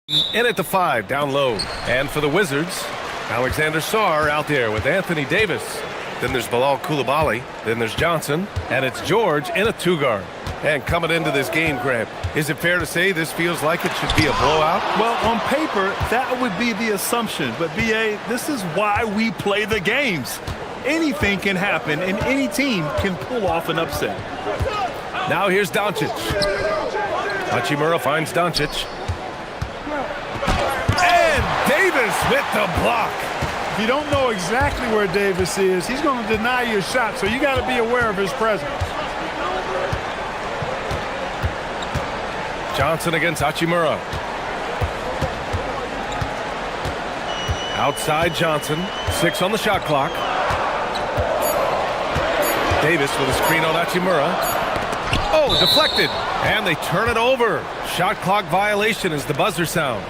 In at the 5, down low. And for the Wizards, Alexander Sarr out there with Anthony Davis. Then there's Bilal Coulibaly. Then there's Johnson. And it's George in a 2-guard. And coming into this game, Grant, is it fair to say this feels like it should be a blowout? Well, on paper, that would be the assumption. But, B.A., this is why we play the games. Anything can happen, and any team can pull off an upset. Now here's Doncic. Hachimura finds Doncic. And Davis with the block. If you don't know exactly where Davis is, he's going to deny your shot, so you got to be aware of his presence. Johnson against Hachimura. Outside Johnson. 6 on the shot clock. Davis with a screen on Hachimura. Oh, deflected. And they turn it over. Shot clock violation as the buzzer sounds.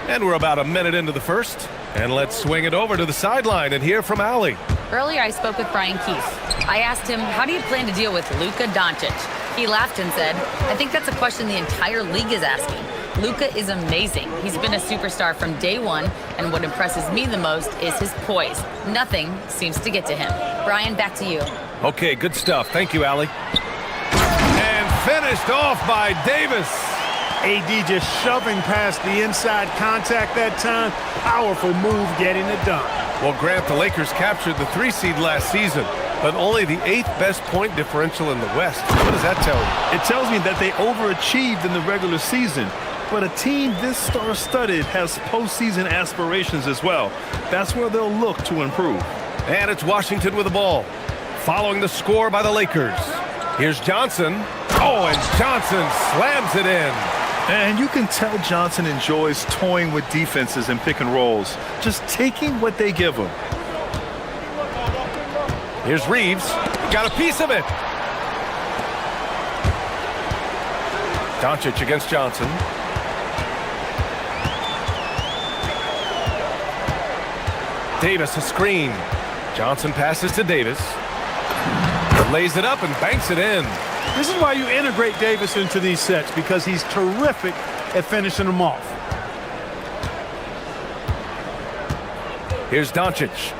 And we're about a minute into the first. And let's swing it over to the sideline and hear from Allie. Earlier, I spoke with Brian Keefe. I asked him, how do you plan to deal with Luka Doncic? He laughed and said, I think that's a question the entire league is asking. Luka is amazing. He's been a superstar from day one, and what impresses me the most is his poise. Nothing seems to get to him. Brian, back to you. Okay, good stuff. Thank you, Allie. And finished off by Davis. AD just shoving past the inside contact that time. Powerful move getting it done. Well, Grant, the Lakers captured the 3 seed last season, but only the 8th best point differential in the West. What does that tell you? It tells me that they overachieved in the regular season. But a team this star-studded has postseason aspirations as well. That's where they'll look to improve. And it's Washington with the ball. Following the score by the Lakers. Here's Johnson. Oh, and Johnson slams it in. And you can tell Johnson enjoys toying with defenses and pick and rolls, just taking what they give him. Here's Reeves. Got a piece of it. Doncic against Johnson. Davis a screen. Johnson passes to Davis. Lays it up and banks it in. This is why you integrate Davis into these sets, because he's terrific at finishing them off. Here's Doncic.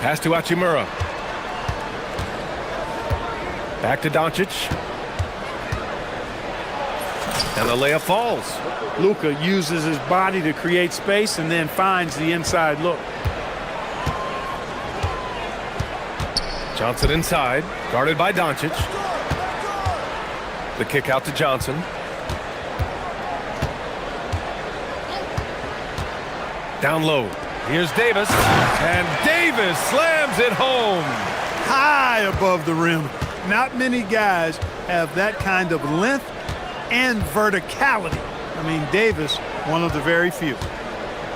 Pass to Hachimura. Back to Doncic. And the layup falls. Luka uses his body to create space and then finds the inside look. Johnson inside, guarded by Doncic. The kick out to Johnson. Down low. Here's Davis. And Davis slams it home. High above the rim. Not many guys have that kind of length and verticality. I mean, Davis, one of the very few.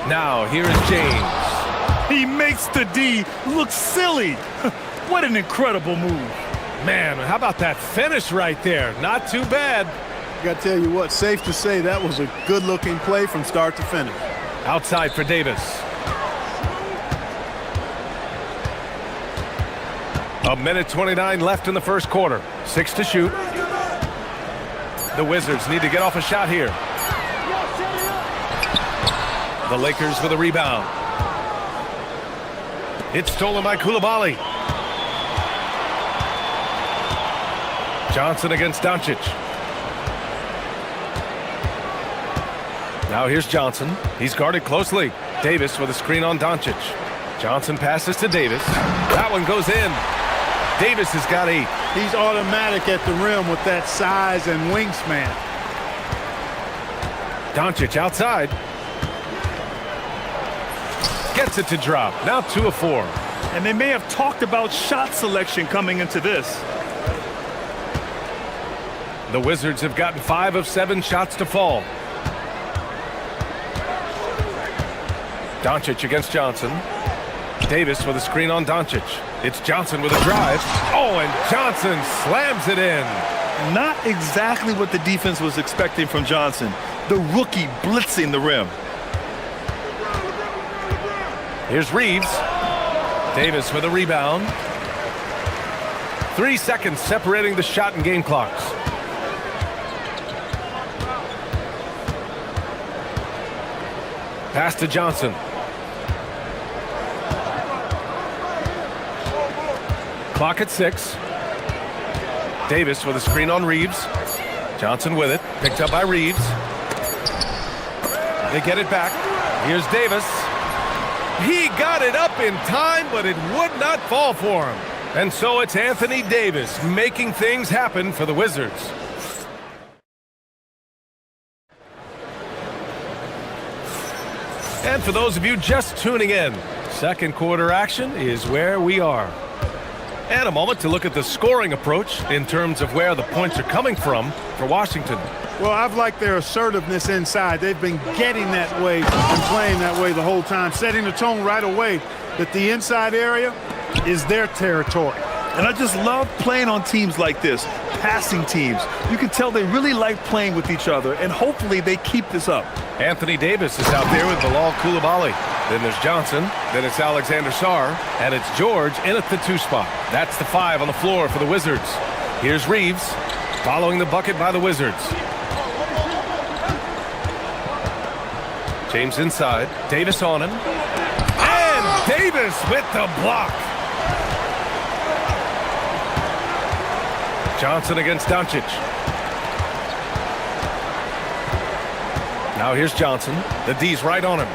Now, here is James. He makes the D look silly. What an incredible move. Man, how about that finish right there? Not too bad. I got to tell you what, safe to say that was a good-looking play from start to finish. Outside for Davis. A minute 29 left in the first quarter. 6 to shoot. The Wizards need to get off a shot here. The Lakers with a rebound. It's stolen by Coulibaly. Johnson against Doncic. Now here's Johnson. He's guarded closely. Davis with a screen on Doncic. Johnson passes to Davis. That one goes in. Davis has got 8. He's automatic at the rim with that size and wingspan. Doncic outside. Gets it to drop. Now 2 of 4. And they may have talked about shot selection coming into this. The Wizards have gotten 5 of 7 shots to fall. Doncic against Johnson. Davis with a screen on Doncic. It's Johnson with a drive. Oh, and Johnson slams it in. Not exactly what the defense was expecting from Johnson. The rookie blitzing the rim. Here's Reeves. Davis with a rebound. 3 seconds separating the shot and game clocks. Pass to Johnson. Clock at 6. Davis with a screen on Reeves. Johnson with it. Picked up by Reeves. They get it back. Here's Davis. He got it up in time, but it would not fall for him. And so it's Anthony Davis making things happen for the Wizards. And for those of you just tuning in, second quarter action is where we are. And a moment to look at the scoring approach in terms of where the points are coming from for Washington. Well, I've liked their assertiveness inside. They've been getting that way and playing that way the whole time, setting the tone right away that the inside area is their territory. And I just love playing on teams like this, passing teams. You can tell they really like playing with each other, and hopefully they keep this up. Anthony Davis is out there with Bilal Coulibaly. Then there's Johnson. Then it's Alexander Sarr. And it's George in at the 2 spot. That's the 5 on the floor for the Wizards. Here's Reeves following the bucket by the Wizards. James inside. Davis on him. And Davis with the block. Johnson against Doncic. Now here's Johnson. The D's right on him.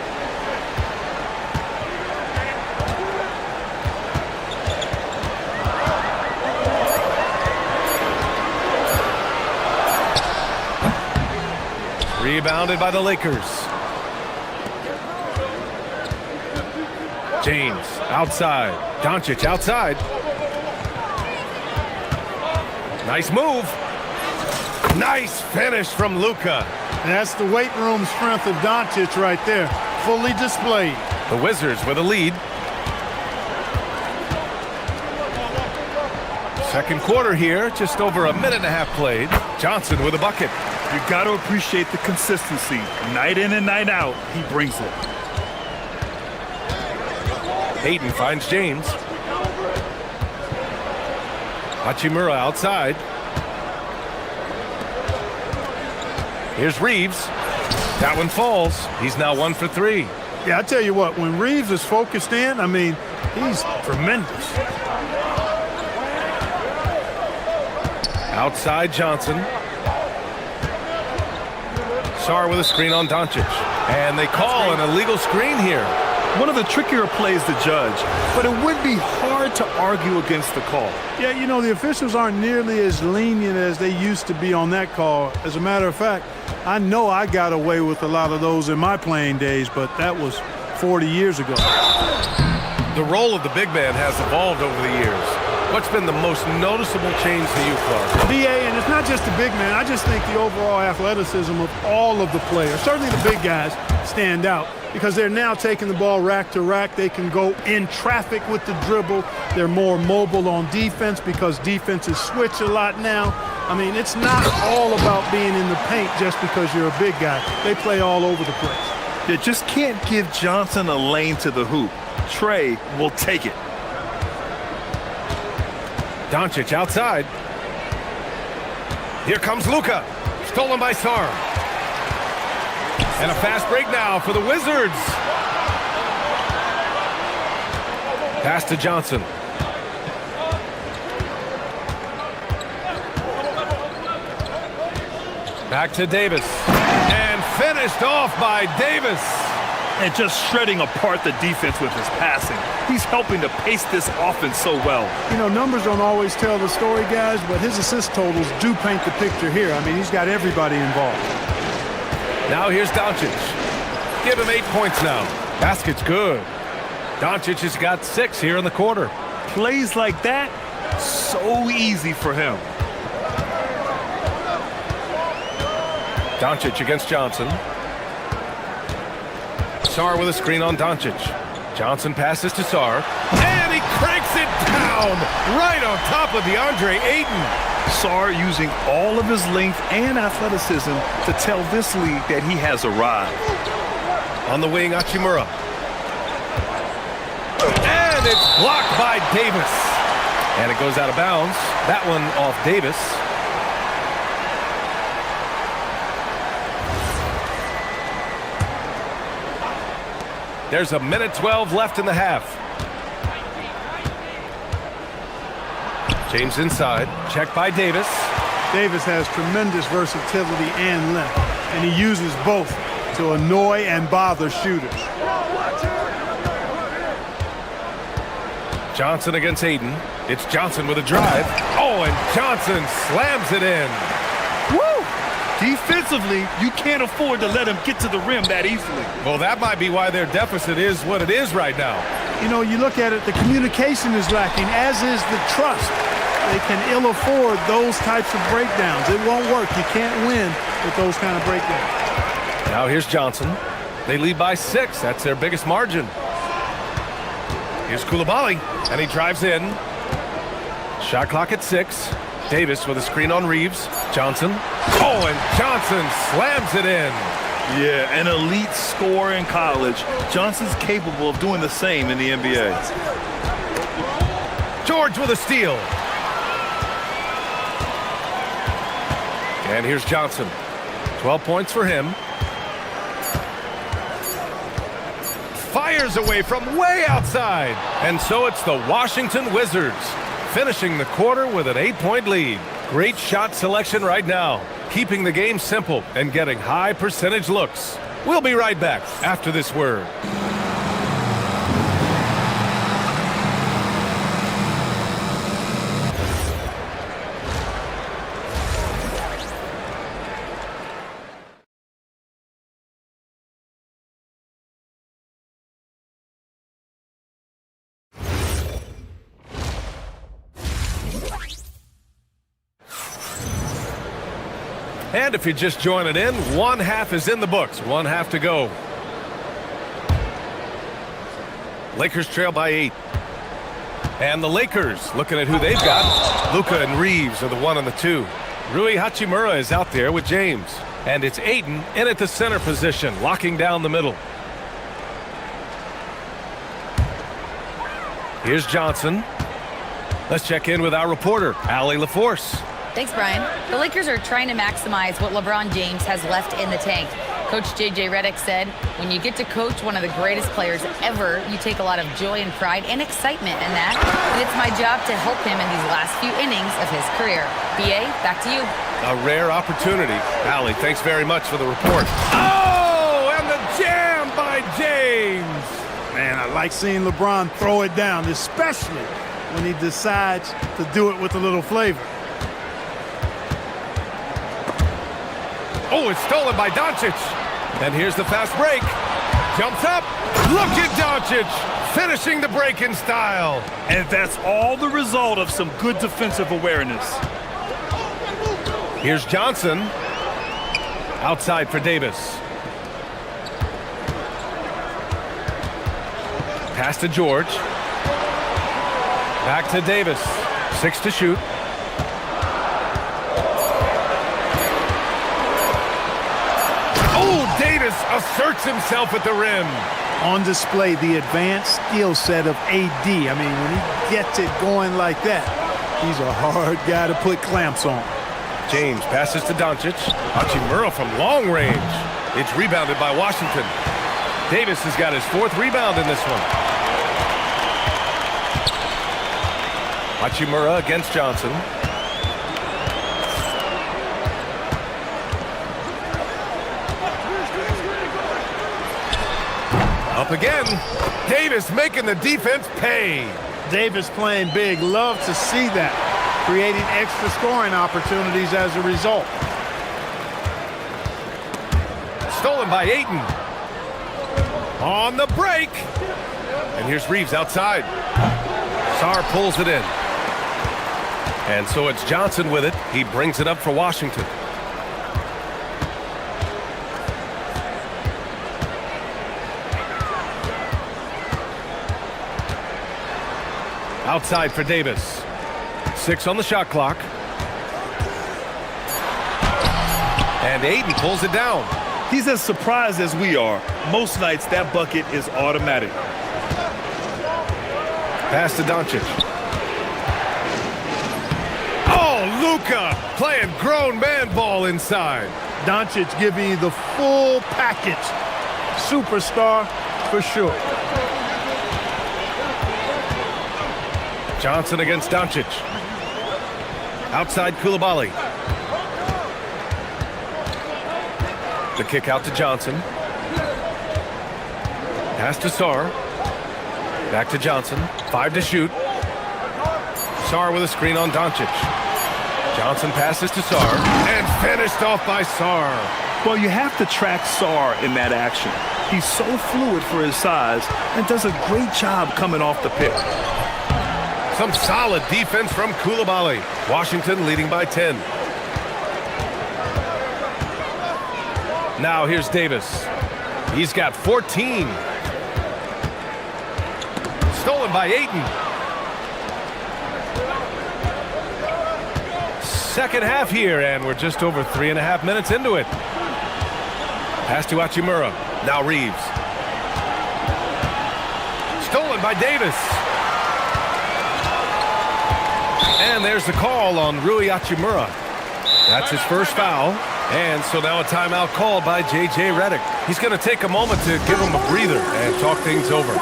Rebounded by the Lakers. James outside. Doncic outside. Nice move. Nice finish from Luka. And that's the weight room strength of Doncic right there, fully displayed. The Wizards with a lead. Second quarter here, just over a minute and a half played. Johnson with a bucket. You've got to appreciate the consistency. Night in and night out, he brings it. Hayden finds James. Hachimura outside. Here's Reeves. That one falls. He's now 1 for 3. Yeah, I tell you what, when Reeves is focused in, I mean, he's tremendous. Outside Johnson. Sarr with a screen on Doncic. And they call an illegal screen here. One of the trickier plays to judge, but it would be hard to argue against the call. Yeah, you know, the officials aren't nearly as lenient as they used to be on that call. As a matter of fact, I know I got away with a lot of those in my playing days, but that was 40 years ago. The role of the big man has evolved over the years. What's been the most noticeable change to you, Clark? BA, and it's not just the big man. I just think the overall athleticism of all of the players, certainly the big guys, stand out because they're now taking the ball rack to rack. They can go in traffic with the dribble. They're more mobile on defense because defenses switch a lot now. I mean, it's not all about being in the paint just because you're a big guy. They play all over the place. You just can't give Johnson a lane to the hoop. Trey will take it. Doncic outside. Here comes Luka. Stolen by Sarr. And a fast break now for the Wizards. Pass to Johnson. Back to Davis. And finished off by Davis. And just shredding apart the defense with his passing. He's helping to pace this offense so well. You know, numbers don't always tell the story, guys, but his assist totals do paint the picture here. I mean, he's got everybody involved. Now here's Doncic. Give him 8 points now. Basket's good. Doncic has got 6 here in the quarter. Plays like that, so easy for him. Doncic against Johnson. Sarr with a screen on Doncic. Johnson passes to Sarr. And he cranks it down right on top of DeAndre Ayton. Sarr using all of his length and athleticism to tell this league that he has arrived. On the wing, Hachimura. And it's blocked by Davis. And it goes out of bounds. That one off Davis. There's a minute 12 left in the half. James inside. Check by Davis. Davis has tremendous versatility and length, and he uses both to annoy and bother shooters. Johnson against Aiden. It's Johnson with a drive. Oh, and Johnson slams it in. Woo! Defensively, you can't afford to let him get to the rim that easily. Well, that might be why their deficit is what it is right now. You know, you look at it, the communication is lacking, as is the trust. They can ill afford those types of breakdowns. It won't work. You can't win with those kind of breakdowns. Now here's Johnson. They lead by 6. That's their biggest margin. Here's Coulibaly, and he drives in. Shot clock at 6. Davis with a screen on Reeves. Johnson. Oh, and Johnson slams it in. Yeah, an elite scorer in college. Johnson's capable of doing the same in the NBA. George with a steal. And here's Johnson. 12 points for him. Fires away from way outside. And so it's the Washington Wizards finishing the quarter with an 8-point lead. Great shot selection right now, keeping the game simple and getting high percentage looks. We'll be right back after this word. And if you're just joining in, one half is in the books. One half to go. Lakers trail by 8. And the Lakers looking at who they've got. Luka and Reeves are the 1 and the 2. Rui Hachimura is out there with James. And it's Aiden in at the center position, locking down the middle. Here's Johnson. Let's check in with our reporter, Allie LaForce. Thanks, Brian. The Lakers are trying to maximize what LeBron James has left in the tank. Coach J.J. Redick said, when you get to coach one of the greatest players ever, you take a lot of joy and pride and excitement in that. And it's my job to help him in these last few innings of his career. B.A., back to you. A rare opportunity. Allie, thanks very much for the report. Oh, and the jam by James. Man, I like seeing LeBron throw it down, especially when he decides to do it with a little flavor. Oh, it's stolen by Doncic. And here's the fast break. Jumps up. Look at Doncic finishing the break in style. And that's all the result of some good defensive awareness. Here's Johnson. Outside for Davis. Pass to George. Back to Davis. 6 to shoot. Oh, Davis asserts himself at the rim. On display, the advanced skill set of AD. I mean, when he gets it going like that, he's a hard guy to put clamps on. James passes to Doncic. Hachimura from long range. It's rebounded by Washington. Davis has got his 4th rebound in this one. Hachimura against Johnson. Up again. Davis making the defense pay. Davis playing big. Love to see that. Creating extra scoring opportunities as a result. Stolen by Ayton. On the break. And here's Reeves outside. Sarr pulls it in. And so it's Johnson with it. He brings it up for Washington. Outside for Davis. 6 on the shot clock. And Ayton pulls it down. He's as surprised as we are. Most nights that bucket is automatic. Pass to Doncic. Luka playing grown man ball inside. Doncic giving you the full package. Superstar for sure. Johnson against Doncic. Outside Koulibaly. The kick out to Johnson. Pass to Sarr. Back to Johnson. 5 to shoot. Sarr with a screen on Doncic. Johnson passes to Sarr. And finished off by Sarr. Well, you have to track Sarr in that action. He's so fluid for his size and does a great job coming off the pick. Some solid defense from Koulibaly. Washington leading by 10. Now here's Davis. He's got 14. Stolen by Ayton. Second half here, and we're just over 3.5 minutes into it. Pass to Hachimura. Now Reeves. Stolen by Davis. And there's the call on Rui Hachimura. That's his first foul. And so now a timeout called by J.J. Redick. He's going to take a moment to give him a breather and talk things over.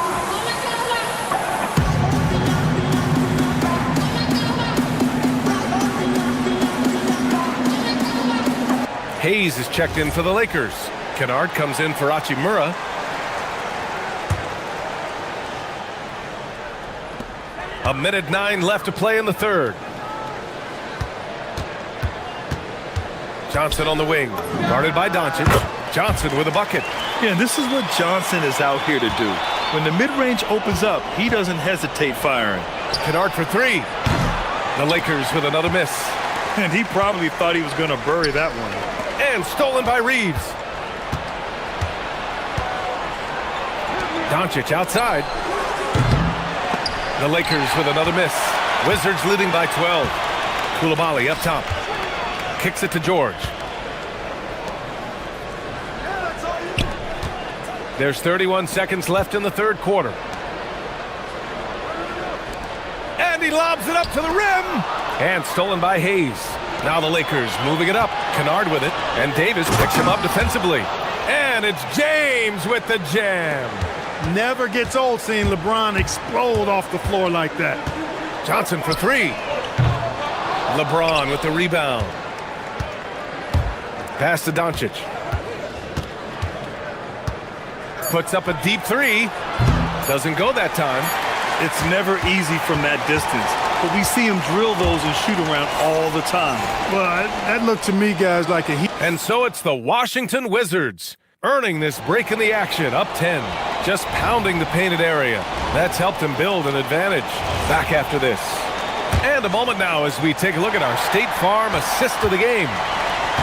Hayes is checked in for the Lakers. Kennard comes in for Hachimura. A minute 9 left to play in the third. Johnson on the wing, guarded by Doncic. Johnson with a bucket. Yeah, this is what Johnson is out here to do. When the mid-range opens up, he doesn't hesitate firing. Kennard for 3. The Lakers with another miss. And he probably thought he was going to bury that one. And stolen by Reeves. Doncic outside. The Lakers with another miss. Wizards leading by 12. Koulibaly up top. Kicks it to George. There's 31 seconds left in the third quarter. And he lobs it up to the rim. And stolen by Hayes. Now the Lakers moving it up. Kennard with it. And Davis picks him up defensively. And it's James with the jam. Never gets old seeing LeBron explode off the floor like that. Johnson for 3. LeBron with the rebound. Pass to Doncic. Puts up a deep 3. Doesn't go that time. It's never easy from that distance, but we see him drill those and shoot around all the time. Well, that looked to me, guys, like a heat. And so it's the Washington Wizards earning this break in the action, up 10. Just pounding the painted area. That's helped him build an advantage. Back after this. And a moment now as we take a look at our State Farm assist of the game.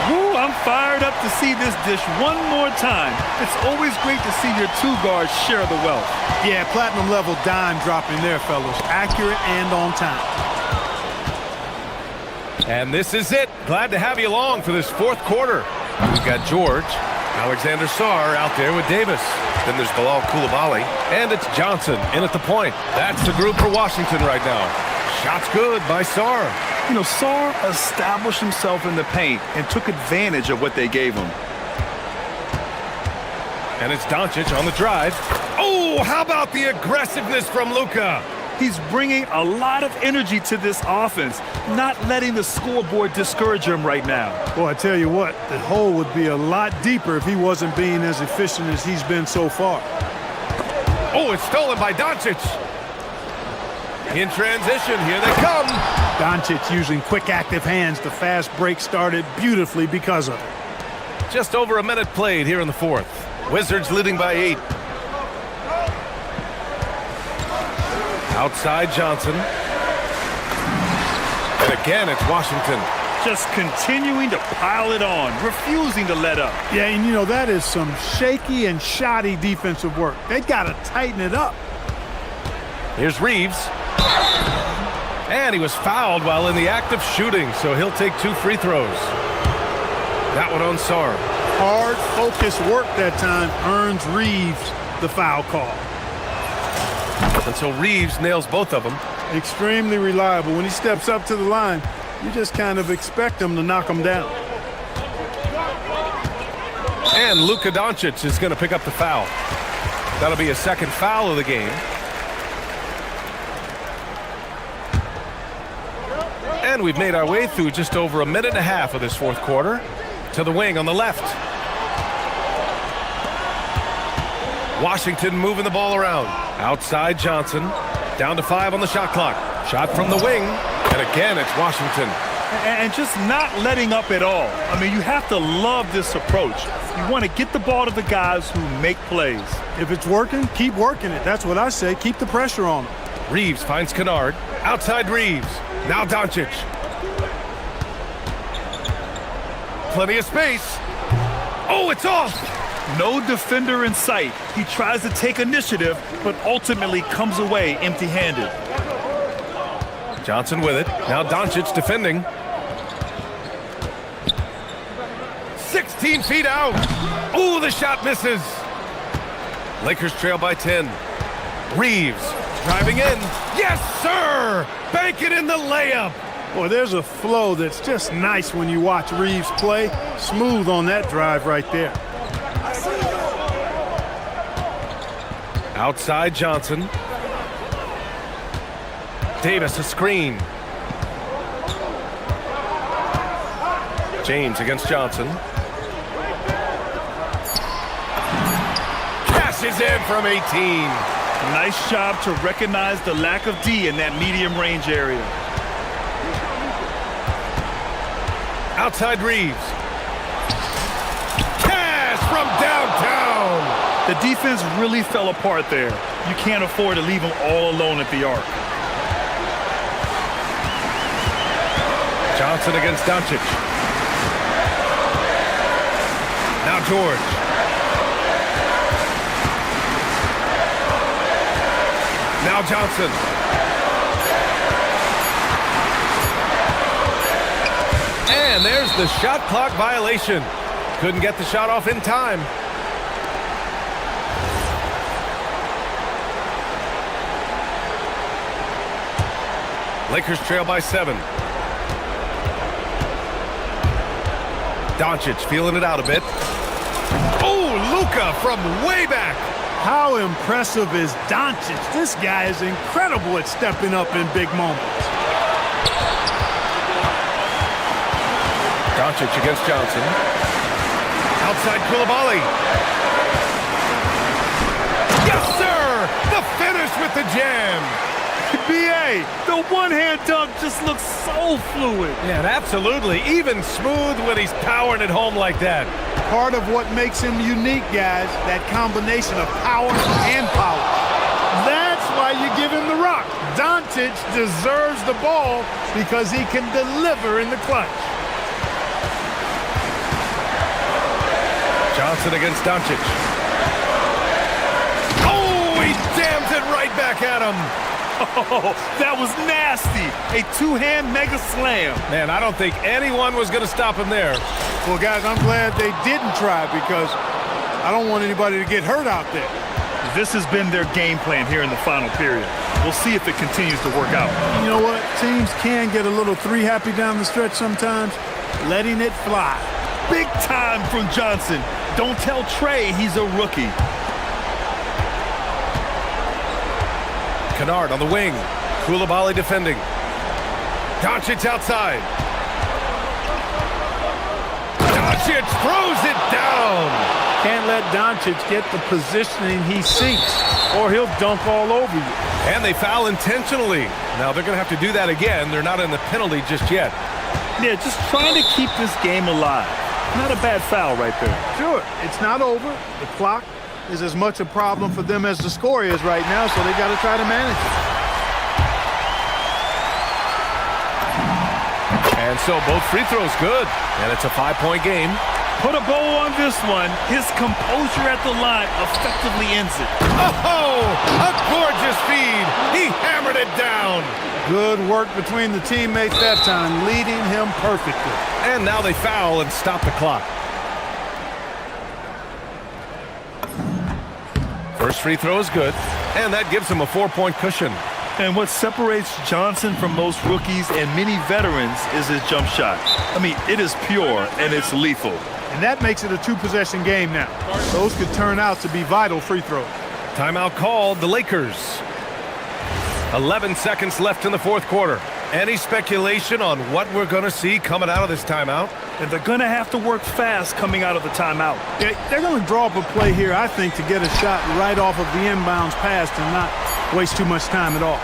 Woo, I'm fired up to see this dish one more time. It's always great to see your two guards share the wealth. Yeah, platinum level dime dropping there, fellas. Accurate and on time. And this is it. Glad to have you along for this fourth quarter. We've got George, Alexander Sarr out there with Davis. Then there's Bilal Koulibaly, and it's Johnson in at the point. That's the group for Washington right now. Shots good by Sarr. You know, Sarr established himself in the paint and took advantage of what they gave him. And it's Doncic on the drive. Oh, how about the aggressiveness from Luka? He's bringing a lot of energy to this offense, not letting the scoreboard discourage him right now. Boy, I tell you what, the hole would be a lot deeper if he wasn't being as efficient as he's been so far. Oh, it's stolen by Doncic. In transition, here they come. Doncic using quick, active hands. The fast break started beautifully because of it. Just over a minute played here in the fourth. Wizards leading by 8. Outside Johnson. And again, it's Washington. Just continuing to pile it on, refusing to let up. Yeah, and you know, that is some shaky and shoddy defensive work. They got to tighten it up. Here's Reeves. And he was fouled while in the act of shooting, so he'll take 2 free throws. That one on Sarr. Hard, focused work that time earns Reeves the foul call. And so Reeves nails both of them. Extremely reliable. When he steps up to the line, You just kind of expect them to knock them down. And Luka Doncic is going to pick up the foul. That'll be his second foul of the game. And we've made our way through just over a minute and a half of this fourth quarter. To the wing on the left. Washington moving the ball around. Outside Johnson. Down to 5 on the shot clock. Shot from the wing. And again, it's Washington. And just not letting up at all. I mean, you have to love this approach. You want to get the ball to the guys who make plays. If it's working, keep working it. That's what I say. Keep the pressure on them. Reeves finds Kennard. Outside Reeves. Now Doncic. Plenty of space. Oh, it's off. No defender in sight. He tries to take initiative, but ultimately comes away empty-handed. Johnson with it. Now Doncic defending. 16 feet out. Oh, the shot misses. Lakers trail by 10. Reeves driving in. Yes, sir. Bank it in the layup. Boy, there's a flow that's just nice when you watch Reeves play. Smooth on that drive right there. Outside Johnson. Davis a screen. James against Johnson. Cashes in from 18. Nice job to recognize the lack of D in that medium range area. Outside Reeves. Cash from downtown. The defense really fell apart there. You can't afford to leave them all alone at the arc. Johnson against Doncic. Now George. Now Johnson. And there's the shot clock violation. Couldn't get the shot off in time. Lakers trail by 7. Doncic feeling it out a bit. Oh, Luka from way back. How impressive is Doncic? This guy is incredible at stepping up in big moments. Doncic against Johnson. Outside Koulibaly. Yes, sir! The finish with the jam. B.A., the one-hand dunk just looks so fluid. Yeah, absolutely. Even smooth when he's powering it home like that. Part of what makes him unique, guys, that combination of power and power. That's why you give him the rock. Doncic deserves the ball because he can deliver in the clutch. Johnson against Doncic. Oh, he jams it right back at him. Oh, that was nasty. A two-hand mega slam. Man, I don't think anyone was going to stop him there. Well, guys, I'm glad they didn't try because I don't want anybody to get hurt out there. This has been their game plan here in the final period. We'll see if it continues to work out. You know what? Teams can get a little three-happy down the stretch sometimes, letting it fly. Big time from Johnson. Don't tell Trey he's a rookie. Kennard on the wing. Koulibaly defending. Doncic outside. Doncic throws it down. Can't let Doncic get the positioning he seeks, or he'll dunk all over you. And they foul intentionally. Now they're going to have to do that again. They're not in the penalty just yet. Yeah, just trying to keep this game alive. Not a bad foul right there. Sure, it's not over. The clock is as much a problem for them as the score is right now, so they got to try to manage it. And so both free throws good, and it's a 5-point game. Put a bow on this one. His composure at the line effectively ends it. Oh, a gorgeous feed. He hammered it down. Good work between the teammates that time, leading him perfectly. And now they foul and stop the clock. First free throw is good, and that gives him a 4-point cushion. And what separates Johnson from most rookies and many veterans is his jump shot. I mean, it is pure and it's lethal. And that makes it a two-possession game now. Those could turn out to be vital free throws. Timeout called, the Lakers. 11 seconds left in the fourth quarter. Any speculation on what we're going to see coming out of this timeout? And they're going to have to work fast coming out of the timeout. They're going to draw up a play here, I think, to get a shot right off of the inbounds pass and not waste too much time at all.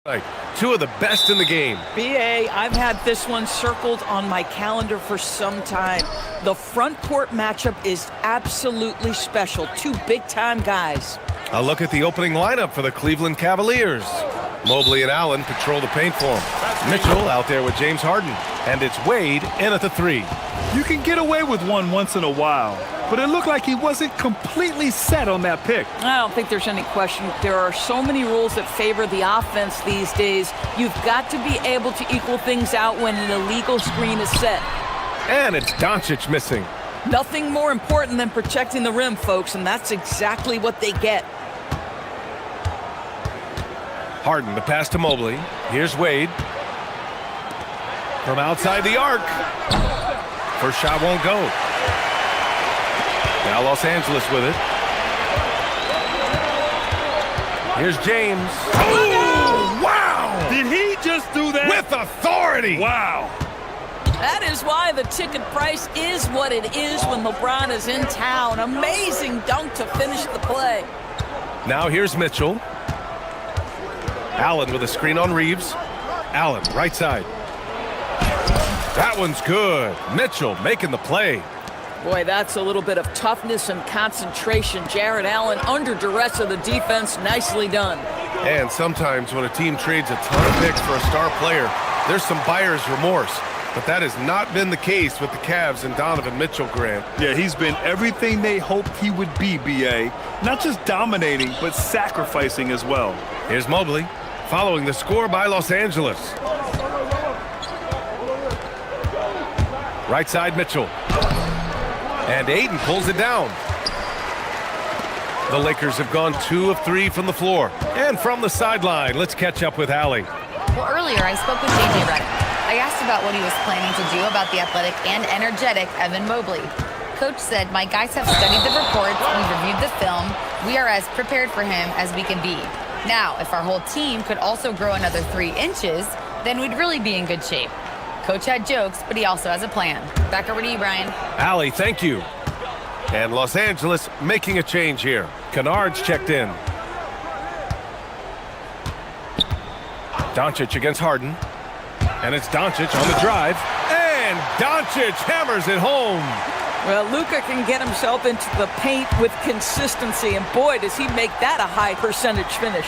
Right. Two of the best in the game. BA, I've had this one circled on my calendar for some time. The front court matchup is absolutely special. Two big-time guys. A look at the opening lineup for the Cleveland Cavaliers. Mobley and Allen patrol the paint for him. Mitchell out there with James Harden. And it's Wade in at the three. You can get away with one once in a while, but it looked like he wasn't completely set on that pick. I don't think there's any question. There are so many rules that favor the offense these days. You've got to be able to equal things out when an illegal screen is set. And it's Doncic missing. Nothing more important than protecting the rim, folks, and that's exactly what they get. Harden, the pass to Mobley. Here's Wade. From outside the arc. First shot won't go. Now Los Angeles with it. Here's James. Oh, wow! Did he just do that? With authority! Wow. That is why the ticket price is what it is when LeBron is in town. Amazing dunk to finish the play. Now here's Mitchell. Allen with a screen on Reeves. Allen, right side. That one's good. Mitchell making the play. Boy, that's a little bit of toughness and concentration. Jared Allen under duress of the defense. Nicely done. And sometimes when a team trades a ton of picks for a star player, there's some buyer's remorse. But that has not been the case with the Cavs and Donovan Mitchell, Grant. Yeah, he's been everything they hoped he would be, BA. Not just dominating, but sacrificing as well. Here's Mobley, following the score by Los Angeles. Right side, Mitchell. And Ayton pulls it down. The Lakers have gone 2 of 3 from the floor. And from the sideline, let's catch up with Allie. Well, earlier I spoke with JJ Redick. I asked about what he was planning to do about the athletic and energetic Evan Mobley. Coach said, my guys have studied the reports, we've reviewed the film, we are as prepared for him as we can be. Now, if our whole team could also grow another 3 inches, then we'd really be in good shape. Coach had jokes, but he also has a plan. Back over to you, Brian. Allie, thank you. And Los Angeles making a change here. Kennard's checked in. Doncic against Harden. And it's Doncic on the drive. And Doncic hammers it home. Well, Luka can get himself into the paint with consistency, and boy, does he make that a high percentage finish.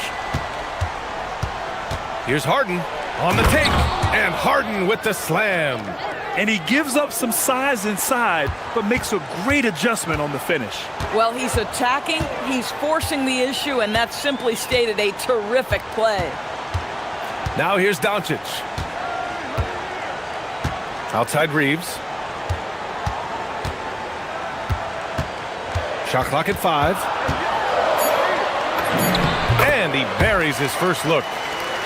Here's Harden on the take, and Harden with the slam. And he gives up some size inside, but makes a great adjustment on the finish. Well, he's attacking, he's forcing the issue, and that's simply stated a terrific play. Now here's Doncic. Outside Reeves. Shot clock at 5. And he buries his first look.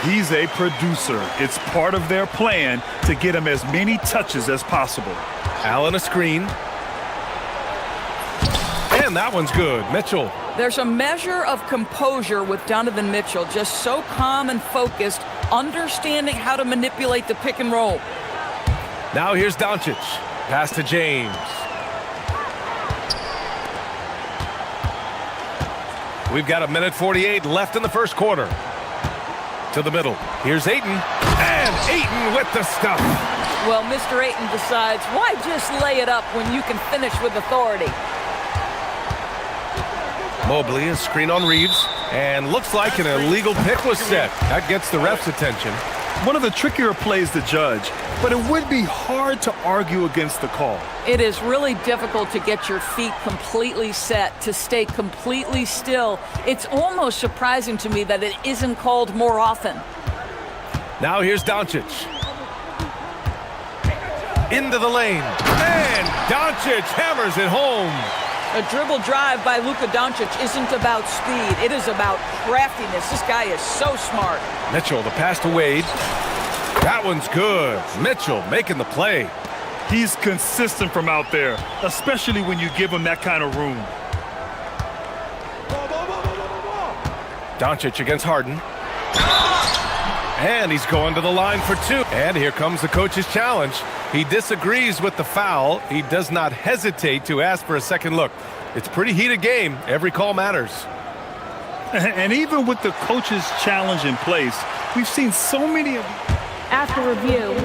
He's a producer. It's part of their plan to get him as many touches as possible. Allen a screen. And that one's good. Mitchell. There's a measure of composure with Donovan Mitchell, just so calm and focused, understanding how to manipulate the pick and roll. Now here's Doncic. Pass to James. We've got 1:48 left in the first quarter. To the middle. Here's Ayton. And Ayton with the stuff. Well, Mr. Ayton decides, why just lay it up when you can finish with authority? Mobley, a screen on Reeves. And looks like an illegal pick was set. That gets the ref's attention. One of the trickier plays to judge, but it would be hard to argue against the call. It is really difficult to get your feet completely set, to stay completely still. It's almost surprising to me that it isn't called more often. Now here's Doncic. Into the lane. And Doncic hammers it home. A dribble drive by Luka Doncic isn't about speed. It is about craftiness. This guy is so smart. Mitchell, the pass to Wade. That one's good. Mitchell making the play. He's consistent from out there, especially when you give him that kind of room. Doncic against Harden. And he's going to the line for 2. And here comes the coach's challenge. He disagrees with the foul. He does not hesitate to ask for a second look. It's a pretty heated game. Every call matters. And even with the coach's challenge in place, We've seen so many of After review,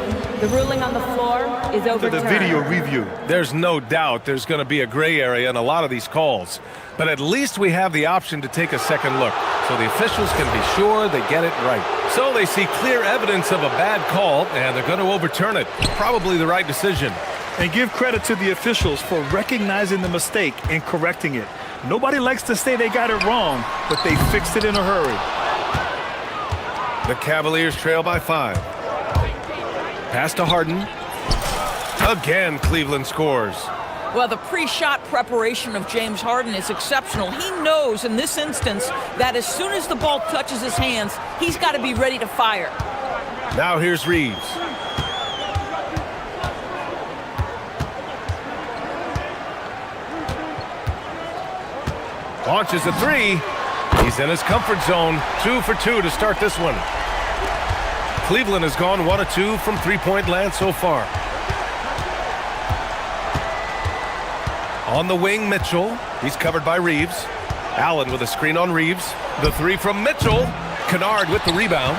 the ruling on the floor is the overturned. video review. There's no doubt there's going to be a gray area in a lot of these calls. But at least we have the option to take a second look, so the officials can be sure they get it right. So they see clear evidence of a bad call, and they're going to overturn it. Probably the right decision. And give credit to the officials for recognizing the mistake and correcting it. Nobody likes to say they got it wrong, but they fixed it in a hurry. The Cavaliers trail by 5. Pass to Harden. Again, Cleveland scores. Well, the pre-shot preparation of James Harden is exceptional. He knows in this instance that as soon as the ball touches his hands, he's got to be ready to fire. Now here's Reeves. Launches a 3. He's in his comfort zone. 2 for 2 to start this one. Cleveland has gone 1 of 2 from three-point land so far. On the wing, Mitchell. He's covered by Reeves. Allen with a screen on Reeves. The 3 from Mitchell. Kennard with the rebound.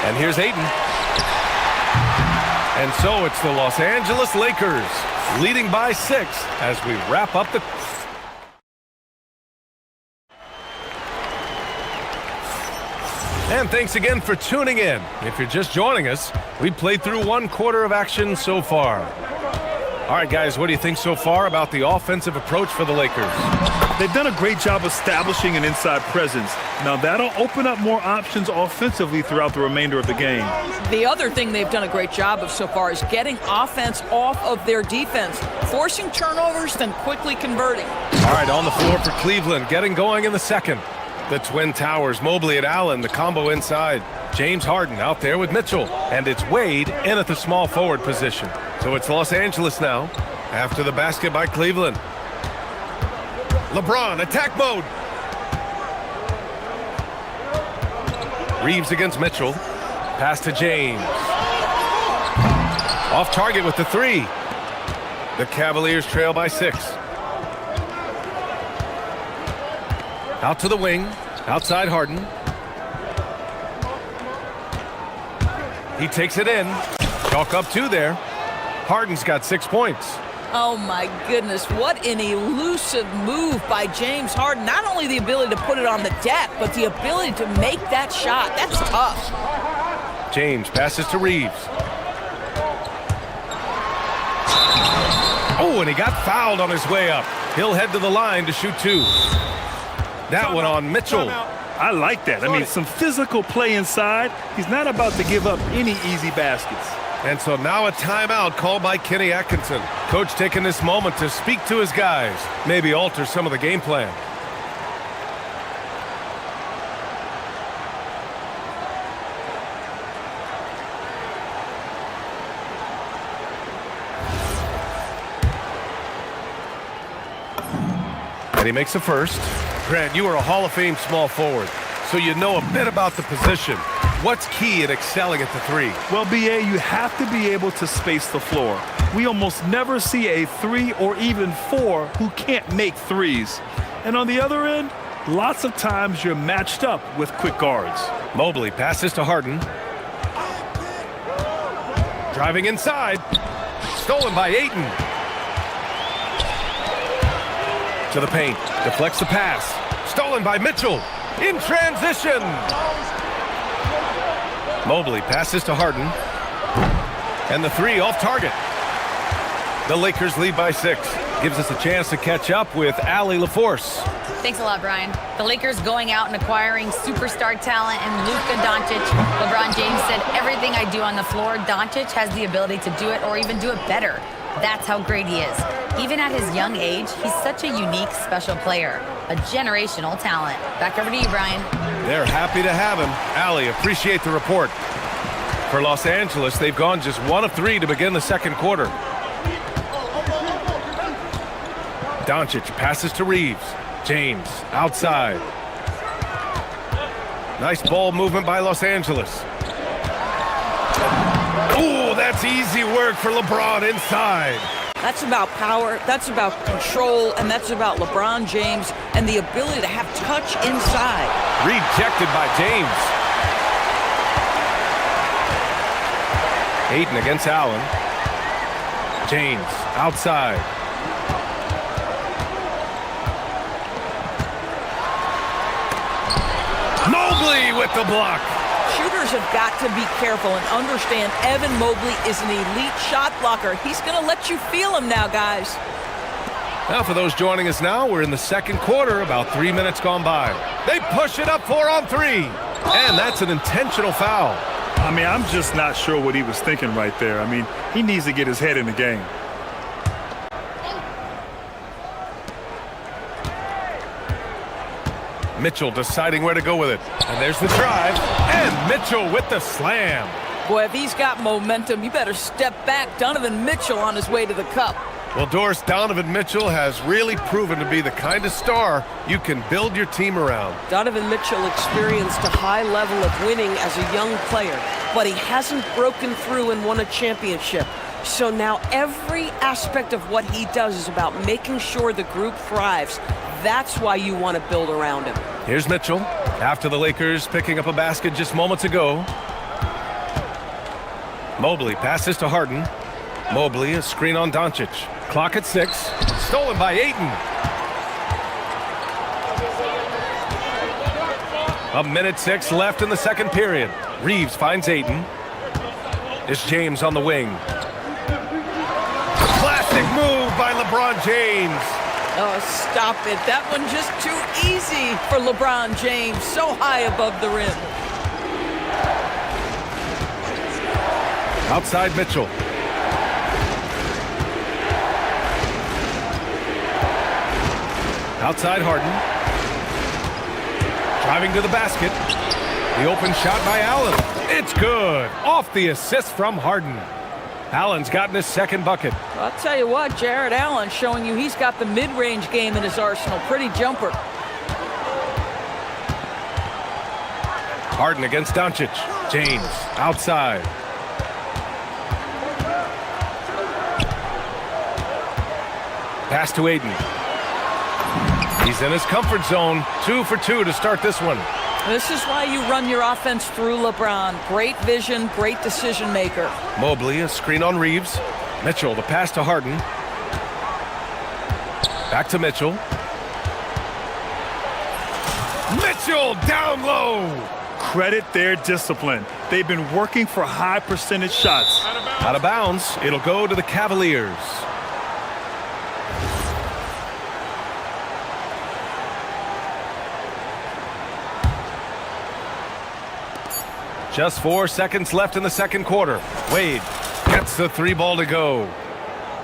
And here's Ayton. And so it's the Los Angeles Lakers leading by 6 as we wrap up the... And thanks again for tuning in. If you're just joining us, we played through 1 quarter of action so far. All right, guys, what do you think so far about the offensive approach for the Lakers? They've done a great job establishing an inside presence. Now that'll open up more options offensively throughout the remainder of the game. The other thing they've done a great job of so far is getting offense off of their defense, forcing turnovers, then quickly converting. All right, on the floor for Cleveland, getting going in the second. The Twin Towers, Mobley and Allen, the combo inside. James Harden out there with Mitchell. And it's Wade in at the small forward position. So it's Los Angeles now, after the basket by Cleveland. LeBron, attack mode. Reeves against Mitchell. Pass to James. Off target with the 3. The Cavaliers trail by 6. Out to the wing. Outside Harden. He takes it in. Chalk up 2 there. Harden's got 6 points. Oh my goodness, what an elusive move by James Harden. Not only the ability to put it on the deck, but the ability to make that shot. That's tough. James passes to Reeves. Oh, and he got fouled on his way up. He'll head to the line to shoot 2. That one on Mitchell. I like that. I mean, some physical play inside. He's not about to give up any easy baskets. And so now a timeout called by Kenny Atkinson. Coach taking this moment to speak to his guys, maybe alter some of the game plan. And he makes a first. Grant, you are a Hall of Fame small forward, so you know a bit about the position. What's key in excelling at the 3? Well, BA, you have to be able to space the floor. We almost never see a 3 or even 4 who can't make 3s. And on the other end, lots of times you're matched up with quick guards. Mobley passes to Harden. Driving inside. Stolen by Ayton. To the paint. Deflects the pass. Stolen by Mitchell. In transition. Mobley passes to Harden. And the 3 off target. The Lakers lead by 6. Gives us a chance to catch up with Allie LaForce. Thanks a lot, Brian. The Lakers going out and acquiring superstar talent in Luka Doncic. LeBron James said, everything I do on the floor, Doncic has the ability to do it or even do it better. That's how great he is. Even at his young age, he's such a unique, special player. A generational talent. Back over to you, Brian. They're happy to have him. Allie, appreciate the report. For Los Angeles, they've gone just 1 of 3 to begin the second quarter. Doncic passes to Reeves. James outside. Nice ball movement by Los Angeles. Oh, that's easy work for LeBron inside. That's about power, that's about control, and that's about LeBron James and the ability to have touch inside. Rejected by James. Ayton against Allen. James outside. Mobley with the block. Shooters have got to be careful and understand Evan Mobley is an elite shot blocker. He's going to let you feel him now, guys. Now for those joining us now, we're in the second quarter, about 3 minutes gone by. They push it up 4 on 3. And that's an intentional foul. I mean, I'm just not sure what he was thinking right there. I mean, he needs to get his head in the game. Mitchell deciding where to go with it. And there's the drive. And Mitchell with the slam. Boy, if he's got momentum, you better step back. Donovan Mitchell on his way to the cup. Well, Doris, Donovan Mitchell has really proven to be the kind of star you can build your team around. Donovan Mitchell experienced a high level of winning as a young player, but he hasn't broken through and won a championship. So now every aspect of what he does is about making sure the group thrives. That's why you want to build around him. Here's Mitchell after the Lakers picking up a basket just moments ago. Mobley passes to Harden. Mobley, a screen on Doncic. Clock at 6. Stolen by Ayton. A minute 6 left in the second period. Reeves finds Ayton. It's James on the wing. Classic move by LeBron James. Oh, stop it. That one just too easy for LeBron James. So high above the rim. Outside Mitchell. Outside Harden. Driving to the basket. The open shot by Allen. It's good. Off the assist from Harden. Allen's gotten his second bucket. I'll tell you what, Jared Allen showing you he's got the mid-range game in his arsenal. Pretty jumper. Harden against Doncic. James outside. Pass to Ayton. He's in his comfort zone. 2 for 2 to start this one. This is why you run your offense through LeBron. Great vision, great decision maker. Mobley, a screen on Reeves. Mitchell, the pass to Harden. Back to Mitchell. Mitchell down low. Credit their discipline. They've been working for high percentage shots. Out of bounds. It'll go to the Cavaliers. Just 4 seconds left in the second quarter. Wade gets the 3 ball to go.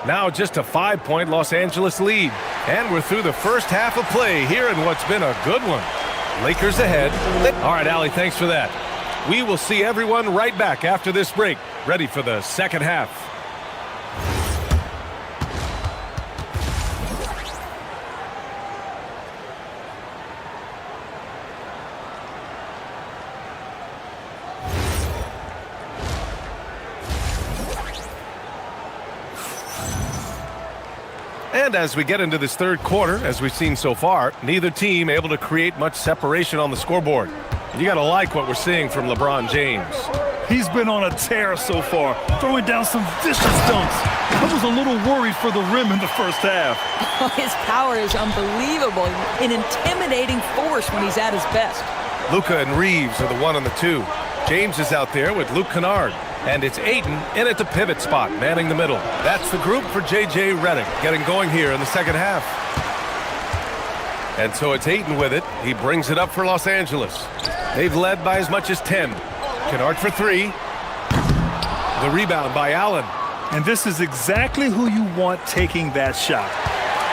Now just a 5-point Los Angeles lead. And we're through the first half of play here in what's been a good one. Lakers ahead. All right, Allie, thanks for that. We will see everyone right back after this break, ready for the second half. And as we get into this third quarter, as we've seen so far, neither team able to create much separation on the scoreboard. You got to like what we're seeing from LeBron James. He's been on a tear so far, throwing down some vicious dunks. I was a little worried for the rim in the first half. His power is unbelievable, an intimidating force when he's at his best. Luka and Reeves are the 1 and the 2. James is out there with Luke Kennard. And it's Ayton in at the pivot spot, manning the middle. That's the group for J.J. Redick, getting going here in the second half. And so it's Ayton with it. He brings it up for Los Angeles. They've led by as much as 10. Kennard for 3. The rebound by Allen. And this is exactly who you want taking that shot.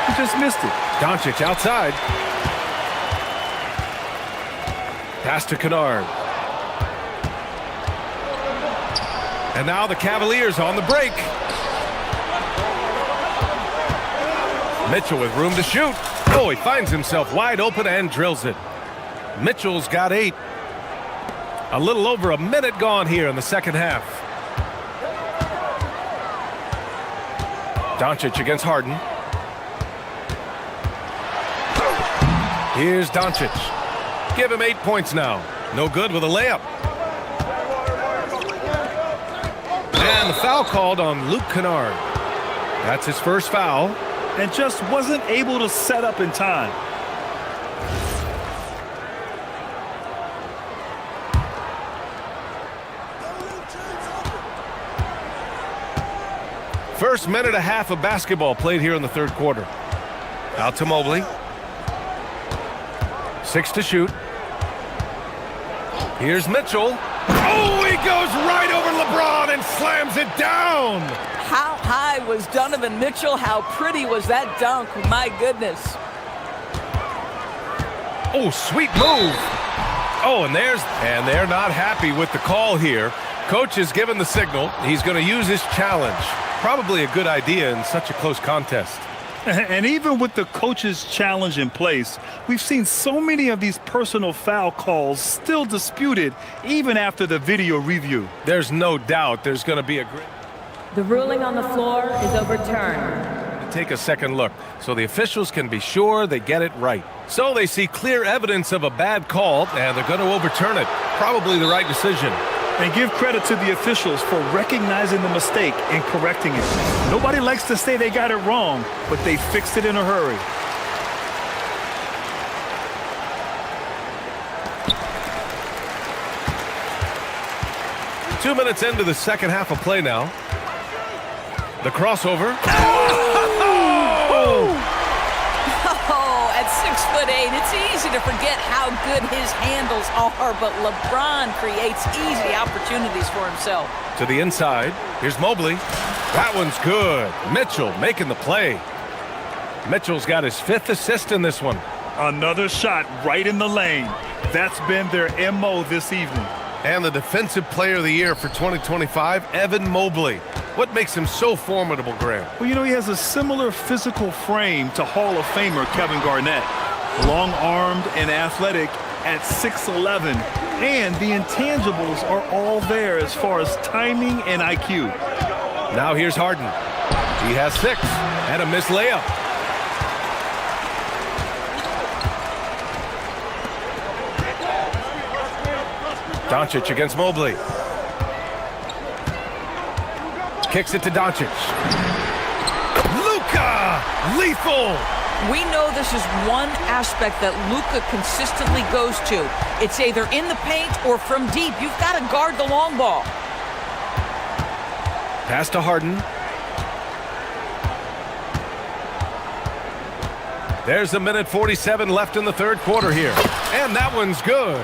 He just missed it. Doncic outside. Pass to Kennard. And now the Cavaliers on the break. Mitchell with room to shoot. Oh, he finds himself wide open and drills it. Mitchell's got 8. A little over a minute gone here in the second half. Doncic against Harden. Here's Doncic. Give him 8 points now. No good with a layup. And the foul called on Luke Kennard. That's his first foul. And just wasn't able to set up in time. First minute and a half of basketball played here in the third quarter. Out to Mobley. 6 to shoot. Here's Mitchell. Oh, he goes right over LeBron and slams it down. How high was Donovan Mitchell? How pretty was that dunk? My goodness. Oh, sweet move. Oh, and they're not happy with the call here. Coach is given the signal. He's going to use his challenge. Probably a good idea in such a close contest. And even with the coach's challenge in place, we've seen so many of these personal foul calls still disputed even after the video review. There's no doubt there's going to be a great... The ruling on the floor is overturned. Take a second look so the officials can be sure they get it right. So they see clear evidence of a bad call and they're going to overturn it. Probably the right decision. And give credit to the officials for recognizing the mistake and correcting it. Nobody likes to say they got it wrong, but they fixed it in a hurry. Two minutes into the second half of play now. The crossover. Oh, at 6'8", it's easy to forget how good his handles are, but LeBron creates easy opportunities for himself. To the inside. Here's Mobley. That one's good. Mitchell making the play. Mitchell's got his 5th assist in this one. Another shot right in the lane. That's been their MO this evening. And the Defensive Player of the Year for 2025, Evan Mobley. What makes him so formidable, Grant? Well, you know, he has a similar physical frame to Hall of Famer Kevin Garnett. Long-armed and athletic at 6'11", and the intangibles are all there as far as timing and IQ. Now here's Harden. He has 6 and a missed layup. Doncic against Mobley. Kicks it to Doncic. Luka! Lethal! We know this is one aspect that Luka consistently goes to. It's either in the paint or from deep. You've got to guard the long ball. Pass to Harden. There's a minute 47 left in the third quarter here. And that one's good.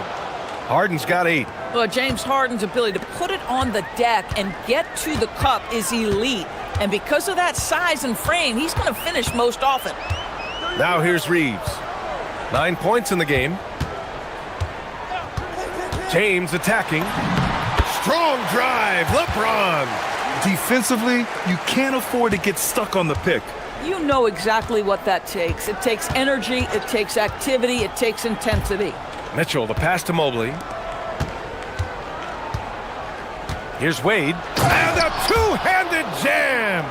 Harden's got 8. Well, James Harden's ability to put it on the deck and get to the cup is elite. And because of that size and frame, he's going to finish most often. Now here's Reeves. 9 points in the game. James attacking. Strong drive, LeBron. Defensively, you can't afford to get stuck on the pick. You know exactly what that takes. It takes energy, it takes activity, it takes intensity. Mitchell, the pass to Mobley. Here's Wade. And a two-handed jam!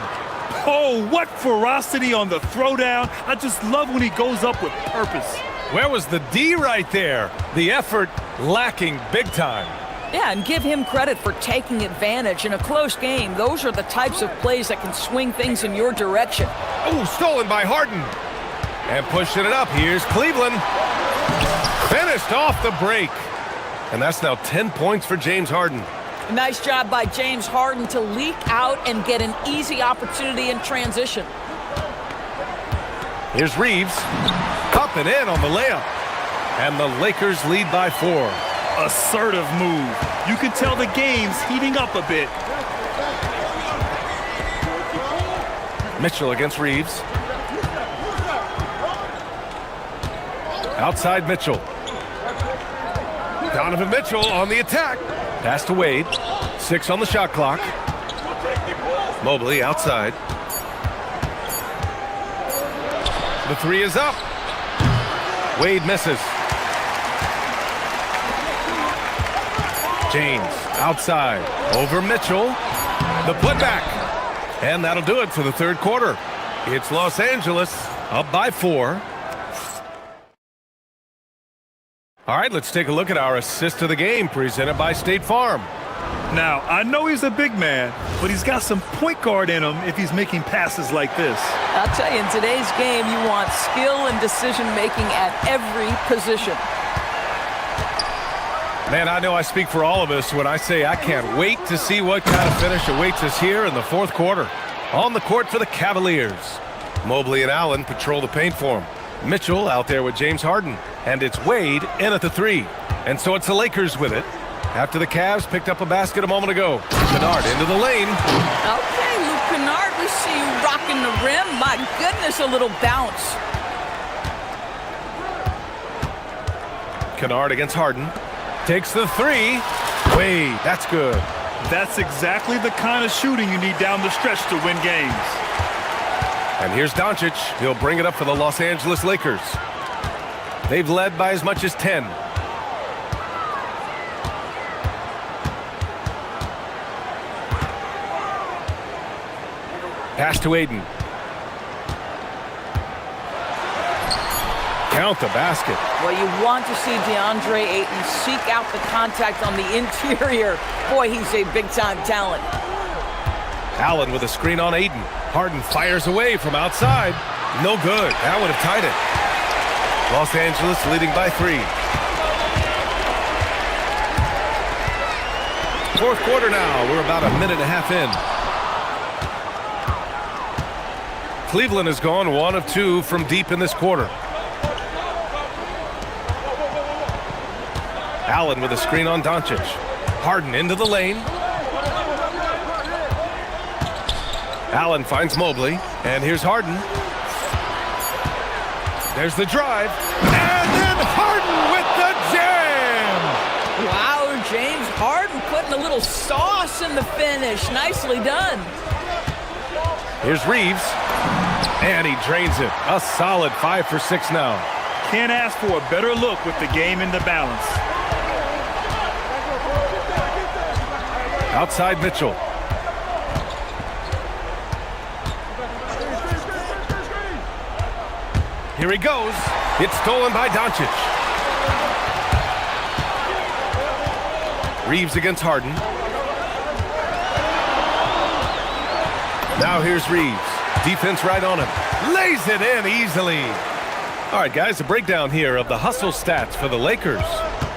Oh, what ferocity on the throwdown. I just love when he goes up with purpose. Where was the D right there? The effort lacking big time. Yeah, and give him credit for taking advantage in a close game. Those are the types of plays that can swing things in your direction. Oh, stolen by Harden. And pushing it up. Here's Cleveland. Finished off the break. And that's now 10 points for James Harden. Nice job by James Harden to leak out and get an easy opportunity in transition. Here's Reeves. Up and in on the layup. And the Lakers lead by 4. Assertive move. You can tell the game's heating up a bit. Mitchell against Reeves. Outside Mitchell. Donovan Mitchell on the attack. Pass to Wade. 6 on the shot clock. Mobley outside. The 3 is up. Wade misses. James outside. Over Mitchell. The putback. And that'll do it for the third quarter. It's Los Angeles up by 4. All right, let's take a look at our assist of the game presented by State Farm. Now, I know he's a big man, but he's got some point guard in him if he's making passes like this. I'll tell you, in today's game, you want skill and decision-making at every position. Man, I know I speak for all of us when I say I can't wait to see what kind of finish awaits us here in the fourth quarter. On the court for the Cavaliers. Mobley and Allen patrol the paint for him. Mitchell out there with James Harden. And it's Wade in at the 3. And so it's the Lakers with it. After the Cavs picked up a basket a moment ago. Kennard into the lane. Okay, Luke Kennard, we see you rocking the rim. My goodness, a little bounce. Kennard against Harden. Takes the 3. Wade, that's good. That's exactly the kind of shooting you need down the stretch to win games. And here's Doncic. He'll bring it up for the Los Angeles Lakers. They've led by as much as 10. Pass to Aiden. Count the basket. Well, you want to see DeAndre Ayton seek out the contact on the interior. Boy, he's a big-time talent. Allen with a screen on Aiden. Harden fires away from outside. No good. That would have tied it. Los Angeles leading by 3. Fourth quarter now. We're about a minute and a half in. Cleveland has gone 1 of 2 from deep in this quarter. Allen with a screen on Doncic. Harden into the lane. Allen finds Mobley. And here's Harden. There's the drive. And then Harden with the jam! Wow, James Harden putting a little sauce in the finish. Nicely done. Here's Reeves. And he drains it. A solid 5 for 6 now. Can't ask for a better look with the game in the balance. Outside Mitchell. Here he goes. It's stolen by Doncic. Reeves against Harden. Now here's Reeves. Defense right on him. Lays it in easily. All right, guys, a breakdown here of the hustle stats for the Lakers.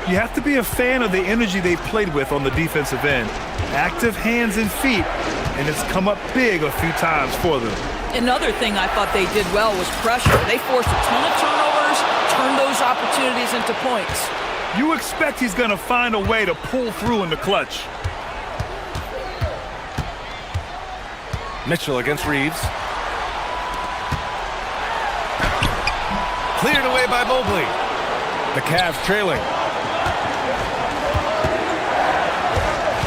You have to be a fan of the energy they've played with on the defensive end. Active hands and feet, and it's come up big a few times for them. Another thing I thought they did well was pressure. They forced a ton of turnovers, turned those opportunities into points. You expect he's going to find a way to pull through in the clutch. Mitchell against Reeves. Cleared away by Mobley. The Cavs trailing.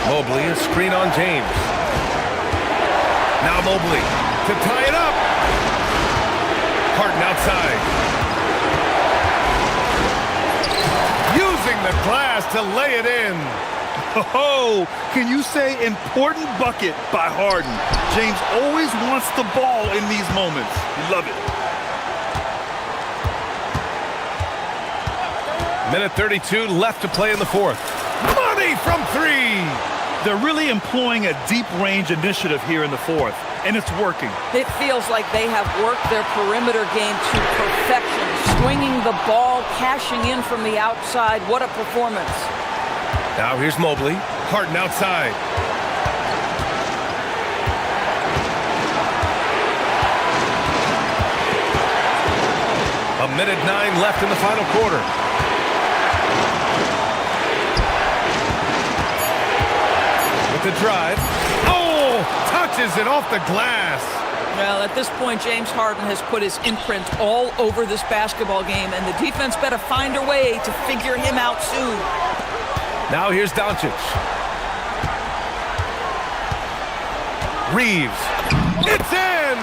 Mobley, a screen on James. Now Mobley to tie it up. Harden outside. Using the glass to lay it in. Oh, can you say important bucket by Harden? James always wants the ball in these moments. Love it. Minute 32 left to play in the fourth. Money from 3. They're really employing a deep-range initiative here in the fourth, and it's working. It feels like they have worked their perimeter game to perfection, swinging the ball, cashing in from the outside. What a performance. Now here's Mobley. Harden outside. A minute 9 left in the final quarter. The drive. Oh, touches it off the glass. Well, at this point, James Harden has put his imprint all over this basketball game, and the defense better find a way to figure him out soon. Now here's Doncic. Reeves. It's in!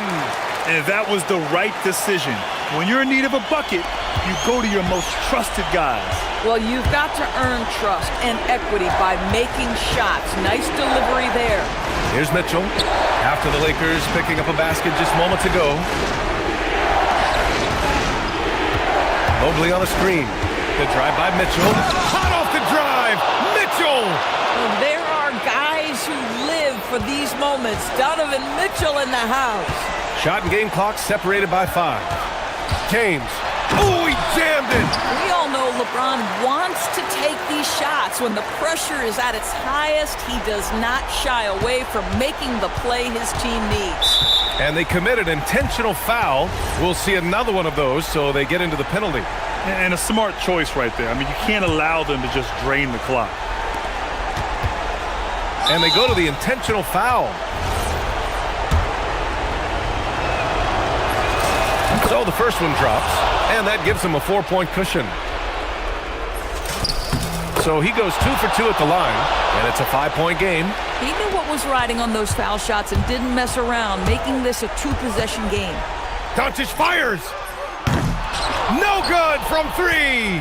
And that was the right decision. When you're in need of a bucket, you go to your most trusted guys. Well, you've got to earn trust and equity by making shots. Nice delivery there. Here's Mitchell. After the Lakers picking up a basket just moments ago. Mobley on a screen. Good drive by Mitchell. Hot off the drive. Mitchell! Well, there are guys who live for these moments. Donovan Mitchell in the house. Shot and game clock separated by 5. James. Oh, he jammed it! We all know LeBron wants to take these shots. When the pressure is at its highest, he does not shy away from making the play his team needs. And they committed intentional foul. We'll see another one of those, so they get into the penalty. And a smart choice right there. I mean, you can't allow them to just drain the clock. And they go to the intentional foul. So the first one drops, and that gives him a 4-point cushion. So he goes 2 for 2 at the line, and it's a 5-point game. He knew what was riding on those foul shots and didn't mess around, making this a 2-possession game. Doncic fires. No good from 3.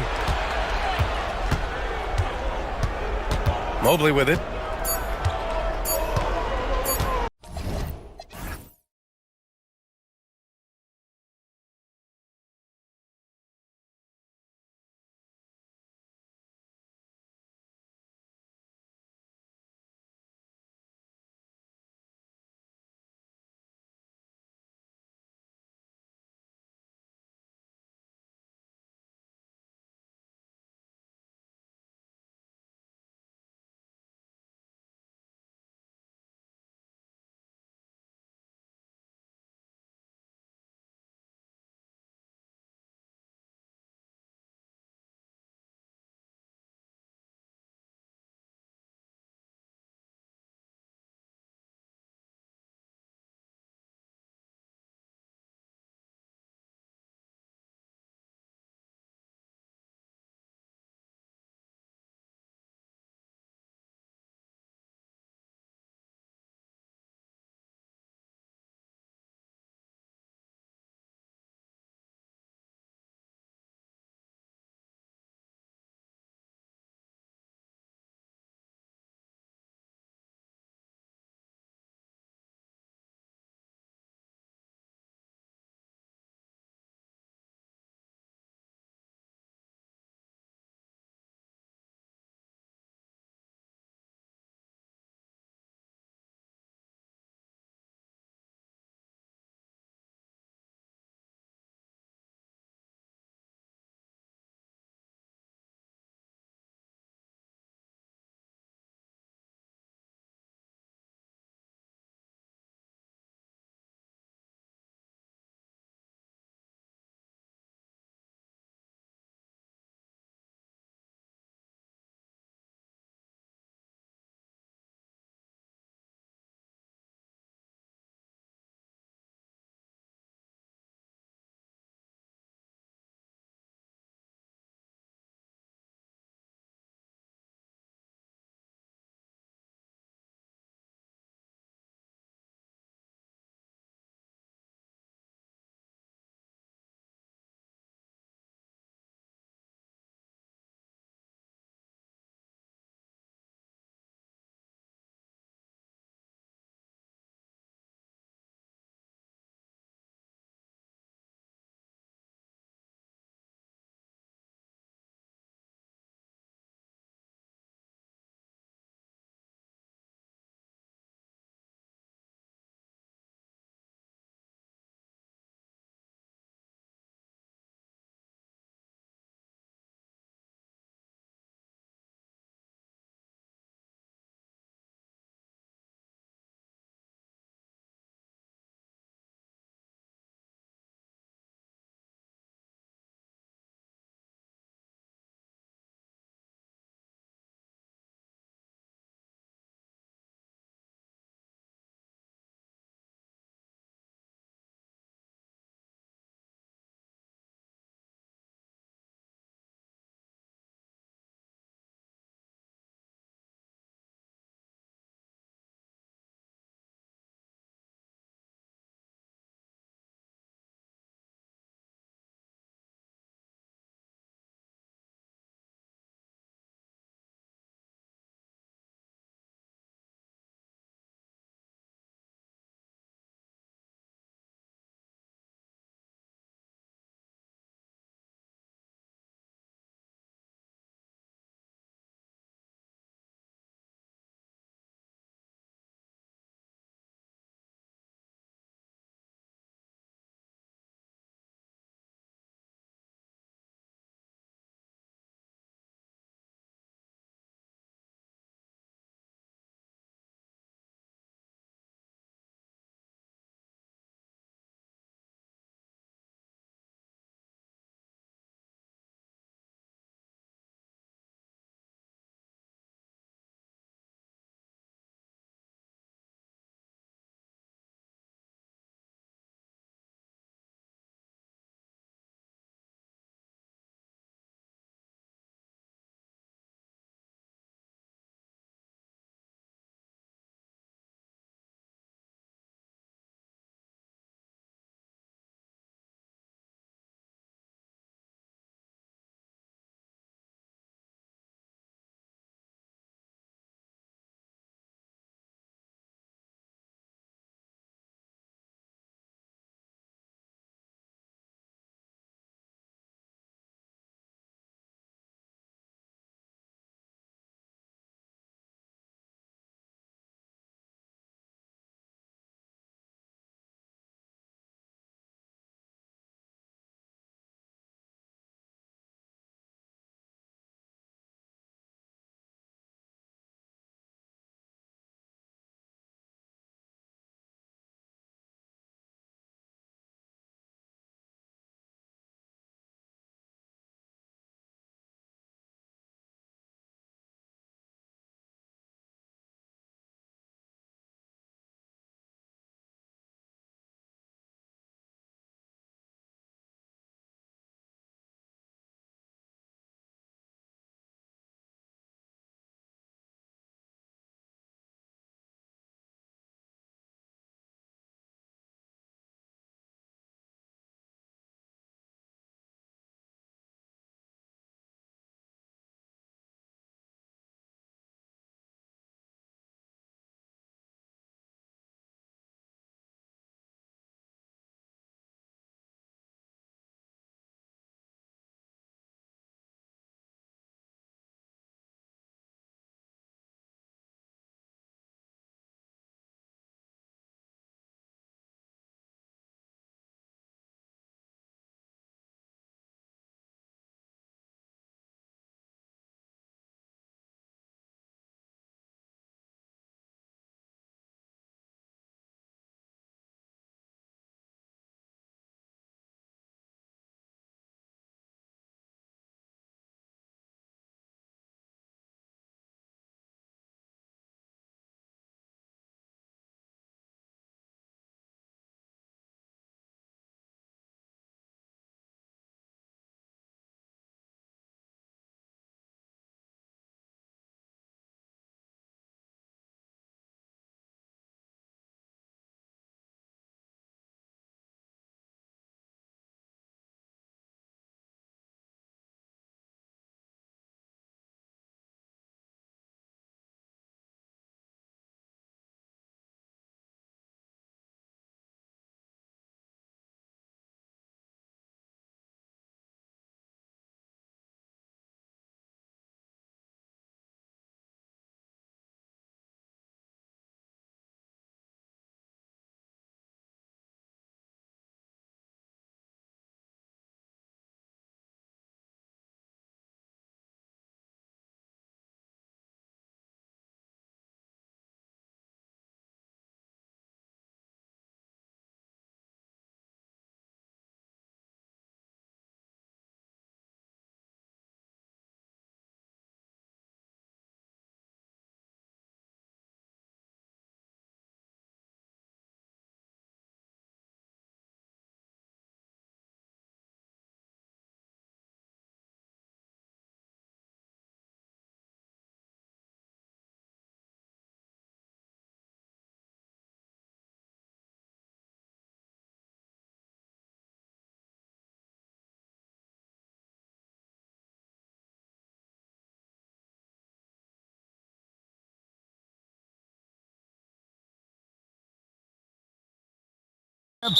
Mobley with it.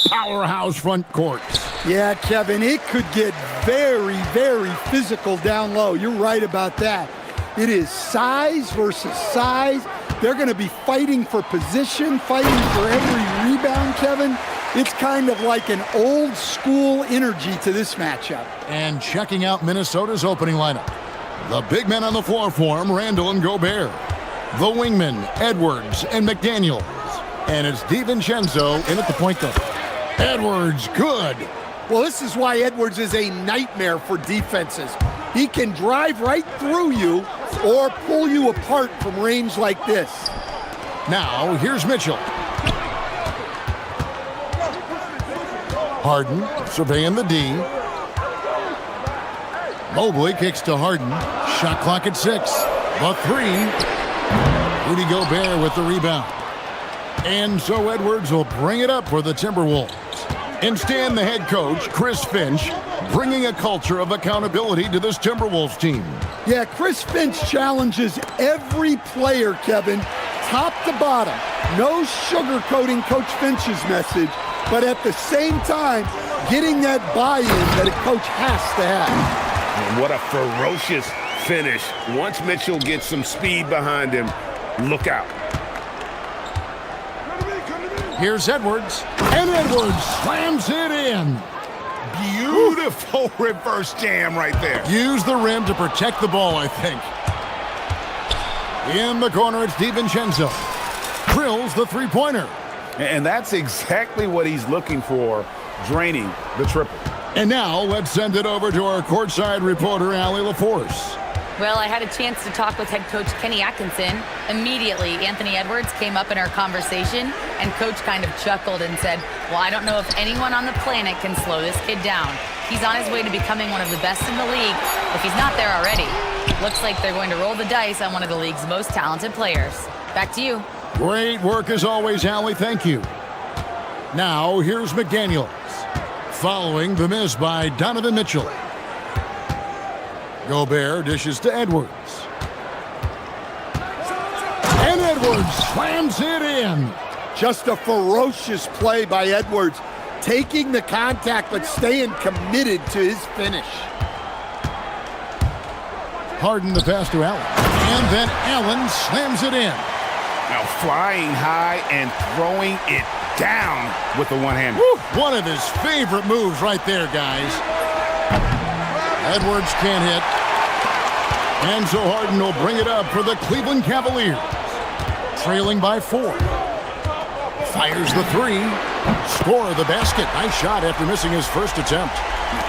Powerhouse front court. Yeah, Kevin, it could get very, very physical down low. You're right about that. It is size versus size. They're going to be fighting for position, fighting for every rebound, Kevin. It's kind of like an old school energy to this matchup. And checking out Minnesota's opening lineup. The big men on the floor for him, Randall and Gobert. The wingmen, Edwards and McDaniels. And it's DiVincenzo in at the point guard. Edwards, good. Well, this is why Edwards is a nightmare for defenses. He can drive right through you or pull you apart from range like this. Now, here's Mitchell. Harden surveying the D. Mobley kicks to Harden. Shot clock at 6. The 3. Rudy Gobert with the rebound. And so Edwards will bring it up for the Timberwolves. And Stan, the head coach, Chris Finch, bringing a culture of accountability to this Timberwolves team. Yeah, Chris Finch challenges every player, Kevin, top to bottom. No sugarcoating Coach Finch's message, but at the same time, getting that buy-in that a coach has to have. And what a ferocious finish. Once Mitchell gets some speed behind him, look out. Here's Edwards, and Edwards slams it in. Beautiful reverse jam right there. Use the rim to protect the ball, I think. In the corner, it's DiVincenzo. Drills the three-pointer. And that's exactly what he's looking for, draining the triple. And now, let's send it over to our courtside reporter, Allie LaForce. Well, I had a chance to talk with head coach Kenny Atkinson. Immediately, Anthony Edwards came up in our conversation, and coach kind of chuckled and said, well, I don't know if anyone on the planet can slow this kid down. He's on his way to becoming one of the best in the league, if he's not there already. Looks like they're going to roll the dice on one of the league's most talented players. Back to you. Great work as always, Allie. Thank you. Now, here's McDaniels, following the miss by Donovan Mitchell. Gobert dishes to Edwards. And Edwards slams it in. Just a ferocious play by Edwards, taking the contact but staying committed to his finish. Harden the pass to Allen. And then Allen slams it in. Now flying high and throwing it down with the one-hander. One of his favorite moves right there, guys. Edwards can't hit. And so Harden will bring it up for the Cleveland Cavaliers. Trailing by 4. Fires the 3. Score the basket. Nice shot after missing his first attempt.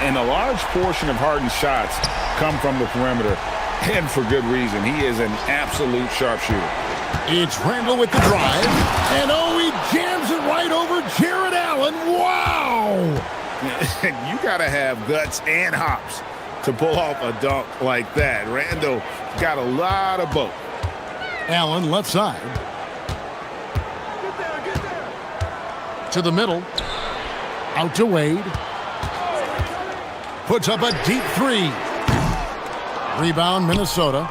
And a large portion of Harden's shots come from the perimeter. And for good reason. He is an absolute sharpshooter. It's Randall with the drive. And oh, he jams it right over Jared Allen. Wow! You got to have guts and hops to pull off a dunk like that. Randall got a lot of both. Allen left side. To the middle. Out to Wade. Puts up a deep 3. Rebound, Minnesota.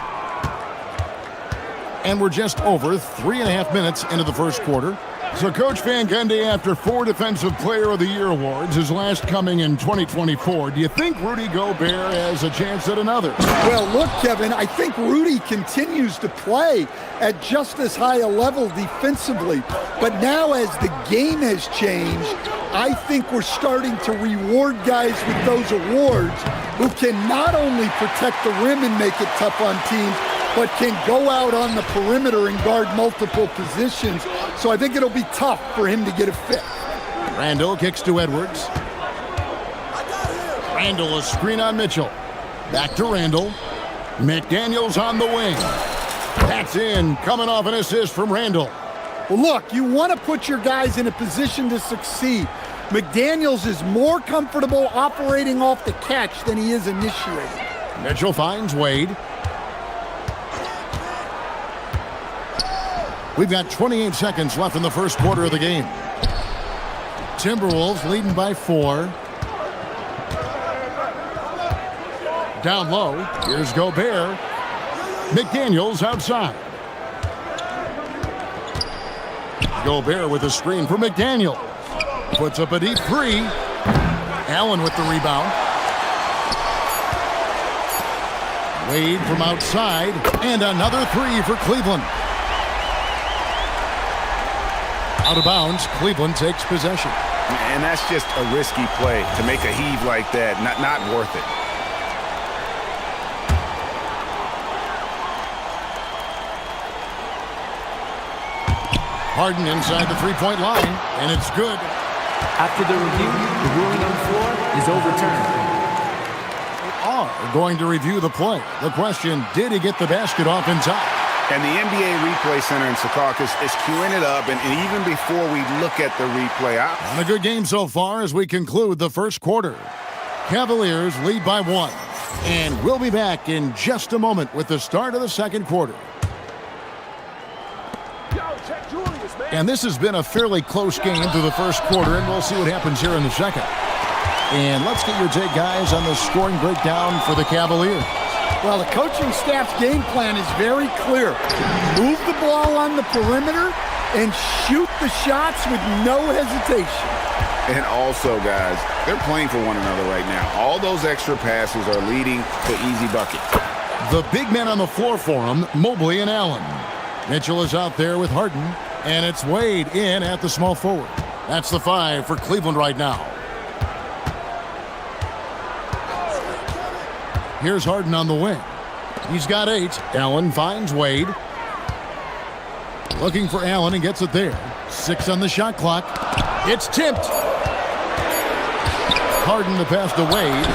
And we're just over 3.5 minutes into the first quarter. So Coach Van Gundy, after 4 Defensive Player of the Year awards, his last coming in 2024, do you think Rudy Gobert has a chance at another? Well, look, Kevin, I think Rudy continues to play at just as high a level defensively. But now as the game has changed, I think we're starting to reward guys with those awards who can not only protect the rim and make it tough on teams, but can go out on the perimeter and guard multiple positions. So I think it'll be tough for him to get a 5th. Randall kicks to Edwards. Randall a screen on Mitchell. Back to Randall. McDaniels on the wing. That's in, coming off an assist from Randall. Well, look, you want to put your guys in a position to succeed. McDaniels is more comfortable operating off the catch than he is initiating. Mitchell finds Wade. We've got 28 seconds left in the first quarter of the game. Timberwolves leading by 4. Down low, here's Gobert. McDaniels outside. Gobert with a screen for McDaniels. Puts up a deep three. Allen with the rebound. Wade from outside. And another three for Cleveland. Out of bounds, Cleveland takes possession. And that's just a risky play to make a heave like that. Not worth it. Harden inside the three-point line, and it's good. After the review, the ruling on the floor is overturned. They are going to review the play. The question, did he get the basket off in time? And the NBA Replay Center in Secaucus is queuing it up, and even before we look at the replay. And a good game so far as we conclude the first quarter. Cavaliers lead by 1. And we'll be back in just a moment with the start of the second quarter. And this has been a fairly close game through the first quarter, and we'll see what happens here in the second. And let's get your take, guys, on the scoring breakdown for the Cavaliers. Well, the coaching staff's game plan is very clear. Move the ball on the perimeter and shoot the shots with no hesitation. And also, guys, they're playing for one another right now. All those extra passes are leading to easy buckets. The big men on the floor for them, Mobley and Allen. Mitchell is out there with Harden, and it's Wade in at the small forward. That's the 5 for Cleveland right now. Here's Harden on the wing. He's got 8. Allen finds Wade. Looking for Allen and gets it there. 6 on the shot clock. It's tipped. Harden the pass to Wade.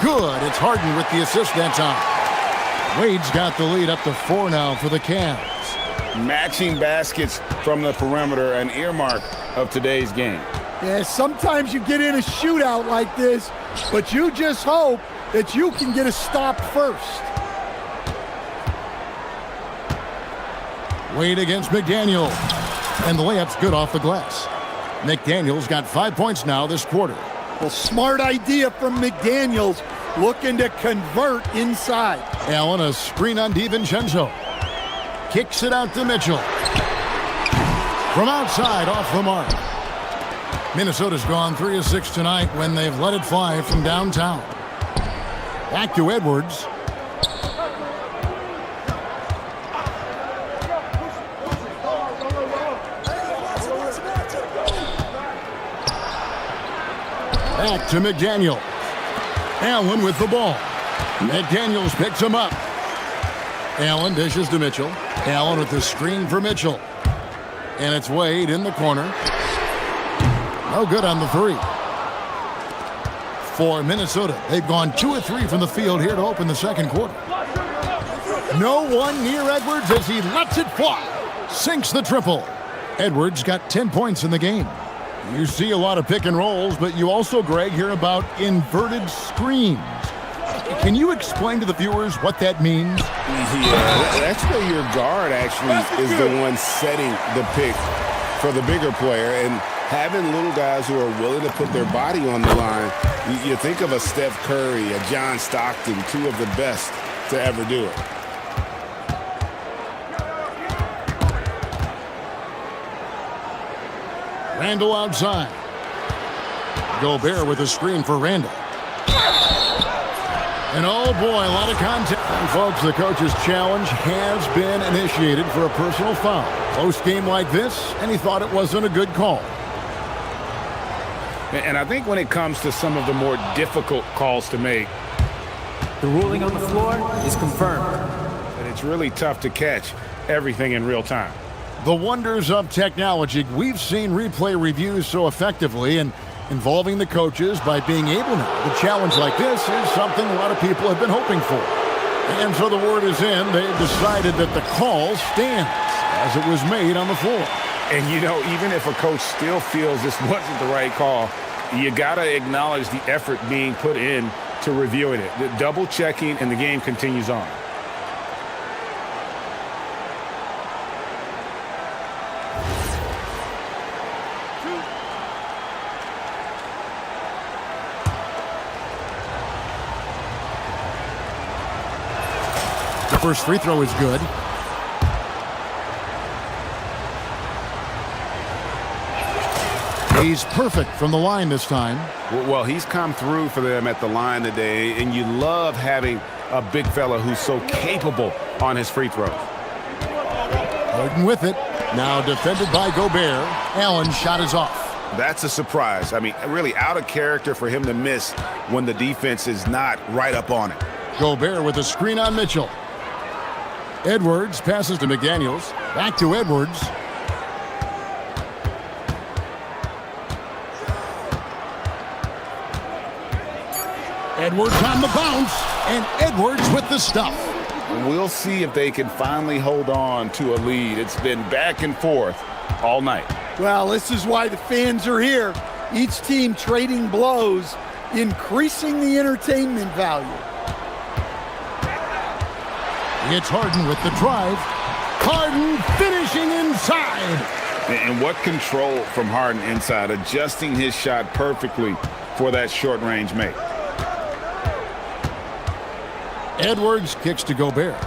Good. It's Harden with the assist that time. Wade's got the lead up to 4 now for the Cavs. Matching baskets from the perimeter, an earmark of today's game. Yeah, sometimes you get in a shootout like this, but you just hope that you can get a stop first. Wade against McDaniel. And the layup's good off the glass. McDaniel's got 5 points now this quarter. Well, smart idea from McDaniels, looking to convert inside. Allen, a screen on DiVincenzo. Kicks it out to Mitchell. From outside, off the mark. Minnesota's gone 3 of 6 tonight when they've let it fly from downtown. Back to Edwards. Back to McDaniel. Allen with the ball. McDaniels picks him up. Allen dishes to Mitchell. Allen with the screen for Mitchell. And it's Wade in the corner. No good on the 3. For Minnesota, they've gone 2 of 3 from the field here to open the second quarter. No one near Edwards as he lets it fly. Sinks the triple. Edwards got 10 points in the game. You see a lot of pick and rolls, but you also, Greg, hear about inverted screens. Can you explain to the viewers what that means? Yeah, that's where your guard actually is the one setting the pick for the bigger player, and having little guys who are willing to put their body on the line. You think of a Steph Curry, a John Stockton, 2 of the best to ever do it. Randall outside. Gobert with a screen for Randall. And oh boy, a lot of contact. And folks, the coach's challenge has been initiated for a personal foul. Close game like this, and he thought it wasn't a good call. And I think when it comes to some of the more difficult calls to make, the ruling on the floor is confirmed. And it's really tough to catch everything in real time. The wonders of technology. We've seen replay reviews so effectively, and involving the coaches by being able to challenge like this is something a lot of people have been hoping for. And so the word is in. They've decided that the call stands as it was made on the floor. And, you know, even if a coach still feels this wasn't the right call, you got to acknowledge the effort being put in to reviewing it. The double checking, and the game continues on. The first free throw is good. He's perfect from the line this time. Well, he's come through for them at the line today, and you love having a big fella who's so capable on his free throws. Harden with it. Now defended by Gobert. Allen's shot is off. That's a surprise. I mean, really out of character for him to miss when the defense is not right up on it. Gobert with a screen on Mitchell. Edwards passes to McDaniels. Back to Edwards. Edwards on the bounce, and Edwards with the stuff. We'll see if they can finally hold on to a lead. It's been back and forth all night. Well, this is why the fans are here. Each team trading blows, increasing the entertainment value. It's Harden with the drive. Harden finishing inside. And what control from Harden inside, adjusting his shot perfectly for that short-range make. Edwards kicks to Gobert.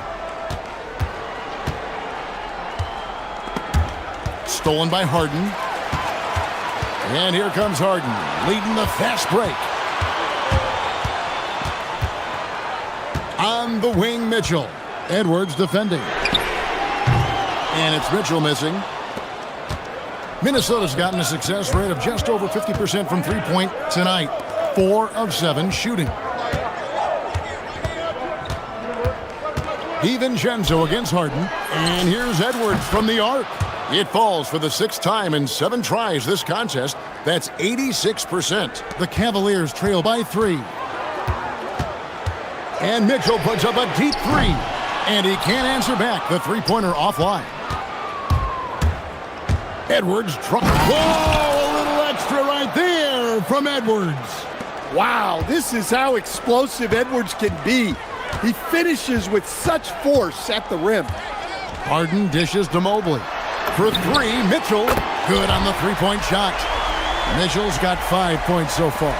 Stolen by Harden. And here comes Harden, leading the fast break. On the wing, Mitchell. Edwards defending. And it's Mitchell missing. Minnesota's gotten a success rate of just over 50% from three-point tonight. 4 of 7 shooting. DiVincenzo against Harden. And here's Edwards from the arc. It falls for the 6th time in 7 tries this contest. That's 86%. The Cavaliers trail by 3. And Mitchell puts up a deep 3. And he can't answer back. The three-pointer offline. Edwards. Whoa! A little extra right there from Edwards. Wow, this is how explosive Edwards can be. He finishes with such force at the rim. Harden dishes to Mobley. For 3, Mitchell. Good on the three-point shot. Mitchell's got 5 points so far.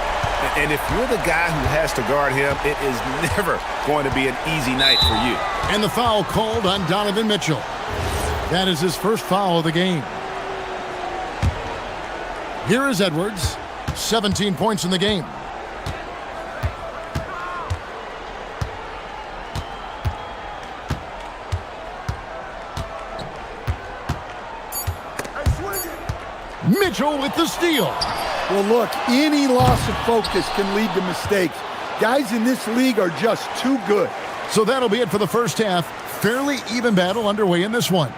And if you're the guy who has to guard him, it is never going to be an easy night for you. And the foul called on Donovan Mitchell. That is his first foul of the game. Here is Edwards. 17 points in the game. Mitchell with the steal. Well, look, any loss of focus can lead to mistakes. Guys in this league are just too good. So that'll be it for the first half. Fairly even battle underway in this one.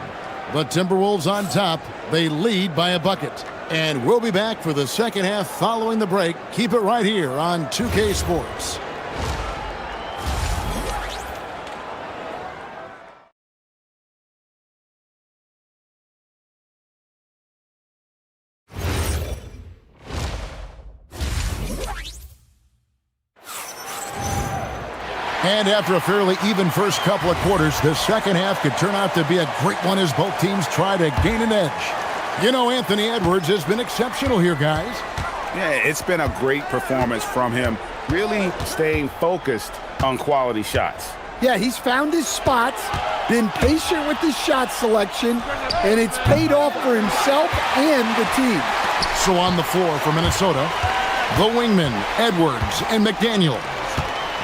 The Timberwolves on top. They lead by a bucket. And we'll be back for the second half following the break. Keep it right here on 2K Sports. And after a fairly even first couple of quarters, the second half could turn out to be a great one as both teams try to gain an edge. You know, Anthony Edwards has been exceptional here, guys. Yeah, it's been a great performance from him, really staying focused on quality shots. Yeah, he's found his spots, been patient with his shot selection, and it's paid off for himself and the team. So on the floor for Minnesota, the wingmen, Edwards and McDaniels.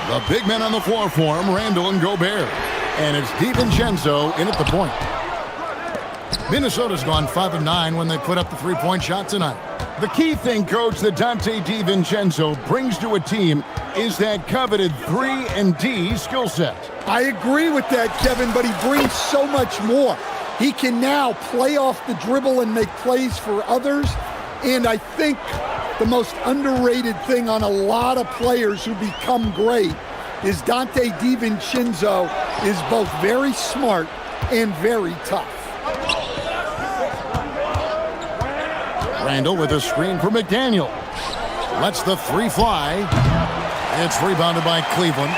The big men on the floor for him, Randall and Gobert. And it's DiVincenzo in at the point. Minnesota's gone 5 of 9 when they put up the three-point shot tonight. The key thing, Coach, that Dante DiVincenzo brings to a team is that coveted 3-and-D skill set. I agree with that, Kevin, but he brings so much more. He can now play off the dribble and make plays for others. And I think the most underrated thing on a lot of players who become great is Dante DiVincenzo is both very smart and very tough. Randall with a screen for McDaniel. Lets the 3 fly. It's rebounded by Cleveland.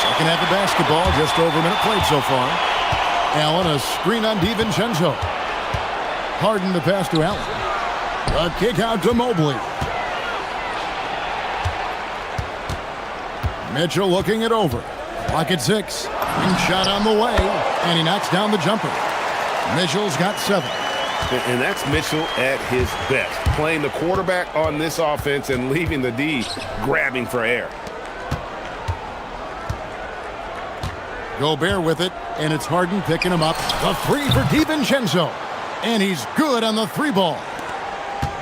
Second half of basketball, just over a minute played so far. Allen, a screen on DiVincenzo. Harden the pass to Allen. A kick out to Mobley. Mitchell looking it over. Clock at 6. And shot on the way. And he knocks down the jumper. Mitchell's got 7. And that's Mitchell at his best, playing the quarterback on this offense and leaving the D grabbing for air. Gobert with it, and it's Harden picking him up. The three for DiVincenzo, and he's good on the three ball.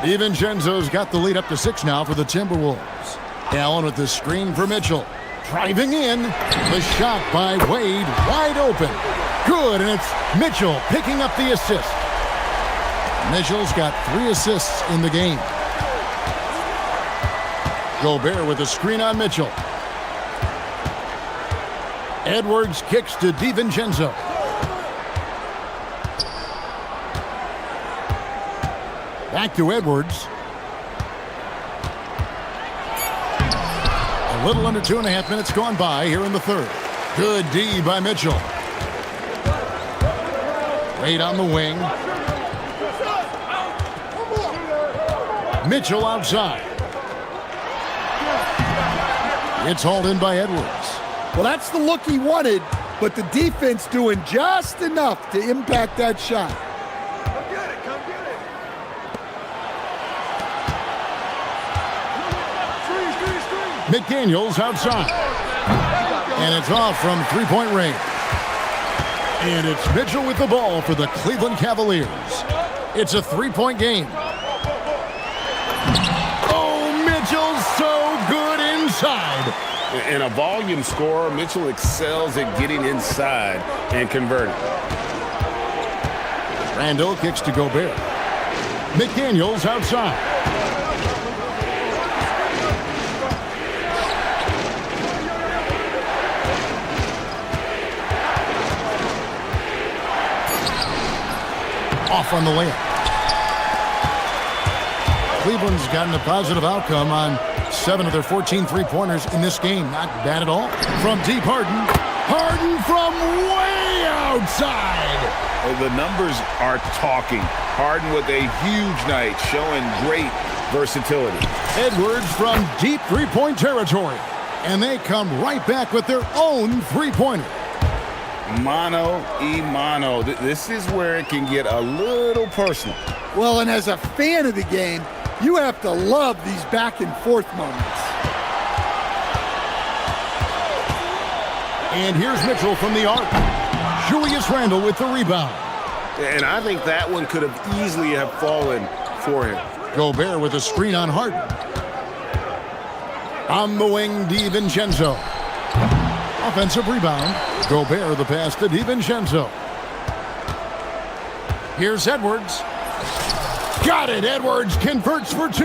DiVincenzo's got the lead up to 6 now for the Timberwolves. Allen with the screen for Mitchell. Driving in, the shot by Wade, wide open. Good, and it's Mitchell picking up the assist. Mitchell's got 3 assists in the game. Gobert with a screen on Mitchell. Edwards kicks to DiVincenzo. Back to Edwards. A little under 2.5 minutes gone by here in the third. Good D by Mitchell. Wade on the wing. Mitchell outside. It's hauled in by Edwards. Well, that's the look he wanted, but the defense doing just enough to impact that shot. McDaniels outside. And it's off from three-point range. And it's Mitchell with the ball for the Cleveland Cavaliers. It's a 3-point game. Oh, Mitchell's so good inside. And a volume scorer, Mitchell excels at getting inside and converting. Randall kicks to Gobert. McDaniels outside. Off on the layup. Cleveland's gotten a positive outcome on 7 of their 14 three-pointers in this game. Not bad at all. From deep, Harden. Harden from way outside. The numbers are talking. Harden with a huge night, showing great versatility. Edwards from deep three-point territory. And they come right back with their own three-pointer. Mano y mano. This is where it can get a little personal. Well, and as a fan of the game, you have to love these back and forth moments. And here's Mitchell from the arc. Julius Randle with the rebound. And I think that one could have easily have fallen for him. Gobert with a screen on Harden. On the wing, DiVincenzo. Offensive rebound. Gobert the pass to DiVincenzo. Here's Edwards. Got it. Edwards converts for 2.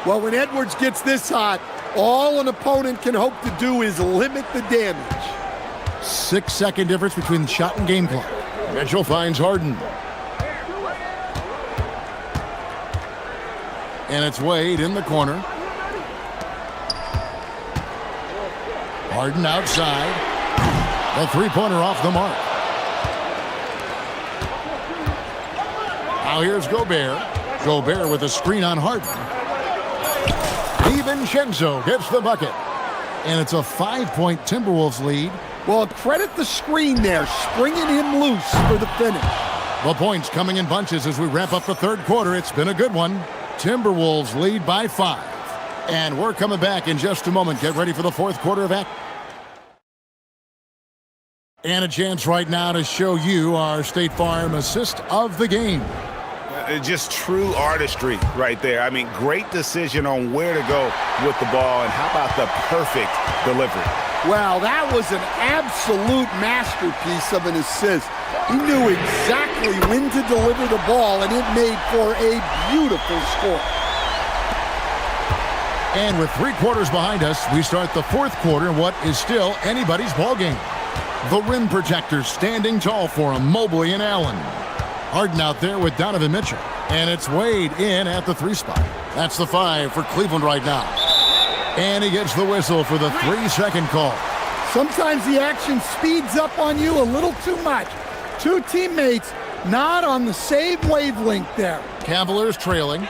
Well, when Edwards gets this hot, all an opponent can hope to do is limit the damage. 6-second difference between the shot and game clock. Mitchell finds Harden. And it's Wade in the corner. Harden outside. The three-pointer off the mark. Now here's Gobert. Gobert with a screen on Harden. DiVincenzo gets the bucket. And it's a 5-point Timberwolves lead. Well, credit the screen there, springing him loose for the finish. The points coming in bunches as we wrap up the third quarter. It's been a good one. Timberwolves lead by 5. And we're coming back in just a moment. Get ready for the fourth quarter of action. And a chance right now to show you our State Farm assist of the game. Just true artistry right there. I mean, great decision on where to go with the ball, and how about the perfect delivery? Wow, that was an absolute masterpiece of an assist. He knew exactly when to deliver the ball, and it made for a beautiful score. And with 3 quarters behind us, we start the fourth quarter in what is still anybody's ball game. The rim protectors standing tall for him, Mobley and Allen. Harden out there with Donovan Mitchell. And it's Wade in at the 3 spot. That's the 5 for Cleveland right now. And he gets the whistle for the 3-second call. Sometimes the action speeds up on you a little too much. 2 teammates not on the same wavelength there. Cavaliers trailing.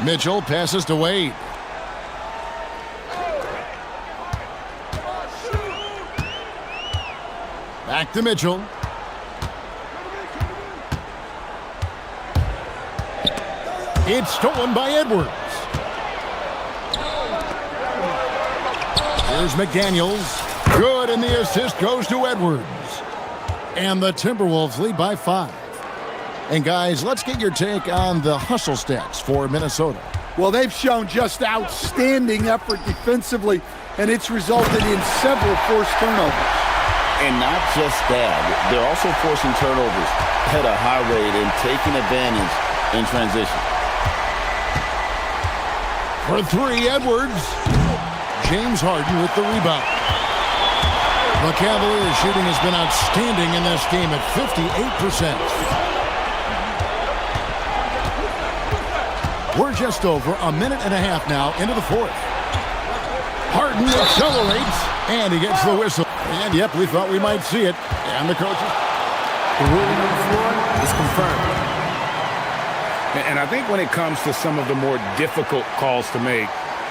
Mitchell passes to Wade. Back to Mitchell. It's stolen by Edwards. Here's McDaniels. Good, and the assist goes to Edwards. And the Timberwolves lead by 5. And guys, let's get your take on the hustle stats for Minnesota. Well, they've shown just outstanding effort defensively, and it's resulted in several forced turnovers. And not just that, they're also forcing turnovers at a high rate and taking advantage in transition. For 3, Edwards. James Harden with the rebound. The Cavaliers' shooting has been outstanding in this game at 58%. We're just over a minute and a half now into the 4th. Harden accelerates, and he gets the whistle. And, yep, we thought we might see it. And the coaches. The ruling on the floor is confirmed. And I think when it comes to some of the more difficult calls to make,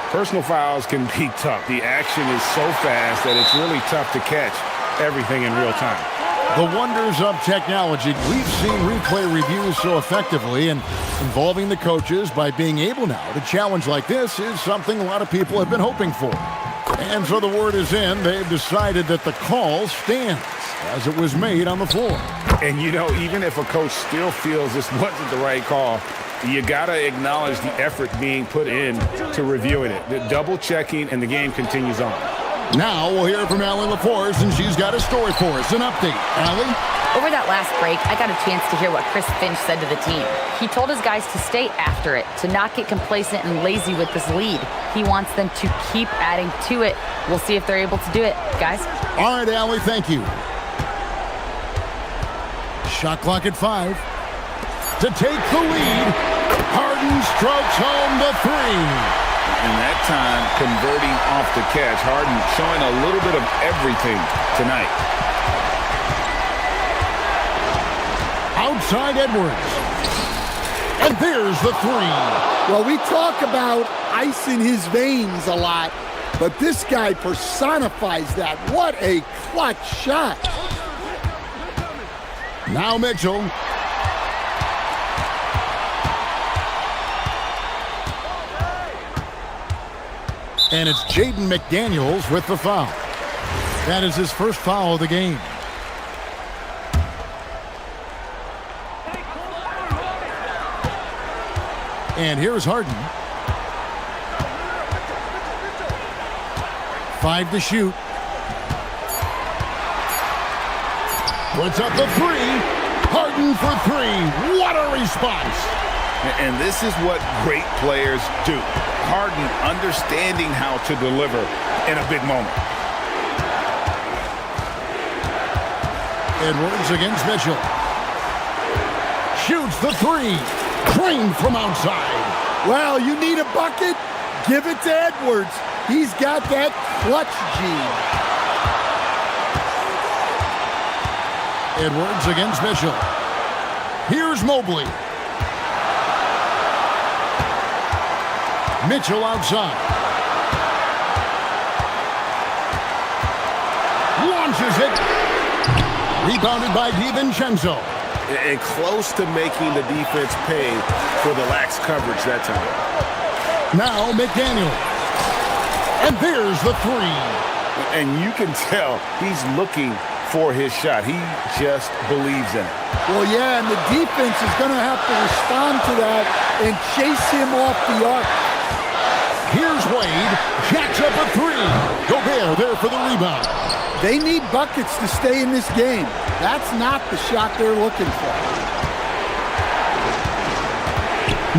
personal fouls can be tough. The action is so fast that it's really tough to catch everything in real time. The wonders of technology. We've seen replay reviews so effectively, and involving the coaches by being able now to challenge like this is something a lot of people have been hoping for. And so the word is in. They've decided that the call stands as it was made on the floor. And, you know, even if a coach still feels this wasn't the right call, you got to acknowledge the effort being put in to reviewing it. The double checking, and the game continues on. Now we'll hear from Allie LaForce, and she's got a story for us. An update. Allie? Over that last break, I got a chance to hear what Chris Finch said to the team. He told his guys to stay after it, to not get complacent and lazy with this lead. He wants them to keep adding to it. We'll see if they're able to do it, guys. All right, Allie, thank you. Shot clock at 5. To take the lead, Harden strokes home the 3. And that time, converting off the catch. Harden showing a little bit of everything tonight. Outside Edwards. And there's the 3. Well, we talk about ice in his veins a lot, but this guy personifies that. What a clutch shot. Now Mitchell. And it's Jaden McDaniels with the foul. That is his first foul of the game. And here's Harden. 5 to shoot. Puts up the 3. Harden for 3. What a response. And this is what great players do. Harden understanding how to deliver in a big moment. Edwards against Mitchell. Shoots the 3. Drained from outside. Well, you need a bucket? Give it to Edwards. He's got that clutch gene. Edwards against Mitchell. Here's Mobley. Mitchell outside. Launches it. Rebounded by DiVincenzo. And close to making the defense pay for the lax coverage that time. Now McDaniel. And there's the 3. And you can tell he's looking for his shot. He just believes in it. Well, yeah, and the defense is going to have to respond to that and chase him off the arc. Here's Wade. Jacks up a 3. Gobert there for the rebound. They need buckets to stay in this game. That's not the shot they're looking for.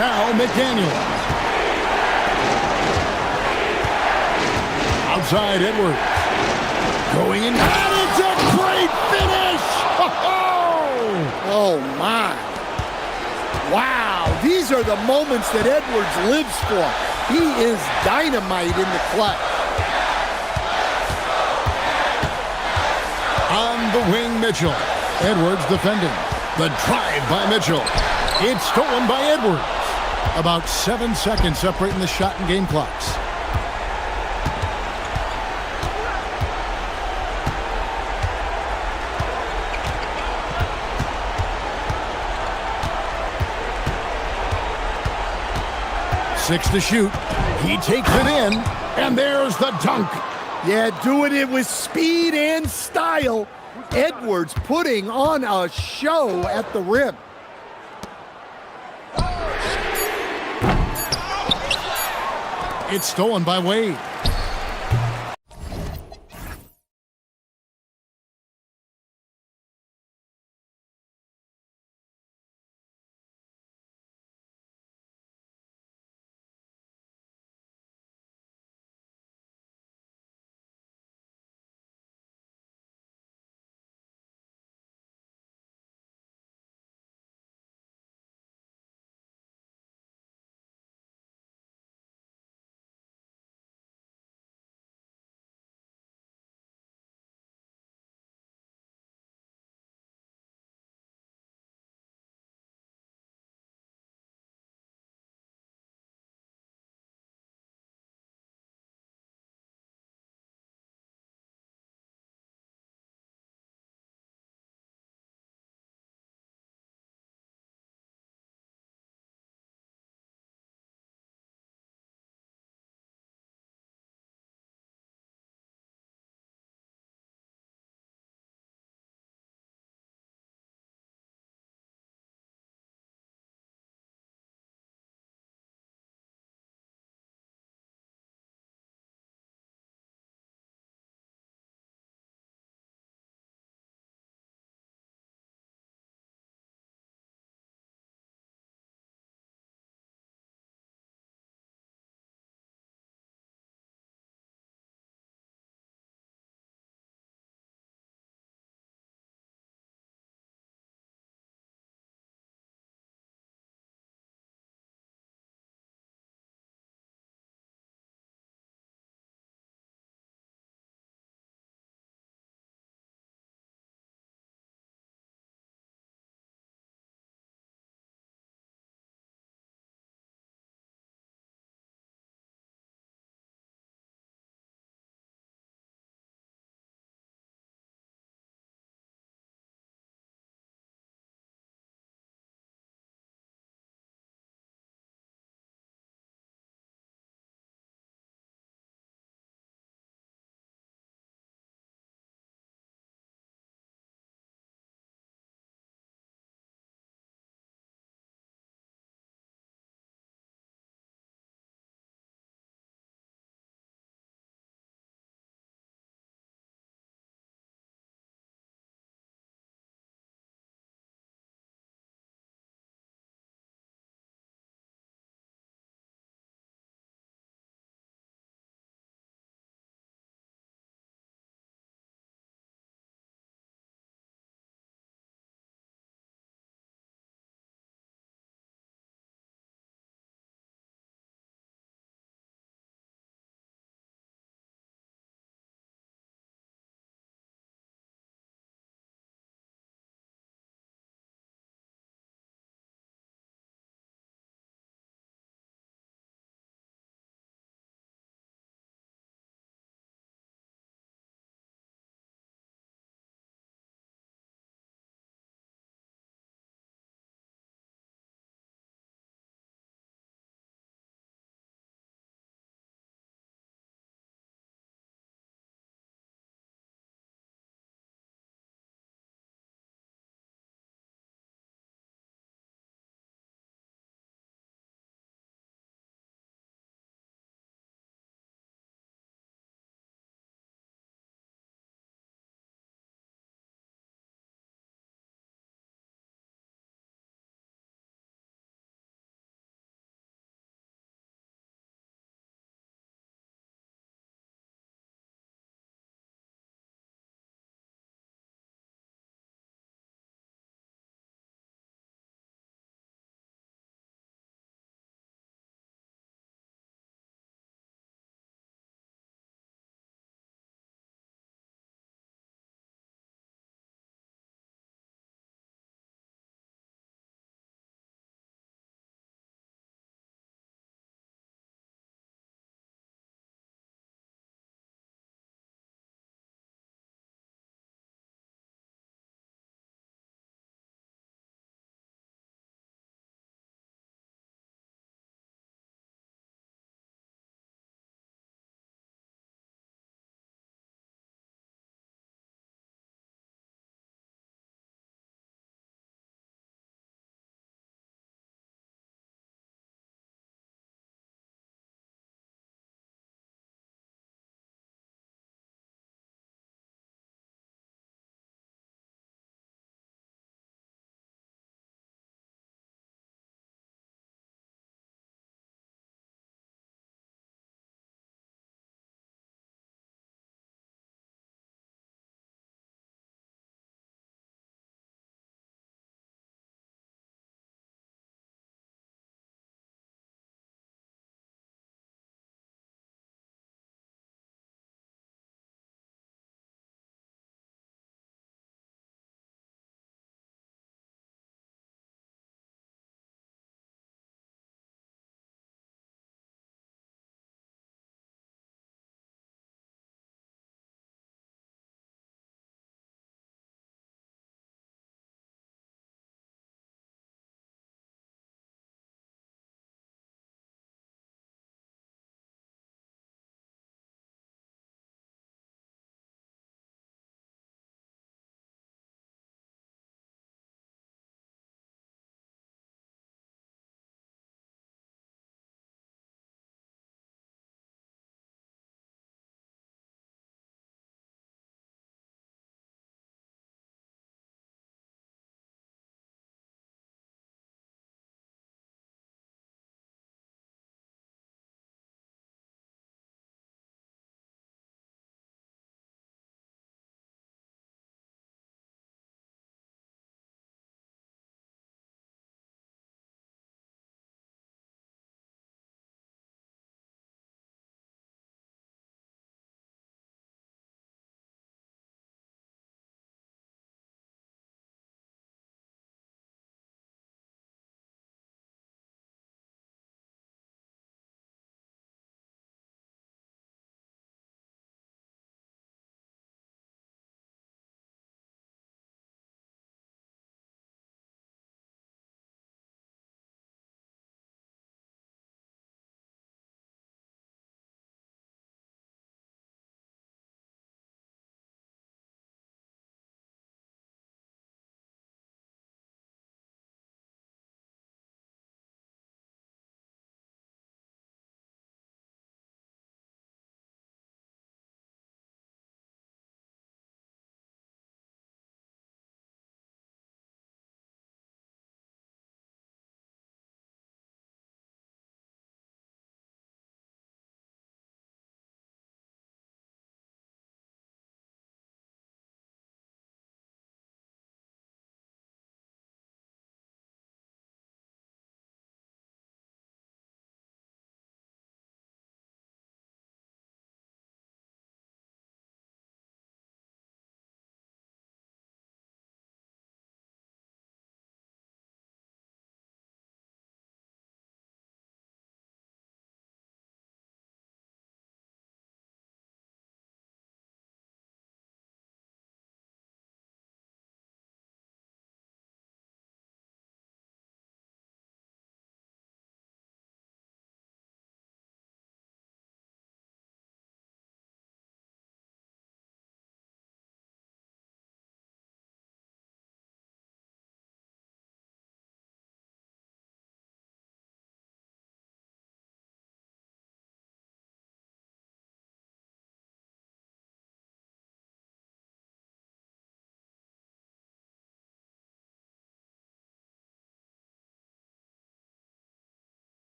Now McDaniel. Outside Edwards. Going in. And it's a great finish! Oh, my. Wow, these are the moments that Edwards lives for. He is dynamite in the clutch. On the wing, Mitchell. Edwards defending. The drive by Mitchell. It's stolen by Edwards. About 7 seconds separating the shot and game clocks. 6 to shoot. He takes it in, and there's the dunk. Yeah, doing it with speed and style. Edwards putting on a show at the rim. It's stolen by Wade.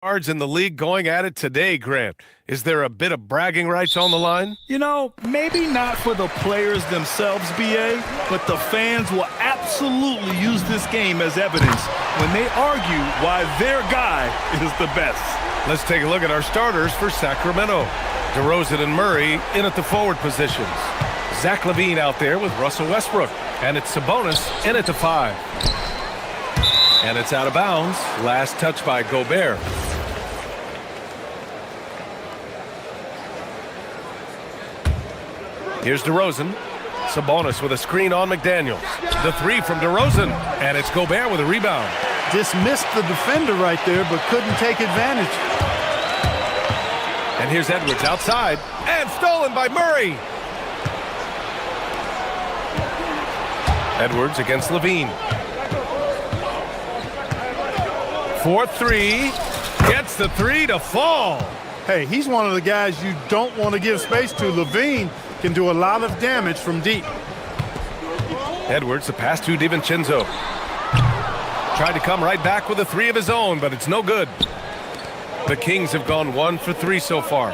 Cards in the league going at it today, Grant. Is there a bit of bragging rights on the line? You know, maybe not for the players themselves, BA, but the fans will absolutely use this game as evidence when they argue why their guy is the best. Let's take a look at our starters for Sacramento. DeRozan and Murray in at the forward positions. Zach LaVine out there with Russell Westbrook. And it's Sabonis in at the 5. And it's out of bounds. Last touch by Gobert. Here's DeRozan. Sabonis with a screen on McDaniels. The 3 from DeRozan. And it's Gobert with a rebound. Dismissed the defender right there, but couldn't take advantage. And here's Edwards outside. And stolen by Murray. Edwards against LaVine. 4-3. Gets the 3 to fall. Hey, he's one of the guys you don't want to give space to. LaVine can do a lot of damage from deep. Edwards, the pass to DiVincenzo. Tried to come right back with a 3 of his own, but it's no good. The Kings have gone 1 for 3 so far.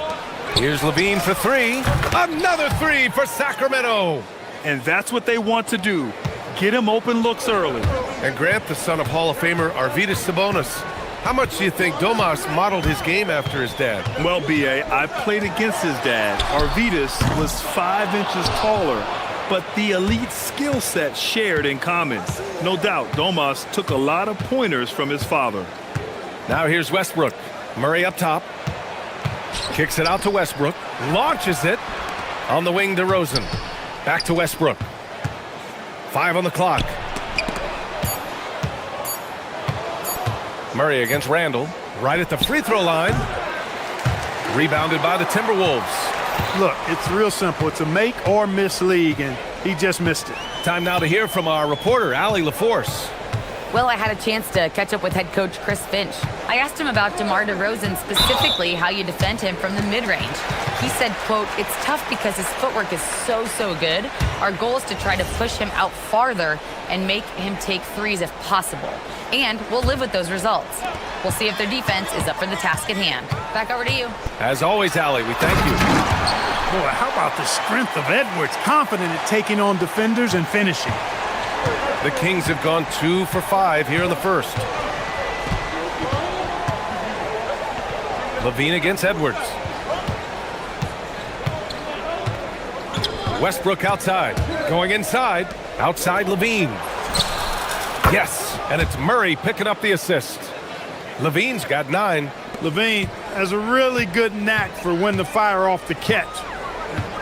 Here's LaVine for 3. Another 3 for Sacramento. And that's what they want to do. Get him open looks early. And Grant, the son of Hall of Famer Arvydas Sabonis. How much do you think Domas modeled his game after his dad? Well, BA, I played against his dad. Arvydas was 5 inches taller, but the elite skill set shared in common. No doubt, Domas took a lot of pointers from his father. Now here's Westbrook. Murray up top. Kicks it out to Westbrook. Launches it. On the wing, DeRozan. Back to Westbrook. 5 on the clock. Murray against Randall. Right at the free throw line. Rebounded by the Timberwolves. Look, it's real simple. It's a make or miss league, and he just missed it. Time now to hear from our reporter, Allie LaForce. Well, I had a chance to catch up with head coach Chris Finch. I asked him about DeMar DeRozan, specifically how you defend him from the mid-range. He said, quote, "It's tough because his footwork is so good. Our goal is to try to push him out farther and make him take threes if possible. And we'll live with those results. We'll see if their defense is up for the task at hand." Back over to you. As always, Allie, we thank you. Boy, how about the strength of Edwards? Confident at taking on defenders and finishing. The Kings have gone 2 for 5 here in the first. LaVine against Edwards. Westbrook outside. Going inside. Outside LaVine. Yes, and it's Murray picking up the assist. LaVine's got 9. LaVine has a really good knack for when to fire off the catch.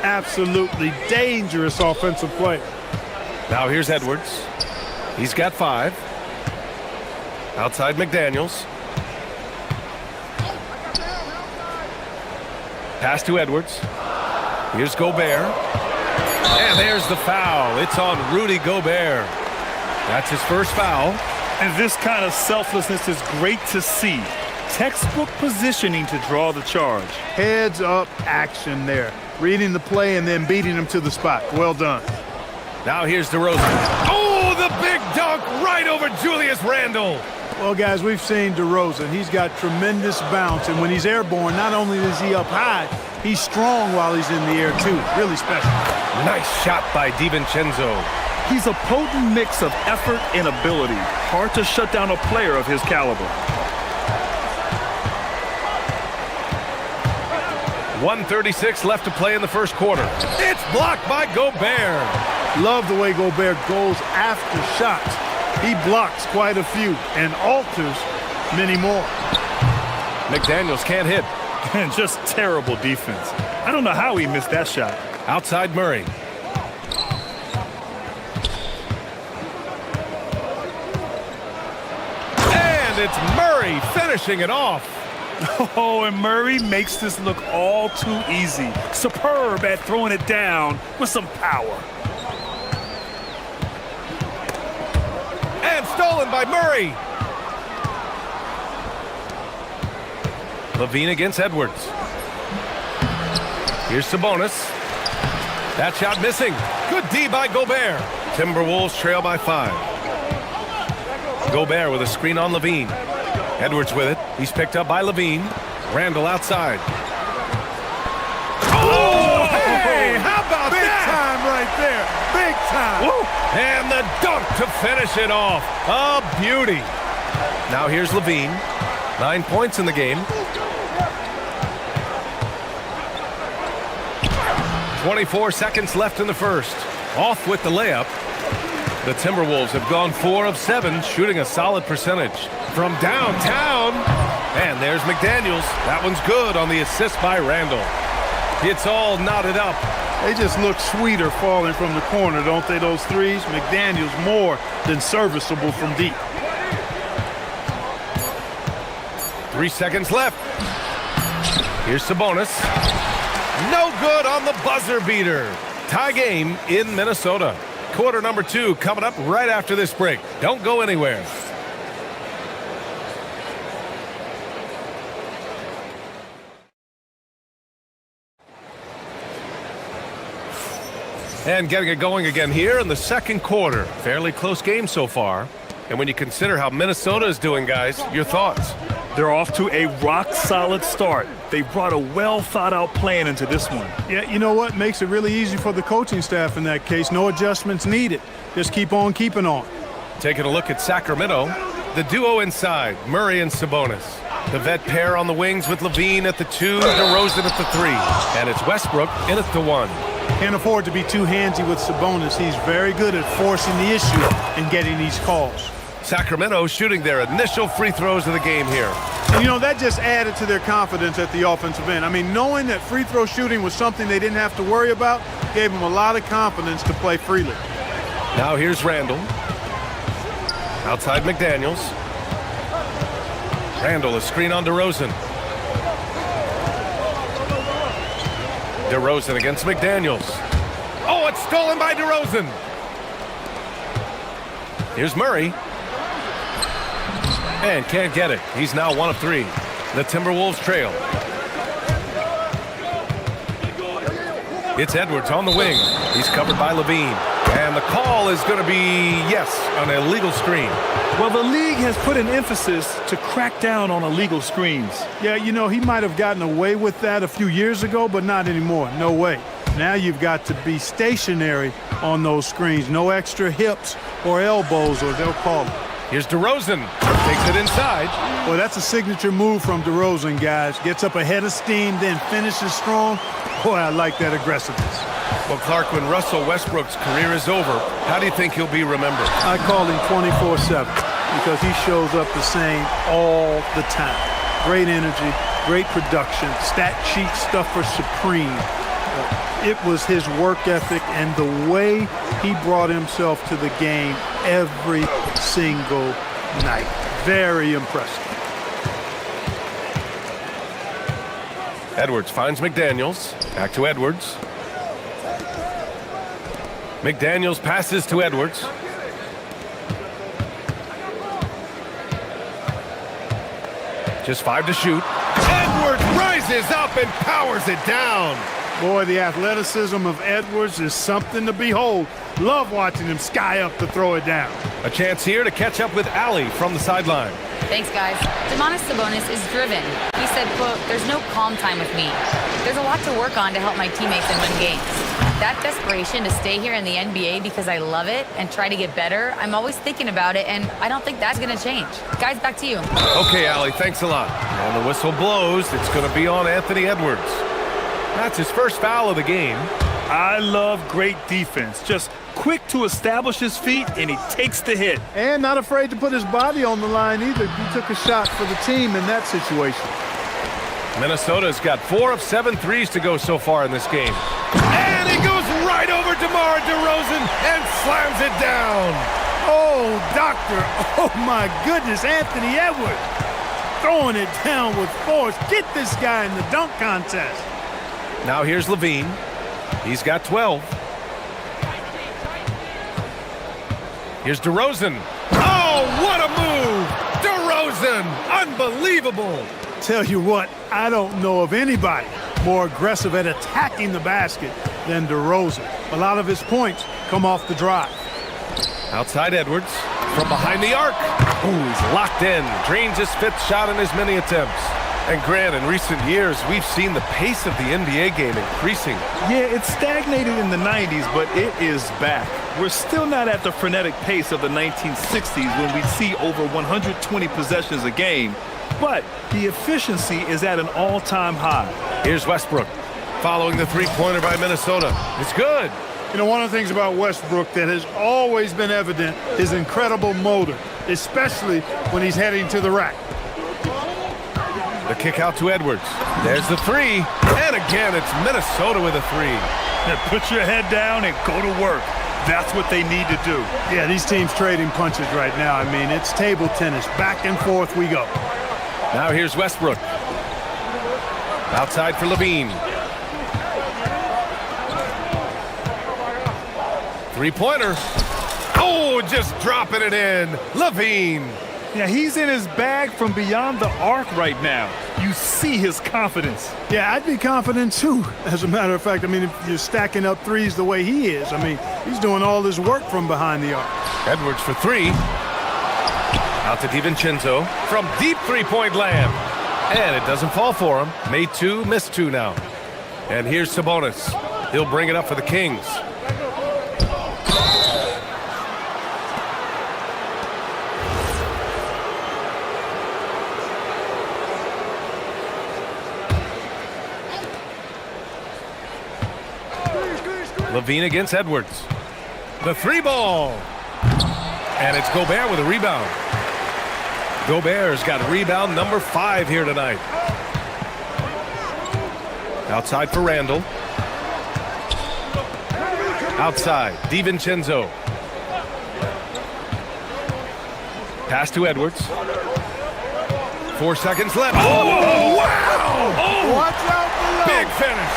Absolutely dangerous offensive play. Now here's Edwards. He's got 5. Outside McDaniels. Pass to Edwards. Here's Gobert. And there's the foul. It's on Rudy Gobert. That's his first foul. And this kind of selflessness is great to see. Textbook positioning to draw the charge. Heads up action there. Reading the play and then beating him to the spot. Well done. Now here's DeRozan. Oh, the big dunk right over Julius Randle. Well, guys, we've seen DeRozan. He's got tremendous bounce, and when he's airborne, not only is he up high, he's strong while he's in the air, too. Really special. Nice shot by DiVincenzo. He's a potent mix of effort and ability. Hard to shut down a player of his caliber. 1:36 left to play in the first quarter. It's blocked by Gobert. Love the way Gobert goes after shots. He blocks quite a few and alters many more. McDaniels can't hit. And just terrible defense. I don't know how he missed that shot. Outside Murray. And it's Murray finishing it off. Oh, and Murray makes this look all too easy. Superb at throwing it down with some power. And stolen by Murray. LaVine against Edwards. Here's Sabonis. That shot missing. Good D by Gobert. Timberwolves trail by 5. Gobert with a screen on LaVine. Edwards with it. He's picked up by Levine. Randall outside. Oh, hey, how about Big that? time right there. Big time. Woo. And the dunk to finish it off. A beauty. Now here's Levine. 9 points in the game. 24 seconds left in the first. Off with the layup. The Timberwolves have gone 4 of 7, shooting a solid percentage. From downtown. And there's McDaniels. That one's good on the assist by Randall. It's all knotted up. They just look sweeter falling from the corner, don't they, those threes? McDaniels more than serviceable from deep. 3 seconds left. Here's Sabonis. No good on the buzzer beater. Tie game in Minnesota. Quarter number 2 coming up right after this break. Don't go anywhere. And getting it going again here in the second quarter. Fairly close game so far. And when you consider how Minnesota is doing, guys, your thoughts? They're off to a rock-solid start. They brought a well-thought-out plan into this one. Yeah, you know what? Makes it really easy for the coaching staff in that case. No adjustments needed. Just keep on keeping on. Taking a look at Sacramento. The duo inside, Murray and Sabonis. The vet pair on the wings with Levine at the 2, DeRozan at the 3. And it's Westbrook in at the 1. Can't afford to be too handsy with Sabonis. He's very good at forcing the issue and getting these calls. Sacramento shooting their initial free throws of the game here. And, you know, that just added to their confidence at the offensive end. I mean, knowing that free throw shooting was something they didn't have to worry about gave them a lot of confidence to play freely. Now here's Randall. Outside McDaniels. Randall, a screen on DeRozan. DeRozan against McDaniels. Oh, it's stolen by DeRozan. Here's Murray. And can't get it. He's now 1 of 3. The Timberwolves trail. It's Edwards on the wing. He's covered by Levine. And the call is going to be, yes, an illegal screen. Well, the league has put an emphasis to crack down on illegal screens. Yeah, you know, he might have gotten away with that a few years ago, but not anymore. No way. Now you've got to be stationary on those screens. No extra hips or elbows, or they'll call it. Here's DeRozan. Takes it inside. Well, that's a signature move from DeRozan, guys. Gets up ahead of steam, then finishes strong. Boy, I like that aggressiveness. Well, Clark, when Russell Westbrook's career is over, how do you think he'll be remembered? I call him 24/7 because he shows up the same all the time. Great energy, great production, stat sheet stuffer supreme. It was his work ethic and the way he brought himself to the game every single night. Very impressive. Edwards finds McDaniels. Back to Edwards. McDaniels passes to Edwards. Just 5 to shoot. Edwards rises up and powers it down. Boy, the athleticism of Edwards is something to behold. Love watching him sky up to throw it down. A chance here to catch up with Allie from the sideline. Thanks, guys. Domantas Sabonis is driven. He said, quote, "There's no calm time with me. There's a lot to work on to help my teammates and win games. That desperation to stay here in the NBA because I love it and try to get better, I'm always thinking about it, and I don't think that's going to change." Guys, back to you. Okay, Allie, thanks a lot. And the whistle blows. It's going to be on Anthony Edwards. That's his first foul of the game. I love great defense. Just quick to establish his feet, and he takes the hit. And not afraid to put his body on the line either. He took a shot for the team in that situation. Minnesota's got 4 of 7 threes to go so far in this game. And he goes right over DeMar DeRozan and slams it down. Oh, doctor. Oh, my goodness. Anthony Edwards throwing it down with force. Get this guy in the dunk contest. Now here's Levine. He's got 12. Here's DeRozan. Oh, what a move! DeRozan! Unbelievable! Tell you what, I don't know of anybody more aggressive at attacking the basket than DeRozan. A lot of his points come off the drive. Outside Edwards. From behind the arc. Ooh, he's locked in. Drains his fifth shot in as many attempts. And Grant, in recent years, we've seen the pace of the NBA game increasing. Yeah, it stagnated in the 90s, but it is back. We're still not at the frenetic pace of the 1960s when we see over 120 possessions a game, but the efficiency is at an all-time high. Here's Westbrook, following the three-pointer by Minnesota. It's good. You know, one of the things about Westbrook that has always been evident is incredible motor, especially when he's heading to the rack. The kick out to Edwards. There's the three. And again, it's Minnesota with a three. Now put your head down and go to work. That's what they need to do. Yeah, these teams trading punches right now. I mean, it's table tennis. Back and forth we go. Now here's Westbrook. Outside for Levine. Three-pointer. Oh, just dropping it in. Levine. Yeah, he's in his bag from beyond the arc right now. You see his confidence. Yeah, I'd be confident too. As a matter of fact, I mean, if you're stacking up threes the way he is, I mean, he's doing all this work from behind the arc. Edwards for three. Out to DiVincenzo from deep three-point land. And it doesn't fall for him. Made two, missed two now. And here's Sabonis. He'll bring it up for the Kings. Levine against Edwards. The three ball. And it's Gobert with a rebound. Gobert's got rebound number 5 here tonight. Outside for Randall. Outside, DiVincenzo. Pass to Edwards. 4 seconds left. Oh, wow! Oh, watch out below. Big finish.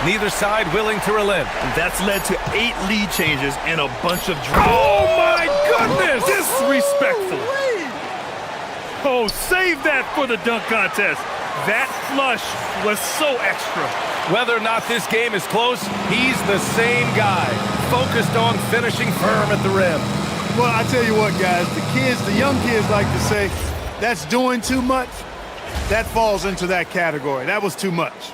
Neither side willing to relent. That's led to 8 lead changes and a bunch of drops. Oh, my goodness! Disrespectful. Oh, save that for the dunk contest. That flush was so extra. Whether or not this game is close, he's the same guy, focused on finishing firm at the rim. Well, I tell you what, guys, the young kids like to say, that's doing too much. That falls into that category. That was too much.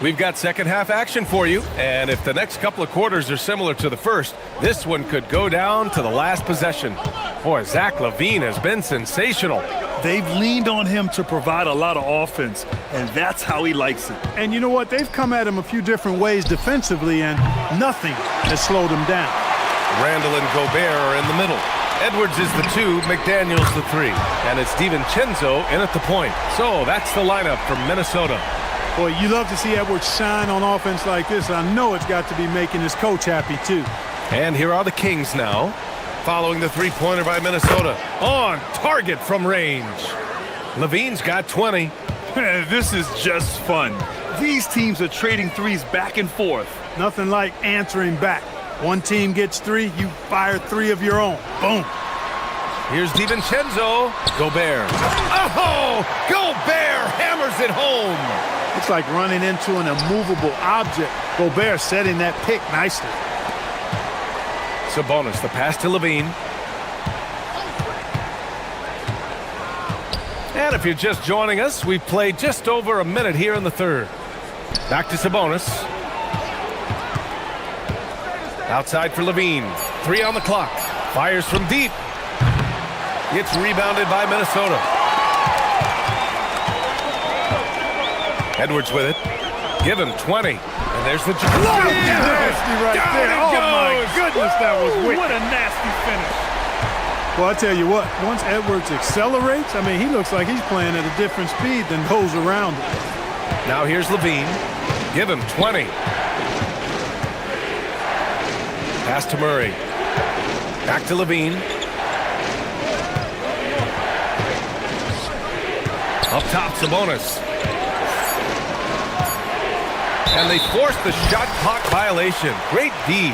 We've got second half action for you, and if the next couple of quarters are similar to the first, this one could go down to the last possession. Boy, Zach LaVine has been sensational. They've leaned on him to provide a lot of offense, and that's how he likes it. And you know what? They've come at him a few different ways defensively, and nothing has slowed him down. Randall and Gobert are in the middle. Edwards is the 2, McDaniels the 3, and it's DiVincenzo in at the point. So that's the lineup from Minnesota. Boy, you love to see Edwards shine on offense like this. I know it's got to be making his coach happy, too. And here are the Kings now, following the three-pointer by Minnesota. On target from range. Levine's got 20. This is just fun. These teams are trading threes back and forth. Nothing like answering back. One team gets 3, you fire 3 of your own. Boom. Here's DiVincenzo. Gobert. Oh! Gobert hammers it home. It's like running into an immovable object. Gobert setting that pick nicely. Sabonis, the pass to Levine. And if you're just joining us, we've played just over a minute here in the third. Back to Sabonis. Outside for Levine. 3 on the clock. Fires from deep. It's rebounded by Minnesota. Edwards with it. Give him 20. And there's the jump. Nasty right Down there. it Oh, goes. my goodness, that was wicked. What a nasty finish. Well, I tell you what, once Edwards accelerates, I mean, he looks like he's playing at a different speed than those around him. Now here's Levine. Give him 20. Pass to Murray. Back to Levine. Up top, Sabonis. And they forced the shot clock violation. Great D.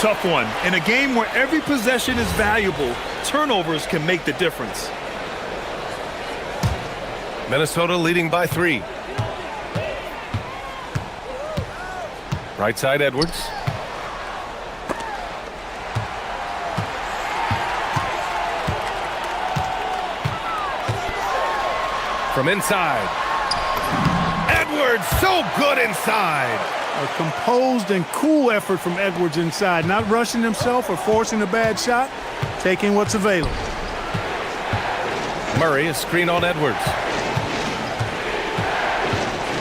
Tough one. In a game where every possession is valuable, turnovers can make the difference. Minnesota leading by 3. Right side, Edwards. From inside. Edwards, so good inside. A composed and cool effort from Edwards inside, not rushing himself or forcing a bad shot, taking what's available. Murray, a screen on Edwards.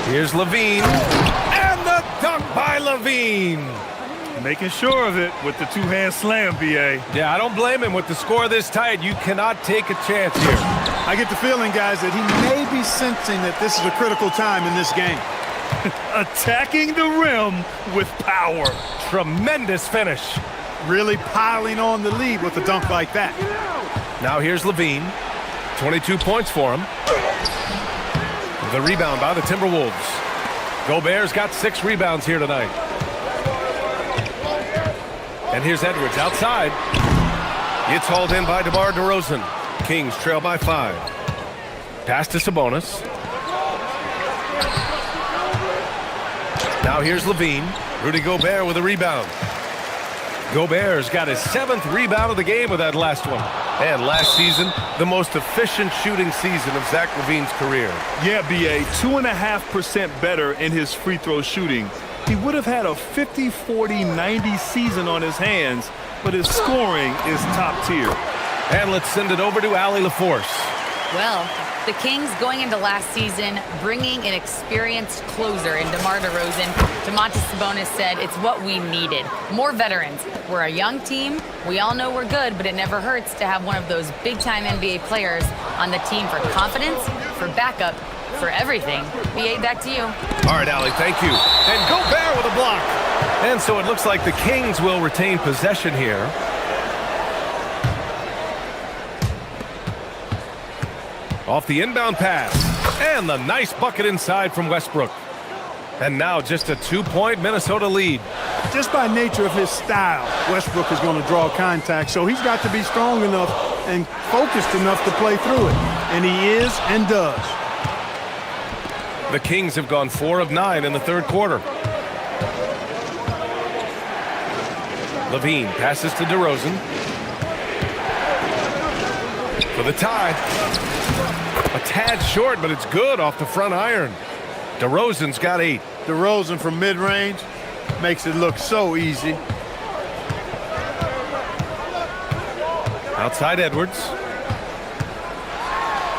Here's Levine. And the dunk by Levine. Making sure of it with the two-hand slam, B.A. Yeah, I don't blame him. With the score this tight, you cannot take a chance here. I get the feeling, guys, that he may be sensing that this is a critical time in this game. Attacking the rim with power. Tremendous finish. Really piling on the lead with a dunk like that. Now here's Levine. 22 points for him. The rebound by the Timberwolves. Gobert's got 6 rebounds here tonight. And here's Edwards outside. It's hauled in by DeMar DeRozan. Kings trail by 5. Pass to Sabonis. Now here's Levine. Rudy Gobert with a rebound. Gobert's got his 7th rebound of the game with that last one. And last season, the most efficient shooting season of Zach LaVine's career. Yeah, B.A., 2.5% better in his free throw shooting. He would have had a 50-40-90 season on his hands, but his scoring is top tier. And let's send it over to Allie LaForce. Well, the Kings going into last season, bringing an experienced closer in DeMar DeRozan. Domantas Sabonis said it's what we needed. More veterans. We're a young team. We all know we're good, but it never hurts to have one of those big-time NBA players on the team for confidence, for backup, for everything. B.A., back to you. All right, Allie, thank you. And Gobert with a block. And so it looks like the Kings will retain possession here. Off the inbound pass. And the nice bucket inside from Westbrook. And now just a 2-point Minnesota lead. Just by nature of his style, Westbrook is going to draw contact, so he's got to be strong enough and focused enough to play through it. And he is and does. The Kings have gone 4 of 9 in the third quarter. Levine passes to DeRozan. For the tie. A tad short, but it's good off the front iron. DeRozan's got 8. DeRozan from mid-range makes it look so easy. Outside Edwards.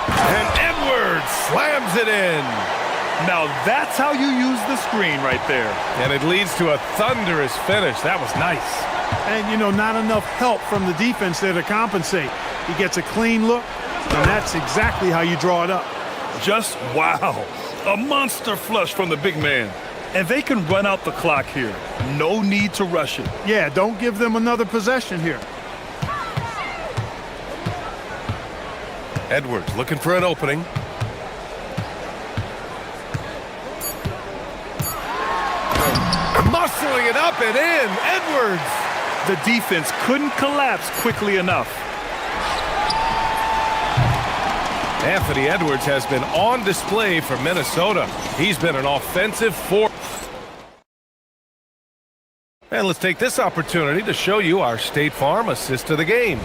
And Edwards slams it in. Now that's how you use the screen right there. And it leads to a thunderous finish. That was nice. And, you know, not enough help from the defense there to compensate. He gets a clean look, and that's exactly how you draw it up. Just wow. A monster flush from the big man. And they can run out the clock here. No need to rush it. Yeah, don't give them another possession here. Edwards looking for an opening. Muscling it up and in. Edwards. The defense couldn't collapse quickly enough. Anthony Edwards has been on display for Minnesota. He's been an offensive force. And let's take this opportunity to show you our State Farm assist of the game.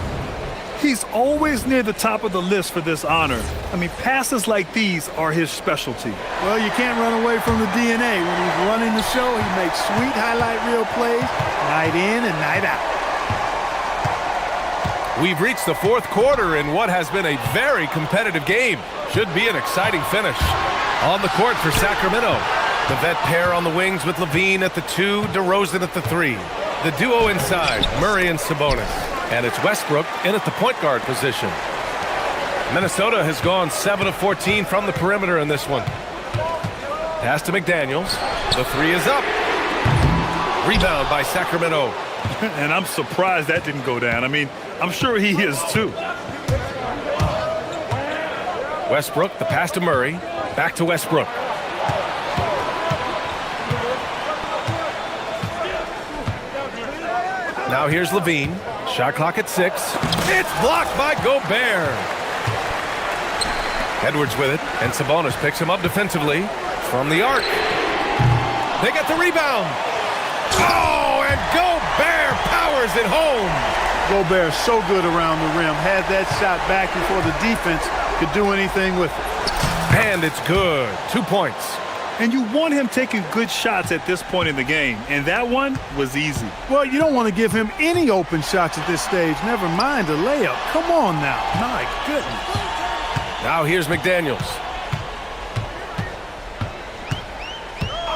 He's always near the top of the list for this honor. I mean, passes like these are his specialty. Well, you can't run away from the DNA. When he's running the show, he makes sweet highlight reel plays night in and night out. We've reached the fourth quarter in what has been a very competitive game. Should be an exciting finish. On the court for Sacramento. The vet pair on the wings with Levine at the 2, DeRozan at the 3. The duo inside, Murray and Sabonis. And it's Westbrook in at the point guard position. Minnesota has gone 7 of 14 from the perimeter in this one. Pass to McDaniels. The 3 is up. Rebound by Sacramento. And I'm surprised that didn't go down. I mean, I'm sure he is too. Westbrook, the pass to Murray. Back to Westbrook. Now here's Levine. Shot clock at 6. It's blocked by Gobert. Edwards with it, and Sabonis picks him up defensively from the arc. They get the rebound. Oh, and Gobert powers it home. Gobert so good around the rim. Had that shot back before the defense could do anything with it. And it's good. 2 points. And you want him taking good shots at this point in the game, and that one was easy. Well, you don't want to give him any open shots at this stage, never mind a layup. Come on now. My goodness. Now here's McDaniels.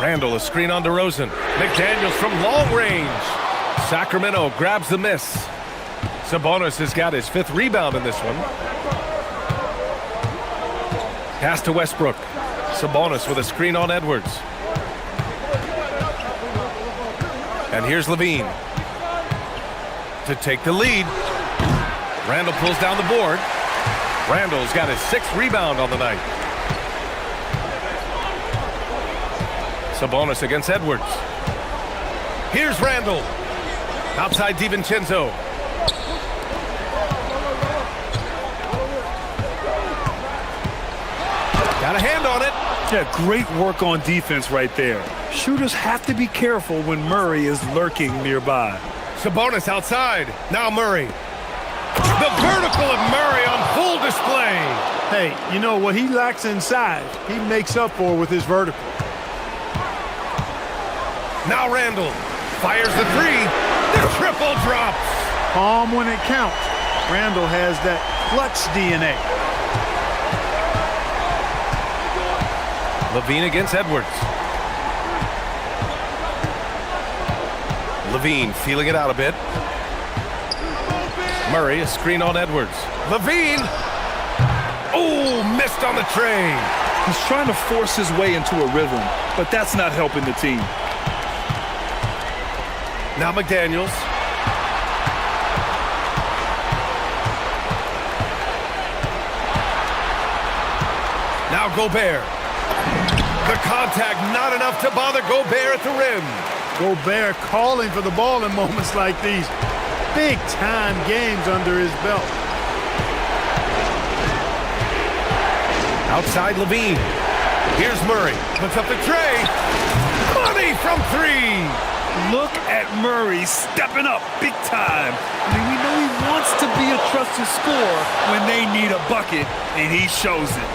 Randall, a screen on DeRozan. McDaniels from long range. Sacramento grabs the miss. Sabonis has got his 5th rebound in this one. Pass to Westbrook. Sabonis with a screen on Edwards. And here's Levine to take the lead. Randall pulls down the board. Randall's got his 6th rebound on the night. Sabonis against Edwards. Here's Randall. Outside DiVincenzo. Got a hand on it. Yeah, great work on defense right there. Shooters have to be careful when Murray is lurking nearby. Sabonis outside. Now Murray. The vertical of Murray on full display. Hey, you know what he lacks inside, he makes up for with his vertical. Now Randall fires the 3. The triple drops. Calm when it counts. Randall has that clutch DNA. Levine against Edwards. Levine feeling it out a bit. Murray, a screen on Edwards. Levine! Oh, missed on the tray. He's trying to force his way into a rhythm, but that's not helping the team. Now McDaniels. Now Gobert. The contact not enough to bother Gobert at the rim. Gobert calling for the ball in moments like these. Big-time games under his belt. Outside Levine. Here's Murray. Puts up the tray. Money from 3. Look at Murray stepping up big time. I mean, we know he wants to be a trusted scorer when they need a bucket, and he shows it.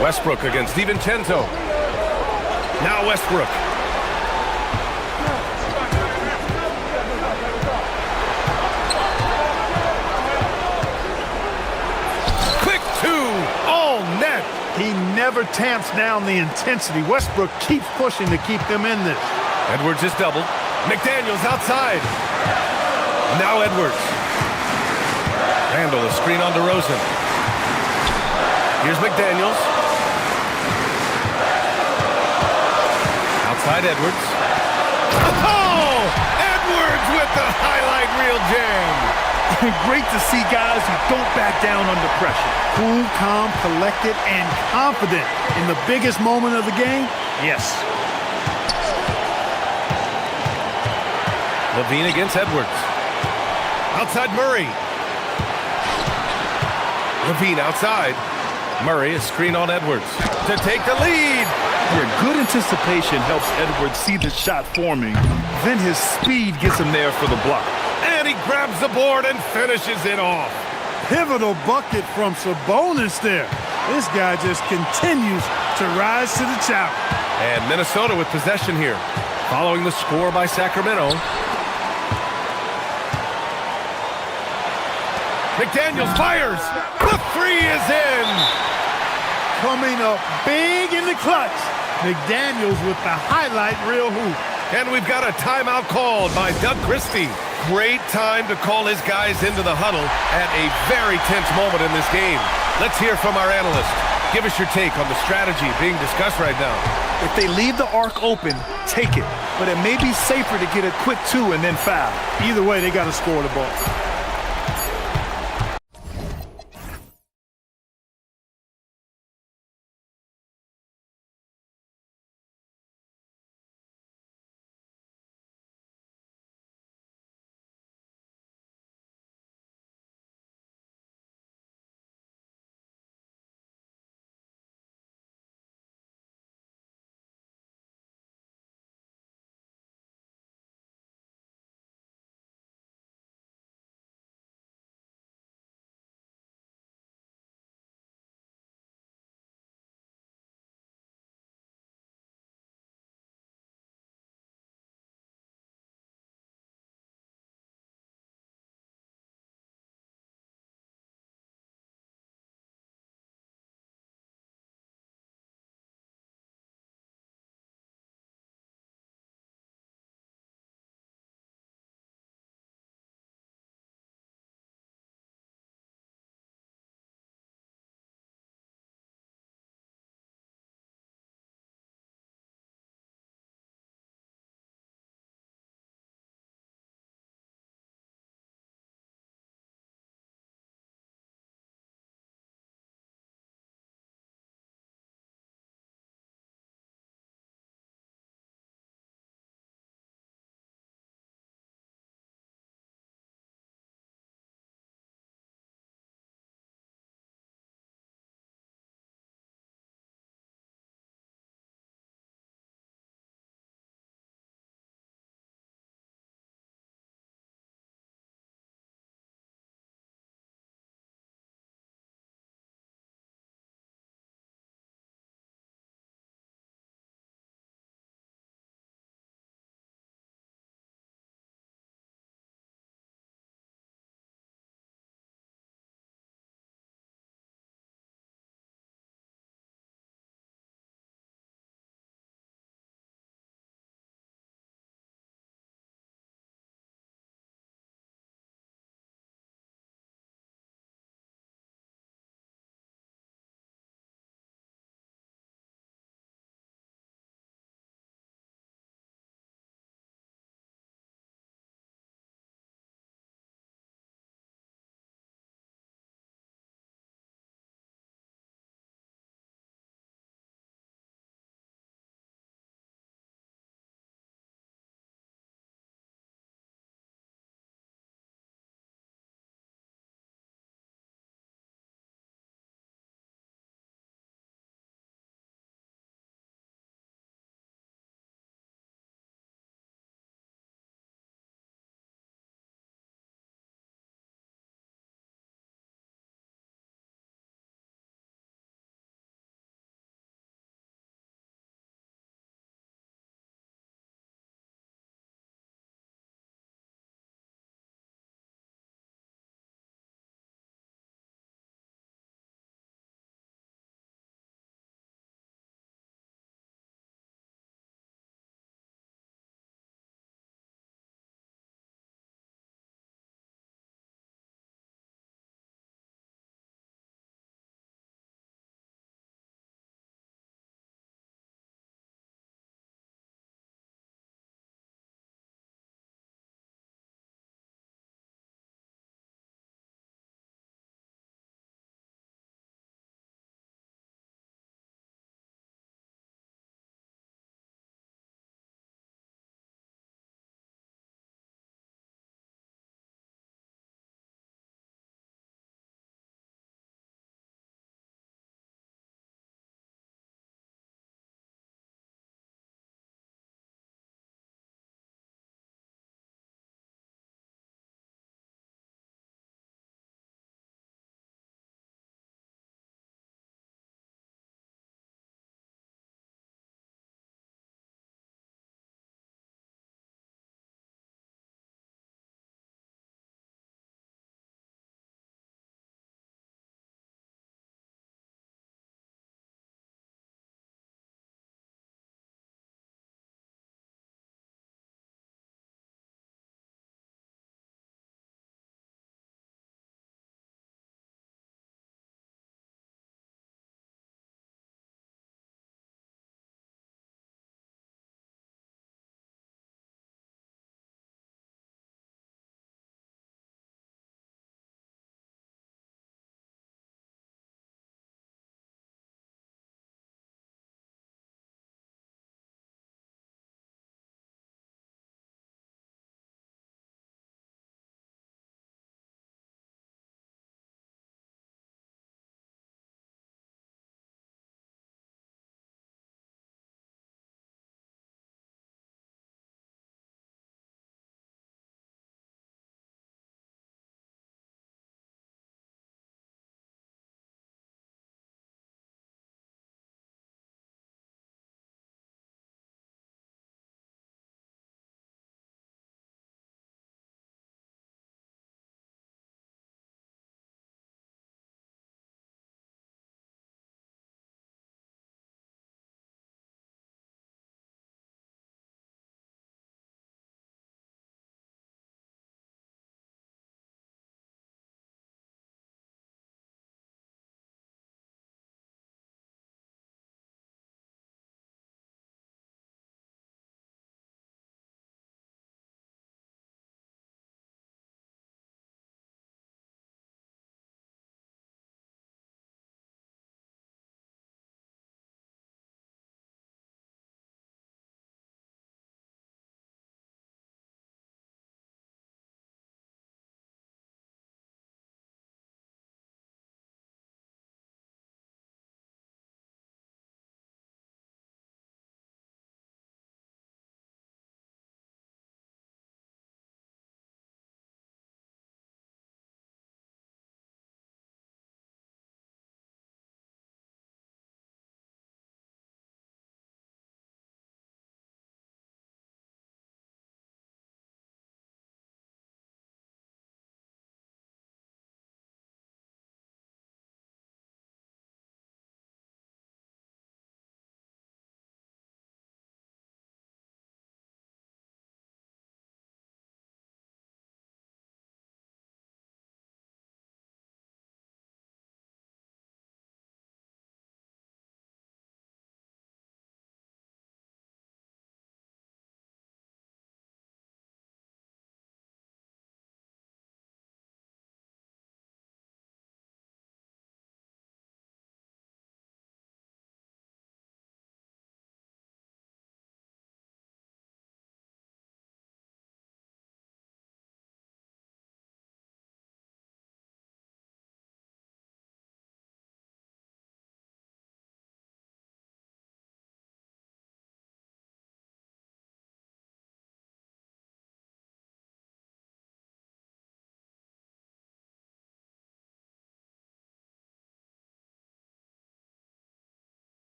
Westbrook against DiVincenzo. Now Westbrook. Quick 2. All net. He never tamps down the intensity. Westbrook keeps pushing to keep them in this. Edwards is doubled. McDaniels outside. Now Edwards. Randall, a screen on DeRozan. Here's McDaniels. Outside Edwards. Oh! Edwards with the highlight reel jam. Great to see guys who don't back down under pressure. Cool, calm, collected, and confident in the biggest moment of the game. Yes. Levine against Edwards. Outside Murray. Levine outside. Murray, a screen on Edwards to take the lead. Yeah, good anticipation helps Edwards see the shot forming. Then his speed gets him there for the block. And he grabs the board and finishes it off. Pivotal bucket from Sabonis there. This guy just continues to rise to the challenge. And Minnesota with possession here, following the score by Sacramento. McDaniels fires. The 3 is in. Coming up big in the clutch. McDaniels with the highlight reel hoop. And we've got a timeout called by Doug Christie. Great time to call his guys into the huddle at a very tense moment in this game. Let's hear from our analyst. Give us your take on the strategy being discussed right now. If they leave the arc open, take it. But it may be safer to get a quick 2 and then foul. Either way, they got to score the ball.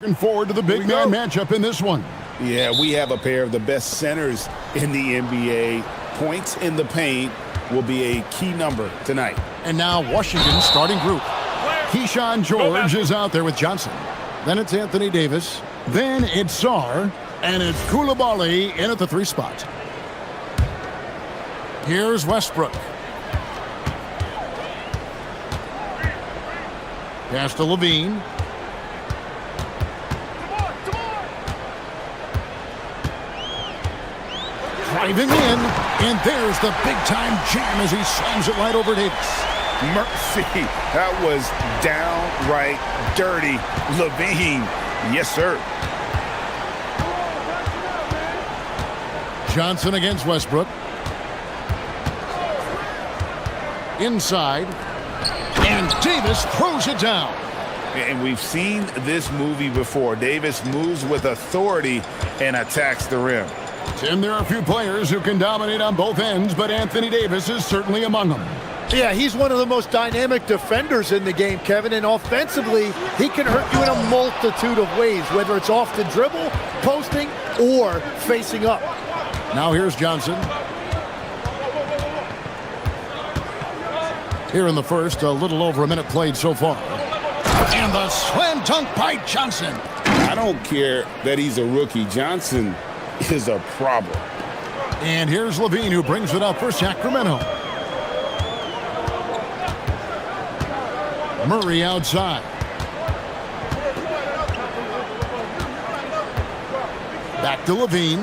Looking forward to the big man matchup in this one. Yeah, we have a pair of the best centers in the NBA. Points in the paint will be a key number tonight. And now Washington's starting group. Keyshawn George is out there with Johnson. Then it's Anthony Davis. Then it's Sarr. And it's Koulibaly in at the 3 spot. Here's Westbrook. Pass to Levine. Driving in, and there's the big-time jam as he slams it right over Davis. Mercy, that was downright dirty. Levine, yes, sir. Johnson against Westbrook. Inside, and Davis throws it down. And we've seen this movie before. Davis moves with authority and attacks the rim. Tim, there are a few players who can dominate on both ends, but Anthony Davis is certainly among them. Yeah, he's one of the most dynamic defenders in the game, Kevin, and offensively, he can hurt you in a multitude of ways, whether it's off the dribble, posting, or facing up. Now here's Johnson. Here in the first, a little over a minute played so far. And the slam dunk by Johnson. I don't care that he's a rookie. Johnson is a problem. And here's Levine, who brings it up for Sacramento. Murray outside. Back to Levine.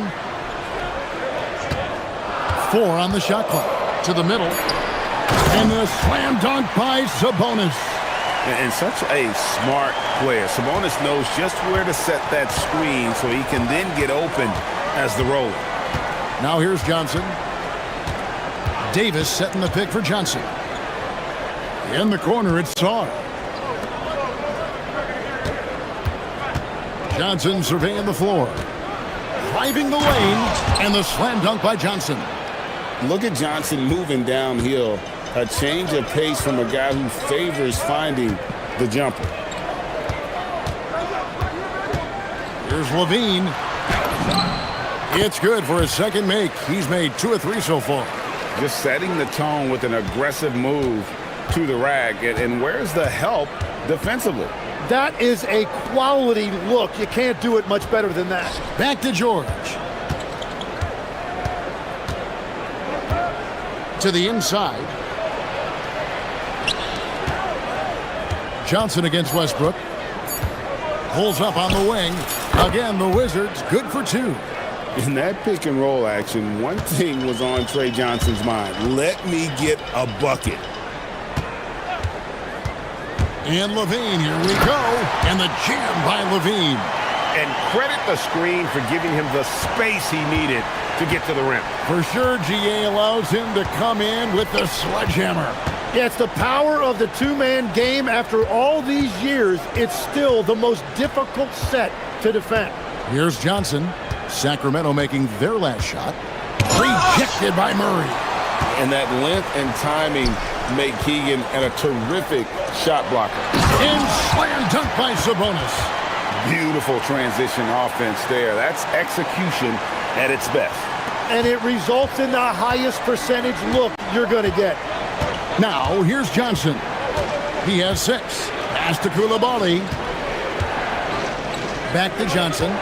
4 on the shot clock. To the middle. And the slam dunk by Sabonis. And such a smart player. Sabonis knows just where to set that screen so he can then get open as the roller. Now here's Johnson. Davis setting the pick for Johnson. In the corner, it's Sarr. Johnson surveying the floor. Driving the lane, and the slam dunk by Johnson. Look at Johnson moving downhill. A change of pace from a guy who favors finding the jumper. Here's Levine. It's good for his second make. He's made 2 of 3 so far. Just setting the tone with an aggressive move to the rack. And where's the help defensively? That is a quality look. You can't do it much better than that. Back to George. To the inside. Johnson against Westbrook. Pulls up on the wing. Again, the Wizards good for 2. In that pick and roll action, one thing was on Trey Johnson's mind. Let me get a bucket. And Levine, here we go. And the jam by Levine. And credit the screen for giving him the space he needed to get to the rim. For sure, GA allows him to come in with the sledgehammer. Yeah, it's the power of the two-man game. After all these years, it's still the most difficult set to defend. Here's Johnson. Sacramento making their last shot. Rejected by Murray. And that length and timing make Keegan a terrific shot blocker. And slam dunk by Sabonis. Beautiful transition offense there. That's execution at its best. And it results in the highest percentage look you're going to get. Now, here's Johnson. He has 6. Pass to Koulibaly. Back to Johnson.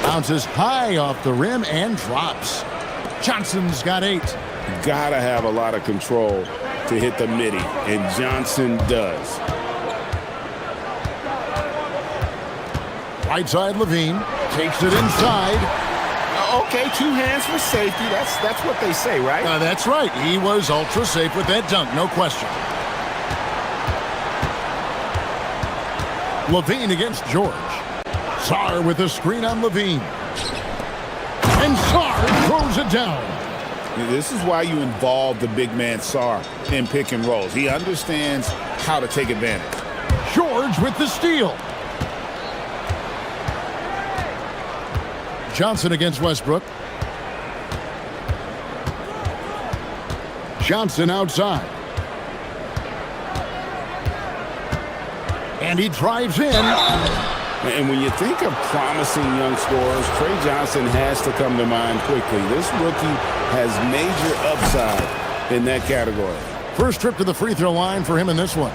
Bounces high off the rim and drops. Johnson's got 8. Gotta have a lot of control to hit the midi, and Johnson does. Right side, Levine takes it inside. Okay, 2 hands for safety. That's what they say, right? That's right. He was ultra safe with that dunk, no question. Levine against George. Sarr with a screen on Levine. And Sarr throws it down. This is why you involve the big man Sarr in pick and rolls. He understands how to take advantage. George with the steal. Johnson against Westbrook. Johnson outside. And he drives in. And when you think of promising young scorers, Trey Johnson has to come to mind quickly. This rookie has major upside in that category. First trip to the free throw line for him in this one.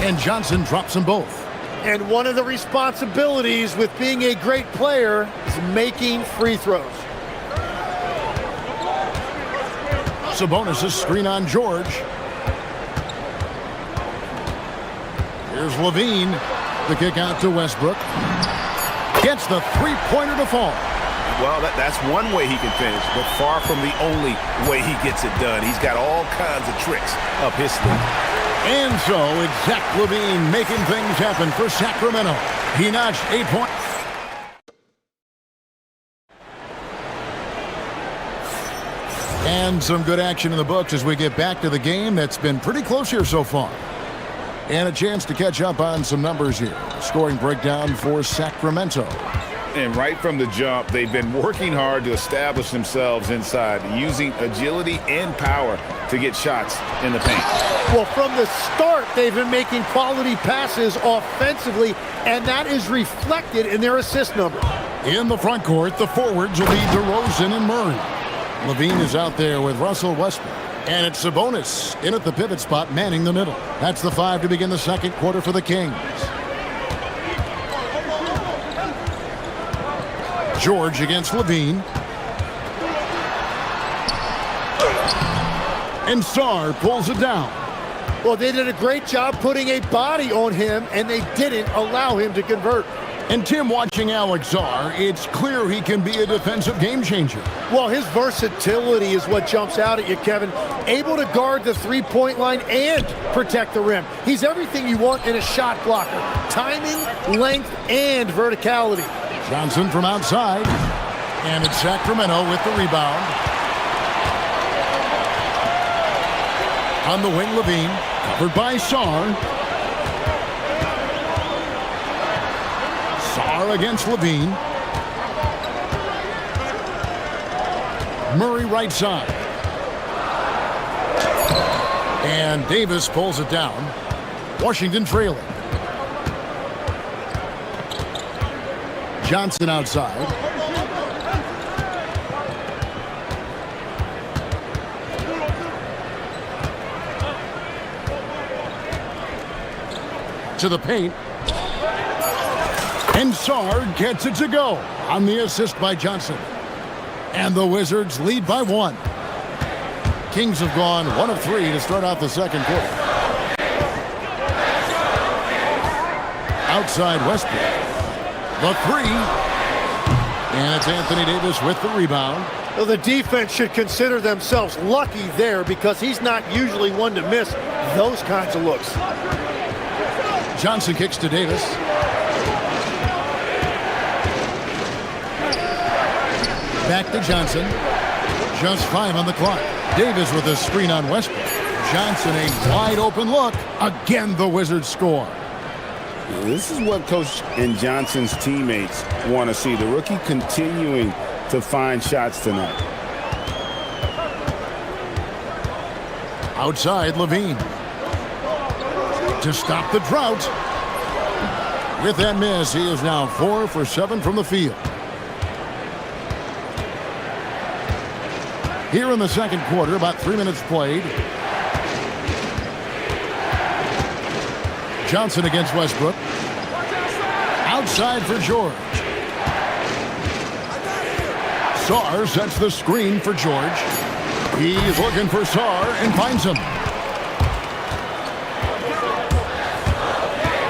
And Johnson drops them both. And one of the responsibilities with being a great player is making free throws. Sabonis' screen on George. Here's Levine. The kick out to Westbrook. Gets the three-pointer to fall. Well, that's one way he can finish, but far from the only way he gets it done. He's got all kinds of tricks up his sleeve. And so it's Zach LaVine making things happen for Sacramento. He notched 8 points. And some good action in the books as we get back to the game that's been pretty close here so far. And a chance to catch up on some numbers here. Scoring breakdown for Sacramento. And right from the jump, they've been working hard to establish themselves inside, using agility and power to get shots in the paint. Well, from the start, they've been making quality passes offensively, and that is reflected in their assist number. In the front court, the forwards will be DeRozan and Murray. Levine is out there with Russell Westbrook. And it's Sabonis in at the pivot spot, manning the middle. That's the 5 to begin the second quarter for the Kings. George against Levine. And Sarr pulls it down. Well, they did a great job putting a body on him, and they didn't allow him to convert. And Tim, watching Alex Sarr, it's clear he can be a defensive game changer. Well, his versatility is what jumps out at you, Kevin. Able to guard the three-point line and protect the rim. He's everything you want in a shot blocker. Timing, length, and verticality. Johnson from outside. And it's Sacramento with the rebound. On the wing, Levine. Covered by Sarr. Sarr against Levine. Murray right side. And Davis pulls it down. Washington trailing. Johnson outside. To the paint. And Sarr gets it to go on the assist by Johnson. And the Wizards lead by 1. Kings have gone 1 of 3 to start out the second quarter. Outside Westbrook. The 3. And it's Anthony Davis with the rebound. Well, the defense should consider themselves lucky there because he's not usually one to miss those kinds of looks. Johnson kicks to Davis. Back to Johnson. Just 5 on the clock. Davis with a screen on Westbrook. Johnson a wide open look. Again, the Wizards score. This is what Coach and Johnson's teammates want to see. The rookie continuing to find shots tonight. Outside, Levine. To stop the drought. With that miss, he is now 4 for 7 from the field. Here in the second quarter, about 3 minutes played. Johnson against Westbrook. Outside for George. Sarr sets the screen for George. He's looking for Sarr and finds him.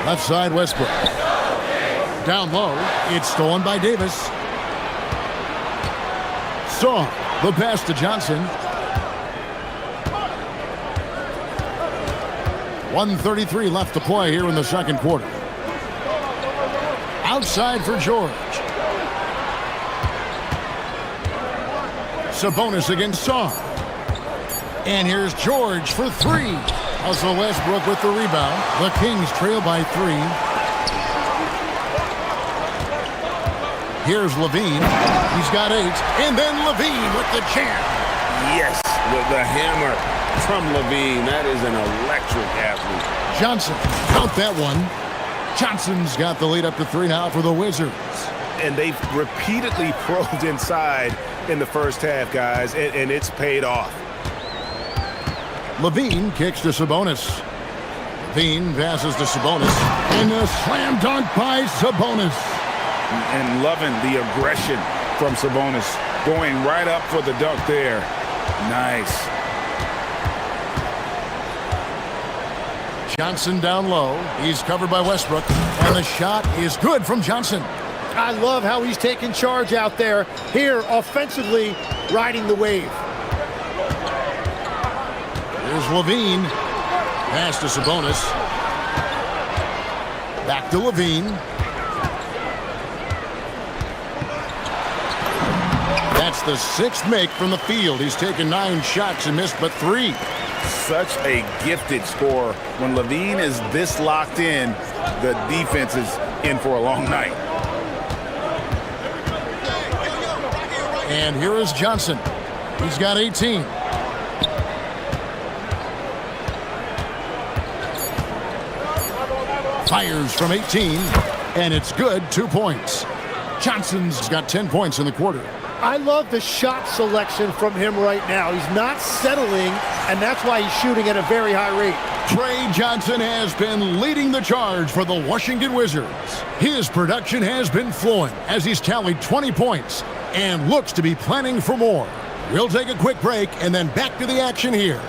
Left side, Westbrook. Down low, it's stolen by Davis. Sarr, the pass to Johnson. 1:33 left to play here in the second quarter. Outside for George. Sabonis against Sarr. And here's George for 3. Russell Westbrook with the rebound. The Kings trail by 3. Here's Levine. He's got 8. And then Levine with the jam. Yes, with the hammer from Levine. That is an electric athlete. Johnson, count that one. Johnson's got the lead up to 3 now for the Wizards. And they've repeatedly probed inside in the first half, guys, and it's paid off. Levine kicks to Sabonis. Levine passes to Sabonis. And a slam dunk by Sabonis. And loving the aggression from Sabonis. Going right up for the dunk there. Nice. Johnson down low. He's covered by Westbrook. And the shot is good from Johnson. I love how he's taking charge out there. Here, offensively, riding the wave. Here's Levine. Pass to Sabonis. Back to Levine. That's the 6th make from the field. He's taken 9 shots and missed but 3. Such a gifted scorer. When Levine is this locked in, the defense is in for a long night. And here is Johnson. He's got 18. Fires from 18, and it's good. 2 points. Johnson's got 10 points in the quarter. I love the shot selection from him right now. He's not settling, and that's why he's shooting at a very high rate. Trey Johnson has been leading the charge for the Washington Wizards. His production has been flowing as he's tallied 20 points and looks to be planning for more. We'll take a quick break and then back to the action here.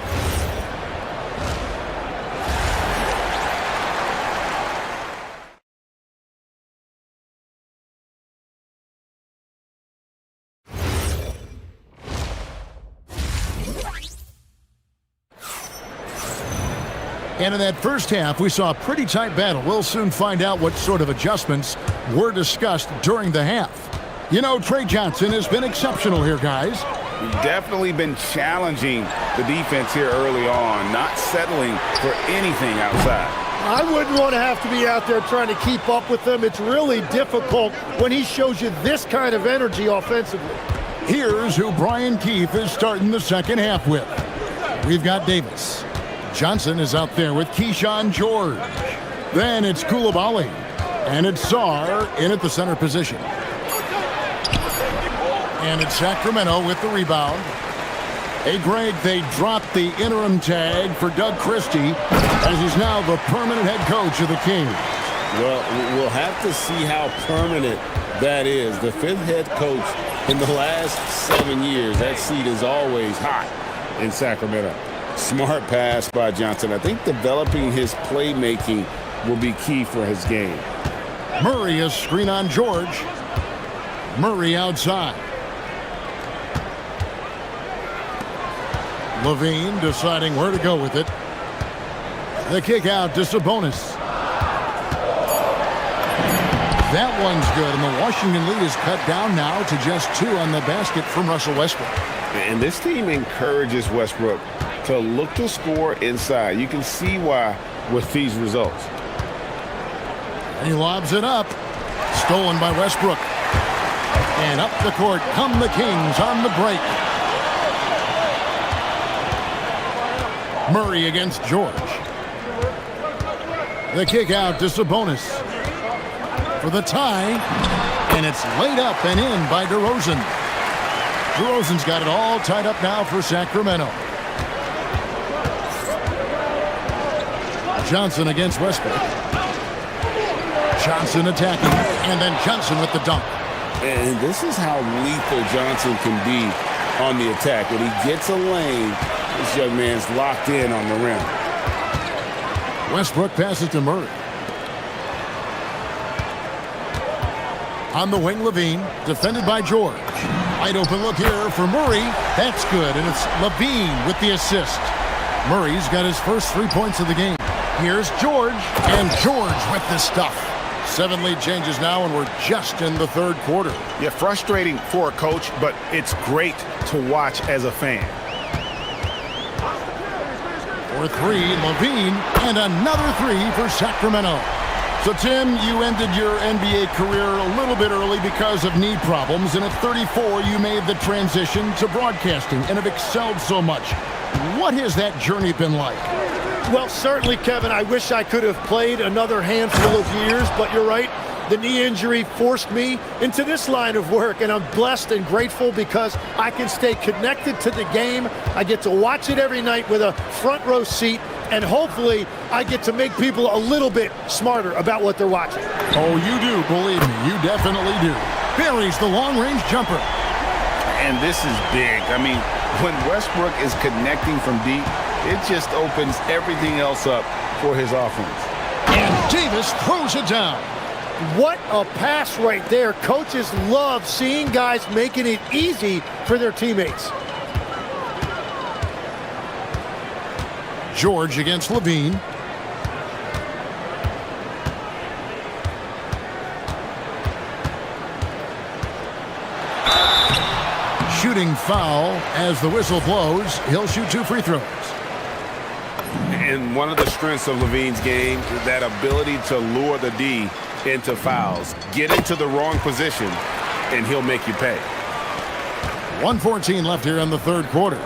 And in that first half, we saw a pretty tight battle. We'll soon find out what sort of adjustments were discussed during the half. You know, Trey Johnson has been exceptional here, guys. He's definitely been challenging the defense here early on, not settling for anything outside. I wouldn't want to have to be out there trying to keep up with him. It's really difficult when he shows you this kind of energy offensively. Here's who Brian Keefe is starting the second half with. We've got Davis. Johnson is out there with Keyshawn George. Then it's Koulibaly. And it's Sarr in at the center position. And it's Sacramento with the rebound. Hey, Greg, they dropped the interim tag for Doug Christie as he's now the permanent head coach of the Kings. Well, we'll have to see how permanent that is. The 5th head coach in the last 7 years. That seat is always hot in Sacramento. Smart pass by Johnson. I think developing his playmaking will be key for his game. Murray is screen on George. Murray outside. Levine deciding where to go with it. The kick out to Sabonis. That one's good, and the Washington lead is cut down now to just 2 on the basket from Russell Westbrook. And this team encourages Westbrook to look to score inside. You can see why with these results. And he lobs it up. Stolen by Westbrook. And up the court come the Kings on the break. Murray against George. The kick out to Sabonis for the tie. And it's laid up and in by DeRozan. DeRozan's got it all tied up now for Sacramento. Johnson against Westbrook. Johnson attacking, and then Johnson with the dunk. And this is how lethal Johnson can be on the attack. When he gets a lane, this young man's locked in on the rim. Westbrook passes to Murray. On the wing, Levine, defended by George. Wide open look here for Murray. That's good, and it's Levine with the assist. Murray's got his first 3 points of the game. Here's George, and George with the stuff. 7 lead changes now, and we're just in the third quarter. Yeah, frustrating for a coach, but it's great to watch as a fan. For 3, Levine, and another 3 for Sacramento. So, Tim, you ended your NBA career a little bit early because of knee problems, and at 34, you made the transition to broadcasting and have excelled so much. What has that journey been like? Well, certainly, Kevin, I wish I could have played another handful of years, but you're right. The knee injury forced me into this line of work, and I'm blessed and grateful because I can stay connected to the game. I get to watch it every night with a front row seat, and hopefully I get to make people a little bit smarter about what they're watching. Oh, you do, believe me, you definitely do. Buries the long-range jumper. And this is big. I mean, when Westbrook is connecting from deep, it just opens everything else up for his offense. And Davis throws it down. What a pass right there. Coaches love seeing guys making it easy for their teammates. George against Levine. Shooting foul as the whistle blows. He'll shoot 2 free throws. And one of the strengths of Levine's game is that ability to lure the D into fouls. Get into the wrong position, and he'll make you pay. 1:14 left here in the third quarter.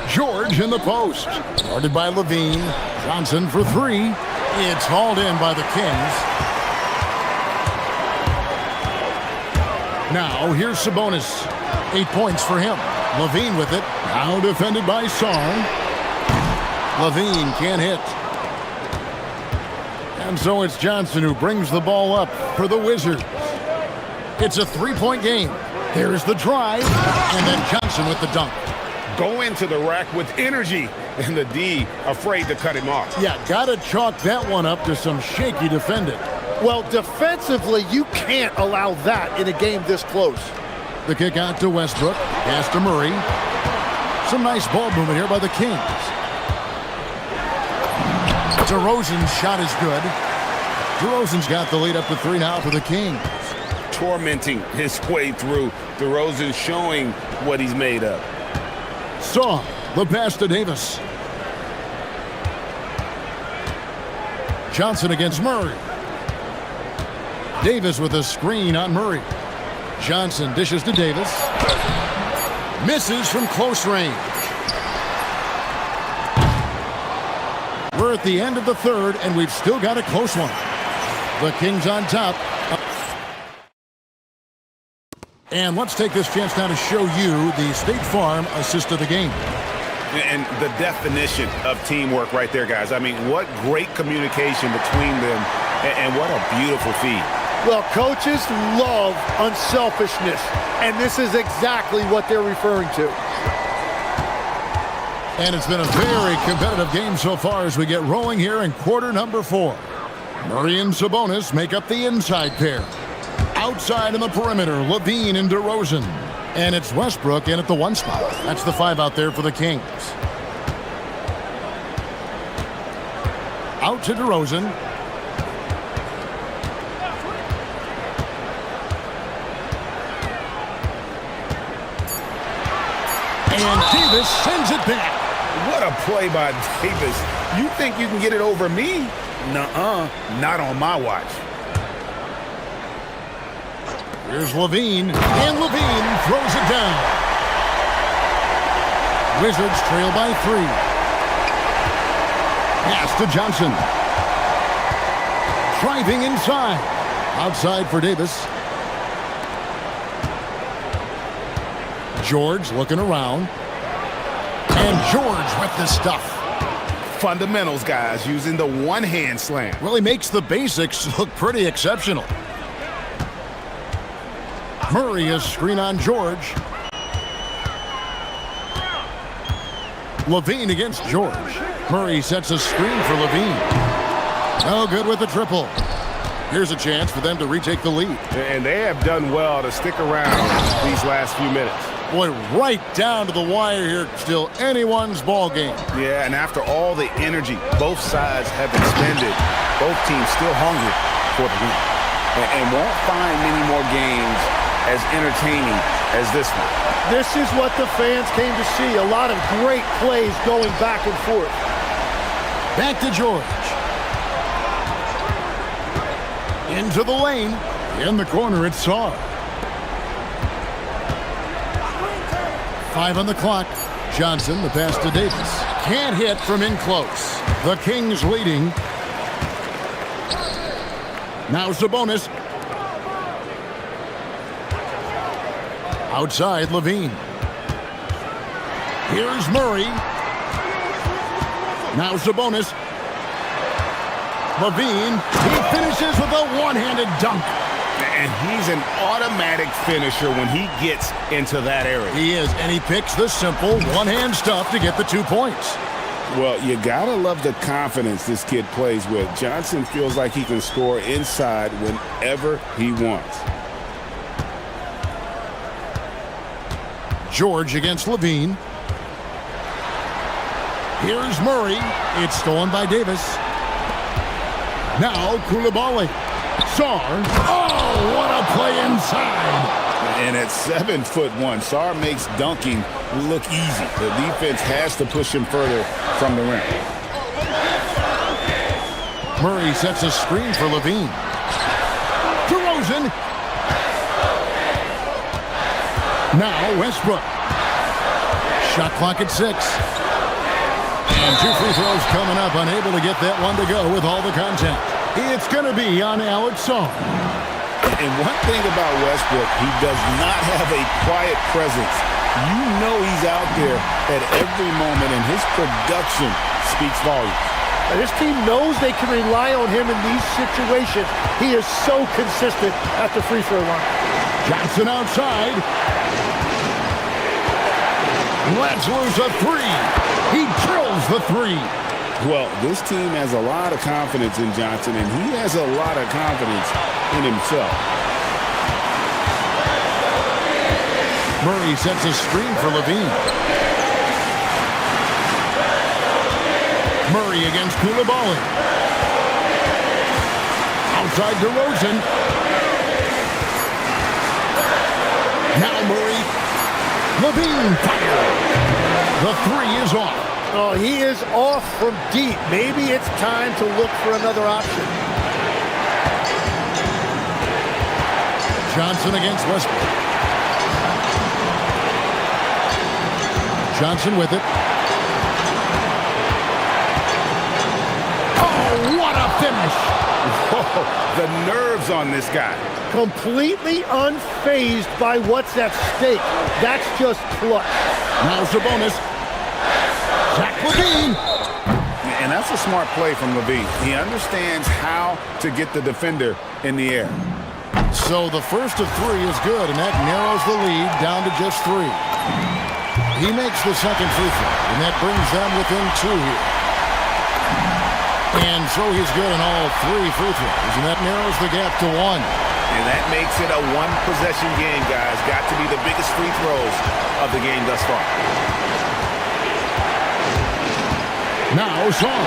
George in the post. Guarded by Levine. Johnson for 3. It's hauled in by the Kings. Now here's Sabonis. 8 points for him. Levine with it. Now defended by Sarr. Levine can't hit. And so it's Johnson who brings the ball up for the Wizards. It's a 3-point game. There's the drive. And then Johnson with the dunk. Go into the rack with energy. And the D afraid to cut him off. Yeah, gotta chalk that one up to some shaky defending. Well, defensively, you can't allow that in a game this close. The kick out to Westbrook. Pass to Murray. Some nice ball movement here by the Kings. DeRozan's shot is good. DeRozan's got the lead up to 3 now for the Kings. Tormenting his way through. DeRozan showing what he's made of. Saw the pass to Davis. Johnson against Murray. Davis with a screen on Murray. Johnson dishes to Davis. Misses from close range. We're at the end of the third, and we've still got a close one. The Kings on top. And let's take this chance now to show you the State Farm assist of the game. And the definition of teamwork right there, guys. I mean, what great communication between them, and what a beautiful feed. Well, coaches love unselfishness, and this is exactly what they're referring to. And it's been a very competitive game so far as we get rolling here in quarter number 4. Murray and Sabonis make up the inside pair. Outside in the perimeter, Levine and DeRozan. And it's Westbrook in at the 1 spot. That's the 5 out there for the Kings. Out to DeRozan. And Davis sends it back. What a play by Davis. You think you can get it over me? Nuh-uh. Not on my watch. Here's Levine, and Levine throws it down. Wizards trail by 3. Pass to Johnson. Driving inside. Outside for Davis. George looking around. And George with the stuff. Fundamentals, guys, using the one-hand slam. Really makes the basics look pretty exceptional. Murray is screen on George. Levine against George. Murray sets a screen for Levine. No good with the triple. Here's a chance for them to retake the lead. And they have done well to stick around these last few minutes. Boy, right down to the wire here. Still anyone's ball game. Yeah, and after all the energy both sides have expended, both teams still hungry for the win. And won't find many more games as entertaining as this one. This is what the fans came to see. A lot of great plays going back and forth. Back to George. Into the lane. In the corner, it's Saar. 5 on the clock. Johnson, the pass to Davis. Can't hit from in close. The Kings leading. Now Sabonis. Outside, Levine. Here's Murray. Now Sabonis. Levine. He finishes with a one-handed dunk. And he's an automatic finisher when he gets into that area. He is, and he picks the simple one-hand stuff to get the 2 points. Well, you gotta love the confidence this kid plays with. Johnson feels like he can score inside whenever he wants. George against Levine. Here's Murray. It's stolen by Davis. Now Koulibaly. Saar. Oh, what a play inside. And at 7'1", Saar makes dunking look easy. The defense has to push him further from the rim. Murray sets a screen for Levine. DeRozan. Now Westbrook. Shot clock at 6. And 2 free throws coming up. Unable to get that one to go with all the contact. It's going to be on Alex Saar. And one thing about Westbrook, he does not have a quiet presence. You know he's out there at every moment, and his production speaks volumes. This team knows they can rely on him in these situations. He is so consistent at the free throw line. Johnson outside. Let's lose a 3. He drills the 3. Well, this team has a lot of confidence in Johnson, and he has a lot of confidence in himself. Murray sets a screen for Levine. Murray against Koulibaly. Outside DeRozan. Now Murray. Levine fired. The 3 is off. Oh, he is off from deep. Maybe it's time to look for another option. Johnson against Westbrook. Johnson with it. Oh, what a finish! Whoa, the nerves on this guy. Completely unfazed by what's at stake. That's just clutch. Now Sabonis. Zach Levine. And that's a smart play from Levine. He understands how to get the defender in the air. So the first of 3 is good, and that narrows the lead down to just 3. He makes the second free throw, and that brings them within 2 here. And so he's good in all 3 free throws, and that narrows the gap to 1. And that makes it a one-possession game, guys. Got to be the biggest free throws of the game thus far. Now Saar.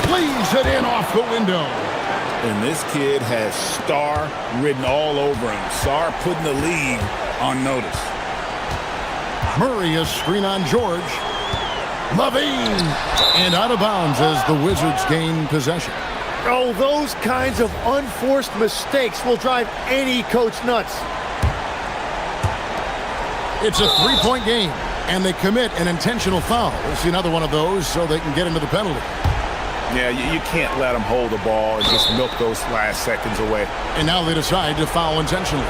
Leaves it in off the window. And this kid has star written all over him. Saar putting the league on notice. Murray a screen on George. Levine. And out of bounds as the Wizards gain possession. Oh, those kinds of unforced mistakes will drive any coach nuts. It's a 3-point game, and they commit an intentional foul. We'll see another one of those so they can get into the penalty. Yeah, you can't let them hold the ball and just milk those last seconds away. And now they decide to foul intentionally.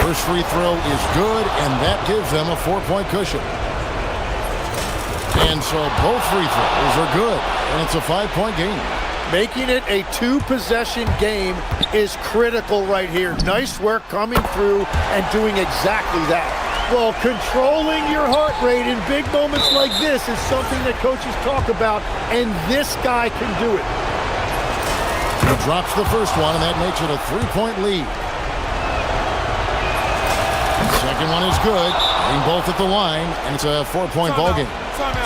First free throw is good, and that gives them a 4-point cushion. And so both free throws are good, and it's a 5-point game. Making it a 2-possession game is critical right here. Nice work coming through and doing exactly that. Well, controlling your heart rate in big moments like this is something that coaches talk about, and this guy can do it. He drops the first one, and that makes it a 3-point lead. The second one is good. Being both at the line, and it's a 4-point ball game.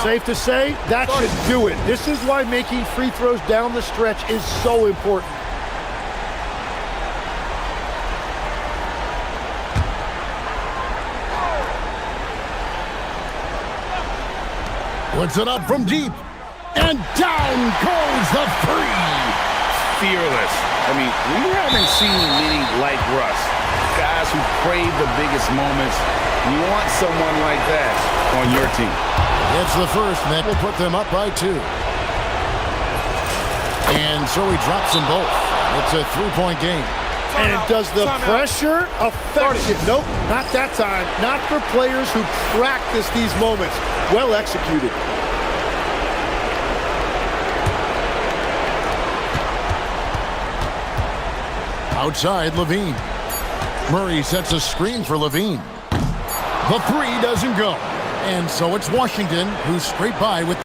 Safe to say, that should do it. This is why making free throws down the stretch is so important. Puts it up from deep. And down goes the three. Fearless. I mean, we haven't seen many like Russ. Guys who crave the biggest moments. You want someone like that on your team. It's the first, and that will put them up by 2. And so he drops them both. It's a 3-point game. And does the pressure affect it? Nope, not that time. Not for players who practice these moments. Well executed. Outside, Levine. Murray sets a screen for Levine. The three doesn't go. And so it's Washington who scrape by with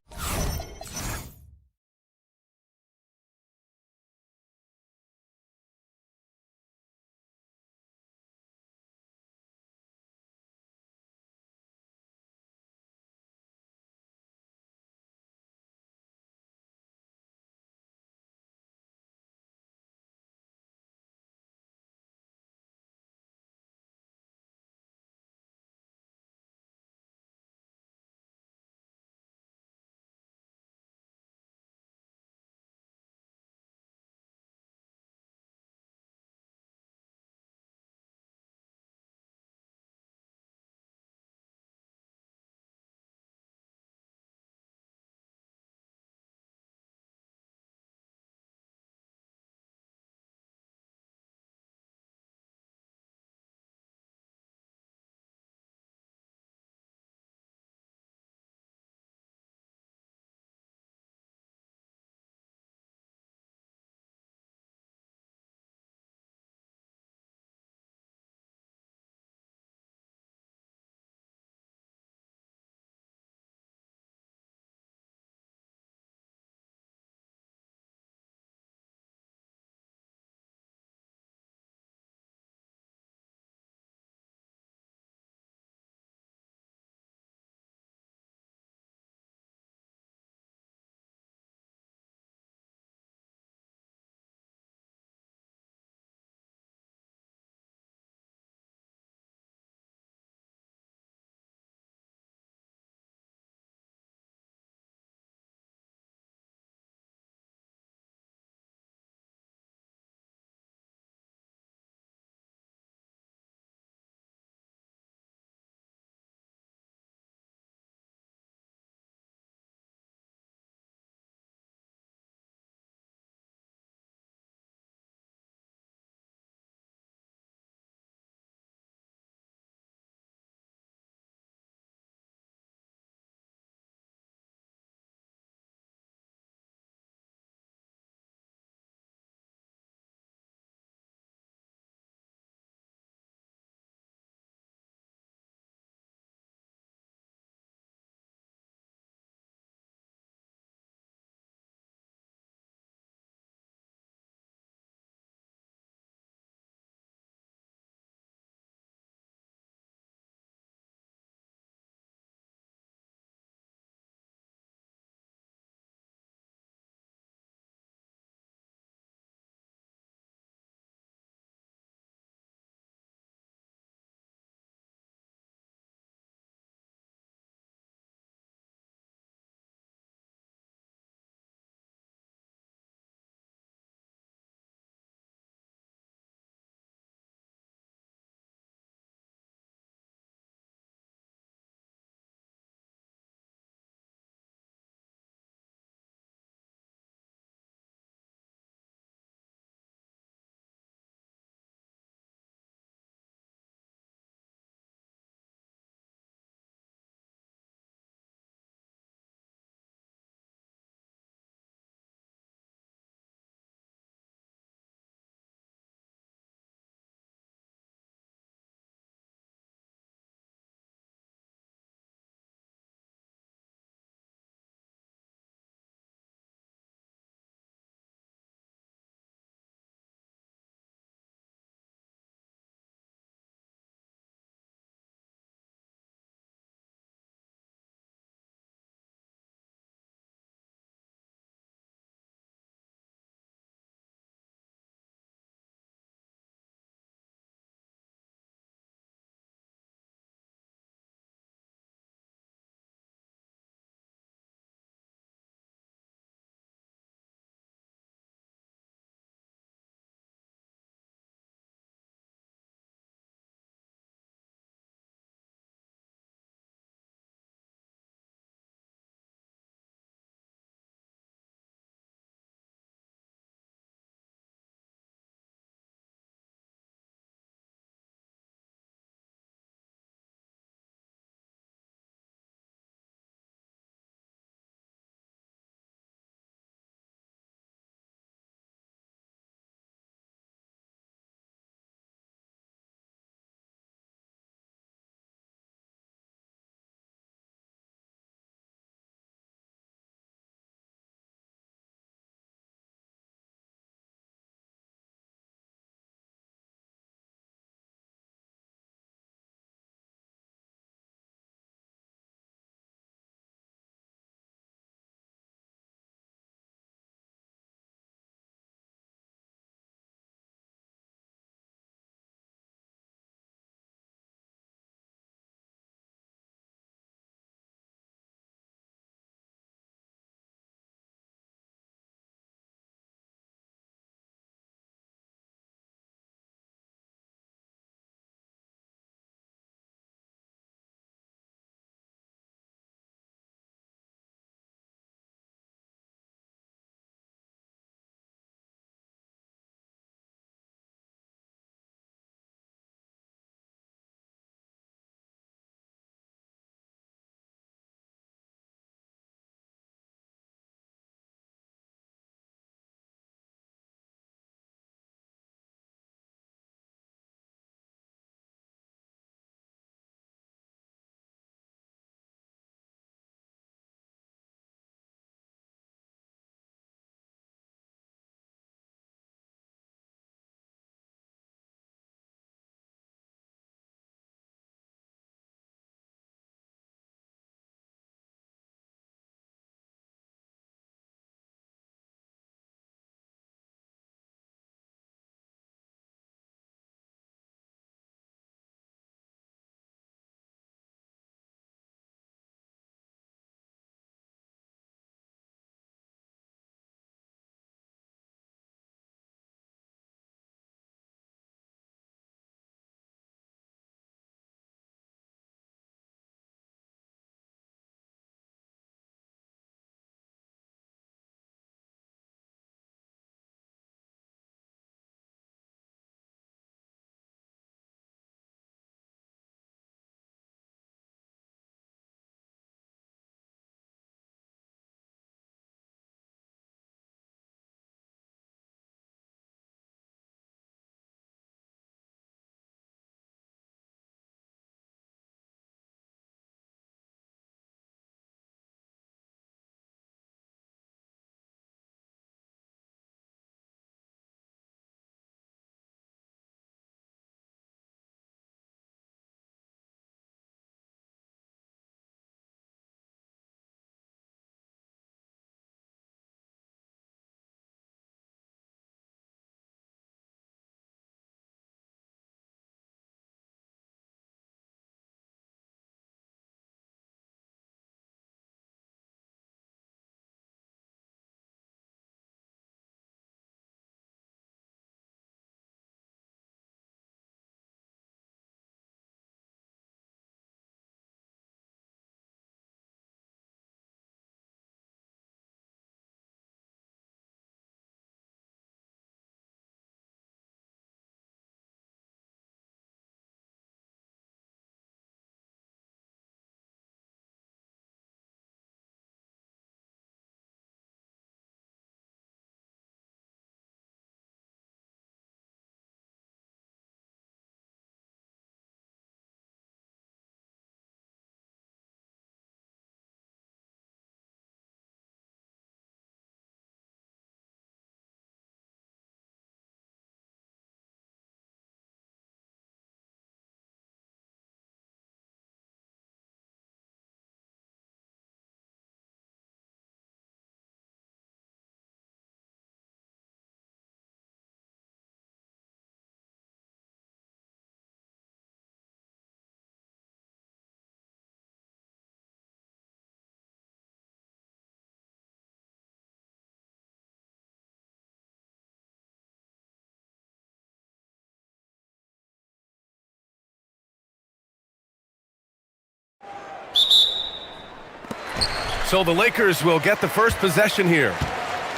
So the Lakers will get the first possession here.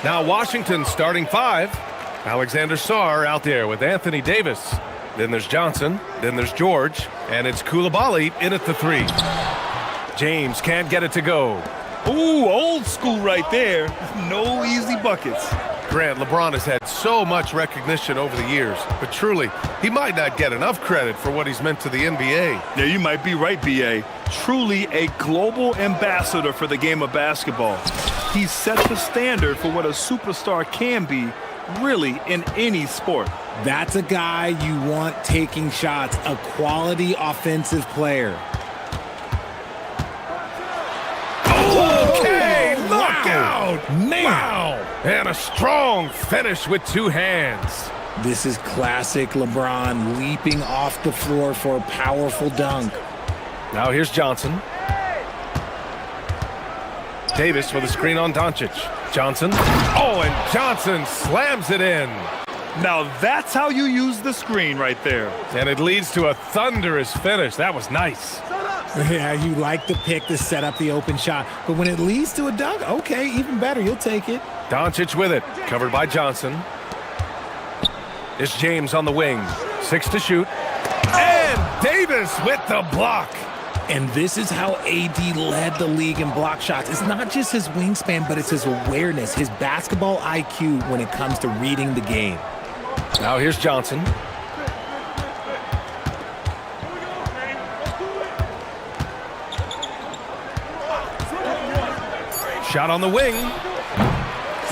Now Washington starting 5. Alexander Sarr out there with Anthony Davis. Then there's Johnson. Then there's George. And it's Koulibaly in at the 3. James can't get it to go. Ooh, old school right there. No easy buckets. Grant, LeBron has had so much recognition over the years, but truly, he might not get enough credit for what he's meant to the NBA. Yeah, you might be right, B.A. Truly a global ambassador for the game of basketball. He set the standard for what a superstar can be, really, in any sport. That's a guy you want taking shots, a quality offensive player. Okay, look out! Man! Wow! And a strong finish with 2 hands. This is classic LeBron leaping off the floor for a powerful dunk. Now here's Johnson. Davis with a screen on Doncic. Johnson. Oh, and Johnson slams it in. Now that's how you use the screen right there. And it leads to a thunderous finish. That was nice. Yeah, you like the pick to set up the open shot. But when it leads to a dunk, okay, even better. You'll take it. Doncic with it. Covered by Johnson. It's James on the wing. 6 to shoot. And Davis with the block. And this is how AD led the league in block shots. It's not just his wingspan, but it's his awareness, his basketball IQ when it comes to reading the game. Now here's Johnson. Shot on the wing.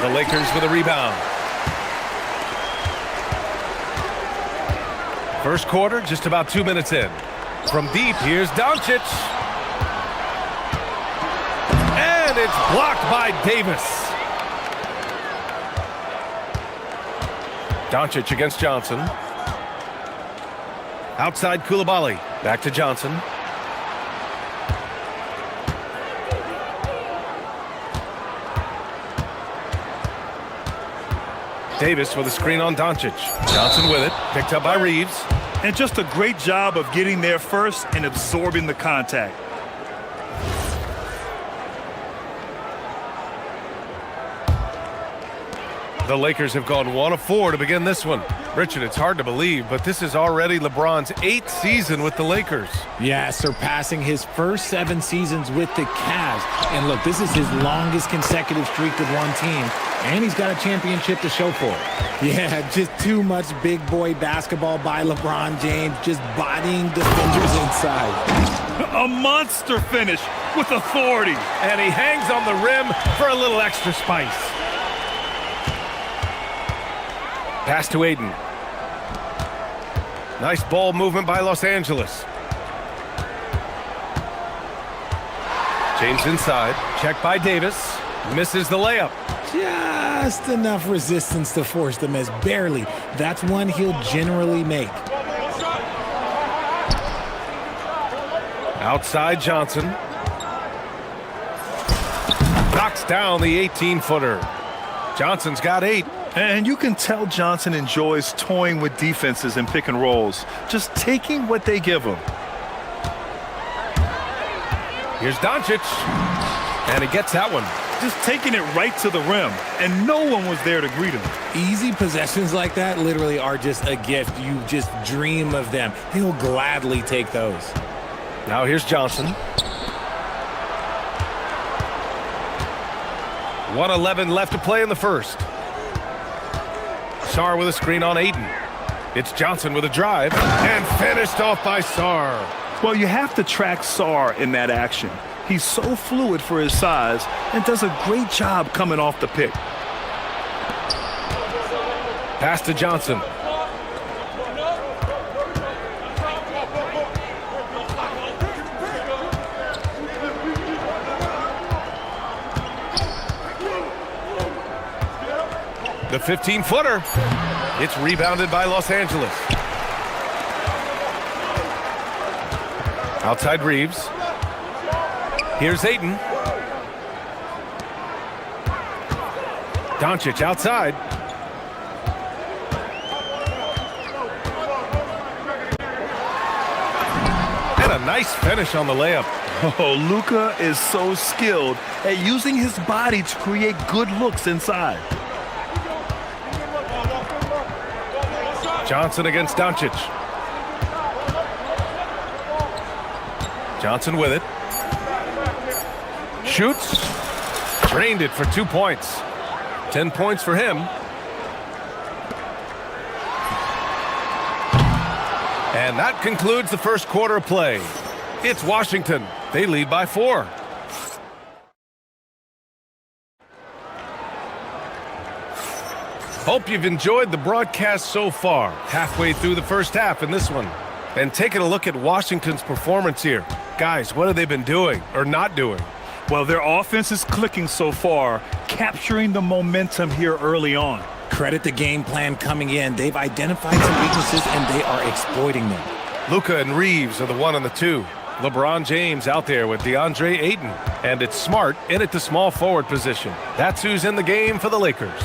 The Lakers with a rebound. First quarter, just about 2 minutes in. From deep, here's Doncic. And it's blocked by Davis. Doncic against Johnson. Outside Koulibaly. Back to Johnson. Davis with a screen on Doncic. Johnson with it. Picked up by Reeves. And just a great job of getting there first and absorbing the contact. The Lakers have gone 1 of 4 to begin this one. Richard, it's hard to believe, but this is already LeBron's 8th season with the Lakers. Yeah, surpassing his first 7 seasons with the Cavs. And look, this is his longest consecutive streak with one team. And he's got a championship to show for it. Yeah, just too much big boy basketball by LeBron James, just bodying defenders inside. A monster finish with authority. And he hangs on the rim for a little extra spice. Pass to Aiden. Nice ball movement by Los Angeles. James inside. Check by Davis. Misses the layup. Just enough resistance to force the miss. Barely. That's one he'll generally make. Outside Johnson. Knocks down the 18-footer. Johnson's got 8. And you can tell Johnson enjoys toying with defenses and pick and rolls, just taking what they give him. Here's Doncic, and he gets that one. Just taking it right to the rim, and no one was there to greet him. Easy possessions like that literally are just a gift. You just dream of them. He'll gladly take those. Now here's Johnson. 1:11 left to play in the first. Sarr with a screen on Aiden. It's Johnson with a drive, and finished off by Sarr. Well, you have to track Sarr in that action. He's so fluid for his size and does a great job coming off the pick. Pass to Johnson. The 15-footer. It's rebounded by Los Angeles. Outside Reeves. Here's Aiden. Doncic outside. And a nice finish on the layup. Oh, Luka is so skilled at using his body to create good looks inside. Johnson against Doncic. Johnson with it. Shoots. Drained it for 2 points. 10 points for him. And that concludes the first quarter of play. It's Washington. They lead by 4. Hope you've enjoyed the broadcast so far. Halfway through the first half in this one. And taking a look at Washington's performance here. Guys, what have they been doing or not doing? Well, their offense is clicking so far, capturing the momentum here early on. Credit the game plan coming in. They've identified some weaknesses, and they are exploiting them. Luka and Reeves are the 1 and the 2. LeBron James out there with DeAndre Ayton. And it's Smart in at the small forward position. That's who's in the game for the Lakers.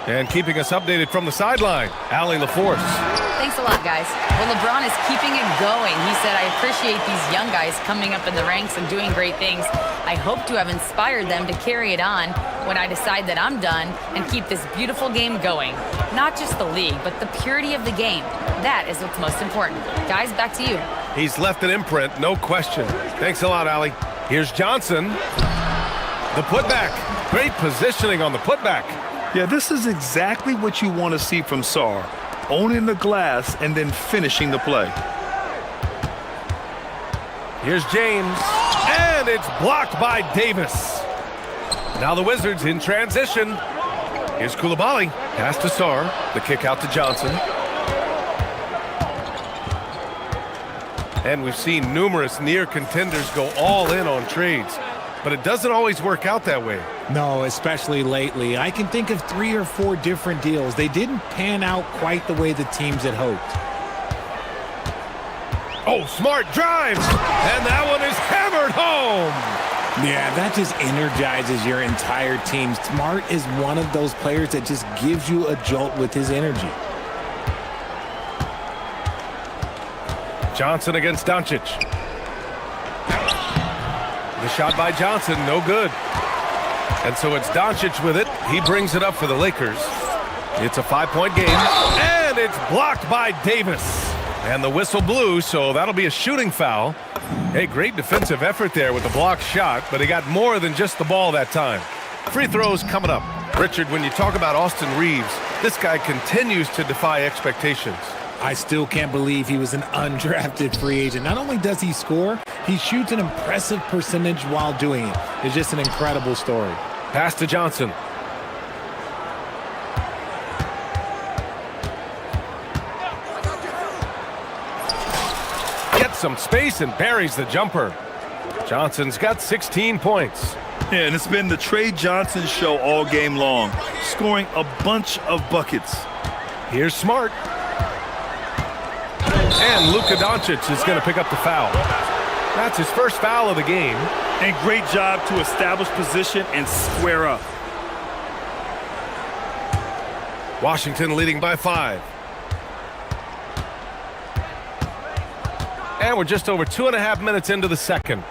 And keeping us updated from the sideline, Allie LaForce. Thanks a lot, guys. Well, LeBron is keeping it going. He said, I appreciate these young guys coming up in the ranks and doing great things. I hope to have inspired them to carry it on when I decide that I'm done and keep this beautiful game going. Not just the league, but the purity of the game. That is what's most important. Guys, back to you. He's left an imprint, no question. Thanks a lot, Allie. Here's Johnson. The putback. Great positioning on the putback. Yeah, this is exactly what you want to see from Sarr. Owning the glass and then finishing the play. Here's James. And it's blocked by Davis. Now the Wizards in transition. Here's Koulibaly. Pass to Sarr. The kick out to Johnson. And we've seen numerous near contenders go all in on trades. But it doesn't always work out that way. No, especially lately. I can think of 3 or 4 different deals. They didn't pan out quite the way the teams had hoped. Oh, Smart drives! And that one is hammered home! Yeah, that just energizes your entire team. Smart is one of those players that just gives you a jolt with his energy. Johnson against Doncic. The shot by Johnson, no good. And so it's Doncic with it. He brings it up for the Lakers. It's a 5-point game. And it's blocked by Davis. And the whistle blew, so that'll be a shooting foul. Hey, great defensive effort there with the blocked shot, but he got more than just the ball that time. Free throws coming up. Richard, when you talk about Austin Reeves, this guy continues to defy expectations. I still can't believe he was an undrafted free agent. Not only does he score, he shoots an impressive percentage while doing it. It's just an incredible story. Pass to Johnson. Gets some space and buries the jumper. Johnson's got 16 points. Yeah, and it's been the Trey Johnson show all game long, scoring a bunch of buckets. Here's Smart. And Luka Doncic is going to pick up the foul. That's his first foul of the game. And great job to establish position and square up. Washington leading by 5. And we're just over 2.5 minutes into the second.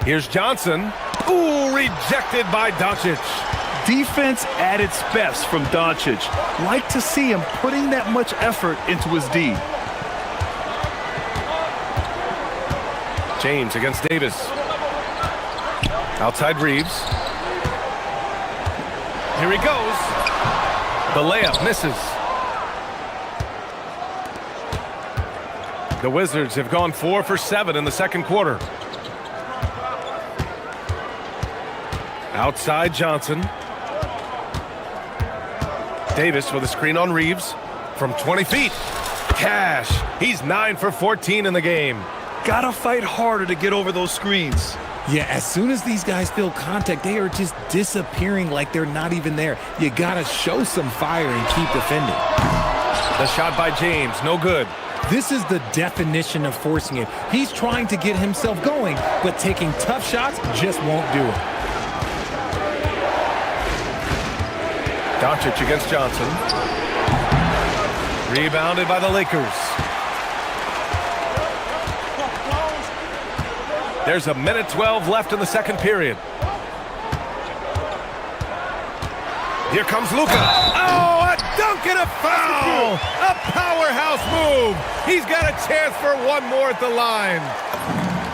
Here's Johnson. Ooh, rejected by Doncic. Defense at its best from Doncic. Like to see him putting that much effort into his D. James against Davis. Outside Reeves. Here he goes. The layup misses. The Wizards have gone 4 for 7 in the second quarter. Outside Johnson. Davis with a screen on Reeves from 20 feet. Cash. He's 9 for 14 in the game. Gotta fight harder to get over those screens. Yeah, as soon as these guys feel contact, they are just disappearing like they're not even there. You gotta show some fire and keep defending. The shot by James, no good. This is the definition of forcing it. He's trying to get himself going, but taking tough shots just won't do it. Doncic against Johnson. Rebounded by the Lakers. There's a minute 12 left in the second period. Here comes Luka. Oh, a dunk and a foul! A powerhouse move. He's got a chance for one more at the line.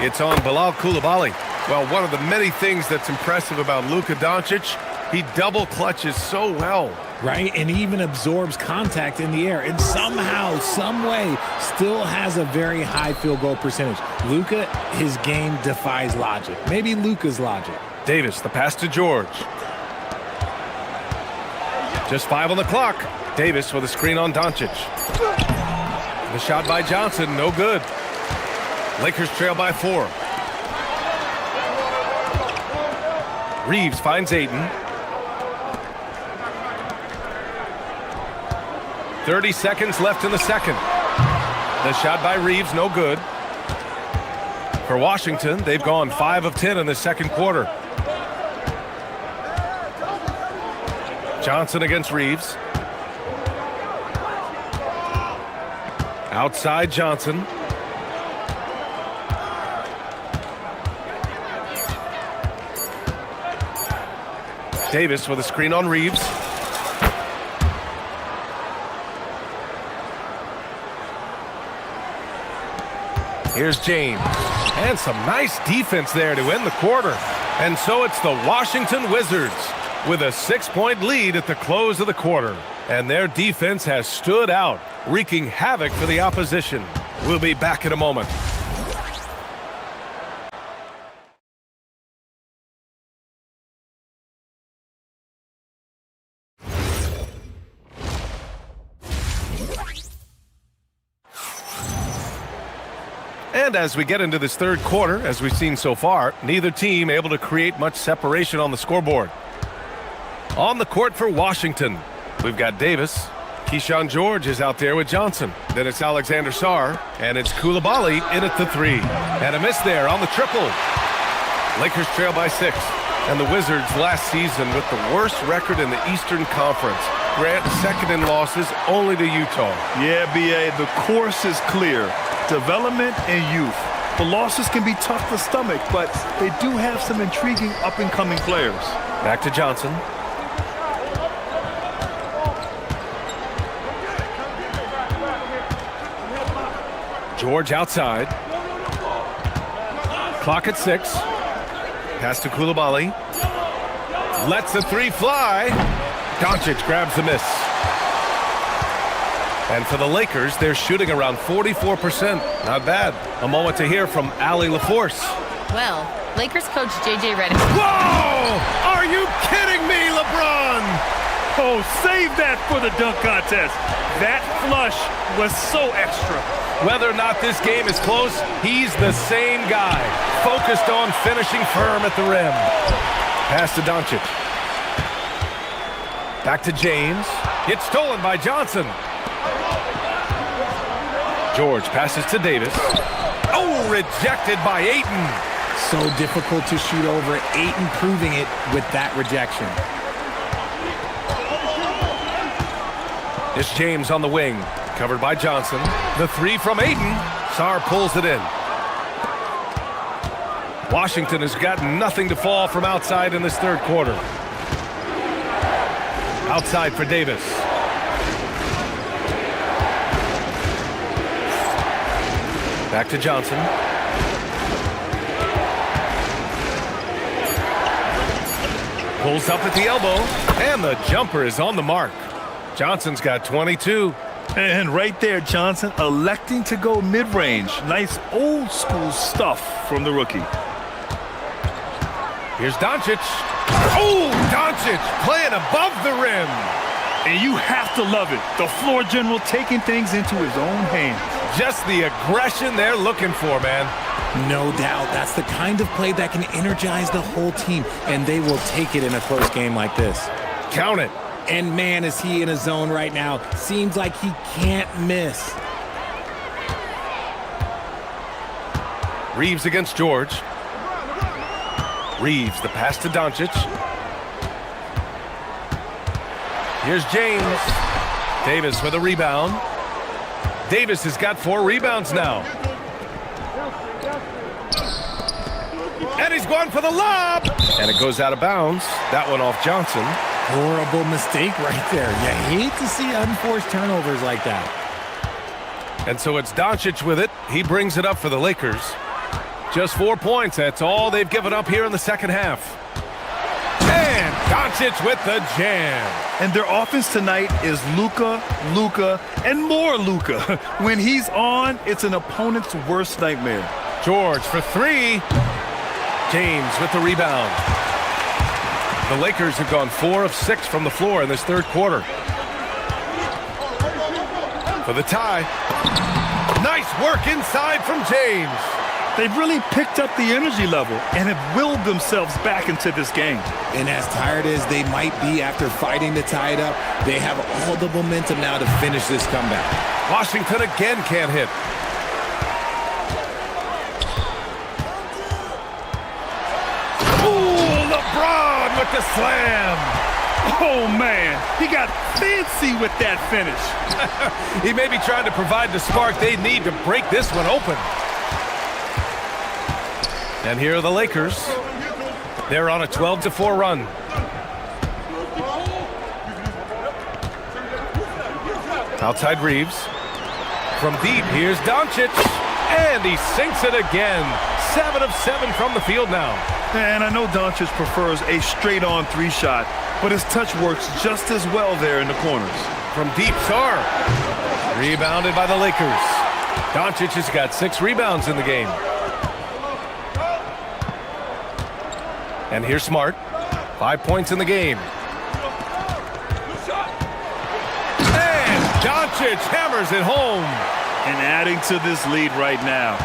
It's on Bilal Coulibaly. Well, one of the many things that's impressive about Luka Doncic, he double clutches so well. Right, and even absorbs contact in the air, and somehow, some way, still has a very high field goal percentage. Luka, his game defies logic. Maybe Luka's logic. Davis, the pass to George. Just 5 on the clock. Davis with a screen on Doncic. The shot by Johnson, no good. Lakers trail by 4. Reeves finds Ayton. 30 seconds left in the second. The shot by Reeves, no good. For Washington, they've gone 5 of 10 in the second quarter. Johnson against Reeves. Outside Johnson. Davis with a screen on Reeves. Here's James. And some nice defense there to end the quarter. And so it's the Washington Wizards with a 6-point lead at the close of the quarter. And their defense has stood out, wreaking havoc for the opposition. We'll be back in a moment. And as we get into this third quarter, as we've seen so far, neither team able to create much separation on the scoreboard. On the court for Washington, we've got Davis. Keyshawn George is out there with Johnson. Then it's Alexander Sarr, and it's Coulibaly in at the 3. And a miss there on the triple. Lakers trail by 6. And the Wizards last season with the worst record in the Eastern Conference. Grant second in losses only to Utah. Yeah, B.A., the course is clear. Development and youth. The losses can be tough to stomach, but they do have some intriguing up-and-coming players. Back to Johnson. George outside. Clock at 6. Pass to Coulibaly. Lets the 3 fly. Doncic grabs the miss. And for the Lakers, they're shooting around 44%. Not bad. A moment to hear from Allie LaForce. Well, Lakers coach J.J. Redick. Whoa! Are you kidding me, LeBron? Oh, save that for the dunk contest. That flush was so extra. Whether or not this game is close, he's the same guy. Focused on finishing firm at the rim. Pass to Doncic. Back to James. It's stolen by Johnson. George passes to Davis. Oh, rejected by Ayton. So difficult to shoot over. Ayton proving it with that rejection. It's James on the wing. Covered by Johnson. The 3 from Ayton. Sarr pulls it in. Washington has got nothing to fall from outside in this third quarter. Outside for Davis. Back to Johnson. Pulls up at the elbow, and the jumper is on the mark. Johnson's got 22. And right there, Johnson electing to go mid-range. Nice old-school stuff from the rookie. Here's Doncic. Oh, Doncic playing above the rim. And you have to love it. The floor general taking things into his own hands. Just the aggression they're looking for, man. No doubt. That's the kind of play that can energize the whole team, and they will take it in a close game like this. Count it. And man, is he in a zone right now. Seems like he can't miss. Reeves against George. Reeves, the pass to Doncic. Here's James. Davis with a rebound. Davis has got 4 rebounds now. He's going for the lob. And it goes out of bounds. That one off Johnson. Horrible mistake right there. You hate to see unforced turnovers like that. And so it's Doncic with it. He brings it up for the Lakers. Just 4 points. That's all they've given up here in the second half. And Doncic with the jam. And their offense tonight is Luka, and more Luka. When he's on, it's an opponent's worst nightmare. George for three. James with the rebound. The Lakers have gone 4 of 6 from the floor in this third quarter. For the tie. Nice work inside from James. They've really picked up the energy level and have willed themselves back into this game. And as tired as they might be after fighting to tie it up, they have all the momentum now to finish this comeback. Washington again can't hit. Ooh, LeBron with the slam. Oh, man, he got fancy with that finish. He may be trying to provide the spark they need to break this one open. And here are the Lakers. They're on a 12-4 run. Outside Reeves. From deep, here's Doncic. And he sinks it again. 7 of 7 from the field now. And I know Doncic prefers a straight-on three-shot, but his touch works just as well there in the corners. From deep, Sarr. Rebounded by the Lakers. Doncic has got 6 rebounds in the game. And here's Smart. 5 points in the game. And Doncic hammers it home. And adding to this lead right now,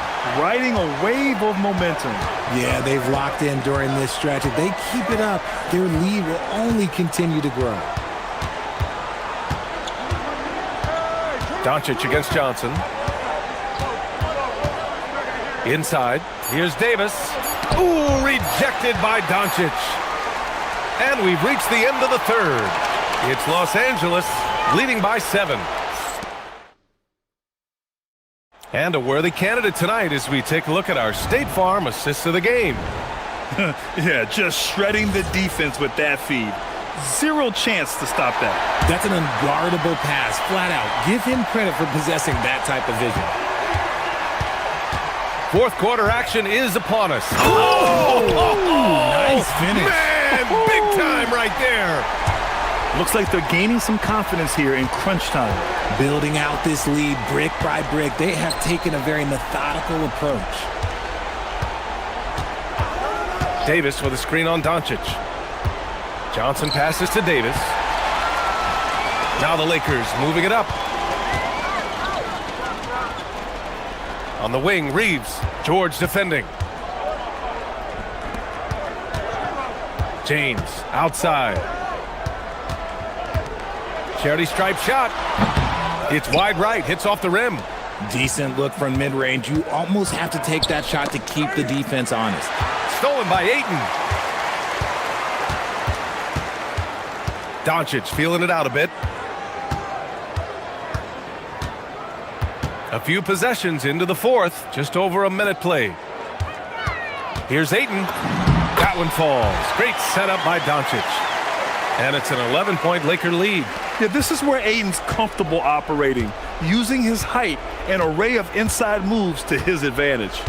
riding a wave of momentum. Yeah, they've locked in during this stretch. If they keep it up, their lead will only continue to grow. Doncic against Johnson. Inside. Here's Davis. Ooh, rejected by Doncic. And we've reached the end of the third. It's Los Angeles leading by 7. And a worthy candidate tonight as we take a look at our State Farm assists of the game. Yeah, just shredding the defense with that feed. Zero chance to stop that. That's an unguardable pass, flat out. Give him credit for possessing that type of vision. Fourth quarter action is upon us. Nice finish. Man, big time right there. Looks like they're gaining some confidence here in crunch time. Building out this lead brick by brick, they have taken a very methodical approach. Davis with a screen on Doncic. Johnson passes to Davis. Now the Lakers moving it up. On the wing, Reeves. George defending. James outside. Charity stripe shot. It's wide right, hits off the rim. Decent look from mid-range. You almost have to take that shot to keep the defense honest. Stolen by Ayton. Doncic feeling it out a bit. A few possessions into the fourth, just over a minute played. Here's Ayton. That one falls. Great setup by Doncic. And it's an 11-point Laker lead. Yeah, this is where Ayton's comfortable operating, using his height and array of inside moves to his advantage.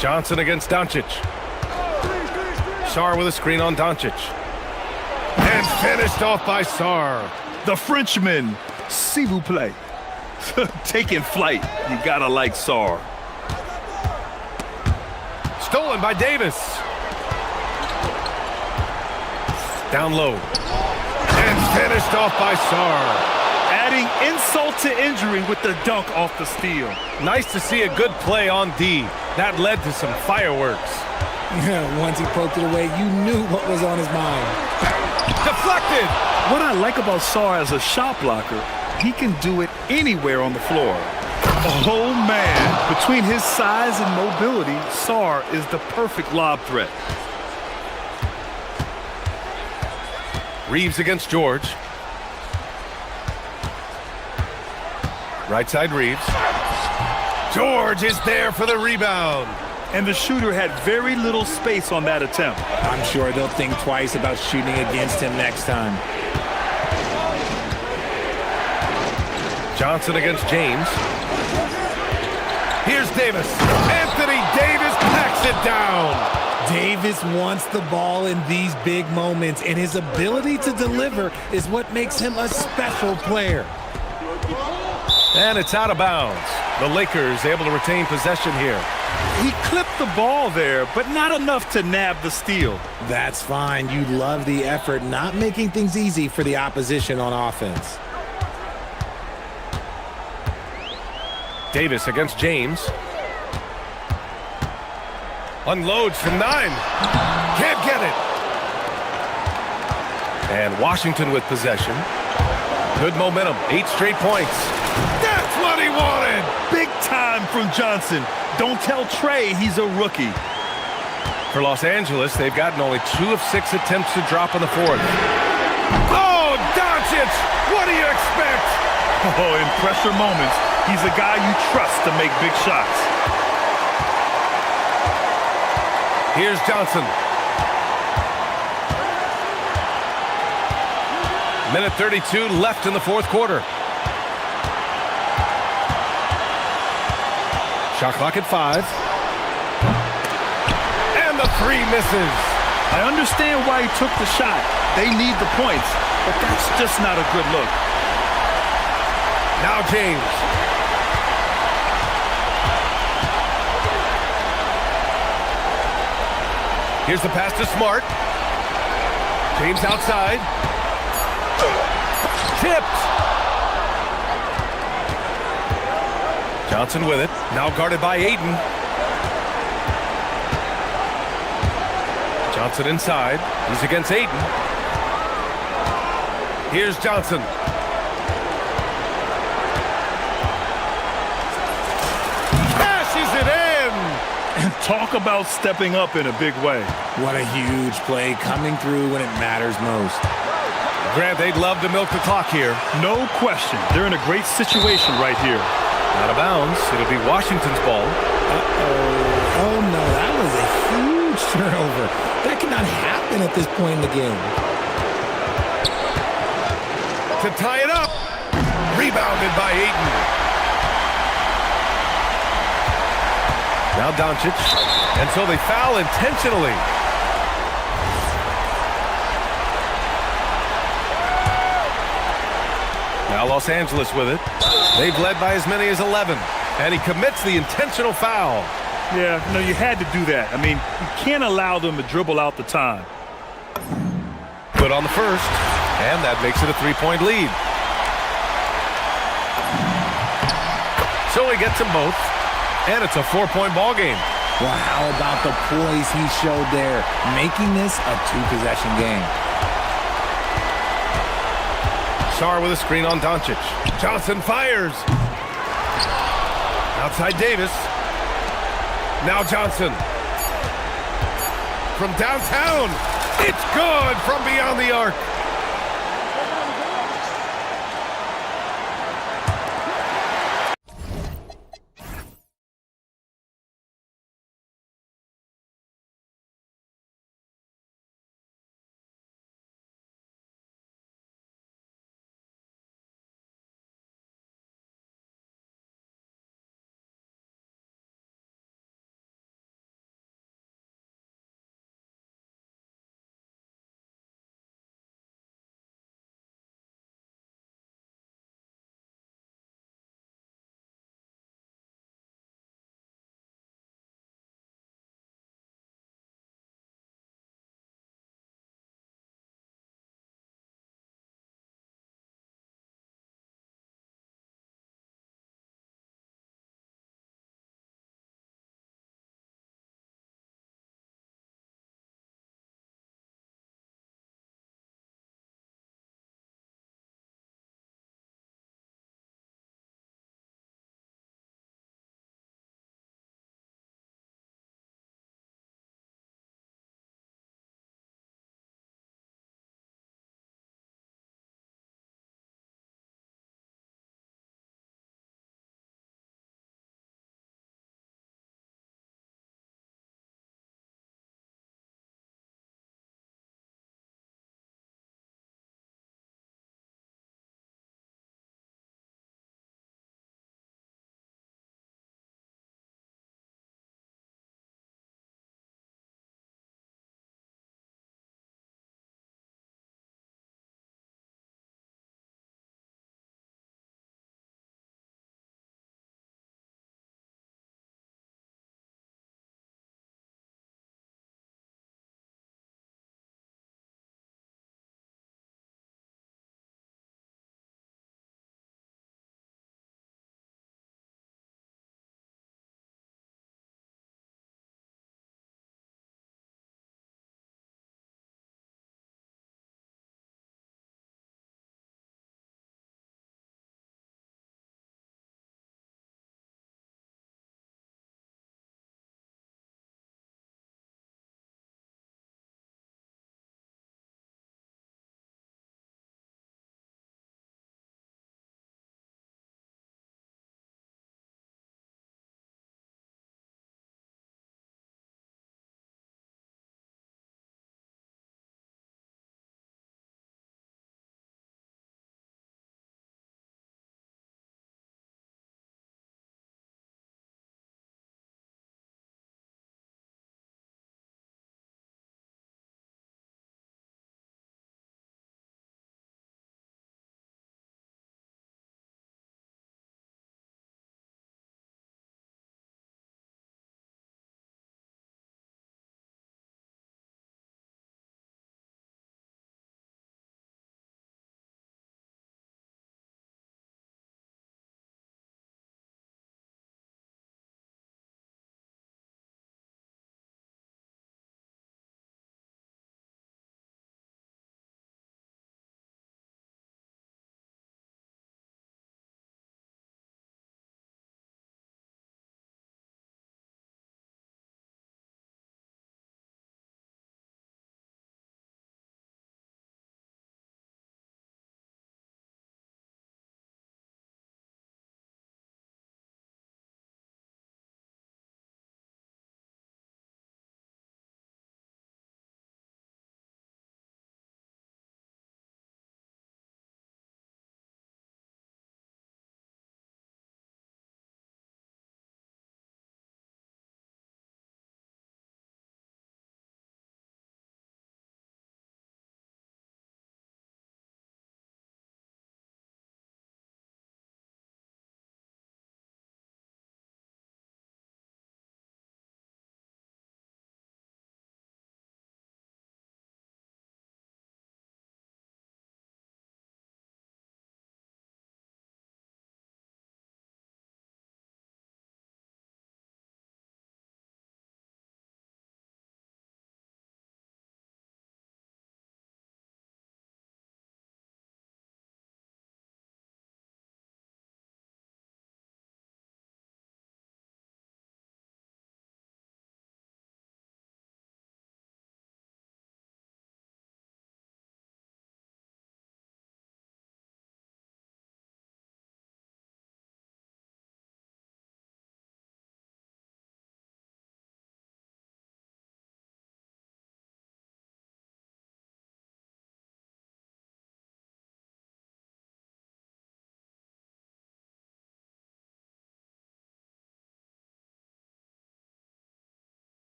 Johnson against Doncic. Sarr with a screen on Doncic. And finished off by Sarr. The Frenchman, s'il vous plaît. Taking flight. You gotta like Sarr. Stolen by Davis. Down low. And finished off by Sarr. Adding insult to injury with the dunk off the steal. Nice to see a good play on D. That led to some fireworks. Once he poked it away, you knew what was on his mind. Deflected. What I like about Sarr as a shot blocker, he can do it anywhere on the floor. Oh, man. Between his size and mobility, Sarr is the perfect lob threat. Reeves against George. Right side Reeves. George is there for the rebound. And the shooter had very little space on that attempt. I'm sure they'll think twice about shooting against him next time. Johnson against James. Here's Davis. Anthony Davis packs it down. Davis wants the ball in these big moments, and his ability to deliver is what makes him a special player. And it's out of bounds. The Lakers able to retain possession here. He clipped the ball there, but not enough to nab the steal. That's fine. You love the effort, not making things easy for the opposition on offense. Davis against James. Unloads from 9. Can't get it. And Washington with possession. Good momentum. 8 straight points. That's what he wanted. Big time from Johnson. Don't tell Trey he's a rookie. For Los Angeles, they've gotten only 2 of 6 attempts to drop in the fourth. Oh, Doncic! What do you expect? Oh, in pressure moments, he's a guy you trust to make big shots. Here's Johnson. Minute 32 left in the fourth quarter. Shot clock at 5. And the 3 misses. I understand why he took the shot. They need the points, but that's just not a good look. Now James. Here's the pass to Smart. James outside. Tipped. Johnson with it. Now guarded by Aiden. Johnson inside. He's against Aiden. Here's Johnson. Dashes it in. And talk about stepping up in a big way. What a huge play coming through when it matters most. Grant, they'd love to milk the clock here. No question. They're in a great situation right here. Out of bounds. It'll be Washington's ball. Uh-oh. Oh, no, that was a huge turnover. That cannot happen at this point in the game. To tie it up. Rebounded by Aiden. Now Doncic. And so they foul intentionally. Now Los Angeles with it. They've led by as many as 11. And he commits the intentional foul. Yeah, no, you had to do that. I mean, you can't allow them to dribble out the time. Good on the first. And that makes it a 3-point lead. So he gets them both. And it's a 4-point ball game. Well, how about the poise he showed there, making this a 2-possession game. Sarr with a screen on Doncic. Johnson fires. Outside Davis. Now Johnson. From downtown. It's good from beyond the arc.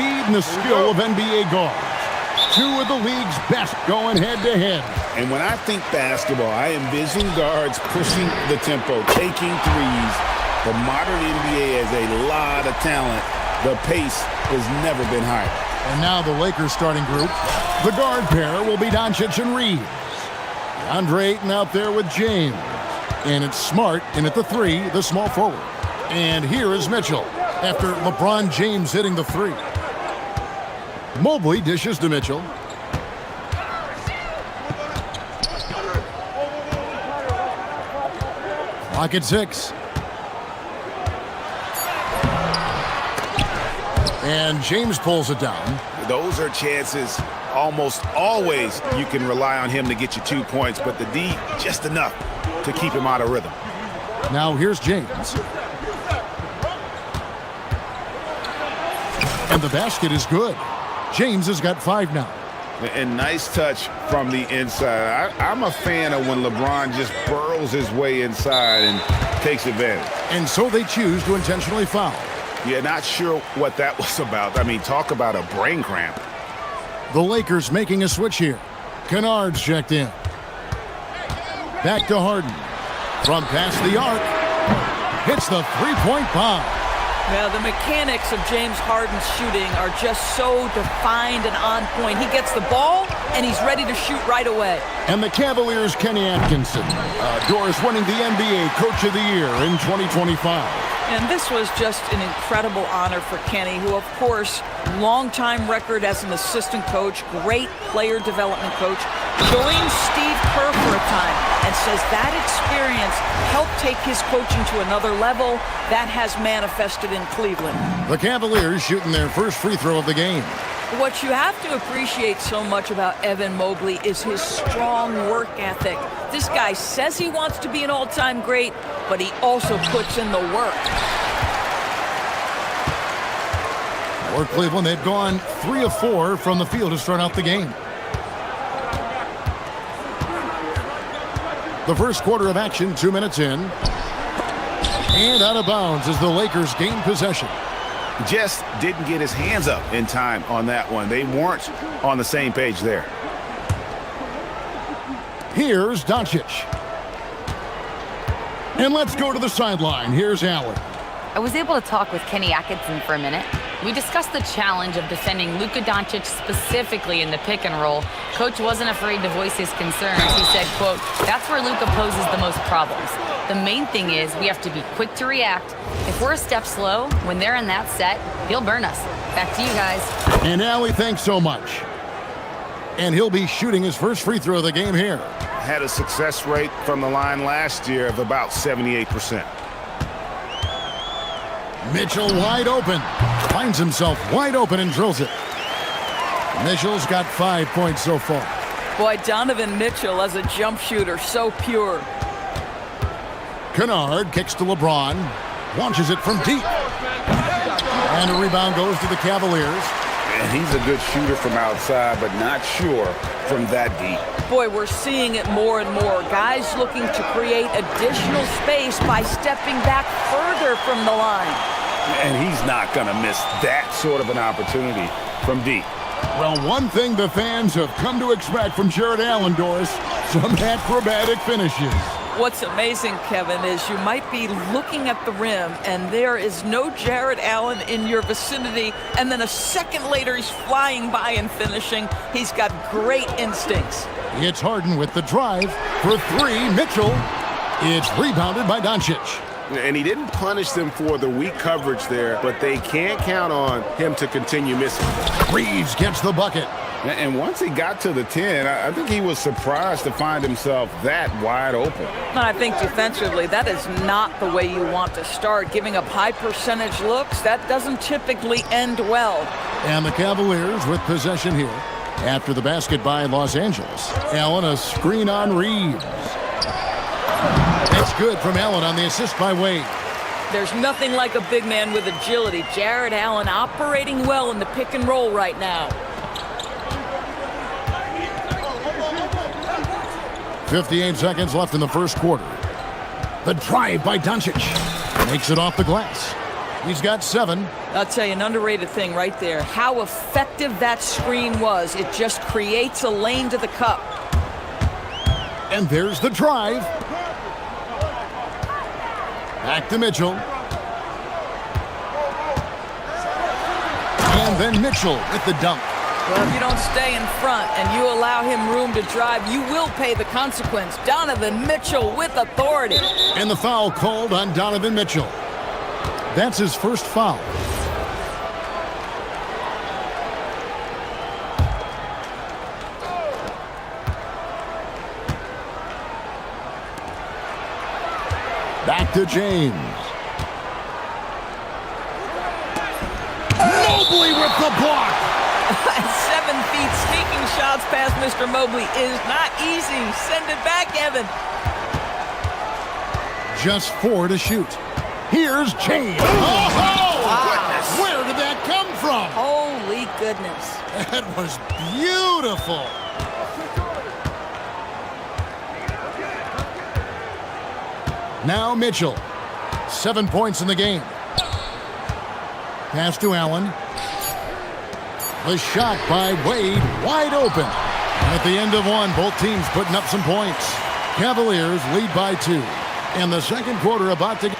speed and the skill of NBA guards. Two of the league's best going head-to-head. And when I think basketball, I envision guards pushing the tempo, taking threes. The modern NBA has a lot of talent. The pace has never been higher. And now the Lakers starting group. The guard pair will be Doncic and Reeves. Andre Ayton out there with James. And it's Smart in at the 3, the small forward. And here is Mitchell after LeBron James hitting the 3. Mobley dishes to Mitchell. Clock at 6. And James pulls it down. Those are chances almost always you can rely on him to get you 2 points, but the D just enough to keep him out of rhythm. Now here's James. And the basket is good. James has got 5 now. And nice touch from the inside. I'm a fan of when LeBron just burrows his way inside and takes advantage. And so they choose to intentionally foul. Yeah, not sure what that was about. I mean, talk about a brain cramp. The Lakers making a switch here. Kennard's checked in. Back to Harden. From past the arc. Hits the three-point bomb. Now, the mechanics of James Harden's shooting are just so defined and on point. He gets the ball, and he's ready to shoot right away. And the Cavaliers' Kenny Atkinson. Doris winning the NBA Coach of the Year in 2025. And this was just an incredible honor for Kenny, who, of course, long-time record as an assistant coach, great player development coach, joined Steve Kerr for a time and says that experience helped take his coaching to another level. That has manifested in Cleveland. The Cavaliers shooting their first free throw of the game. What you have to appreciate so much about Evan Mobley is his strong work ethic. This guy says he wants to be an all-time great, but he also puts in the work. For Cleveland, they've gone 3 of 4 from the field to start out the game. The first quarter of action, 2 minutes in. And out of bounds as the Lakers gain possession. Just didn't get his hands up in time on that one. They weren't on the same page there. Here's Doncic. And let's go to the sideline. Here's Allen. I was able to talk with Kenny Atkinson for a minute. We discussed the challenge of defending Luka Doncic specifically in the pick and roll. Coach wasn't afraid to voice his concerns. He said, quote, "That's where Luka poses the most problems. The main thing is we have to be quick to react. If we're a step slow, when they're in that set, he'll burn us." Back to you guys. And Allie, thanks so much. And he'll be shooting his first free throw of the game here. Had a success rate from the line last year of about 78%. Mitchell wide open. Finds himself wide open and drills it. Mitchell's got 5 points so far. Boy, Donovan Mitchell as a jump shooter, so pure. Kennard kicks to LeBron. Launches it from deep. And a rebound goes to the Cavaliers. And he's a good shooter from outside, but not sure from that deep. Boy, we're seeing it more and more. Guys looking to create additional space by stepping back further from the line. And he's not going to miss that sort of an opportunity from deep. Well, one thing the fans have come to expect from Jared Allen, Doris, some acrobatic finishes. What's amazing, Kevin, is you might be looking at the rim and there is no Jared Allen in your vicinity, and then a second later he's flying by and finishing. He's got great instincts. It's Harden with the drive for 3. Mitchell. It's rebounded by Doncic. And he didn't punish them for the weak coverage there, but they can't count on him to continue missing. Reeves gets the bucket. And once he got to the 10, I think he was surprised to find himself that wide open. And I think defensively, that is not the way you want to start. Giving up high percentage looks, that doesn't typically end well. And the Cavaliers with possession here after the basket by Los Angeles. Allen, a screen on Reeves. It's good from Allen on the assist by Wade. There's nothing like a big man with agility. Jared Allen operating well in the pick and roll right now. 58 seconds left in the first quarter. The drive by Doncic. Makes it off the glass. He's got 7. I'll tell you, an underrated thing right there. How effective that screen was. It just creates a lane to the cup. And there's the drive. Back to Mitchell. And then Mitchell with the dunk. Well, if you don't stay in front and you allow him room to drive, you will pay the consequence. Donovan Mitchell with authority. And the foul called on Donovan Mitchell. That's his first foul. Back to James. Mobley with the block. 7 feet sneaking shots past Mr. Mobley is not easy. Send it back, Evan. Just 4 to shoot. Here's James. Oh, wow. Where did that come from? Holy goodness. That was beautiful. Now Mitchell. 7 points in the game. Pass to Allen. The shot by Wade, wide open. And at the end of one, both teams putting up some points. Cavaliers lead by 2. And the second quarter about to...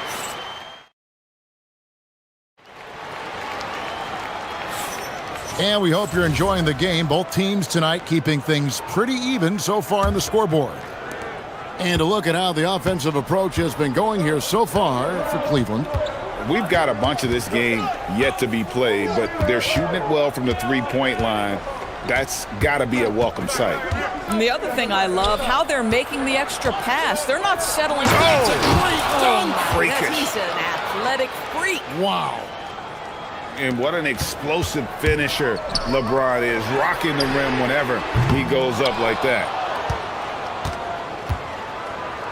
And we hope you're enjoying the game. Both teams tonight keeping things pretty even so far on the scoreboard. And a look at how the offensive approach has been going here so far for Cleveland. We've got a bunch of this game yet to be played, but they're shooting it well from the three-point line. That's got to be a welcome sight. And the other thing I love, how they're making the extra pass. They're not settling. That's a great dunk. Freakish. He's an athletic freak. Wow. And what an explosive finisher LeBron is, rocking the rim whenever he goes up like that.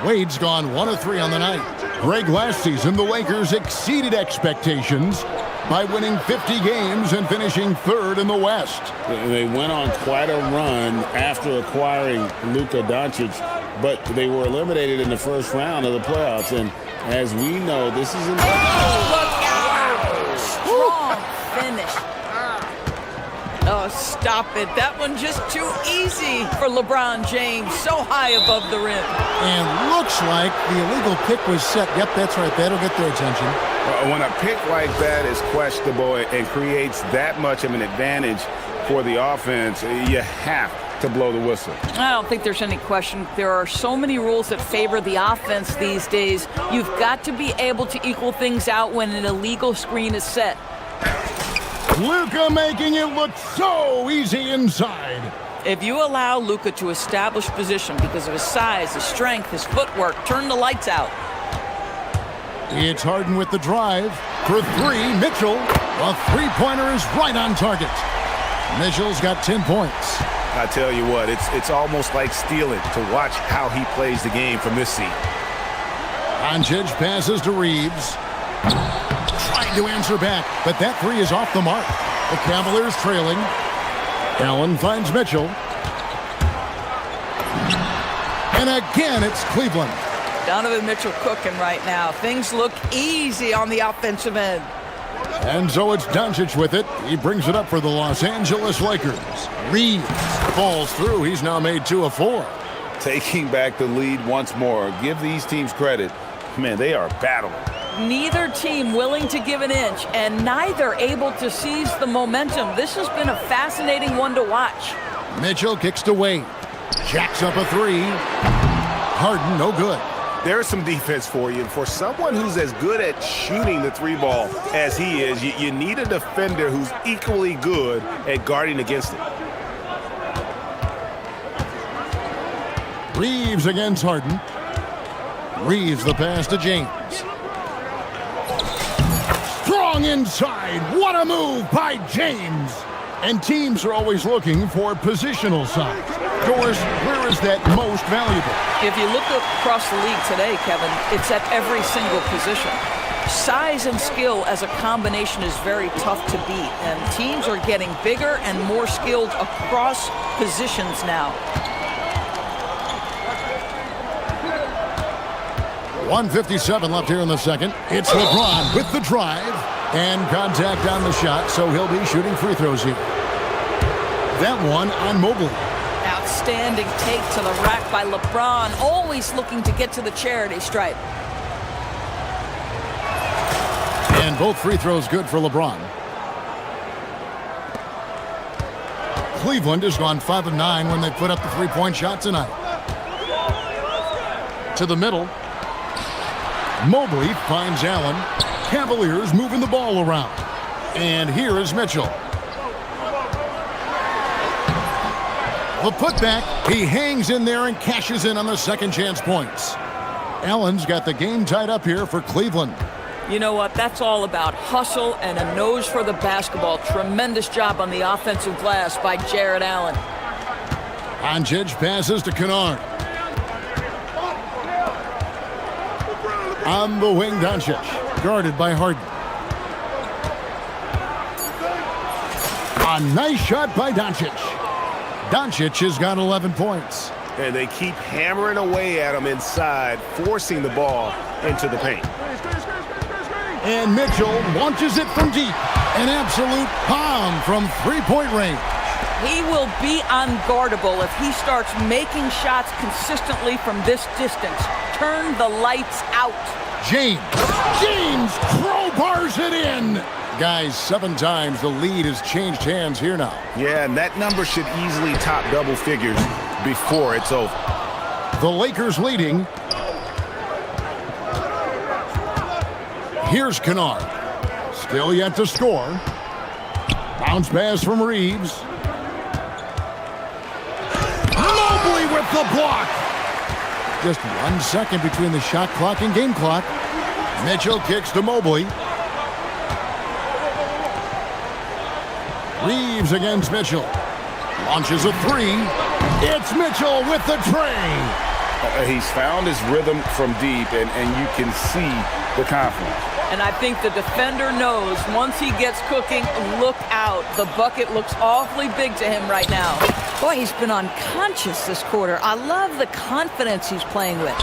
Wade's gone 1 of 3 on the night. Greg, last season, the Lakers exceeded expectations by winning 50 games and finishing 3rd in the West. They went on quite a run after acquiring Luka Doncic, but they were eliminated in the first round of the playoffs. And as we know, this is look out! Strong finish. Oh, stop it. That one just too easy for LeBron James. So high above the rim. And looks like the illegal pick was set. Yep, that's right. That'll get their attention. When a pick like that is questionable and creates that much of an advantage for the offense, you have to blow the whistle. I don't think there's any question. There are so many rules that favor the offense these days. You've got to be able to equal things out when an illegal screen is set. Luka making it look so easy inside. If you allow Luka to establish position because of his size, his strength, his footwork, turn the lights out. It's Harden with the drive. For 3, Mitchell. A three-pointer is right on target. Mitchell's got 10 points. I tell you what, it's almost like stealing to watch how he plays the game from this seat. Doncic passes to Reeves. Trying to answer back, but that 3 is off the mark. The Cavaliers trailing. Allen finds Mitchell. And again, it's Cleveland. Donovan Mitchell cooking right now. Things look easy on the offensive end. And so it's Doncic with it. He brings it up for the Los Angeles Lakers. Reeves falls through. He's now made 2 of 4. Taking back the lead once more. Give these teams credit. Man, they are battling. Neither team willing to give an inch, and neither able to seize the momentum. This has been a fascinating one to watch. Mitchell kicks to Wade. Jacks up a 3. Harden, no good. There's some defense for you. For someone who's as good at shooting the 3 ball as he is, you need a defender who's equally good at guarding against it. Reeves against Harden. Reeves the pass to James. Strong inside. What a move by James. And teams are always looking for positional size. Doris, where is that most valuable? If you look across the league today, Kevin, it's at every single position. Size and skill as a combination is very tough to beat, and teams are getting bigger and more skilled across positions now. 1:57 left here in the second. It's LeBron with the drive. And contact on the shot, so he'll be shooting free throws here. That one on Mobley. Outstanding take to the rack by LeBron, always looking to get to the charity stripe. And both free throws good for LeBron. Cleveland has gone 5 of 9 when they put up the three-point shot tonight. To the middle. Mobley finds Allen. Cavaliers moving the ball around. And here is Mitchell. The putback. He hangs in there and cashes in on the second chance points. Allen's got the game tied up here for Cleveland. You know what? That's all about hustle and a nose for the basketball. Tremendous job on the offensive glass by Jared Allen. Doncic passes to Kennard. On the wing, Doncic, guarded by Harden. A nice shot by Doncic. Doncic has got 11 points. And they keep hammering away at him inside, forcing the ball into the paint. And Mitchell launches it from deep. An absolute bomb from three-point range. He will be unguardable if he starts making shots consistently from this distance. Turn the lights out. James crowbars it in. Guys, 7 times the lead has changed hands here now. Yeah, and that number should easily top double figures before it's over. The Lakers leading. Here's Kennard. Still yet to score. Bounce pass from Reeves. Mobley with the block. Just 1 second between the shot clock and game clock. Mitchell kicks to Mobley. Reeves against Mitchell. Launches a three. It's Mitchell with the tray. He's found his rhythm from deep, and you can see the confidence. And I think the defender knows once he gets cooking, look out. The bucket looks awfully big to him right now. Boy, he's been unconscious this quarter. I love the confidence he's playing with.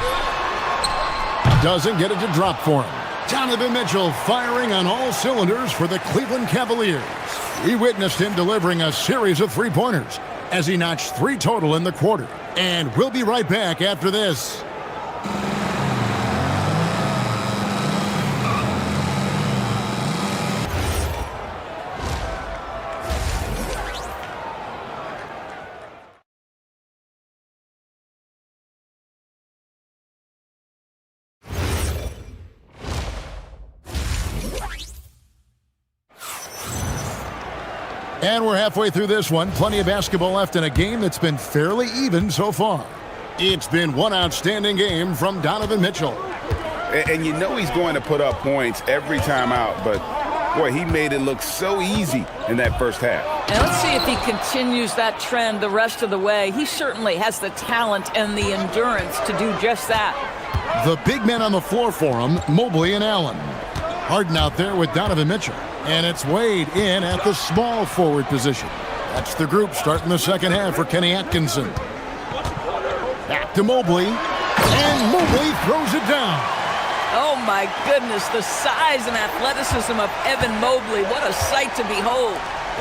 Doesn't get it to drop for him. Donovan Mitchell firing on all cylinders for the Cleveland Cavaliers. We witnessed him delivering a series of three-pointers as he notched 3 total in the quarter. And we'll be right back after this. And we're halfway through this one. Plenty of basketball left in a game that's been fairly even so far. It's been one outstanding game from Donovan Mitchell. And you know he's going to put up points every time out, but boy, he made it look so easy in that first half. And let's see if he continues that trend the rest of the way. He certainly has the talent and the endurance to do just that. The big men on the floor for him, Mobley and Allen. Harden out there with Donovan Mitchell. And it's Wade in at the small forward position. That's the group starting the second half for Kenny Atkinson. Back to Mobley. And Mobley throws it down. Oh my goodness, the size and athleticism of Evan Mobley. What a sight to behold.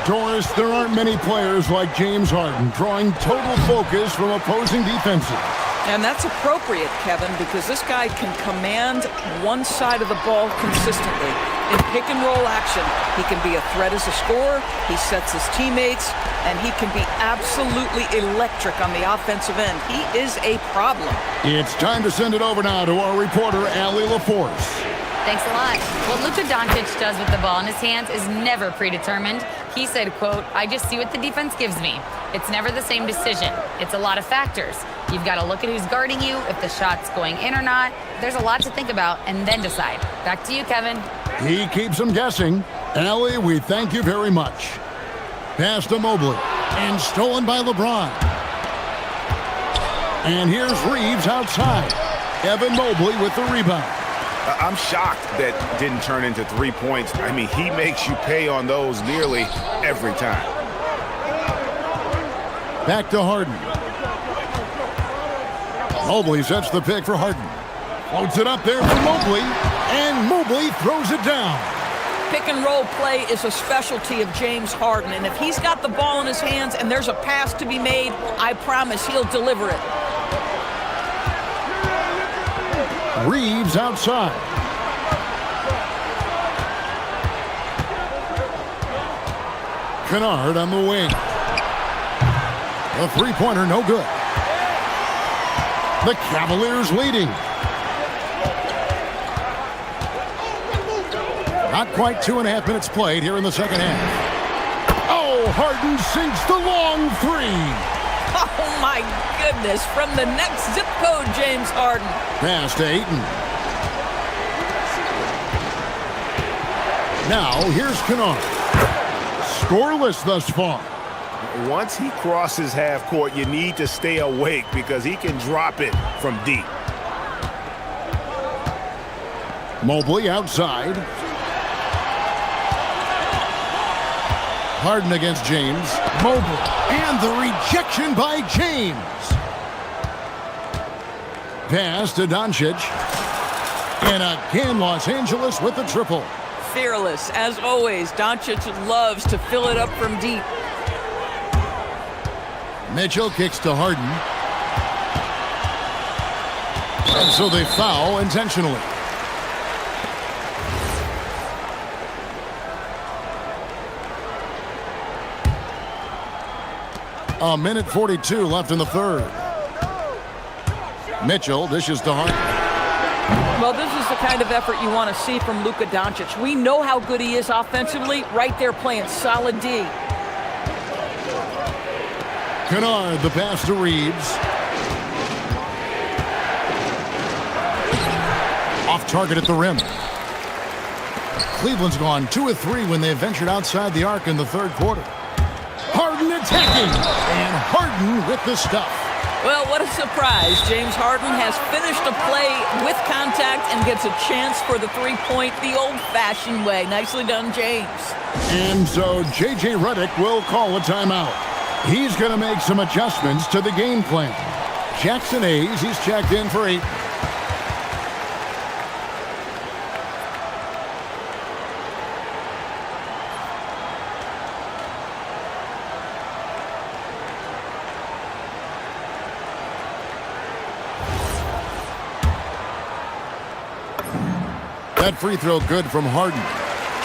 Doris, there aren't many players like James Harden drawing total focus from opposing defenses. And that's appropriate, Kevin, because this guy can command one side of the ball consistently. In pick-and-roll action, he can be a threat as a scorer, he sets his teammates, and he can be absolutely electric on the offensive end. He is a problem. It's time to send it over now to our reporter, Allie LaForce. Thanks a lot. What Luka Doncic does with the ball in his hands is never predetermined. He said, quote, "I just see what the defense gives me. It's never the same decision. It's a lot of factors. You've got to look at who's guarding you, if the shot's going in or not. There's a lot to think about, and then decide." Back to you, Kevin. He keeps them guessing. Allie, we thank you very much. Pass to Mobley, and stolen by LeBron. And here's Reeves outside. Evan Mobley with the rebound. I'm shocked that didn't turn into 3 points. I mean, he makes you pay on those nearly every time. Back to Harden. Mobley sets the pick for Harden. Floats it up there for Mobley, and Mobley throws it down. Pick and roll play is a specialty of James Harden, and if he's got the ball in his hands and there's a pass to be made, I promise he'll deliver it. Reeves outside. Kennard on the wing. The three-pointer, no good. The Cavaliers leading. Not quite 2.5 minutes played here in the second half. Oh, Harden sinks the long three. Oh, my goodness. From the next zip code, James Harden. Pass to Ayton. Now, here's Kennard. Scoreless thus far. Once he crosses half court, you need to stay awake because he can drop it from deep. Mobley outside. Harden against James. Mobley. And the rejection by James. Pass to Doncic. And again, Los Angeles with the triple. Fearless, as always. Doncic loves to fill it up from deep. Mitchell kicks to Harden. And so they foul intentionally. A minute 42 left in the third. Mitchell dishes to Harden. Well, this is the kind of effort you want to see from Luka Doncic. We know how good he is offensively, right there playing solid D. Kennard, the pass to Reeves. Off target at the rim. Cleveland's gone 2 of 3 when they ventured outside the arc in the third quarter. Harden attacking, and Harden with the stuff. Well, what a surprise. James Harden has finished a play with contact and gets a chance for the three-point the old-fashioned way. Nicely done, James. And so J.J. Redick will call a timeout. He's going to make some adjustments to the game plan. Jackson Hayes, he's checked in for 8. That free throw good from Harden.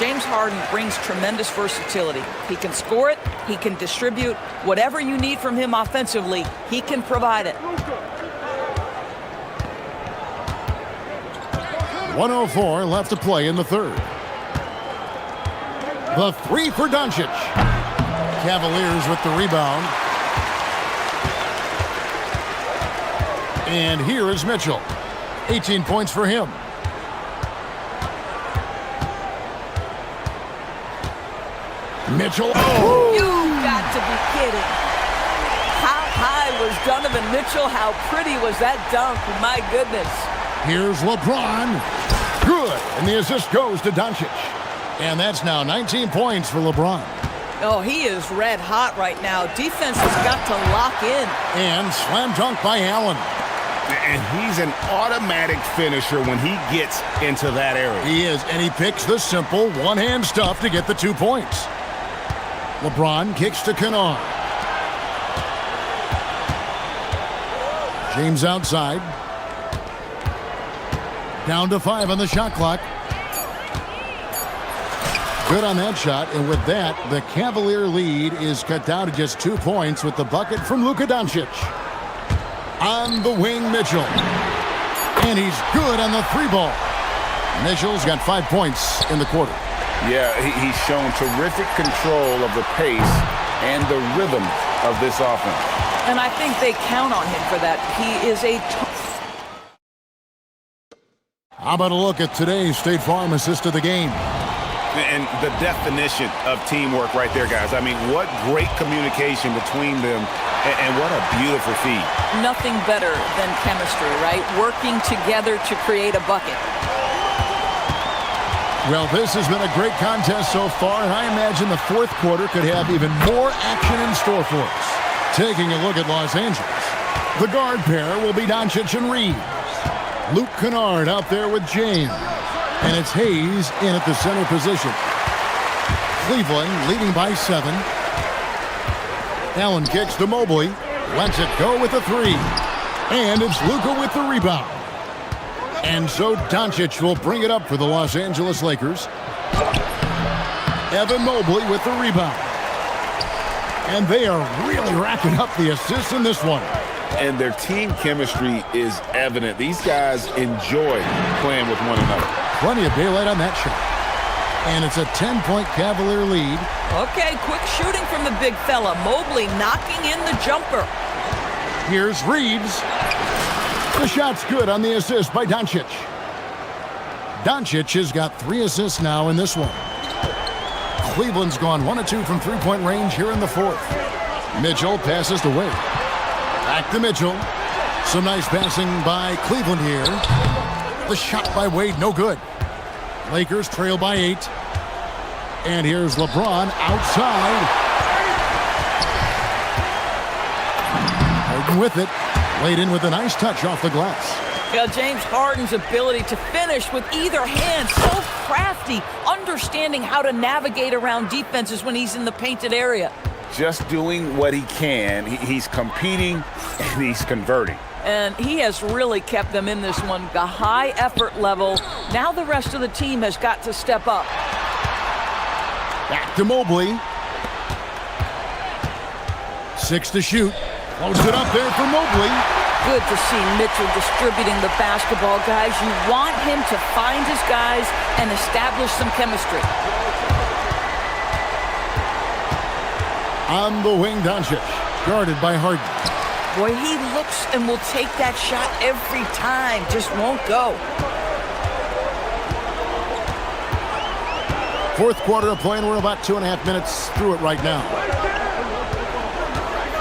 James Harden brings tremendous versatility. He can score it, he can distribute. Whatever you need from him offensively, he can provide it. 1:04 left to play in the third. The three for Doncic. Cavaliers with the rebound. And here is Mitchell. 18 points for him. Mitchell. Oh! You've got to be kidding. How high was Donovan Mitchell? How pretty was that dunk? My goodness. Here's LeBron. Good. And the assist goes to Doncic. And that's now 19 points for LeBron. Oh, he is red hot right now. Defense has got to lock in. And slam dunk by Allen. And he's an automatic finisher when he gets into that area. He is, and he picks the simple one-hand stuff to get the 2 points. LeBron kicks to Kennard. James outside. Down to 5 on the shot clock. Good on that shot, and with that, the Cavalier lead is cut down to just 2 points with the bucket from Luka Doncic. On the wing, Mitchell. And he's good on the 3-ball. Mitchell's got 5 points in the quarter. Yeah, he's shown terrific control of the pace and the rhythm of this offense. And I think they count on him for that. He is a... How about a look at today's State Farm assist of the game? And the definition of teamwork right there, guys. I mean, what great communication between them, and what a beautiful feed. Nothing better than chemistry, right? Working together to create a bucket. Well, this has been a great contest so far, and I imagine the fourth quarter could have even more action in store for us. Taking a look at Los Angeles, the guard pair will be Doncic and Reeves. Luke Kennard out there with James. And it's Hayes in at the center position. Cleveland leading by 7. Allen kicks to Mobley. Lets it go with the 3. And it's Luka with the rebound. And so Doncic will bring it up for the Los Angeles Lakers. Evan Mobley with the rebound. And they are really racking up the assists in this one. And their team chemistry is evident. These guys enjoy playing with one another. Plenty of daylight on that shot. And it's a 10-point Cavalier lead. Okay, quick shooting from the big fella. Mobley knocking in the jumper. Here's Reeves. The shot's good on the assist by Doncic. Doncic has got 3 assists now in this one. Cleveland's gone 1 of 2 from three-point range here in the 4th. Mitchell passes to Wade. Back to Mitchell. Some nice passing by Cleveland here. The shot by Wade, no good. Lakers trail by 8. And here's LeBron outside. Harden with it. Laid in with a nice touch off the glass. Yeah, James Harden's ability to finish with either hand, so crafty, understanding how to navigate around defenses when he's in the painted area. Just doing what he can. He's competing and he's converting. And he has really kept them in this one. The high effort level. Now the rest of the team has got to step up. Back to Mobley. 6 to shoot. Close it up there for Mobley. Good to see Mitchell distributing the basketball, guys. You want him to find his guys and establish some chemistry. On the wing, Doncic, guarded by Harden. Boy, he looks and will take that shot every time. Just won't go. 4th quarter of play, and we're about 2.5 minutes through it right now.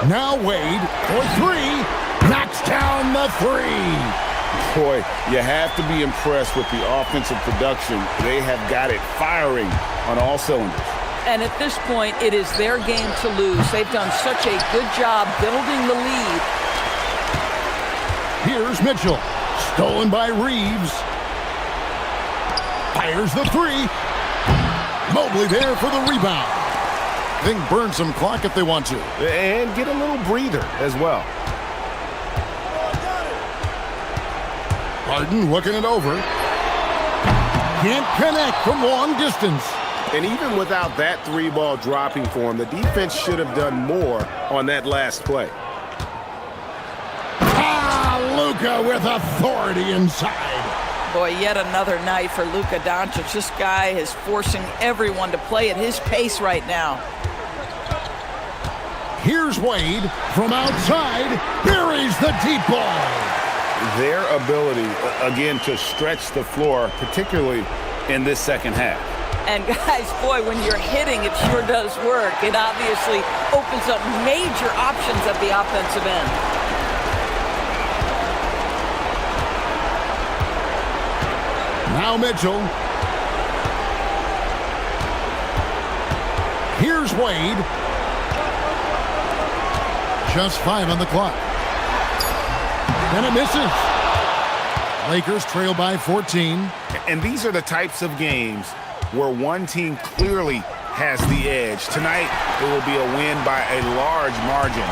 Now Wade for 3. Knocks down the 3. Boy, you have to be impressed with the offensive production. They have got it firing on all cylinders. And at this point, it is their game to lose. They've done such a good job building the lead. Here's Mitchell. Stolen by Reeves. Fires the 3. Mobley there for the rebound. They can burn some clock if they want to. And get a little breather as well. Harden looking it over. Can't connect from long distance. And even without that 3-ball dropping for him, the defense should have done more on that last play. Luka with authority inside. Boy, yet another night for Luka Doncic. This guy is forcing everyone to play at his pace right now. Here's Wade from outside. Buries the deep ball. Their ability, again, to stretch the floor, particularly in this second half. And guys, boy, when you're hitting, it sure does work. It obviously opens up major options at the offensive end. Now Mitchell. Here's Wade. Just 5 on the clock. And it misses. Lakers trail by 14. And these are the types of games where one team clearly has the edge. Tonight, it will be a win by a large margin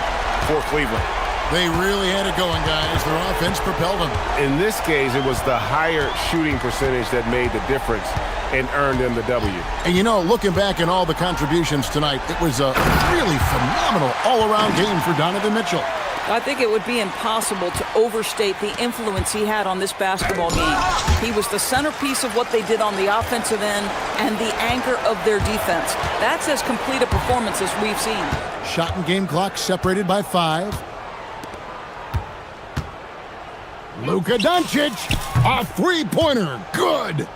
for Cleveland. They really had it going, guys. Their offense propelled them. In this case, it was the higher shooting percentage that made the difference and earned them the W. And you know, looking back at all the contributions tonight, it was a really phenomenal all-around game for Donovan Mitchell. I think it would be impossible to overstate the influence he had on this basketball game. He was the centerpiece of what they did on the offensive end and the anchor of their defense. That's as complete a performance as we've seen. Shot and game clock separated by 5. Luka Doncic, a 3-pointer, good.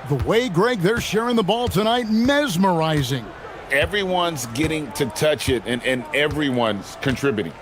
The way, Greg, they're sharing the ball tonight, mesmerizing. Everyone's getting to touch it, and everyone's contributing.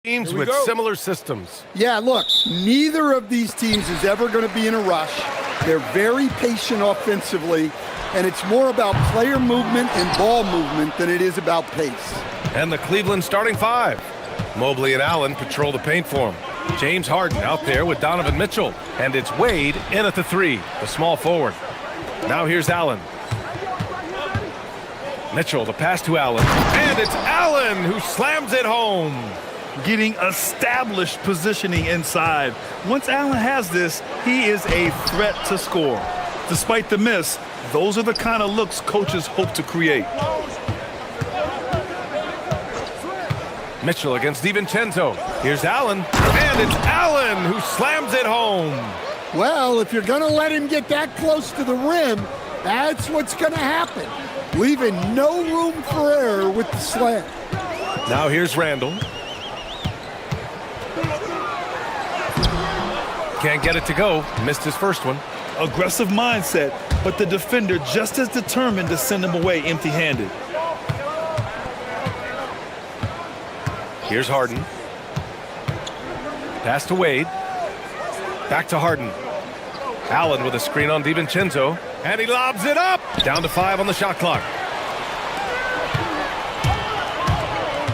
Teams with similar systems. Yeah, look, neither of these teams is ever going to be in a rush. They're very patient offensively, and it's more about player movement and ball movement than it is about pace. And the Cleveland starting five. Mobley and Allen patrol the paint for him. James Harden out there with Donovan Mitchell. And it's Wade in at the three, the small forward. Now here's Allen. Mitchell, the pass to Allen. And it's Allen who slams it home. Getting established positioning inside. Once Allen has this, he is a threat to score. Despite the miss, those are the kind of looks coaches hope to create. Mitchell against DiVincenzo. Here's Allen, and it's Allen who slams it home. Well, if you're going to let him get that close to the rim, that's what's going to happen. Leaving no room for error with the slam. Now here's Randall. Can't get it to go. Missed his first one. Aggressive mindset, but the defender just as determined to send him away empty-handed. Here's Harden. Pass to Wade. Back to Harden. Allen with a screen on DiVincenzo. And he lobs it up. Down to 5 on the shot clock.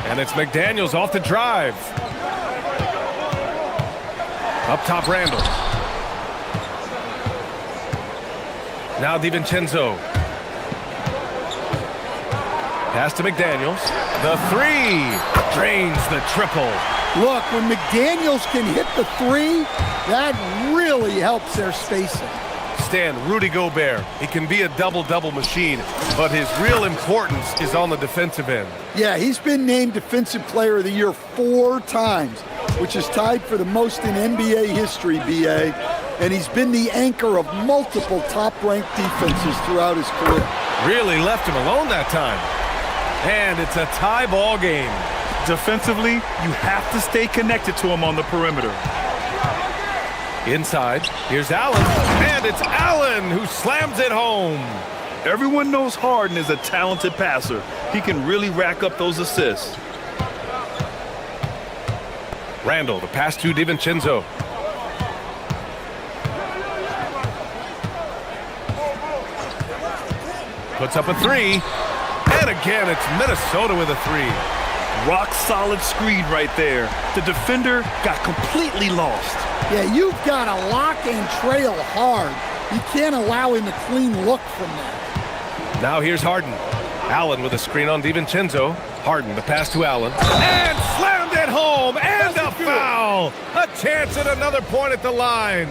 And it's McDaniels off the drive. Up top, Randall. Now DiVincenzo. Pass to McDaniels. The three. Drains the triple. Look, when McDaniels can hit the three, that really helps their spacing. Stan, Rudy Gobert. He can be a double-double machine, but his real importance is on the defensive end. Yeah, he's been named Defensive Player of the Year 4 times, which is tied for the most in NBA history, BA. And he's been the anchor of multiple top-ranked defenses throughout his career. Really left him alone that time. And it's a tie ball game. Defensively, you have to stay connected to him on the perimeter. Inside, here's Allen, and it's Allen who slams it home. Everyone knows Harden is a talented passer. He can really rack up those assists. Randall, the pass to DiVincenzo. Puts up a three, and again it's Minnesota with a three. Rock solid screen right there. The defender got completely lost. Yeah, you've got to lock and trail hard. You can't allow him a clean look from that. Now here's Harden. Allen with a screen on DiVincenzo. Harden, the pass to Allen. And slammed it home, and a foul. A chance at another point at the line.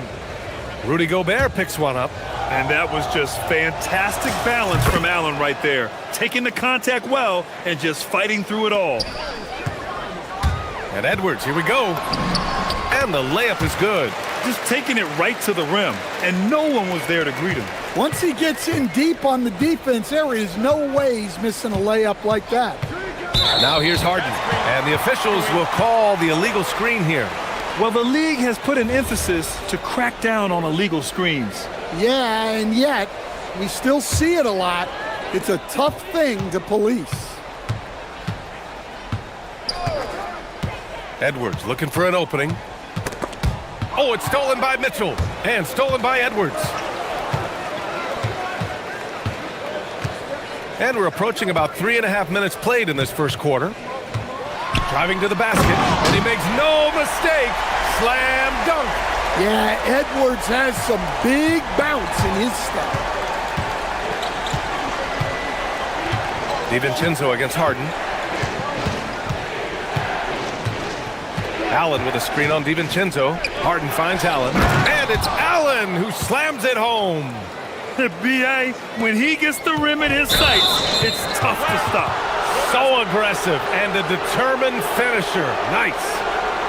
Rudy Gobert picks one up. And that was just fantastic balance from Allen right there. Taking the contact well and just fighting through it all. And Edwards, here we go. And the layup is good. Just taking it right to the rim, and no one was there to greet him. Once he gets in deep on the defense, there is no way he's missing a layup like that. Now here's Harden, and the officials will call the illegal screen here. Well, the league has put an emphasis to crack down on illegal screens. Yeah, and yet, we still see it a lot. It's a tough thing to police. Edwards looking for an opening. Oh, it's stolen by Mitchell, and stolen by Edwards. And we're approaching about 3.5 minutes played in this first quarter. Driving to the basket, and he makes no mistake. Slam dunk. Yeah, Edwards has some big bounce in his step. DiVincenzo against Harden. Allen with a screen on DiVincenzo. Harden finds Allen, and it's Allen who slams it home. B.A., when he gets the rim in his sights, it's tough to stop. So aggressive and a determined finisher. Nice.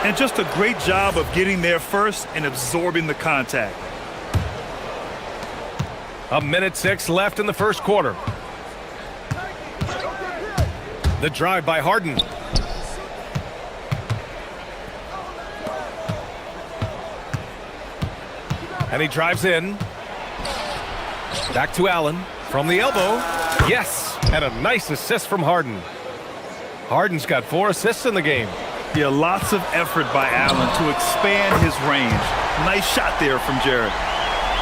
And just a great job of getting there first and absorbing the contact. 1:06 left in the first quarter. The drive by Harden. And he drives in. Back to Allen from the elbow. Yes, and a nice assist from Harden. Harden's got 4 assists in the game. Yeah, lots of effort by Allen to expand his range. Nice shot there from Jared.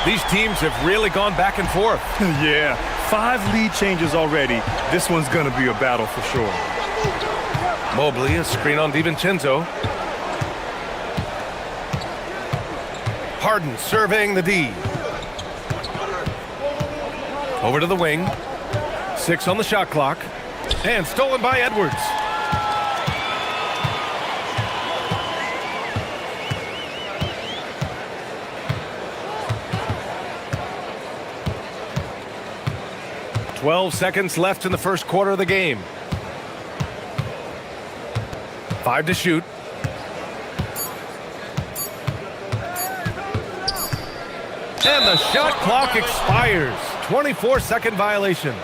These teams have really gone back and forth. Yeah, 5 lead changes already. This one's going to be a battle for sure. Mobley, a screen on DiVincenzo. Harden surveying the D. Over to the wing. 6 on the shot clock. And stolen by Edwards. Seconds left in the first quarter of the game. 5 to shoot. And the shot clock expires. 24-second violation.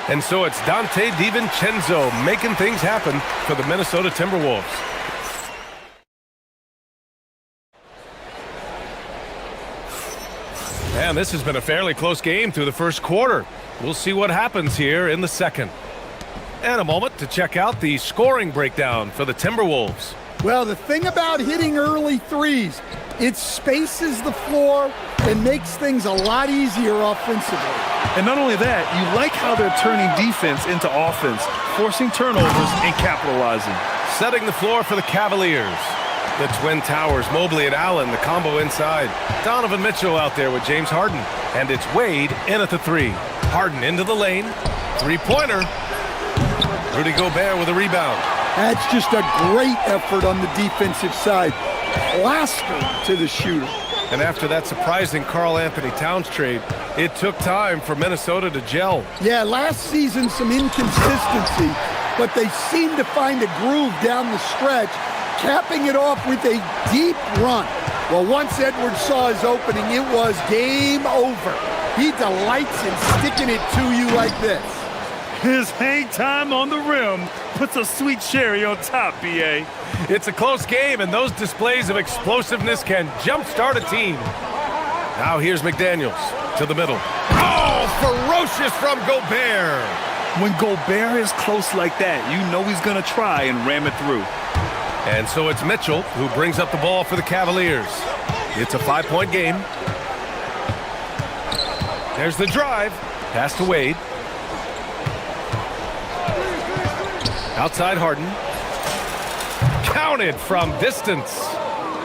And so it's Dante DiVincenzo making things happen for the Minnesota Timberwolves. And this has been a fairly close game through the first quarter. We'll see what happens here in the second. And a moment to check out the scoring breakdown for the Timberwolves. Well, the thing about hitting early threes, it spaces the floor and makes things a lot easier offensively. And not only that, you like how they're turning defense into offense, forcing turnovers and capitalizing. Setting the floor for the Cavaliers. The Twin Towers, Mobley and Allen, the combo inside. Donovan Mitchell out there with James Harden. And it's Wade in at the 3. Harden into the lane. 3-pointer. Rudy Gobert with a rebound. That's just a great effort on the defensive side. Plastered to the shooter. And after that surprising Karl-Anthony Towns trade, it took time for Minnesota to gel. Yeah, last season some inconsistency, but they seemed to find a groove down the stretch, capping it off with a deep run. Well, once Edwards saw his opening, it was game over. He delights in sticking it to you like this. His hang time on the rim puts a sweet cherry on top, B.A. It's a close game, and those displays of explosiveness can jumpstart a team. Now here's McDaniels to the middle. Oh, ferocious from Gobert. When Gobert is close like that, you know he's going to try and ram it through. And so it's Mitchell who brings up the ball for the Cavaliers. It's a 5-point game. There's the drive. Pass to Wade. Outside Harden. Counted from distance.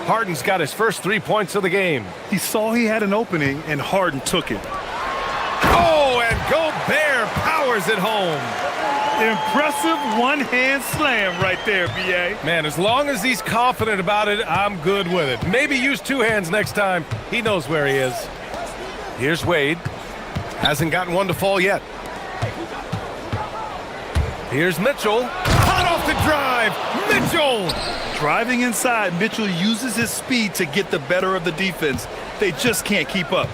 Harden's got his first 3 points of the game. He saw he had an opening, and Harden took it. Oh, and Gobert powers it home. Impressive one-hand slam right there, B.A. Man, as long as he's confident about it, I'm good with it. Maybe use 2 hands next time. He knows where he is. Here's Wade. Hasn't gotten one to fall yet. Here's Mitchell. Hot off the drive. Mitchell. Driving inside, Mitchell uses his speed to get the better of the defense. They just can't keep up.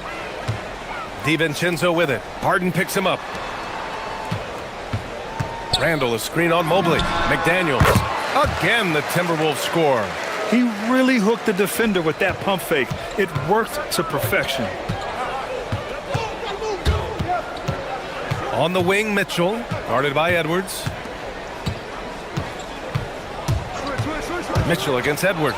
DiVincenzo with it. Harden picks him up. Randall, a screen on Mobley. McDaniels. Again, the Timberwolves score. He really hooked the defender with that pump fake. It worked to perfection. On the wing, Mitchell, guarded by Edwards. Mitchell against Edwards.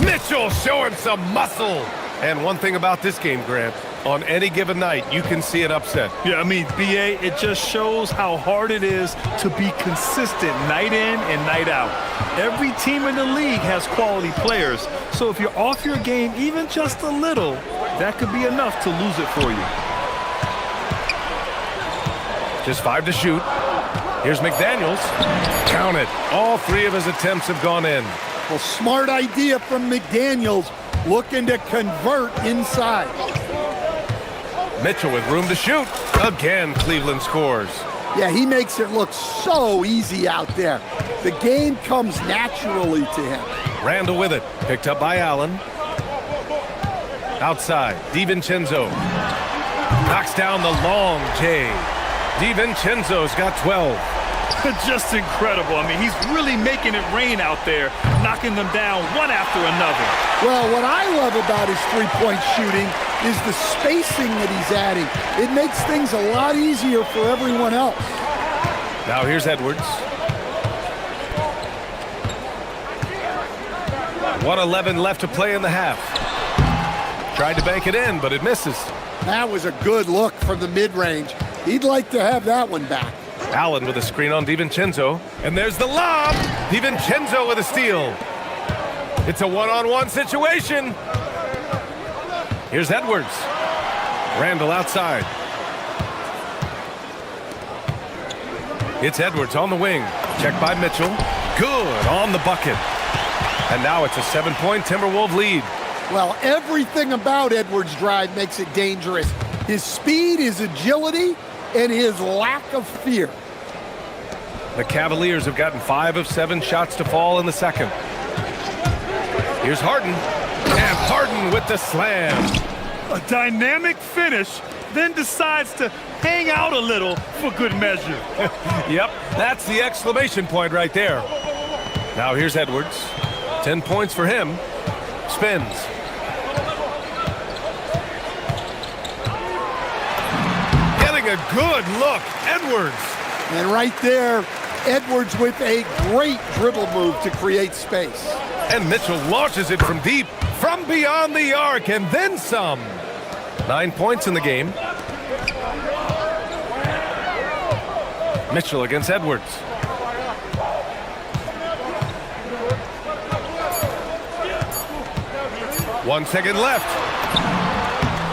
Mitchell showing some muscle. And one thing about this game, Grant, on any given night, you can see an upset. Yeah, I mean, B.A., it just shows how hard it is to be consistent night in and night out. Every team in the league has quality players, so if you're off your game even just a little, that could be enough to lose it for you. Just 5 to shoot. Here's McDaniels. Count it. All 3 of his attempts have gone in. Well, smart idea from McDaniels, looking to convert inside. Mitchell with room to shoot. Again, Cleveland scores. Yeah, he makes it look so easy out there. The game comes naturally to him. Randall with it. Picked up by Allen. Outside, DiVincenzo. Knocks down the long J. DiVincenzo's got 12. Just incredible. I mean, he's really making it rain out there, knocking them down one after another. Well, what I love about his three-point shooting is the spacing that he's adding. It makes things a lot easier for everyone else. Now here's Edwards. 1:11 left to play in the half. Tried to bank it in, but it misses. That was a good look from the mid-range. He'd like to have that one back. Allen with a screen on DiVincenzo. And there's the lob. DiVincenzo with a steal. It's a one-on-one situation. Here's Edwards. Randall outside. It's Edwards on the wing. Checked by Mitchell. Good on the bucket. And now it's a 7-point Timberwolves lead. Well, everything about Edwards' drive makes it dangerous. His speed, his agility, and his lack of fear. The Cavaliers have gotten 5 of 7 shots to fall in the second. Here's Harden. And Harden with the slam. A dynamic finish, then decides to hang out a little for good measure. Yep, that's the exclamation point right there. Now here's Edwards. 10 points for him. Spins. Getting a good look. Edwards. And right there, Edwards with a great dribble move to create space. And Mitchell launches it from deep, from beyond the arc, and then some. 9 points in the game. Mitchell against Edwards. One second left.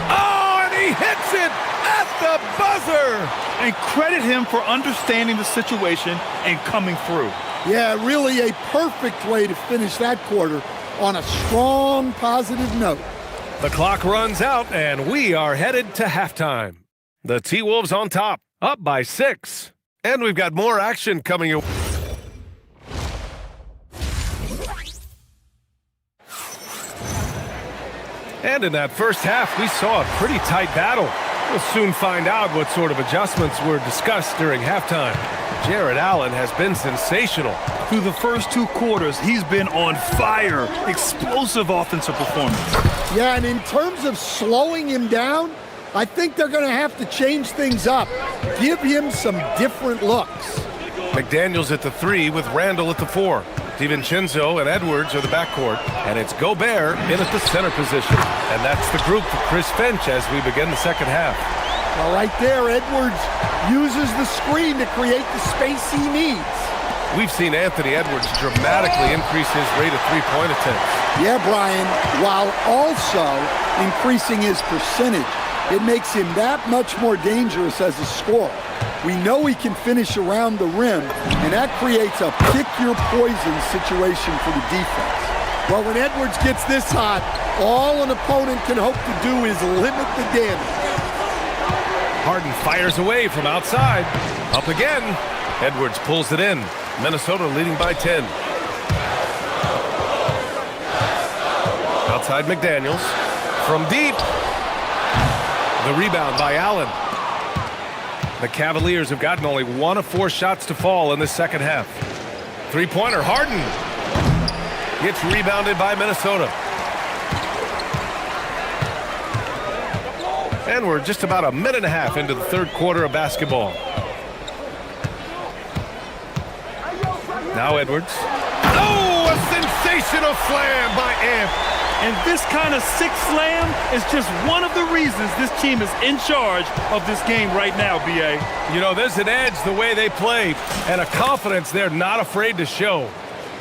Oh, and he hits it at the buzzer. And credit him for understanding the situation and coming through. Yeah, really a perfect way to finish that quarter on a strong, positive note. The clock runs out, and we are headed to halftime. The T-Wolves on top, up by 6. And we've got more action coming your way. And in that first half, we saw a pretty tight battle. We'll soon find out what sort of adjustments were discussed during halftime. Jared Allen has been sensational. Through the first 2 quarters, he's been on fire. Explosive offensive performance. Yeah, and in terms of slowing him down, I think they're going to have to change things up. Give him some different looks. McDaniels at the 3 with Randall at the 4. DiVincenzo and Edwards are the backcourt, and it's Gobert in at the center position. And that's the group for Chris Finch as we begin the second half. Well, right there, Edwards uses the screen to create the space he needs. We've seen Anthony Edwards dramatically increase his rate of three-point attempts. Yeah, Brian, while also increasing his percentage. It makes him that much more dangerous as a scorer. We know he can finish around the rim, and that creates a pick-your-poison situation for the defense. Well, when Edwards gets this hot, all an opponent can hope to do is limit the damage. Harden fires away from outside. Up again. Edwards pulls it in. Minnesota leading by 10. Outside McDaniels. From deep. The rebound by Allen. The Cavaliers have gotten only 1 of 4 shots to fall in this second half. Three-pointer, Harden. Gets rebounded by Minnesota. And we're just about a minute and a half into the third quarter of basketball. Now Edwards. Oh, a sensational slam by Amp. And this kind of sick slam is just one of the reasons this team is in charge of this game right now, B.A. You know, there's an edge the way they play and a confidence they're not afraid to show.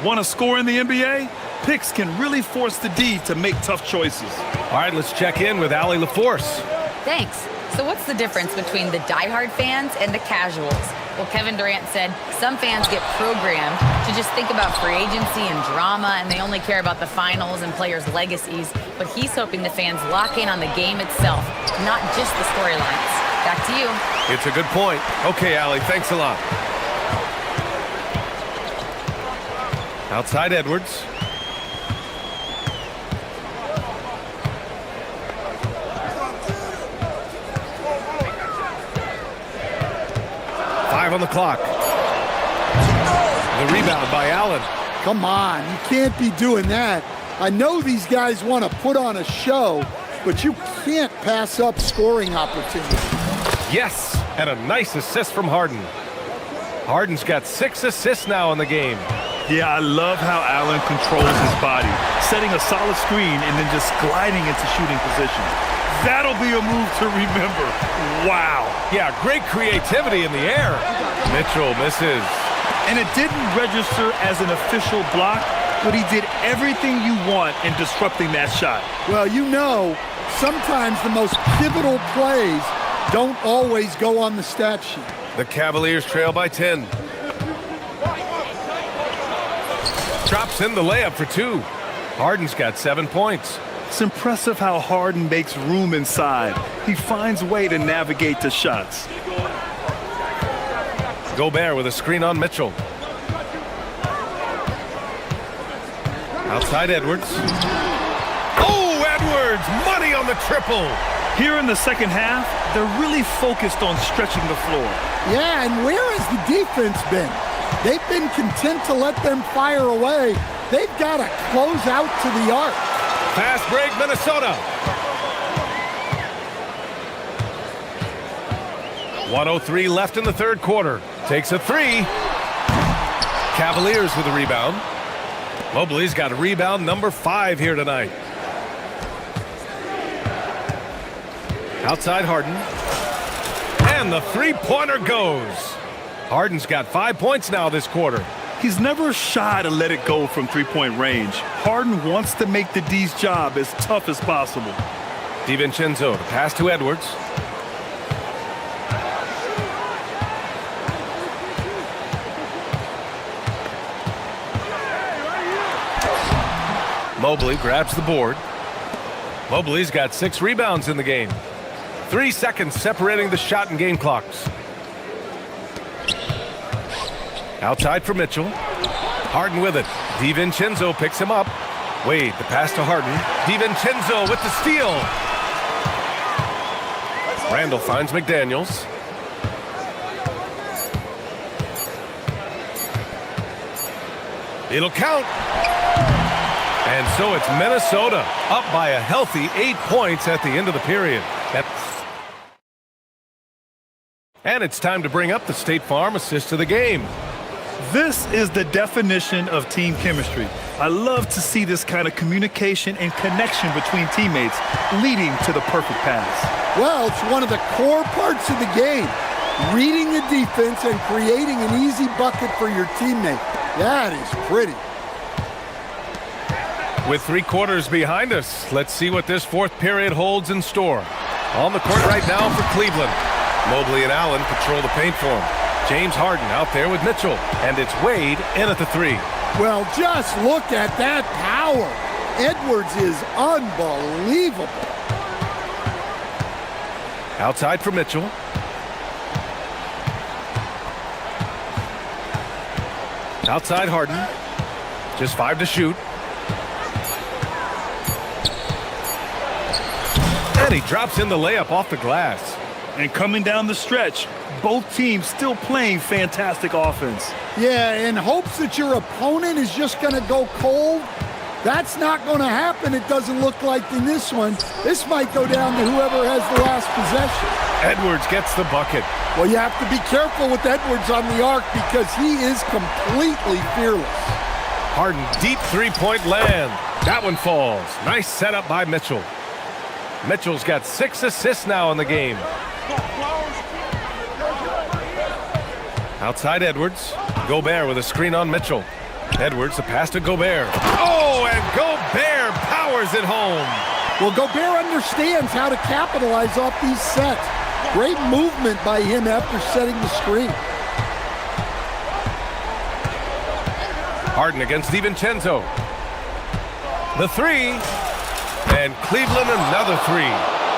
Want to score in the NBA? Picks can really force the D to make tough choices. All right, let's check in with Allie LaForce. Thanks. So what's the difference between the diehard fans and the casuals? Well, Kevin Durant said some fans get programmed to just think about free agency and drama, and they only care about the finals and players' legacies. But he's hoping the fans lock in on the game itself, not just the storylines. Back to you. It's a good point. Okay, Allie, thanks a lot. Outside Edwards. On the clock. The rebound by Allen. Come on, you can't be doing that. I know these guys want to put on a show, but you can't pass up scoring opportunities. Yes, and a nice assist from Harden. Harden's got 6 assists now in the game. Yeah, I love how Allen controls his body, setting a solid screen and then just gliding into shooting position. That'll be a move to remember. Wow. Yeah, great creativity in the air. Mitchell misses. And it didn't register as an official block, but he did everything you want in disrupting that shot. Well, you know, sometimes the most pivotal plays don't always go on the stat sheet. The Cavaliers trail by 10. Drops in the layup for 2. Harden's got 7 points. It's impressive how Harden makes room inside. He finds a way to navigate the shots. Gobert with a screen on Mitchell. Outside Edwards. Oh, Edwards! Money on the triple! Here in the second half, they're really focused on stretching the floor. Yeah, and where has the defense been? They've been content to let them fire away. They've got to close out to the arc. Fast break, Minnesota. 1:03 left in the third quarter. Takes a 3. Cavaliers with a rebound. Mobley's got a rebound number 5 here tonight. Outside Harden. And the three-pointer goes. Harden's got 5 points now this quarter. He's never shy to let it go from three-point range. Harden wants to make the D's job as tough as possible. DiVincenzo, the pass to Edwards. Mobley grabs the board. Mobley's got 6 rebounds in the game. 3 seconds separating the shot and game clocks. Outside for Mitchell. Harden with it. DiVincenzo picks him up. Wade, the pass to Harden. DiVincenzo with the steal. Randall finds McDaniels. It'll count. And so it's Minnesota up by a healthy 8 points at the end of the period. And it's time to bring up the State Farm assist of the game. This is the definition of team chemistry. I love to see this kind of communication and connection between teammates leading to the perfect pass. Well, it's one of the core parts of the game. Reading the defense and creating an easy bucket for your teammate. That is pretty. With 3 quarters behind us, let's see what this fourth period holds in store. On the court right now for Cleveland. Mobley and Allen patrol the paint for him. James Harden out there with Mitchell. And it's Wade in at the 3. Well, just look at that power. Edwards is unbelievable. Outside for Mitchell. Outside Harden. Just 5 to shoot. And he drops in the layup off the glass. And coming down the stretch, both teams still playing fantastic offense. Yeah, in hopes that your opponent is just going to go cold. That's not going to happen, it doesn't look like in this one. This might go down to whoever has the last possession. Edwards gets the bucket. Well, you have to be careful with Edwards on the arc because he is completely fearless. Harden, deep three-point land. That one falls. Nice setup by Mitchell. Mitchell's got 6 assists now in the game. Outside Edwards. Gobert with a screen on Mitchell. Edwards, the pass to Gobert. Oh, and Gobert powers it home. Well, Gobert understands how to capitalize off these sets. Great movement by him after setting the screen. Harden against DiVincenzo. The 3. And Cleveland another 3.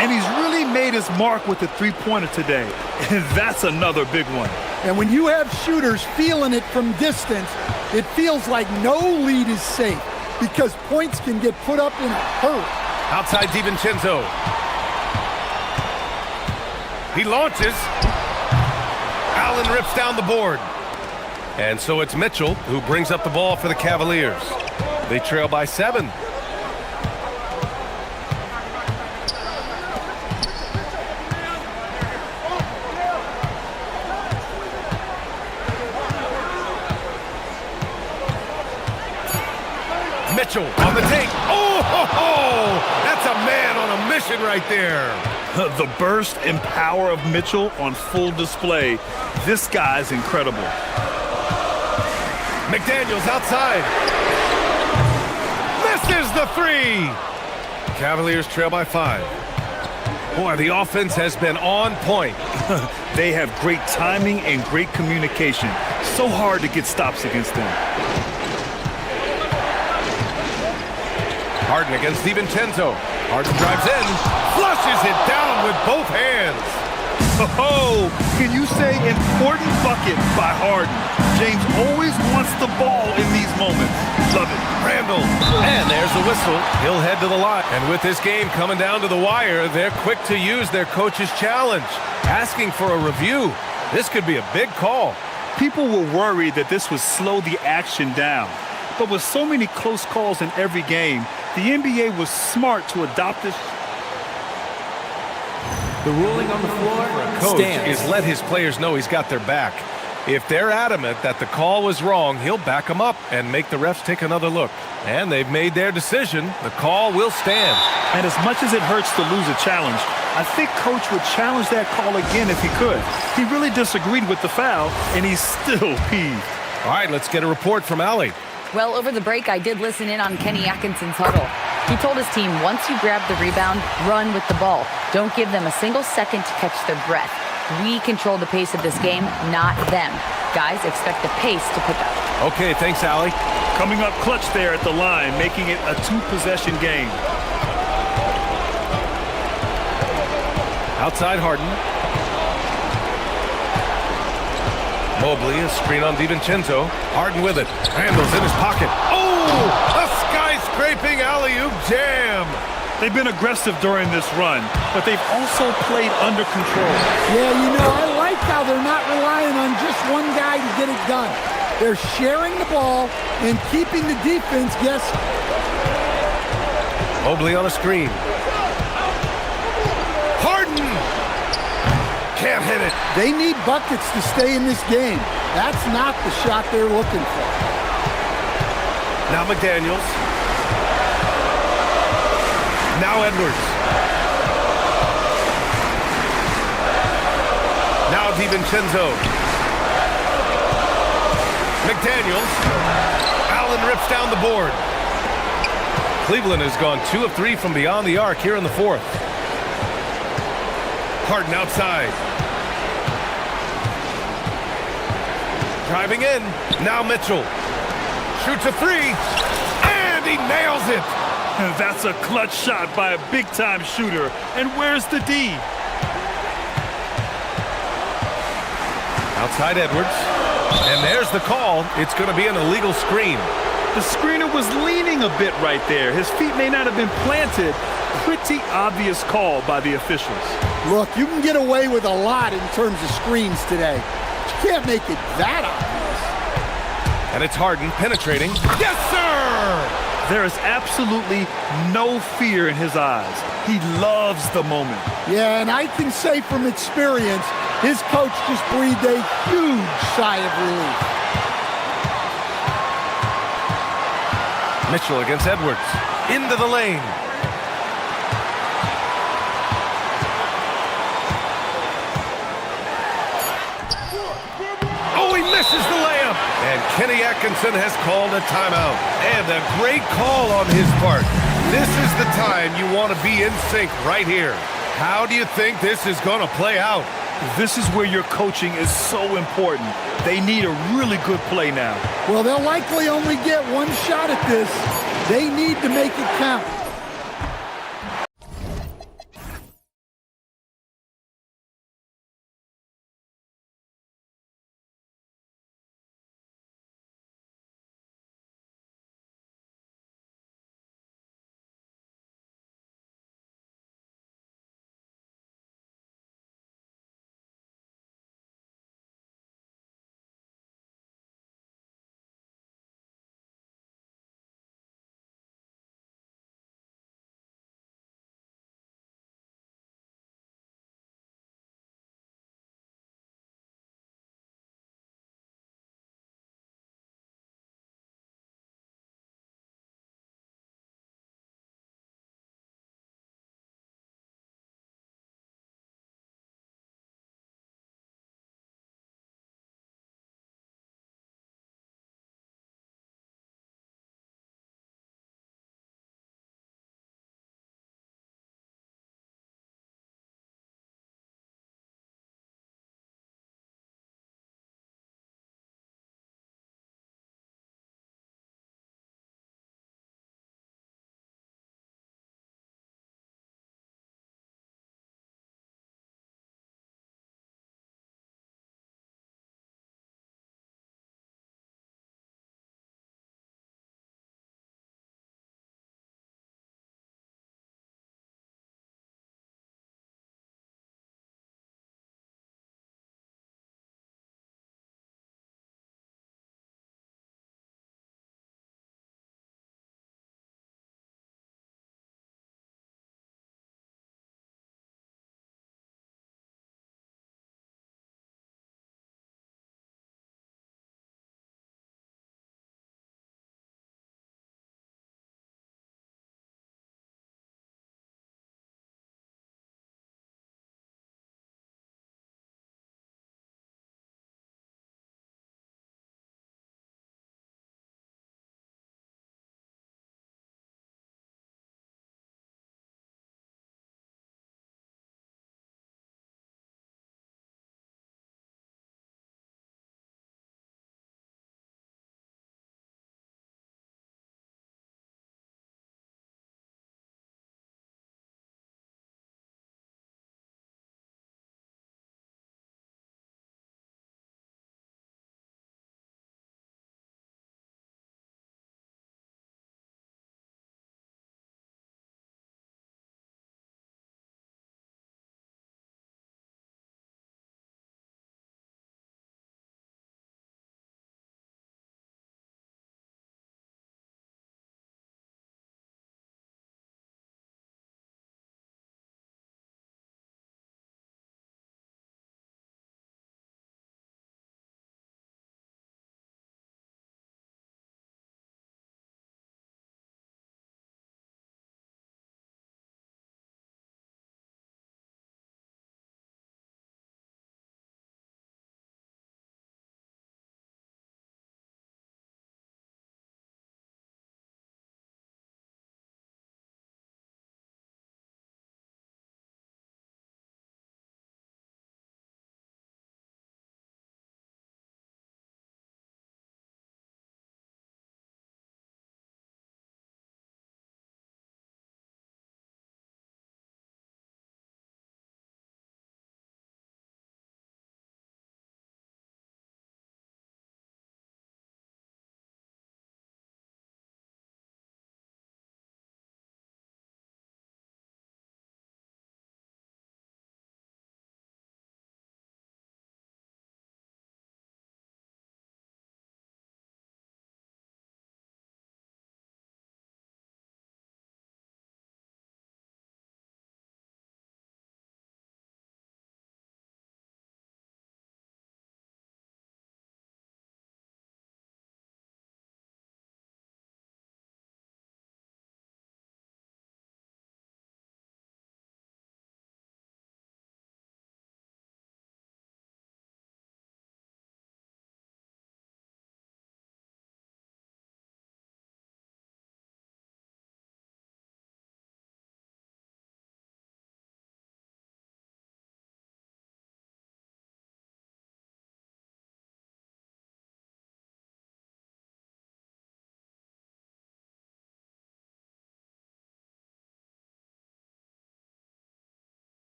And he's really made his mark with the three-pointer today. And that's another big one. And when you have shooters feeling it from distance, it feels like no lead is safe because points can get put up in a hurry. Outside DiVincenzo. He launches. Allen rips down the board. And so it's Mitchell who brings up the ball for the Cavaliers. They trail by 7. Mitchell on the take. Oh, ho, ho! That's a man on a mission right there. The burst and power of Mitchell on full display. This guy's incredible. McDaniels outside. Misses the three. Cavaliers trail by 5. Boy, the offense has been on point. They have great timing and great communication. So hard to get stops against them. Harden against DiVincenzo. Harden drives in, flushes it down with both hands. Oh, can you say important bucket by Harden? James always wants the ball in these moments. Love it. Randall. And there's the whistle. He'll head to the line. And with this game coming down to the wire, they're quick to use their coach's challenge, asking for a review. This could be a big call. People were worried that this would slow the action down. But with so many close calls in every game, the NBA was smart to adopt this. The ruling on the floor Coach stands. is let his players know he's got their back. If they're adamant that the call was wrong, he'll back them up and make the refs take another look. And they've made their decision. The call will stand. And as much as it hurts to lose a challenge, I think Coach would challenge that call again if he could. He really disagreed with the foul, and he's still peeved. All right, let's get a report from Allie. Well, over the break, I did listen in on Kenny Atkinson's huddle. He told his team, once you grab the rebound, run with the ball. Don't give them a single second to catch their breath. We control the pace of this game, not them. Guys, expect the pace to pick up. Okay, thanks, Allie. Coming up clutch there at the line, making it a 2-possession game. Outside Harden. Mobley, a screen on DiVincenzo. Harden with it. Handles in his pocket. Oh! A skyscraping alley-oop jam! They've been aggressive during this run, but they've also played under control. Yeah, you know, I like how they're not relying on just one guy to get it done. They're sharing the ball and keeping the defense guessing. Mobley on a screen. Harden! Can't hit it. They need buckets to stay in this game. That's not the shot they're looking for. Now McDaniels. Now Edwards. Now DiVincenzo. McDaniels. Allen rips down the board. Cleveland has gone 2 of 3 from beyond the arc here in the 4th. Harden outside. Driving in. Now Mitchell. Shoots a 3. And he nails it. That's a clutch shot by a big-time shooter. And where's the D? Outside Edwards. And there's the call. It's going to be an illegal screen. The screener was leaning a bit right there. His feet may not have been planted. Pretty obvious call by the officials. Look, you can get away with a lot in terms of screens today. You can't make it that obvious. And it's Harden penetrating. Yes, sir! There is absolutely no fear in his eyes. He loves the moment. Yeah, and I can say from experience, his coach just breathed a huge sigh of relief. Mitchell against Edwards. Into the lane. Oh, he misses the layup. And Kenny Atkinson has called a timeout. And a great call on his part. This is the time you want to be in sync right here. How do you think this is going to play out? This is where your coaching is so important. They need a really good play now. Well, they'll likely only get one shot at this. They need to make it count.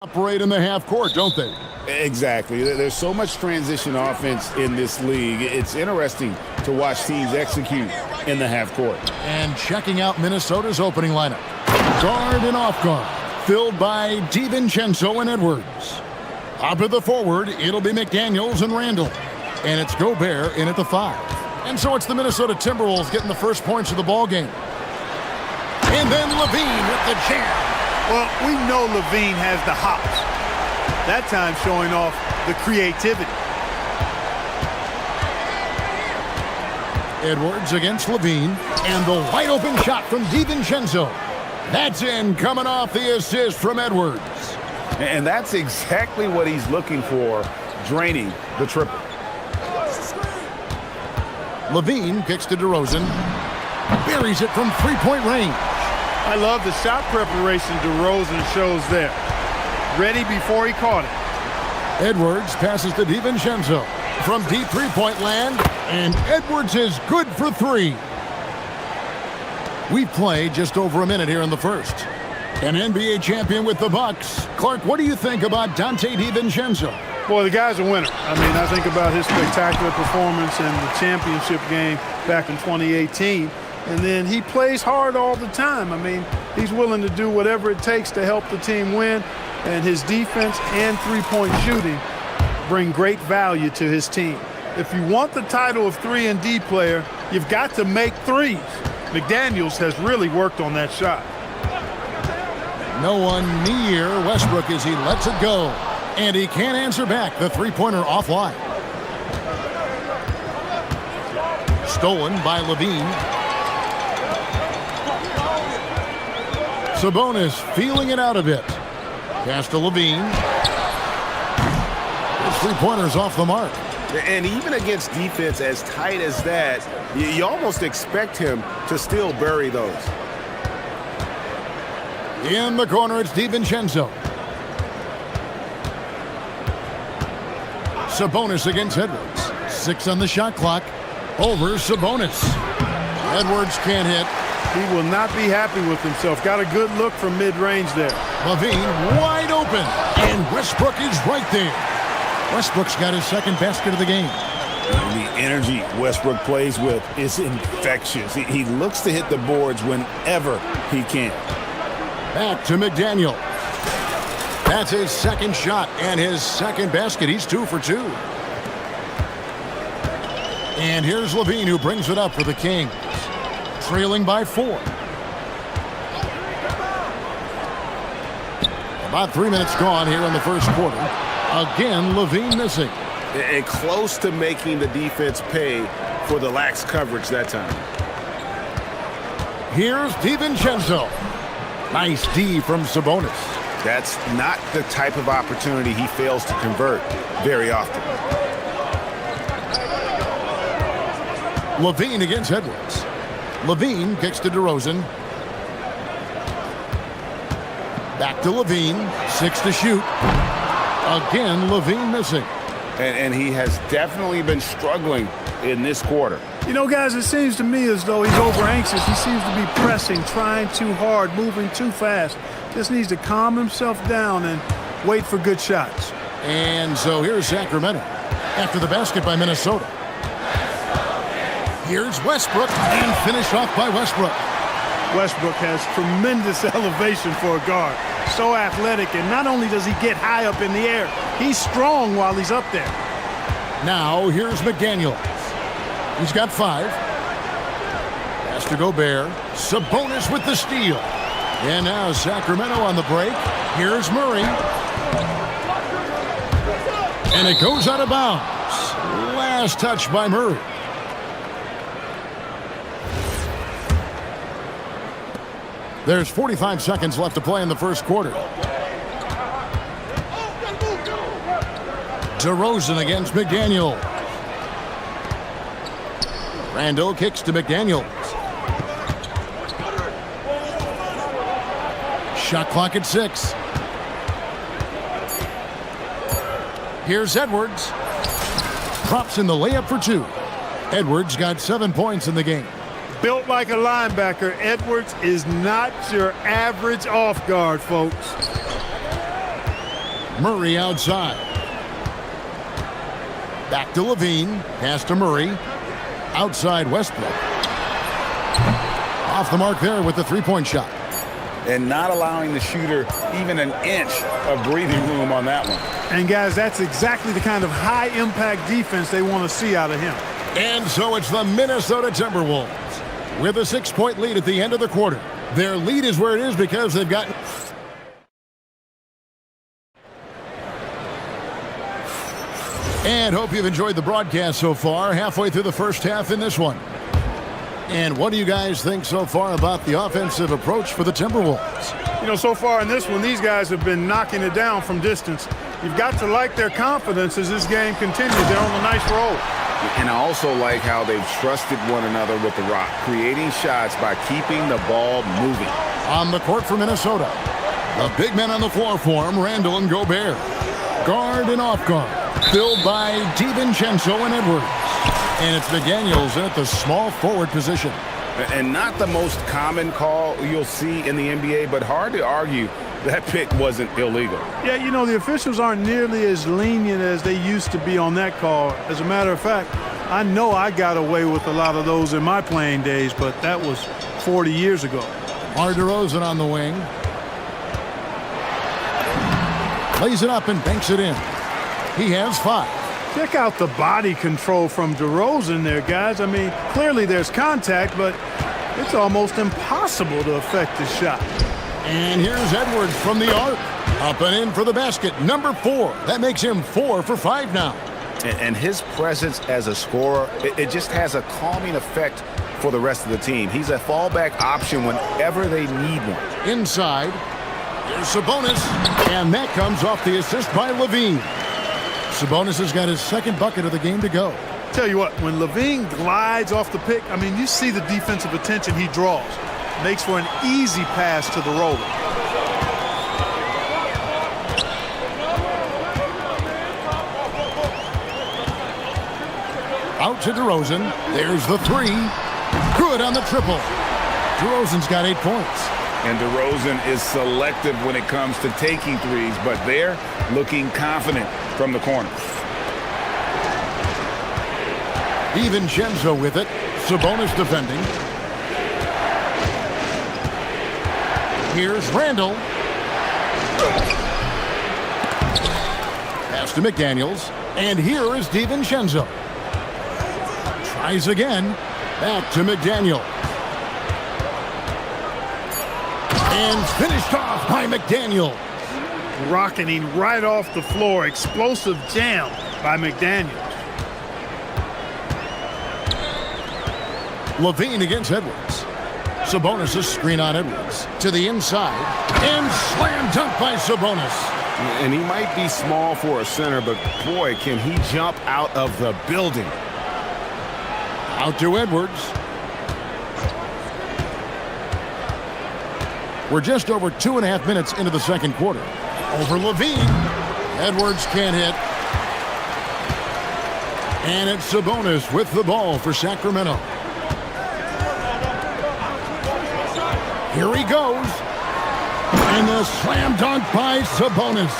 Operate in the half court, don't they? Exactly. There's so much transition offense in this league. It's interesting to watch teams execute in the half court. And checking out Minnesota's opening lineup. Guard and off guard, filled by DiVincenzo and Edwards. Up at the forward, it'll be McDaniels and Randall. And it's Gobert in at the 5. And so it's the Minnesota Timberwolves getting the first points of the ball game. And then Levine with the jam. Well, we know Levine has the hops. That time showing off the creativity. Edwards against Levine. And the wide open shot from DiVincenzo. That's in, coming off the assist from Edwards. And that's exactly what he's looking for, draining the triple. Levine kicks to DeRozan. Buries it from three-point range. I love the shot preparation DeRozan shows there. Ready before he caught it. Edwards passes to DiVincenzo from deep three-point land, and Edwards is good for 3. We've played just over a minute here in the first. An NBA champion with the Bucks. Clark, what do you think about Dante DiVincenzo? Boy, the guy's a winner. I mean, I think about his spectacular performance in the championship game back in 2018. And then he plays hard all the time. I mean, he's willing to do whatever it takes to help the team win. And his defense and three-point shooting bring great value to his team. If you want the title of 3-and-D player, you've got to make threes. McDaniels has really worked on that shot. No one near Westbrook as he lets it go. And he can't answer back. The three-pointer offline. Stolen by Levine. Sabonis feeling it out a bit. Pass to Levine. His three-pointer's off the mark. And even against defense as tight as that, you almost expect him to still bury those. In the corner, it's DiVincenzo. Sabonis against Edwards. 6 on the shot clock. Over Sabonis. Edwards can't hit. He will not be happy with himself. Got a good look from mid-range there. Levine wide open. And Westbrook is right there. Westbrook's got his second basket of the game. And the energy Westbrook plays with is infectious. He looks to hit the boards whenever he can. Back to McDaniel. That's his second shot and his second basket. He's 2 for 2. And here's Levine who brings it up for the Kings. Trailing by 4. About 3 minutes gone here in the first quarter. Again, Levine missing. And close to making the defense pay for the lax coverage that time. Here's DiVincenzo. Nice D from Sabonis. That's not the type of opportunity he fails to convert very often. Levine against Edwards. Levine kicks to DeRozan. Back to Levine. 6 to shoot. Again, Levine missing. And he has definitely been struggling in this quarter. You know, guys, it seems to me as though he's over-anxious. He seems to be pressing, trying too hard, moving too fast. Just needs to calm himself down and wait for good shots. And so here's Sacramento after the basket by Minnesota. Here's Westbrook and finished off by Westbrook. Westbrook has tremendous elevation for a guard. So athletic, and not only does he get high up in the air, he's strong while he's up there. Now here's McDaniels. He's got 5. Pass to Gobert. Sabonis with the steal. And now Sacramento on the break. Here's Murray. And it goes out of bounds. Last touch by Murray. There's 45 seconds left to play in the first quarter. DeRozan against McDaniel. Randall kicks to McDaniels. Shot clock at 6. Here's Edwards. Drops in the layup for 2. Edwards got 7 points in the game. Built like a linebacker, Edwards is not your average off guard, folks. Murray outside. Back to Levine. Pass to Murray. Outside Westbrook. Off the mark there with the three-point shot. And not allowing the shooter even an inch of breathing room on that one. And guys, that's exactly the kind of high-impact defense they want to see out of him. And so it's the Minnesota Timberwolves with a 6-point lead at the end of the quarter. Their lead is where it is because they've got... And hope you've enjoyed the broadcast so far, halfway through the first half in this one. And what do you guys think so far about the offensive approach for the Timberwolves? You know, so far in this one, these guys have been knocking it down from distance. You've got to like their confidence as this game continues. They're on a nice roll. And I also like how they've trusted one another with the rock, creating shots by keeping the ball moving. On the court for Minnesota, the big men on the floor for him, Randall and Gobert. Guard and off guard, filled by DiVincenzo and Edwards. And it's McDaniels at the small forward position. And not the most common call you'll see in the NBA, but hard to argue that pick wasn't illegal. Yeah, you know, the officials aren't nearly as lenient as they used to be on that call. As a matter of fact, I know I got away with a lot of those in my playing days, but that was 40 years ago. DeRozan on the wing. Lays it up and banks it in. He has 5. Check out the body control from DeRozan there, guys. I mean, clearly there's contact, but it's almost impossible to affect the shot. And here's Edwards from the arc. Up and in for the basket. Number 4. That makes him 4 for 5 now. And his presence as a scorer, it just has a calming effect for the rest of the team. He's a fallback option whenever they need one. Inside. Here's Sabonis. And that comes off the assist by Levine. Sabonis has got his second bucket of the game to go. Tell you what, when Levine glides off the pick, I mean, you see the defensive attention he draws. Makes for an easy pass to the roller. Out to DeRozan. There's the 3. Good on the triple. DeRozan's got 8 points. And DeRozan is selective when it comes to taking threes, but they're looking confident from the corner. DiVincenzo with it. Sabonis defending. Here's Randall. Pass to McDaniels. And here is DiVincenzo. Tries again. Back to McDaniel. And finished off by McDaniel. Rocketing right off the floor. Explosive jam by McDaniels. Levine against Edwards. Sabonis' screen on Edwards. To the inside. And slam dunk by Sabonis. And he might be small for a center, but boy, can he jump out of the building. Out to Edwards. We're just over 2.5 minutes into the second quarter. Over Levine. Edwards can't hit. And it's Sabonis with the ball for Sacramento. Here he goes. And the slam dunk by Sabonis.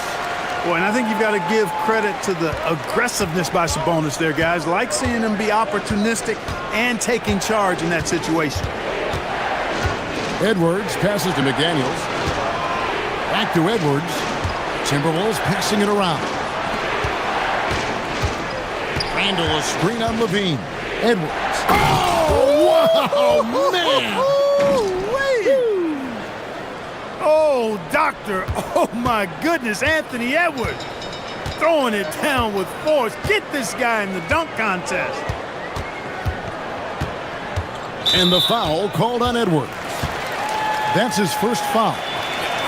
Boy, and I think you've got to give credit to the aggressiveness by Sabonis there, guys. Like seeing him be opportunistic and taking charge in that situation. Edwards passes to McDaniels. Back to Edwards. Timberwolves passing it around. Randall, a screen on Levine. Edwards. Oh, wow, man. Oh, doctor. Oh, my goodness. Anthony Edwards throwing it down with force. Get this guy in the dunk contest. And the foul called on Edwards. That's his first foul.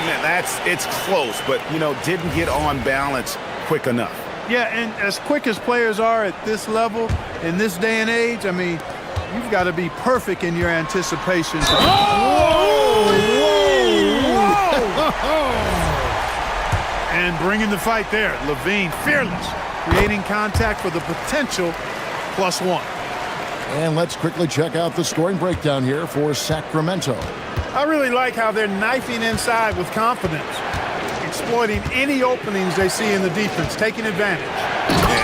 Man, it's close, but, you know, didn't get on balance quick enough. Yeah, and as quick as players are at this level, in this day and age, I mean, you've got to be perfect in your anticipation. And bringing the fight there. Levine, fearless, creating contact for the potential +1. And let's quickly check out the scoring breakdown here for Sacramento. I really like how they're knifing inside with confidence. exploiting any openings they see in the defense, taking advantage.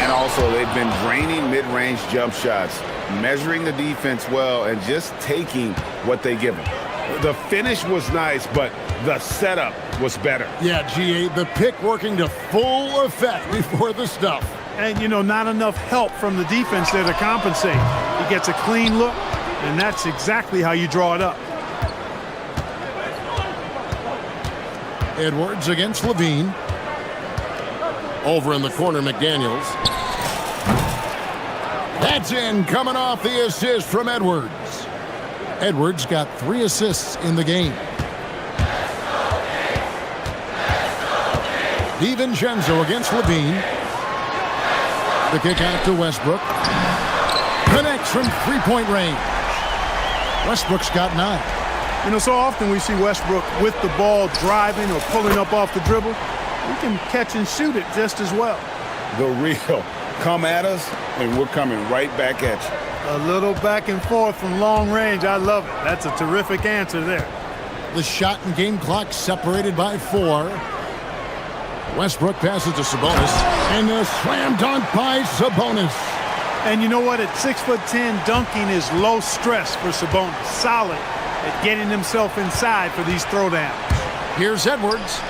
And also, they've been draining mid-range jump shots, measuring the defense well, and just taking what they give them. The finish was nice, but the setup was better. Yeah, GA, the pick working to full effect before the stuff. And, you know, not enough help from the defense there to compensate. He gets a clean look, and that's exactly how you draw it up. Edwards against Levine. Over in the corner, McDaniels. That's in, coming off the assist from Edwards. Edwards got 3 assists in the game. DiVincenzo against Levine. The kick out to Westbrook. Connects from three-point range. Westbrook's got 9. You know, so often we see Westbrook with the ball driving or pulling up off the dribble. We can catch and shoot it just as well. The real. Come at us, and we're coming right back at you. A little back and forth from long range. I love it. That's a terrific answer there. The shot and game clock separated by 4. Westbrook passes to Sabonis. And the slam dunk by Sabonis. And you know what? At 6'10", dunking is low stress for Sabonis. Solid at getting himself inside for these throwdowns. Here's Edwards.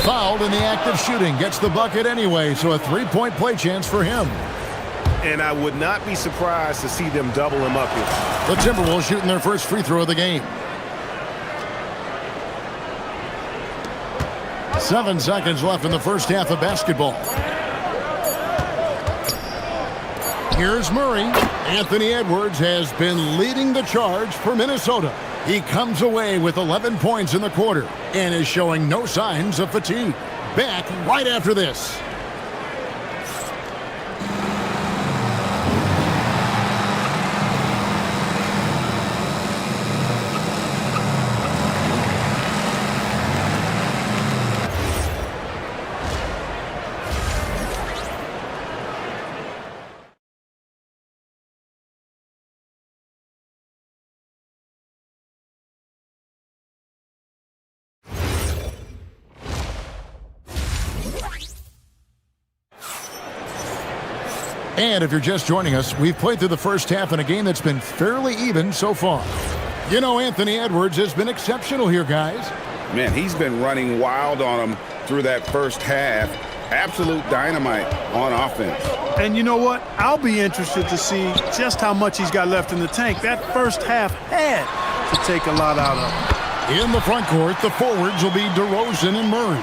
Fouled in the act of shooting. Gets the bucket anyway, so a 3-point play chance for him. And I would not be surprised to see them double him up here. The Timberwolves shooting their first free throw of the game. 7 seconds left in the first half of basketball. Here's Murray. Anthony Edwards has been leading the charge for Minnesota. He comes away with 11 points in the quarter and is showing no signs of fatigue. Back right after this. And if you're just joining us, we've played through the first half in a game that's been fairly even so far. You know, Anthony Edwards has been exceptional here, guys. Man, he's been running wild on them through that first half. Absolute dynamite on offense. And you know what? I'll be interested to see just how much he's got left in the tank. That first half had to take a lot out of him. In the front court, the forwards will be DeRozan and Murray.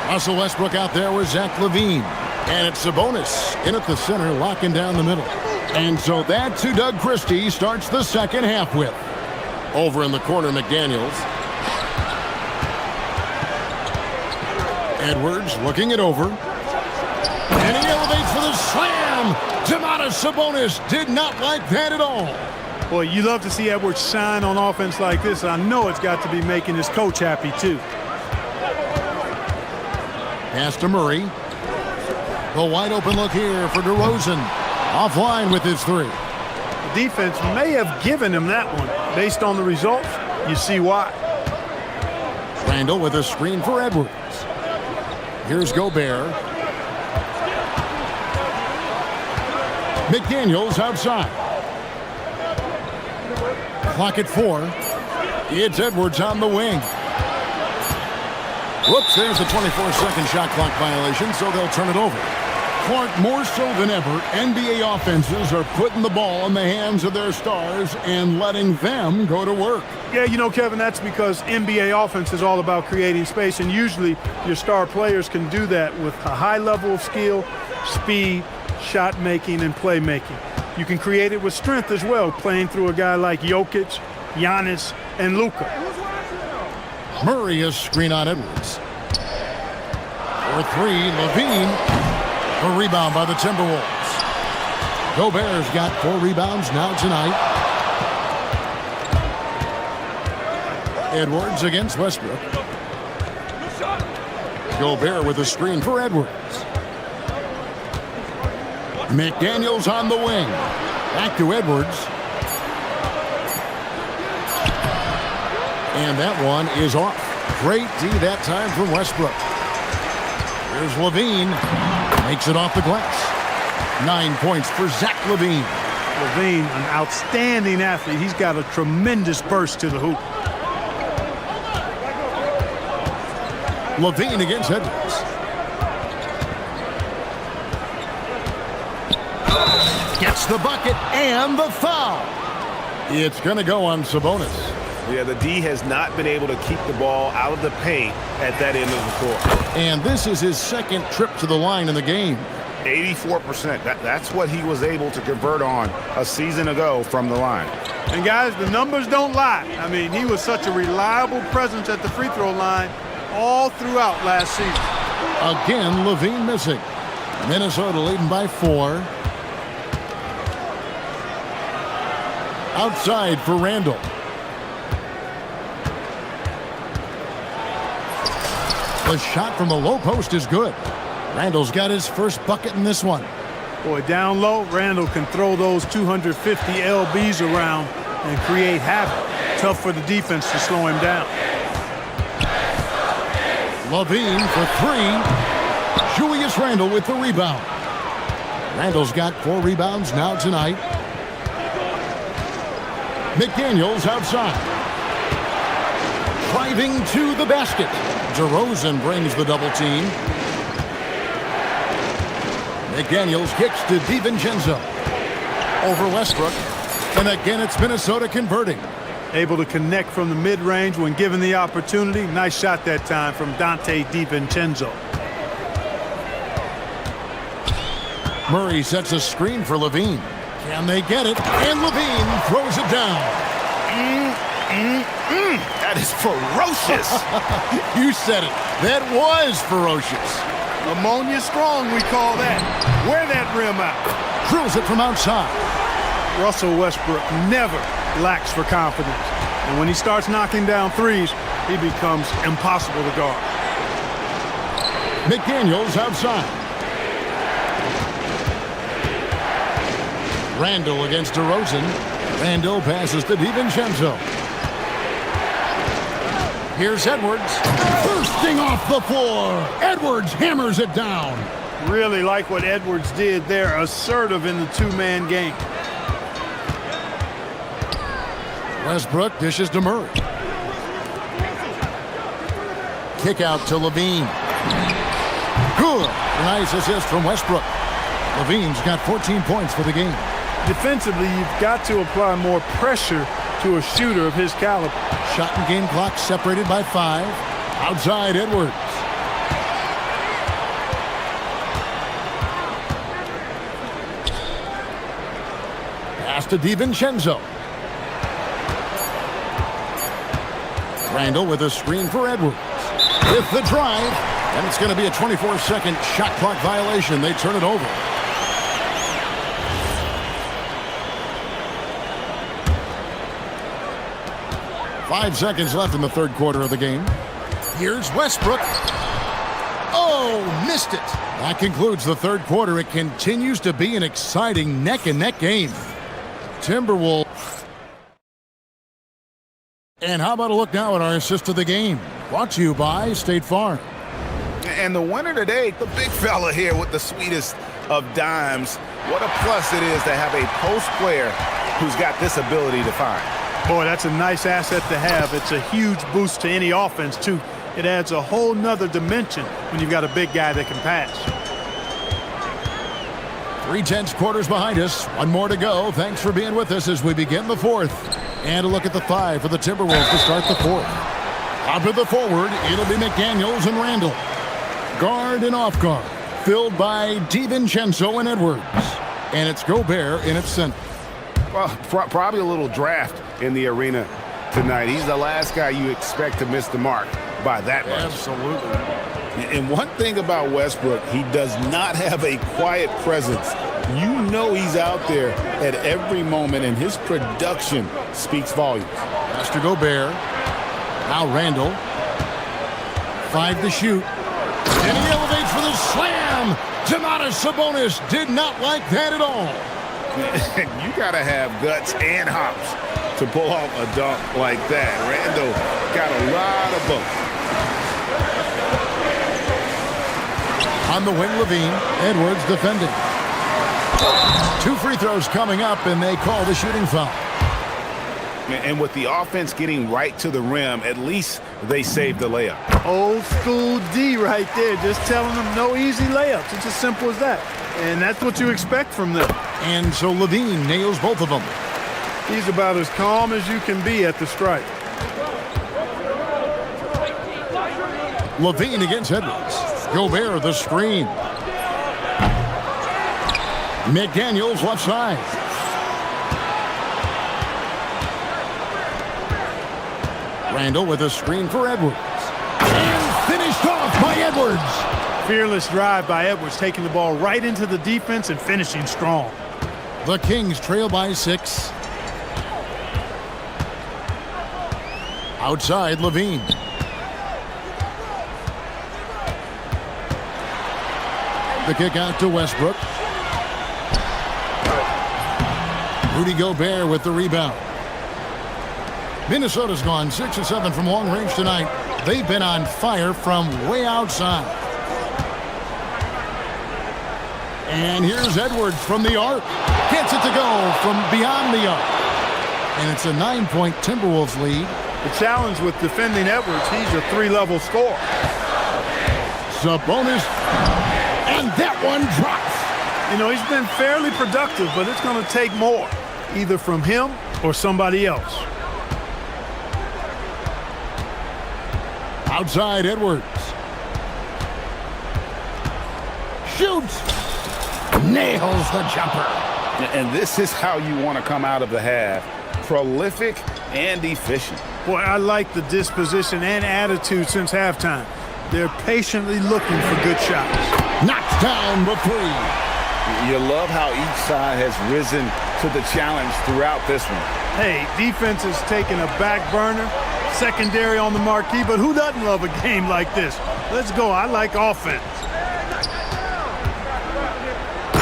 Russell Westbrook out there with Zach LaVine. And it's Sabonis in at the center, locking down the middle. And so that's who Doug Christie starts the second half with. Over in the corner, McDaniels. Edwards looking it over. And he elevates for the slam. Domantas Sabonis did not like that at all. Boy, you love to see Edwards shine on offense like this. I know it's got to be making his coach happy, too. Pass to Murray. The wide open look here for DeRozan. Offline with his 3. The defense may have given him that one. Based on the results, you see why. Randall with a screen for Edwards. Here's Gobert. McDaniels outside. Clock at 4. It's Edwards on the wing. Whoops, there's the 24-second shot clock violation, so they'll turn it over. Clark, more so than ever, NBA offenses are putting the ball in the hands of their stars and letting them go to work. Yeah, you know, Kevin, that's because NBA offense is all about creating space, and usually your star players can do that with a high level of skill, speed, shot making, and playmaking. You can create it with strength as well, playing through a guy like Jokic, Giannis, and Luka. Murray is screen on Edwards. For 3, Levine. A rebound by the Timberwolves. Gobert's got 4 rebounds now tonight. Edwards against Westbrook. Gobert with a screen for Edwards. McDaniels on the wing. Back to Edwards. And that one is off. Great D that time from Westbrook. Here's Levine. Makes it off the glass. 9 points for Zach Levine. Levine, an outstanding athlete. He's got a tremendous burst to the hoop. Levine against Edwards. Gets the bucket and the foul. It's going to go on Sabonis. Yeah, the D has not been able to keep the ball out of the paint at that end of the court. And this is his second trip to the line in the game. 84%. That's what he was able to convert on a season ago from the line. And guys, the numbers don't lie. I mean, he was such a reliable presence at the free throw line all throughout last season. Again, Levine missing. Minnesota leading by 4. Outside for Randall. The shot from the low post is good. Randall's got his first bucket in this one. Boy, down low, Randall can throw those 250 LBs around and create havoc. Tough for the defense to slow him down. Levine for 3. Julius Randle with the rebound. Randall's got 4 rebounds now tonight. McDaniels outside. Driving to the basket. DeRozan brings the double team. McDaniels kicks to DiVincenzo. Over Westbrook. And again, it's Minnesota converting. Able to connect from the mid-range when given the opportunity. Nice shot that time from Dante DiVincenzo. Murray sets a screen for Levine. Can they get it? And Levine throws it down. That is ferocious. You said it. That was ferocious. Ammonia strong, we call that. Wear that rim out. Drills it from outside. Russell Westbrook never lacks for confidence. And when he starts knocking down threes, he becomes impossible to guard. McDaniels outside. Randall against DeRozan. Randall passes to DiVincenzo. Here's Edwards. Bursting off the floor. Edwards hammers it down. Really like what Edwards did there. Assertive in the two-man game. Westbrook dishes to Murray. Kick out to Levine. Good. Nice assist from Westbrook. Levine's got 14 points for the game. Defensively, you've got to apply more pressure to a shooter of his caliber. Shot and game clock separated by 5. Outside Edwards. Pass to DiVincenzo. Randall with a screen for Edwards. With the drive. And it's going to be a 24-second shot clock violation. They turn it over. Five seconds left in the third quarter of the game. Here's Westbrook. Oh, missed it. That concludes the third quarter. It continues to be an exciting neck-and-neck game. Timberwolves. And how about a look now at our assist of the game? Brought to you by State Farm. And the winner today, the big fella here with the sweetest of dimes. What a plus it is to have a post player who's got this ability to find. Boy, that's a nice asset to have. It's a huge boost to any offense, too. It adds a whole nother dimension when you've got a big guy that can pass. 3/10 quarters behind us. One more to go. Thanks for being with us as we begin the fourth. And a look at the 5 for the Timberwolves to start the fourth. Out to the forward, it'll be McDaniels and Randall. Guard and off guard, filled by DiVincenzo and Edwards. And it's Gobert in its center. Well, probably a little draft in the arena tonight. He's the last guy you expect to miss the mark by that much. Absolutely. And one thing about Westbrook, he does not have a quiet presence. You know he's out there at every moment, and his production speaks volumes. Pass to Gobert. Now Randall. 5 to shoot. And he elevates for the slam. Domantas Sabonis did not like that at all. You got to have guts and hops to pull off a dunk like that. Randall got a lot of both. On the wing, Levine. Edwards defending. 2 free throws coming up, and they call the shooting foul. And with the offense getting right to the rim, at least they saved the layup. Old school D right there, just telling them no easy layups. It's as simple as that. And that's what you expect from them. And so Levine nails both of them. He's about as calm as you can be at the stripe. Levine against Edwards. Gobert the screen. McDaniels left side. Randall with a screen for Edwards. And finished off by Edwards. Fearless drive by Edwards, taking the ball right into the defense and finishing strong. The Kings trail by 6. Outside, Levine. The kick out to Westbrook. Rudy Gobert with the rebound. Minnesota's gone 6 of 7 from long range tonight. They've been on fire from way outside. And here's Edwards from the arc. Gets it to go from beyond the arc. And it's a 9-point Timberwolves lead. The challenge with defending Edwards, he's your 3-level scorer. Sabonis. And that one drops. You know, he's been fairly productive, but it's going to take more, either from him or somebody else. Outside, Edwards. Shoots. Nails the jumper. And this is how you want to come out of the half. Prolific and efficient. Boy, I like the disposition and attitude since halftime. They're patiently looking for good shots. Knocks down the 3. You love how each side has risen to the challenge throughout this one. Hey, defense is taking a back burner, secondary on the marquee, but who doesn't love a game like this? Let's go. I like offense.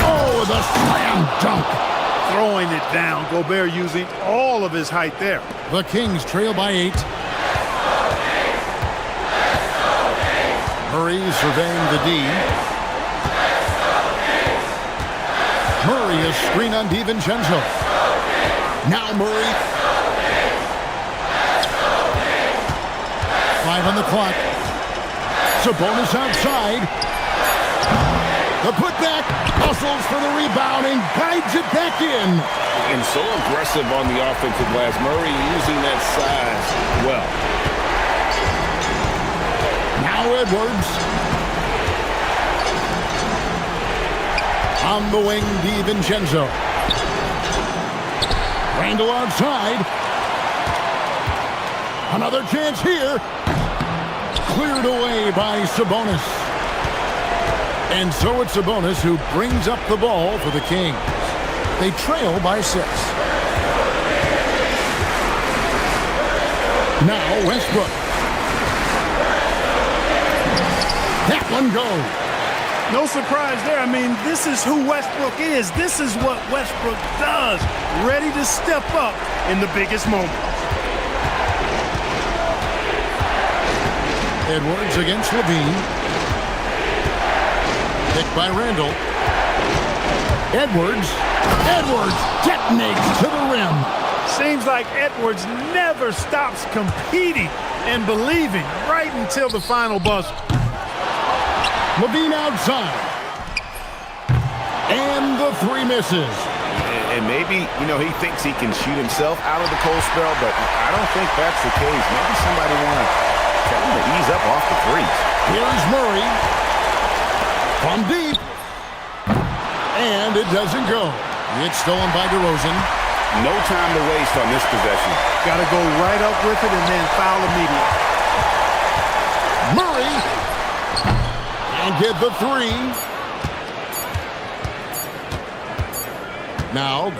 Oh, the slam dunk. Throwing it down. Gobert using all of his height there. The Kings trail by 8. Murray surveying the D. Murray a screen on DiVincenzo. Now Murray. 5 on the clock. Sabonis outside. The putback. Hustles for the rebound and guides it back in. And so aggressive on the offensive glass. Murray using that size well. Now Edwards. On the wing, DiVincenzo. Randall outside. Another chance here. Cleared away by Sabonis. And so it's Sabonis who brings up the ball for the Kings. They trail by 6. Now Westbrook. That one goes. No surprise there. I mean, this is who Westbrook is. This is what Westbrook does. Ready to step up in the biggest moment. Edwards against Levine. Picked by Randall. Edwards. Edwards detonates to the rim. Seems like Edwards never stops competing and believing right until the final buzzer. Levine outside. And the 3 misses. And maybe, he thinks he can shoot himself out of the cold spell, but I don't think that's the case. Maybe somebody want to tell him to ease up off the threes. Here's Murray. From deep. And it doesn't go. It's stolen by DeRozan. No time to waste on this possession. Got to go right up with it and then foul immediately. Murray. And get the 3. Now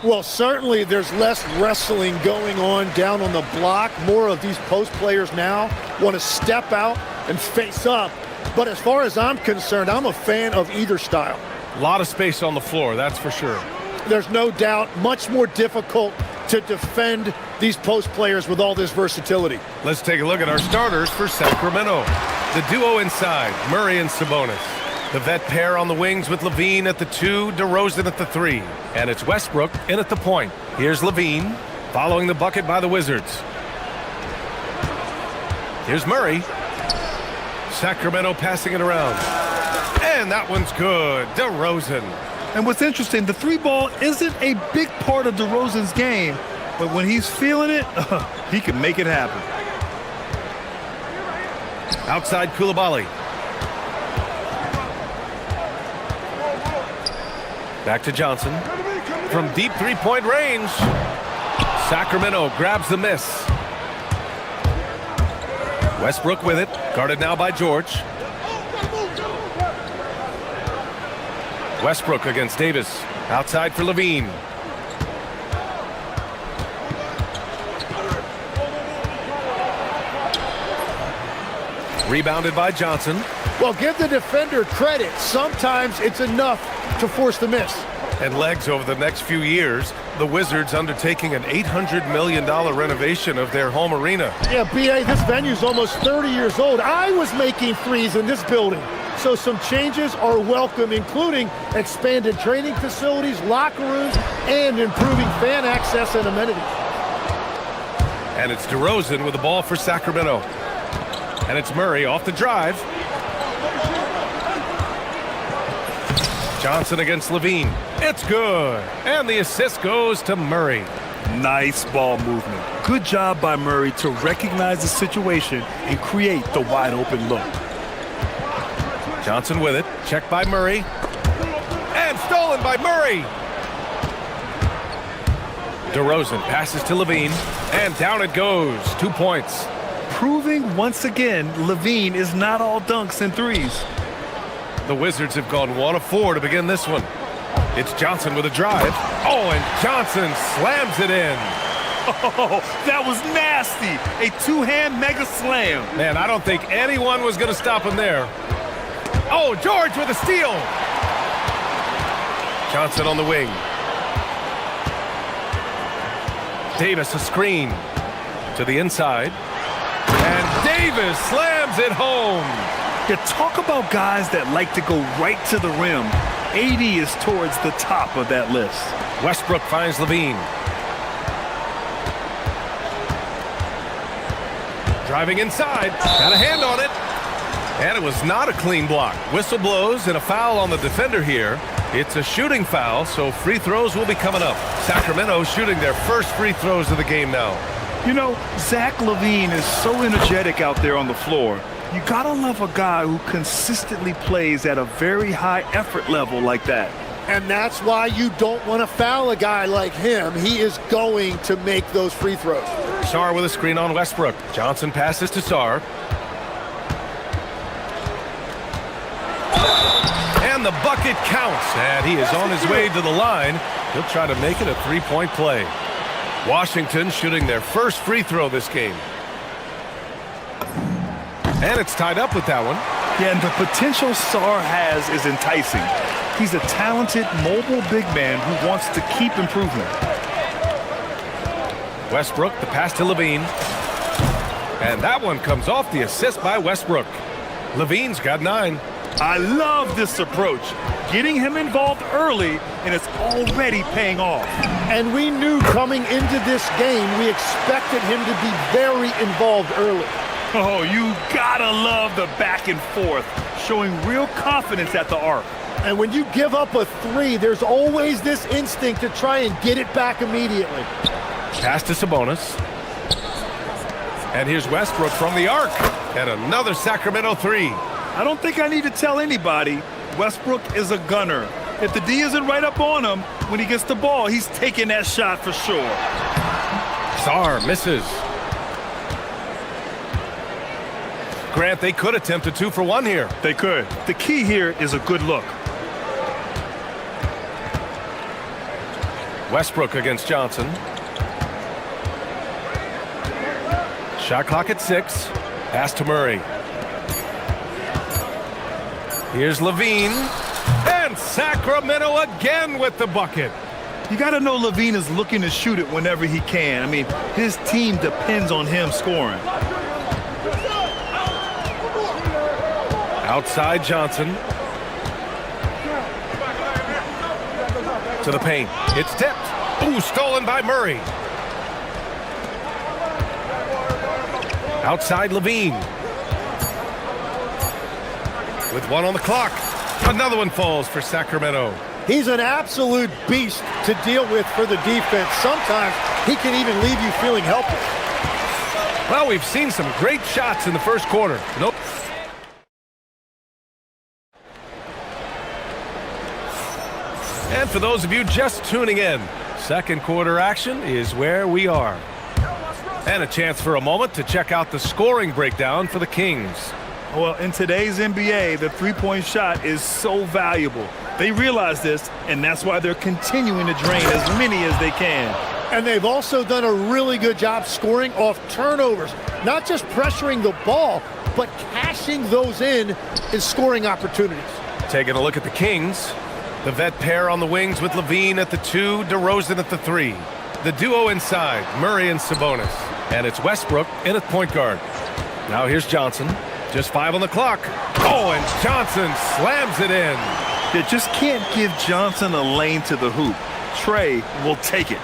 Well, certainly there's less wrestling going on down on the block. More of these post players now want to step out and face up. But as far as I'm concerned, I'm a fan of either style. A lot of space on the floor, that's for sure. There's no doubt much more difficult to defend these post players with all this versatility. Let's take a look at our starters for Sacramento. The duo inside, Murray and Sabonis. The vet pair on the wings with Levine at the 2, DeRozan at the 3. And it's Westbrook in at the point. Here's Levine, following the bucket by the Wizards. Here's Murray. Sacramento passing it around. And that one's good. DeRozan. And what's interesting, the 3-ball isn't a big part of DeRozan's game, but when he's feeling it, he can make it happen. Outside Koulibaly. Back to Johnson. From deep three-point range. Sacramento grabs the miss. Westbrook with it. Guarded now by George. Westbrook against Davis. Outside for Levine. Rebounded by Johnson. Well, give the defender credit. Sometimes it's enough to force the miss. And legs over the next few years, the Wizards undertaking an $800 million renovation of their home arena. Yeah, B.A., this venue's almost 30 years old. I was making threes in this building. So some changes are welcome, including expanded training facilities, locker rooms, and improving fan access and amenities. And it's DeRozan with the ball for Sacramento. And it's Murray off the drive. Johnson against Levine. It's good. And the assist goes to Murray. Nice ball movement. Good job by Murray to recognize the situation and create the wide open look. Johnson with it. Checked by Murray. And stolen by Murray. DeRozan passes to Levine. And down it goes. 2 points. Proving once again, Levine is not all dunks and threes. The Wizards have gone 1 of 4 to begin this one. It's Johnson with a drive. Oh, and Johnson slams it in. Oh, that was nasty. A two-hand mega slam. Man, I don't think anyone was going to stop him there. Oh, George with a steal. Johnson on the wing. Davis a screen to the inside. And Davis slams it home. You talk about guys that like to go right to the rim. AD is towards the top of that list. Westbrook finds Levine. Driving inside. Got a hand on it. And it was not a clean block. Whistle blows and a foul on the defender here. It's a shooting foul, so free throws will be coming up. Sacramento shooting their first free throws of the game now. You know, Zach LaVine is so energetic out there on the floor. You gotta love a guy who consistently plays at a very high effort level like that. And that's why you don't want to foul a guy like him. He is going to make those free throws. Sarr with a screen on Westbrook. Johnson passes to Sarr. And the bucket counts. And he is on his way to the line. He'll try to make it a three-point play. Washington shooting their first free throw this game. And it's tied up with that one. Yeah, and the potential Sarr has is enticing. He's a talented, mobile big man who wants to keep improving. Westbrook, the pass to Levine. And that one comes off the assist by Westbrook. Levine's got 9. I love this approach. Getting him involved early, and it's already paying off. And we knew coming into this game, we expected him to be very involved early. Oh, you gotta love the back and forth, showing real confidence at the arc. And when you give up a 3, there's always this instinct to try and get it back immediately. Pass to Sabonis. And here's Westbrook from the arc. And another Sacramento 3. I don't think I need to tell anybody, Westbrook is a gunner. If the D isn't right up on him, when he gets the ball, he's taking that shot for sure. Sarr misses. Grant, they could attempt a 2 for 1 here. They could. The key here is a good look. Westbrook against Johnson. Shot clock at 6. Pass to Murray. Here's Levine. And Sacramento again with the bucket. You got to know Levine is looking to shoot it whenever he can. I mean, his team depends on him scoring. Outside Johnson. To the paint. It's tipped. Ooh, stolen by Murray. Outside Levine. With 1 on the clock. Another one falls for Sacramento. He's an absolute beast to deal with for the defense. Sometimes he can even leave you feeling helpless. Well, we've seen some great shots in the first quarter. Nope. And for those of you just tuning in, second quarter action is where we are. And a chance for a moment to check out the scoring breakdown for the Kings. Well, in today's NBA, the three-point shot is so valuable. They realize this, and that's why they're continuing to drain as many as they can. And they've also done a really good job scoring off turnovers. Not just pressuring the ball, but cashing those in scoring opportunities. Taking a look at the Kings. The vet pair on the wings with Levine at the 2, DeRozan at the 3. The duo inside, Murray and Sabonis. And it's Westbrook in at point guard. Now here's Johnson. Just 5 on the clock. Oh, and Johnson slams it in. You just can't give Johnson a lane to the hoop. Trey will take it.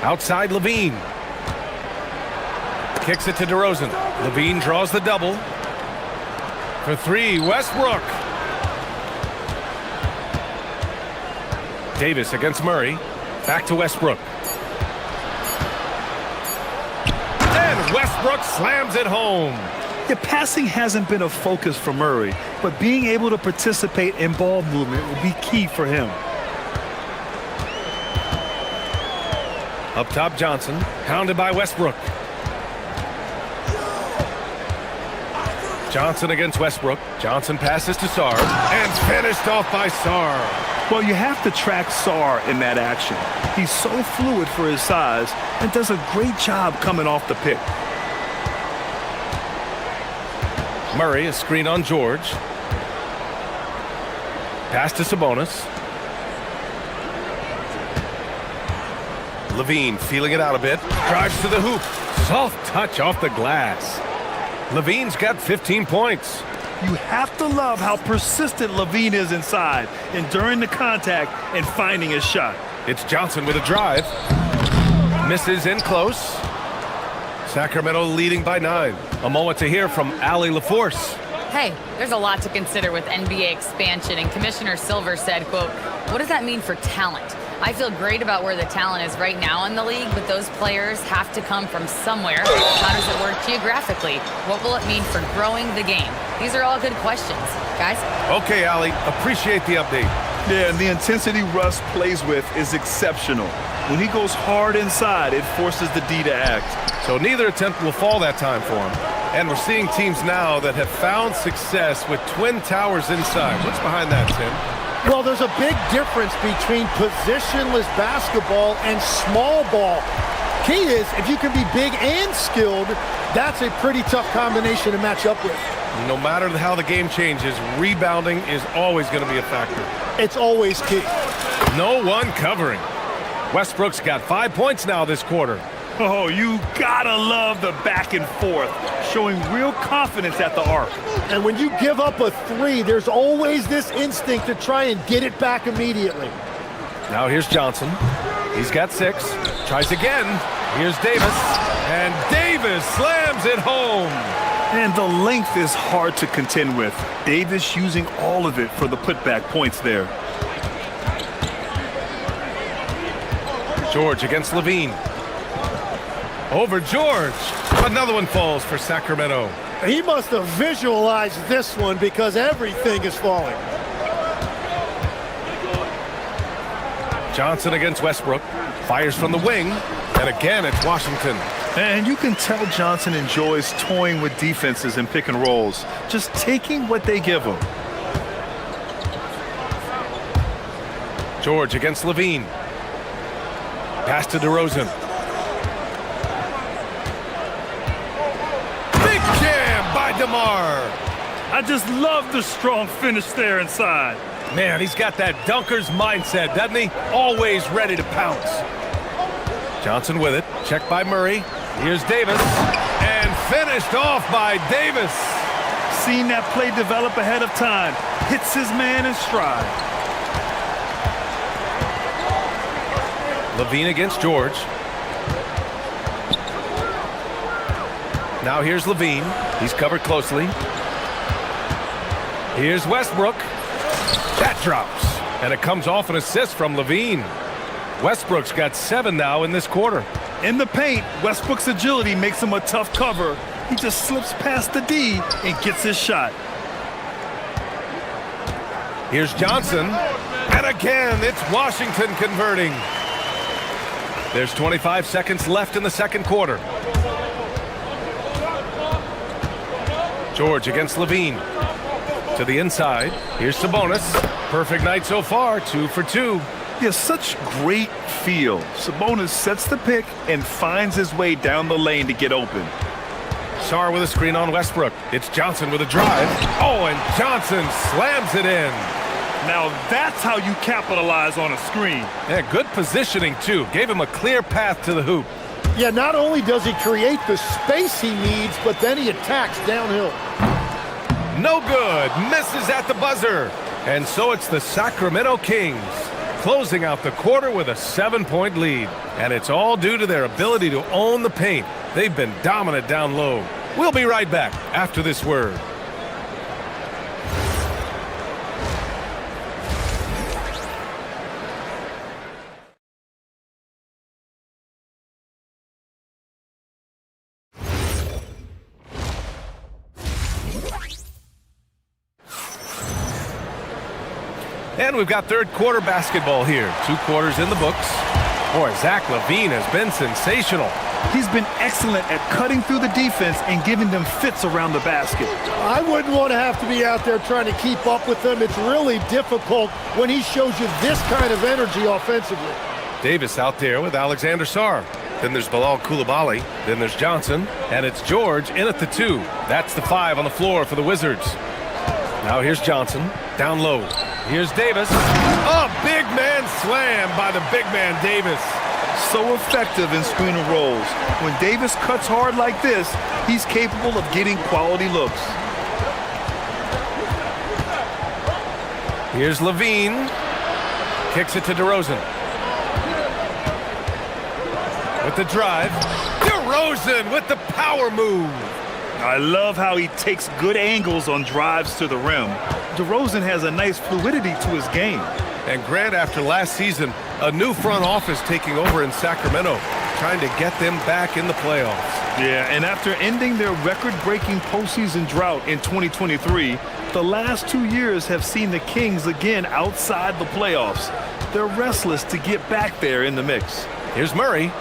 Outside Levine. Kicks it to DeRozan. Levine draws the double. For 3, Westbrook. Davis against Murray. Back to Westbrook. And Westbrook slams it home. Yeah, passing hasn't been a focus for Murray, but being able to participate in ball movement will be key for him. Up top, Johnson, hounded by Westbrook. Johnson against Westbrook. Johnson passes to Sarr, and finished off by Sarr. Well, you have to track Sarr in that action. He's so fluid for his size and does a great job coming off the pick. Murray, a screen on George. Pass to Sabonis. Levine feeling it out a bit. Drives to the hoop. Soft touch off the glass. Levine's got 15 points. You have to love how persistent Levine is inside, enduring the contact and finding his shot. It's Johnson with a drive. Misses in close. Sacramento leading by 9. A moment to hear from Allie LaForce. Hey, there's a lot to consider with NBA expansion, and Commissioner Silver said, quote, "What does that mean for talent? I feel great about where the talent is right now in the league, but those players have to come from somewhere. How does it work geographically? What will it mean for growing the game?" These are all good questions. Guys? Okay, Allie. Appreciate the update. Yeah, and the intensity Russ plays with is exceptional. When he goes hard inside, it forces the D to act. So neither attempt will fall that time for him. And we're seeing teams now that have found success with twin towers inside. What's behind that, Tim? Well, there's a big difference between positionless basketball and small ball. Key is, if you can be big and skilled, that's a pretty tough combination to match up with. No matter how the game changes, rebounding is always going to be a factor. It's always key. No one covering. Westbrook's got 5 points now this quarter. Oh, you gotta love the back and forth, showing real confidence at the arc. And when you give up a 3, there's always this instinct to try and get it back immediately. Now here's Johnson. He's got 6. Tries again. Here's Davis. And Davis slams it home. And the length is hard to contend with. Davis using all of it for the putback points there. George against Levine. Over George. Another one falls for Sacramento. He must have visualized this one because everything is falling. Johnson against Westbrook. Fires from the wing. And again, it's Washington. And you can tell Johnson enjoys toying with defenses and pick and rolls, just taking what they give him. George against Levine. Pass to DeRozan. Big jam by DeMar. I just love the strong finish there inside. Man, he's got that dunker's mindset, doesn't he? Always ready to pounce. Johnson with it. Checked by Murray. Here's Davis. And finished off by Davis. Seen that play develop ahead of time. Hits his man in stride. Levine against George. Now here's Levine. He's covered closely. Here's Westbrook. That drops. And it comes off an assist from Levine. Westbrook's got 7 now in this quarter. In the paint, Westbrook's agility makes him a tough cover. He just slips past the D and gets his shot. Here's Johnson. And again, it's Washington converting. There's 25 seconds left in the second quarter. George against Levine. To the inside. Here's Sabonis. Perfect night so far, 2 for 2. He has such great feel. Sabonis sets the pick and finds his way down the lane to get open. Sarr with a screen on Westbrook. It's Johnson with a drive. Oh, and Johnson slams it in. Now that's how you capitalize on a screen. Yeah, good positioning, too. Gave him a clear path to the hoop. Yeah, not only does he create the space he needs, but then he attacks downhill. No good. Misses at the buzzer. And so it's the Sacramento Kings closing out the quarter with a 7-point lead. And it's all due to their ability to own the paint. They've been dominant down low. We'll be right back after this word. And we've got third quarter basketball here. 2 quarters in the books. Boy, Zach LaVine has been sensational. He's been excellent at cutting through the defense and giving them fits around the basket. I wouldn't want to have to be out there trying to keep up with him. It's really difficult when he shows you this kind of energy offensively. Davis out there with Alexander Sarr. Then there's Bilal Coulibaly. Then there's Johnson. And it's George in at the 2. That's the 5 on the floor for the Wizards. Now here's Johnson. Down low. Here's Davis. A big man slam by the big man Davis. So effective in screen and rolls. When Davis cuts hard like this, he's capable of getting quality looks. Here's Levine. Kicks it to DeRozan. With the drive. DeRozan with the power move. I love how he takes good angles on drives to the rim. DeRozan has a nice fluidity to his game. And Grant, after last season, a new front office taking over in Sacramento, trying to get them back in the playoffs. Yeah, and after ending their record-breaking postseason drought in 2023, the last 2 years have seen the Kings again outside the playoffs. They're restless to get back there in the mix. Here's Murray.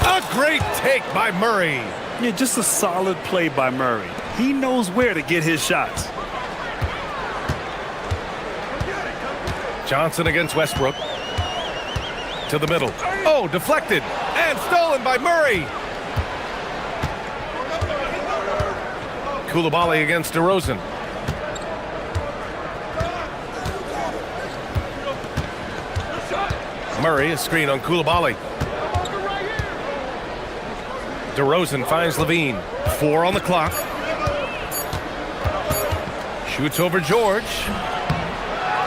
A great take by Murray. Yeah, just a solid play by Murray. He knows where to get his shots. Johnson against Westbrook. To the middle. Oh, deflected. And stolen by Murray. Coulibaly against DeRozan. Murray, a screen on Coulibaly. DeRozan finds Levine. 4 on the clock. Shoots over George.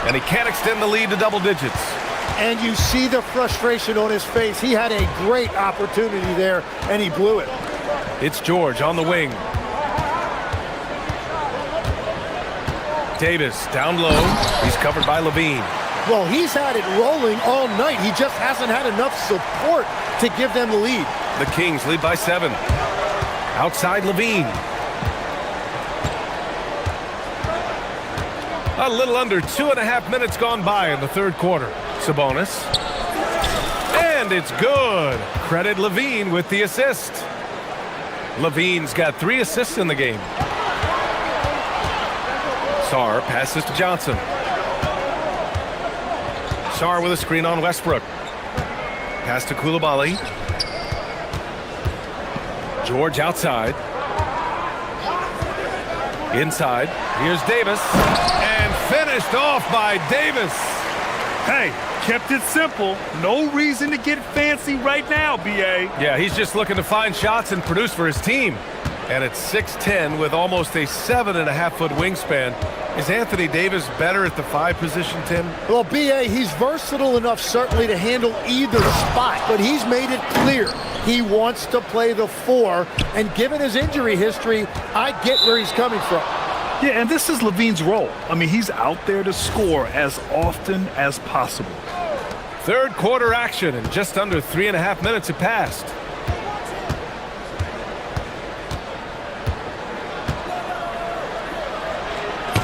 And he can't extend the lead to double digits. And you see the frustration on his face. He had a great opportunity there, and he blew it. It's George on the wing. Davis down low. He's covered by Levine. Well, he's had it rolling all night. He just hasn't had enough support to give them the lead. The Kings lead by 7. Outside Levine. A little under 2.5 minutes gone by in the third quarter. Sabonis. And it's good. Credit Levine with the assist. Levine's got 3 assists in the game. Sarr passes to Johnson. Sarr with a screen on Westbrook. Pass to Koulibaly. George outside. Inside. Here's Davis. And finished off by Davis. Hey, kept it simple. No reason to get fancy right now, B.A. Yeah, he's just looking to find shots and produce for his team. And at 6'10", with almost a 7.5-foot wingspan, is Anthony Davis better at the 5 position, Tim? Well, B.A., he's versatile enough certainly to handle either spot, but he's made it clear he wants to play the 4, and given his injury history, I get where he's coming from. Yeah, and this is Levine's role. I mean, he's out there to score as often as possible. Third quarter action, and just under 3.5 minutes have passed.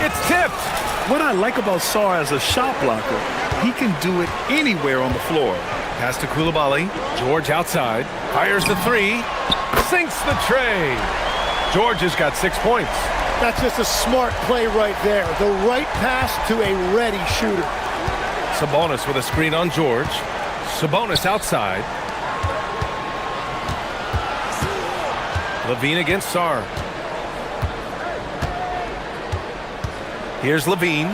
It's tipped. What I like about Sarr as a shot blocker, he can do it anywhere on the floor. Pass to Koulibaly. George outside. Fires the 3. Sinks the tray. George has got 6 points. That's just a smart play right there. The right pass to a ready shooter. Sabonis with a screen on George. Sabonis outside. Levine against Sarr. Here's Levine.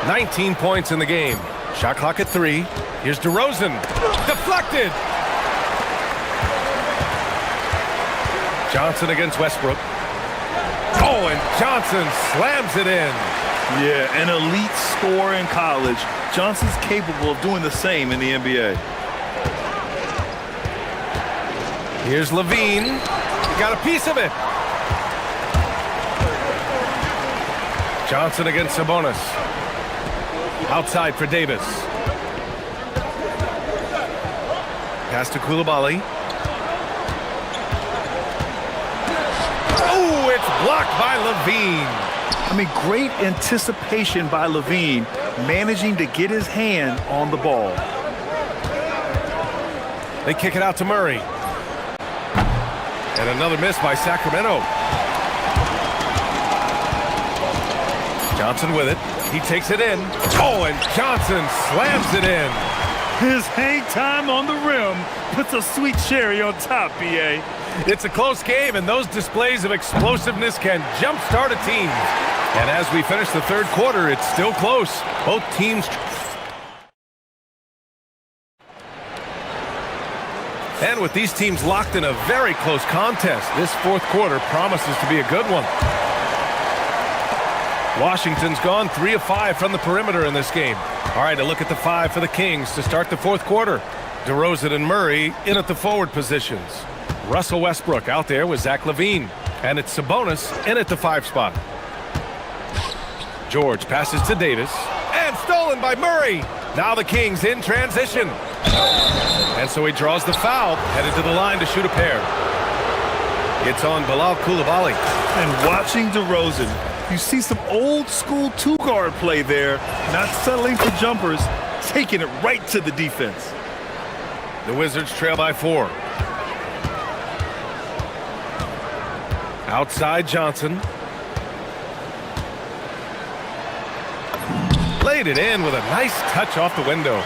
19 points in the game. Shot clock at 3. Here's DeRozan. Deflected. Johnson against Westbrook. Oh, and Johnson slams it in. Yeah, an elite scorer in college. Johnson's capable of doing the same in the NBA. Here's Levine. Got a piece of it. Johnson against Sabonis. Outside for Davis. Pass to Koulibaly. Oh, it's blocked by Levine. I mean, great anticipation by Levine, managing to get his hand on the ball. They kick it out to Murray. And another miss by Sacramento. Johnson with it. He takes it in. Oh, and Johnson slams it in. His hang time on the rim puts a sweet cherry on top, B.A. It's a close game, and those displays of explosiveness can jumpstart a team. And as we finish the third quarter, it's still close. Both teams. And with these teams locked in a very close contest, this fourth quarter promises to be a good one. Washington's gone 3 of 5 from the perimeter in this game. All right, a look at the 5 for the Kings to start the fourth quarter. DeRozan and Murray in at the forward positions. Russell Westbrook out there with Zach LaVine. And it's Sabonis in at the 5 spot. George passes to Davis. And stolen by Murray. Now the Kings in transition. And so he draws the foul, headed to the line to shoot a pair. It's on Bilal Koulibaly. And watching DeRozan, you see some old school two-guard play there, not settling for jumpers, taking it right to the defense. The Wizards trail by 4. Outside Johnson. Laid it in with a nice touch off the window.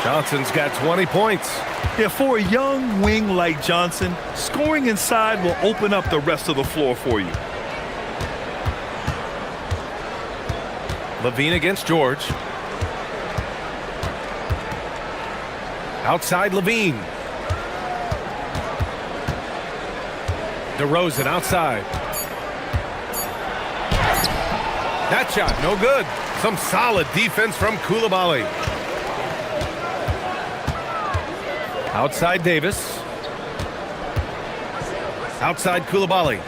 Johnson's got 20 points. Yeah, for a young wing like Johnson, scoring inside will open up the rest of the floor for you. Levine against George. Outside Levine. DeRozan outside. That shot, no good. Some solid defense from Koulibaly. Outside Davis. Outside Koulibaly.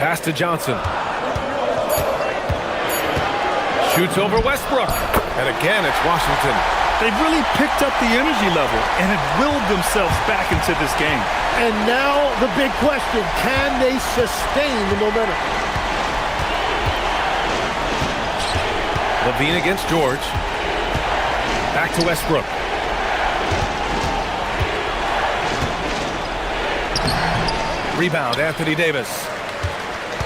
Pass to Johnson. Shoots over Westbrook. And again, it's Washington. They've really picked up the energy level and have willed themselves back into this game. And now the big question, can they sustain the momentum? Levine against George. Back to Westbrook. Rebound, Anthony Davis.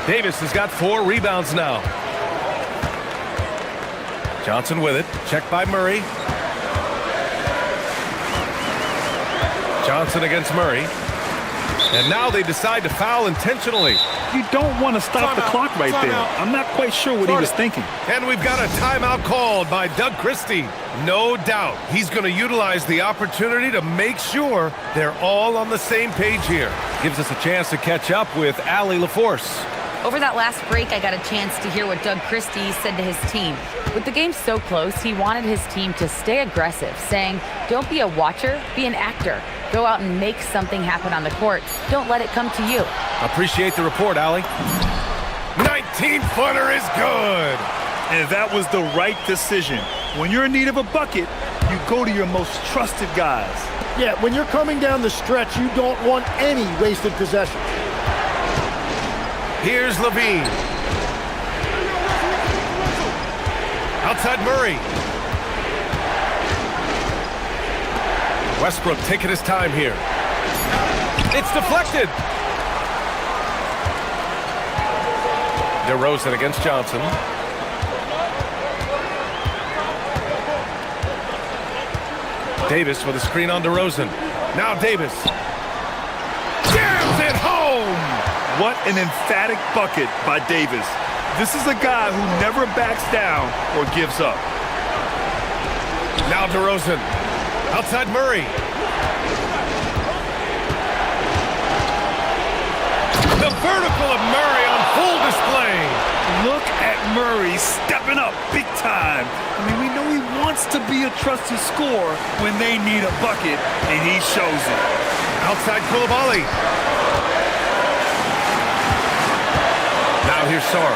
Davis has got 4 rebounds now. Johnson with it. Checked by Murray. Johnson against Murray. And now they decide to foul intentionally. You don't want to stop the clock right there. I'm not quite sure what he was thinking. And we've got a timeout called by Doug Christie. No doubt he's going to utilize the opportunity to make sure they're all on the same page here. Gives us a chance to catch up with Allie LaForce. Over that last break, I got a chance to hear what Doug Christie said to his team. With the game so close, he wanted his team to stay aggressive, saying, "Don't be a watcher, be an actor. Go out and make something happen on the court. Don't let it come to you." Appreciate the report, Allie. 19-footer is good. And that was the right decision. When you're in need of a bucket, you go to your most trusted guys. Yeah, when you're coming down the stretch, you don't want any wasted possession. Here's Levine. Outside Murray. Westbrook taking his time here. It's deflected. DeRozan against Johnson. Davis with a screen on DeRozan. Now Davis. Jams it home! What an emphatic bucket by Davis. This is a guy who never backs down or gives up. Now DeRozan. Outside Murray. The vertical of Murray on full display. Look at Murray stepping up big time. I mean, we know he wants to be a trusted scorer when they need a bucket, and he shows it. Outside Koulibaly. Now here's Sar.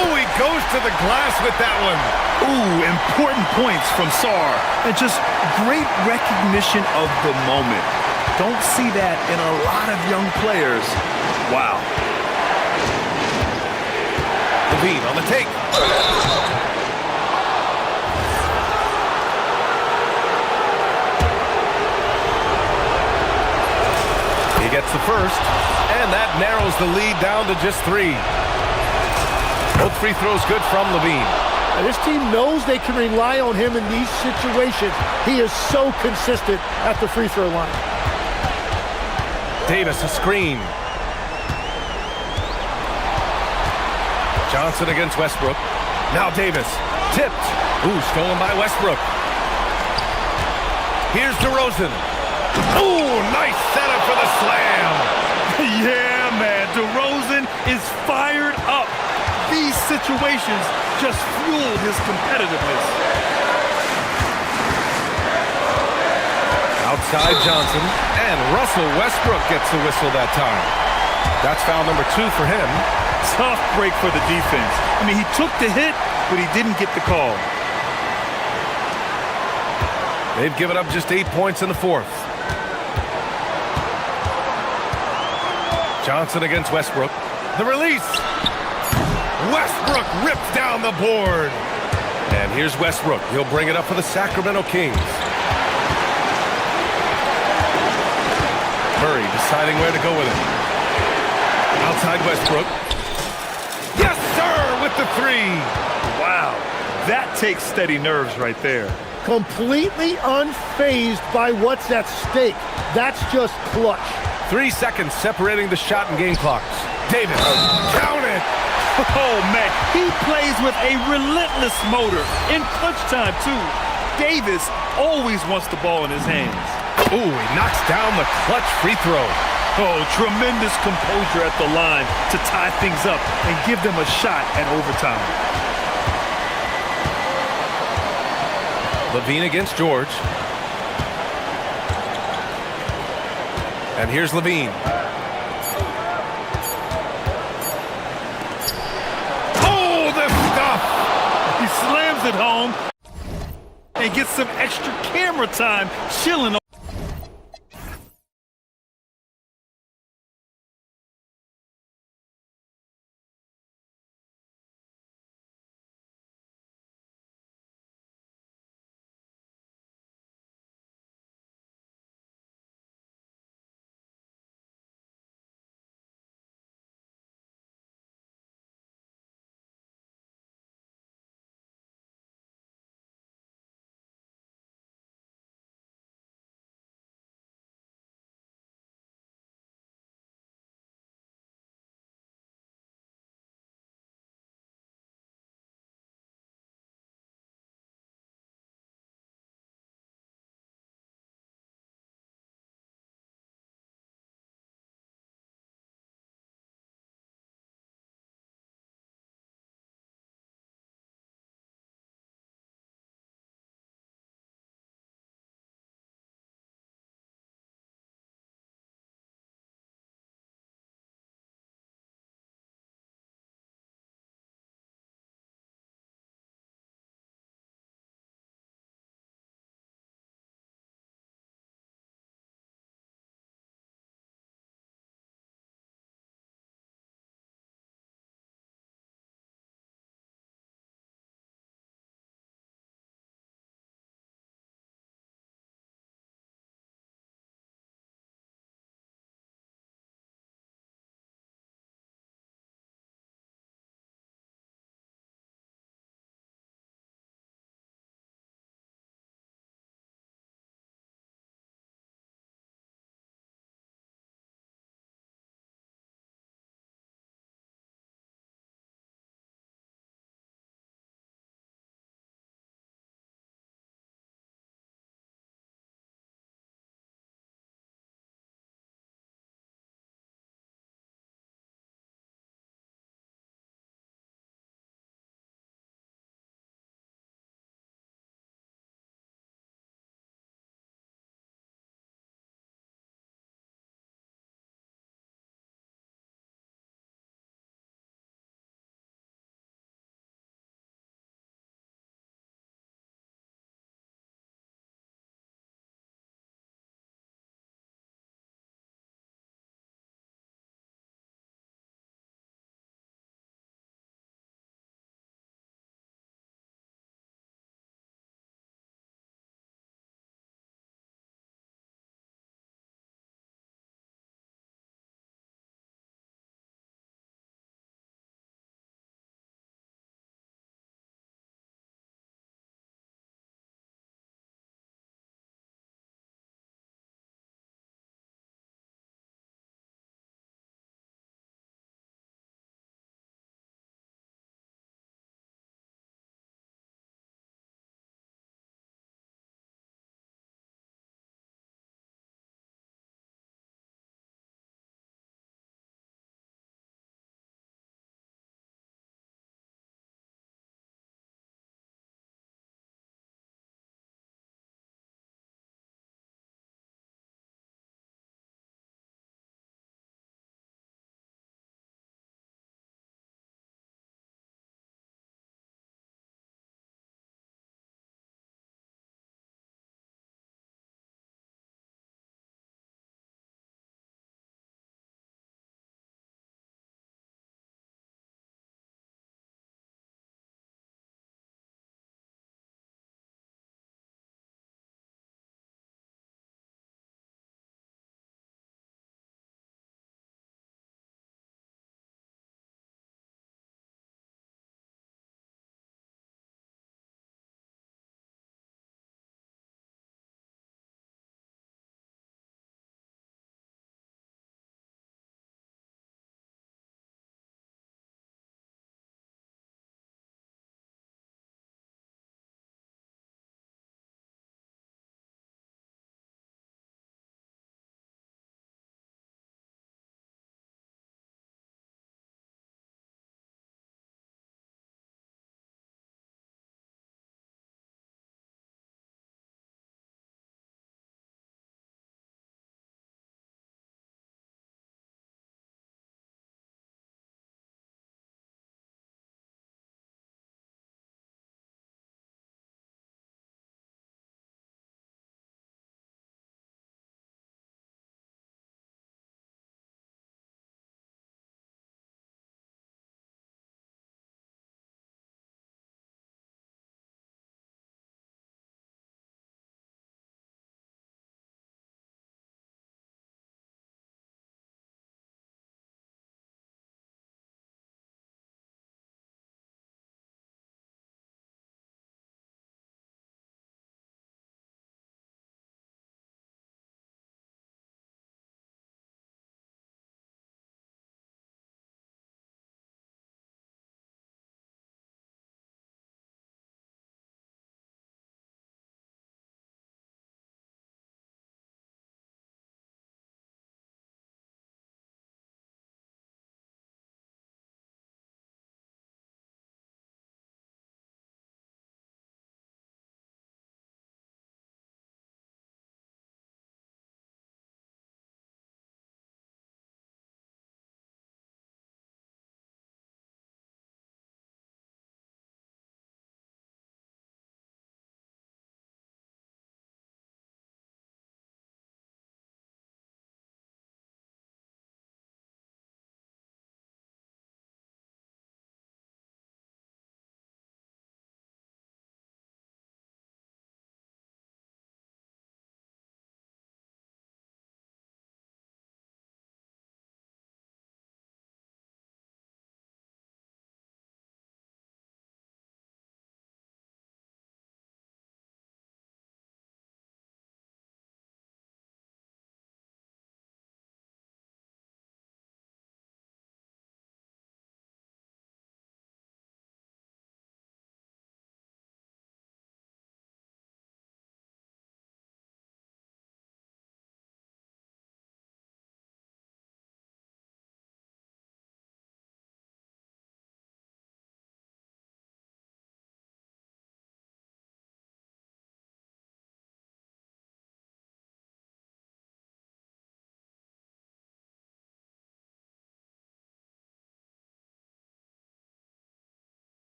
Oh, he goes to the glass with that one. Ooh, important points from Sar. And just great recognition of the moment. Don't see that in a lot of young players. Wow. Levine on the take. He gets the first, and that narrows the lead down to just 3. Both free throws good from Levine. Now, this team knows they can rely on him in these situations. He is so consistent at the free throw line. Davis a screen. Johnson against Westbrook. Now Davis. Tipped. Ooh, stolen by Westbrook. Here's DeRozan. Ooh, nice setup for the slam. Yeah, man. DeRozan is fired up. These situations just fuel his competitiveness. Outside Johnson. And Russell Westbrook gets the whistle that time. That's foul number 2 for him. Tough break for the defense. I mean, he took the hit, but he didn't get the call. They've given up just 8 points in the 4th. Johnson against Westbrook. The release. Westbrook rips down the board. And here's Westbrook. He'll bring it up for the Sacramento Kings. Murray deciding where to go with it. Outside Westbrook. Yes, sir, with the 3. Wow, that takes steady nerves right there. Completely unfazed by what's at stake. That's just clutch. 3 seconds separating the shot and game clocks. Davis, count it. Oh, man, he plays with a relentless motor. In clutch time, too. Davis always wants the ball in his hands. Ooh, he knocks down the clutch free throw. Oh, tremendous composure at the line to tie things up and give them a shot at overtime. Levine against George. And here's Levine. Oh, the stuff! He slams it home and gets some extra camera time chilling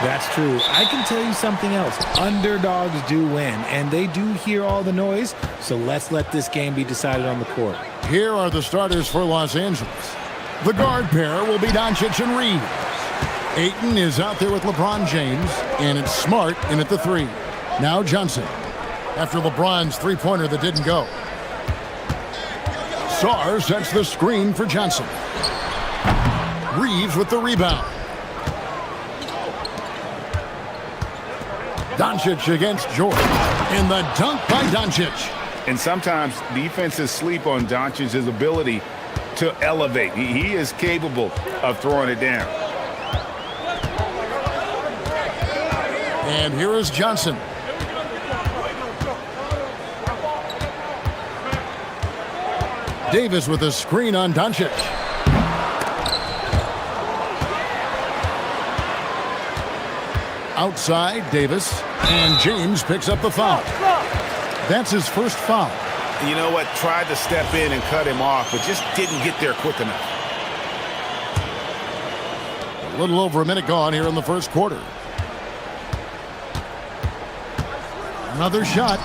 That's true. I can tell you something else. Underdogs do win, and they do hear all the noise, so let's let this game be decided on the court. Here are the starters for Los Angeles. The guard pair will be Doncic and Reeves. Ayton is out there with LeBron James, and it's Smart in at the 3. Now Johnson, after LeBron's three-pointer that didn't go. Sarr sets the screen for Johnson. Reeves with the rebound. Doncic against George. And the dunk by Doncic. And sometimes defenses sleep on Doncic's ability to elevate. He is capable of throwing it down. And here is Johnson. Davis with a screen on Doncic. Outside, Davis, and James picks up the foul. That's his first foul. You know what? Tried to step in and cut him off, but just didn't get there quick enough. A little over a minute gone here in the first quarter. Another shot.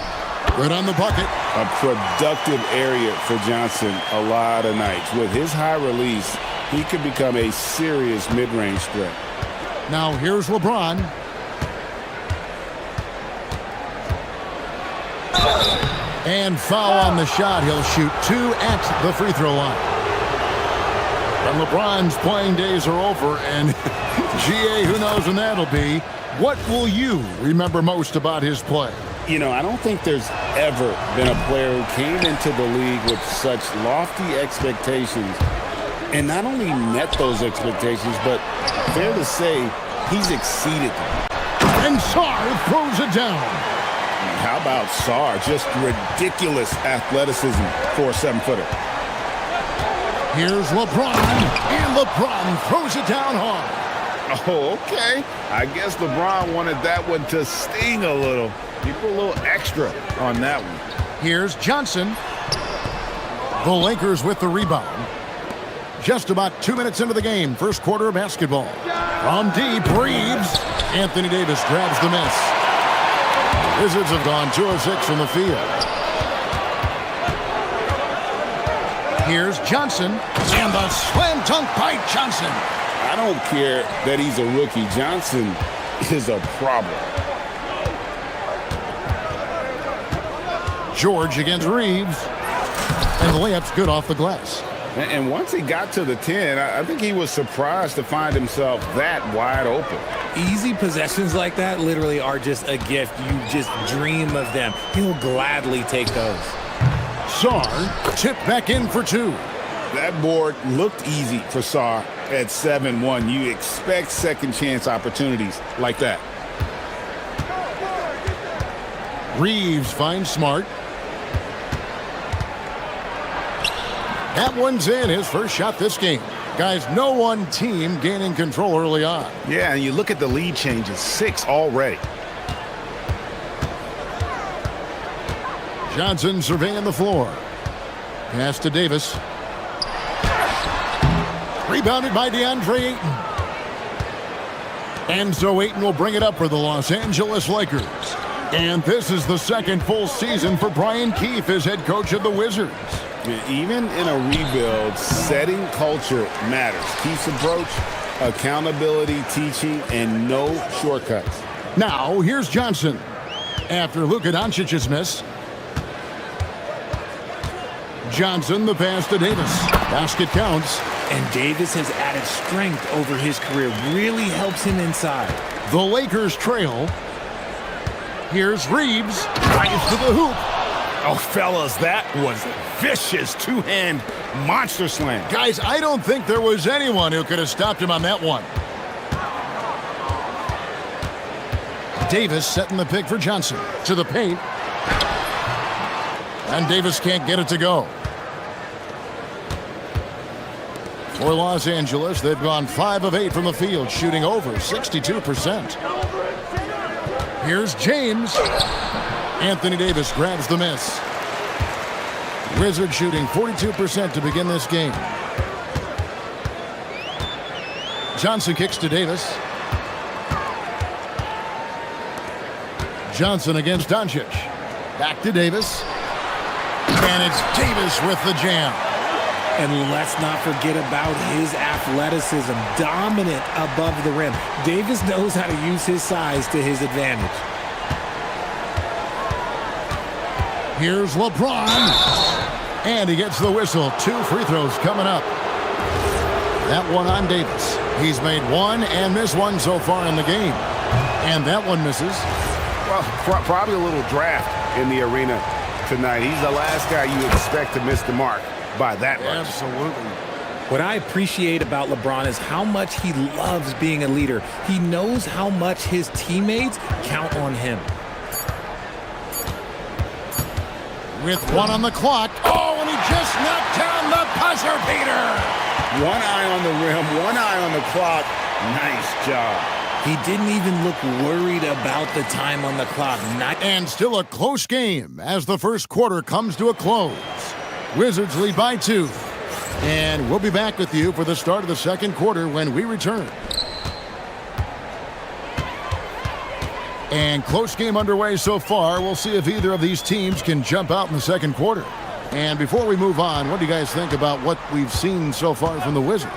Good on the bucket. A productive area for Johnson a lot of nights. With his high release, he could become a serious mid-range threat. Now here's LeBron. And foul on the shot. He'll shoot 2 at the free throw line. And LeBron's playing days are over, and GA, who knows when that'll be. What will you remember most about his play? You know, I don't think there's ever been a player who came into the league with such lofty expectations and not only met those expectations, but fair to say, he's exceeded them. And Sarr throws it down. How about Sarr? Just ridiculous athleticism for a 7-footer. Here's LeBron, and LeBron throws it down hard. Oh, okay. I guess LeBron wanted that one to sting a little. He put a little extra on that one. Here's Johnson. The Lakers with the rebound. Just about 2 minutes into the game, first quarter of basketball. From deep, Reeves. Anthony Davis grabs the miss. The Wizards have gone 2 of 6 from the field. Here's Johnson, and the slam dunk by Johnson. I don't care that he's a rookie. Johnson is a problem. George against Reeves. And the layup's good off the glass. And once he got to the 10, I think he was surprised to find himself that wide open. Easy possessions like that literally are just a gift. You just dream of them. He'll gladly take those. Sarr tipped back in for 2. That board looked easy for Sarr at 7-1. You expect second chance opportunities like that. Reeves finds Smart. That one's in, his first shot this game. Guys, no one team gaining control early on. Yeah, and you look at the lead changes, 6 already. Johnson surveying the floor. Pass to Davis. Rebounded by DeAndre Ayton. And so Ayton will bring it up for the Los Angeles Lakers. And this is the second full season for Brian Keefe as head coach of the Wizards. Even in a rebuild, setting culture matters. Keefe's approach, accountability, teaching, and no shortcuts. Now, here's Johnson. After Luka Doncic's miss. Johnson, the pass to Davis. Basket counts. And Davis has added strength over his career. Really helps him inside. The Lakers trail. Here's Reeves. Drives to the hoop. Oh, fellas, that was a vicious two-hand monster slam. Guys, I don't think there was anyone who could have stopped him on that one. Davis setting the pick for Johnson. To the paint. And Davis can't get it to go. For Los Angeles, they've gone 5 of 8 from the field, shooting over 62%. Here's James. Anthony Davis grabs the miss. Wizards shooting 42% to begin this game. Johnson kicks to Davis. Johnson against Doncic. Back to Davis. And it's Davis with the jam. And let's not forget about his athleticism. Dominant above the rim. Davis knows how to use his size to his advantage. Here's LeBron. And he gets the whistle. 2 free throws coming up. That one on Davis. He's made one and missed one so far in the game. And that one misses. Well, probably a little draft in the arena tonight. He's the last guy you expect to miss the mark by that much. Absolutely. What I appreciate about LeBron is how much he loves being a leader. He knows how much his teammates count on him. With one on the clock. Oh, and he just knocked down the buzzer beater. One eye on the rim, one eye on the clock. Nice job. He didn't even look worried about the time on the clock. And still a close game as the first quarter comes to a close. Wizards lead by 2. And we'll be back with you for the start of the second quarter when we return. And close game underway so far. We'll see if either of these teams can jump out in the second quarter. And before we move on, what do you guys think about what we've seen so far from the Wizards?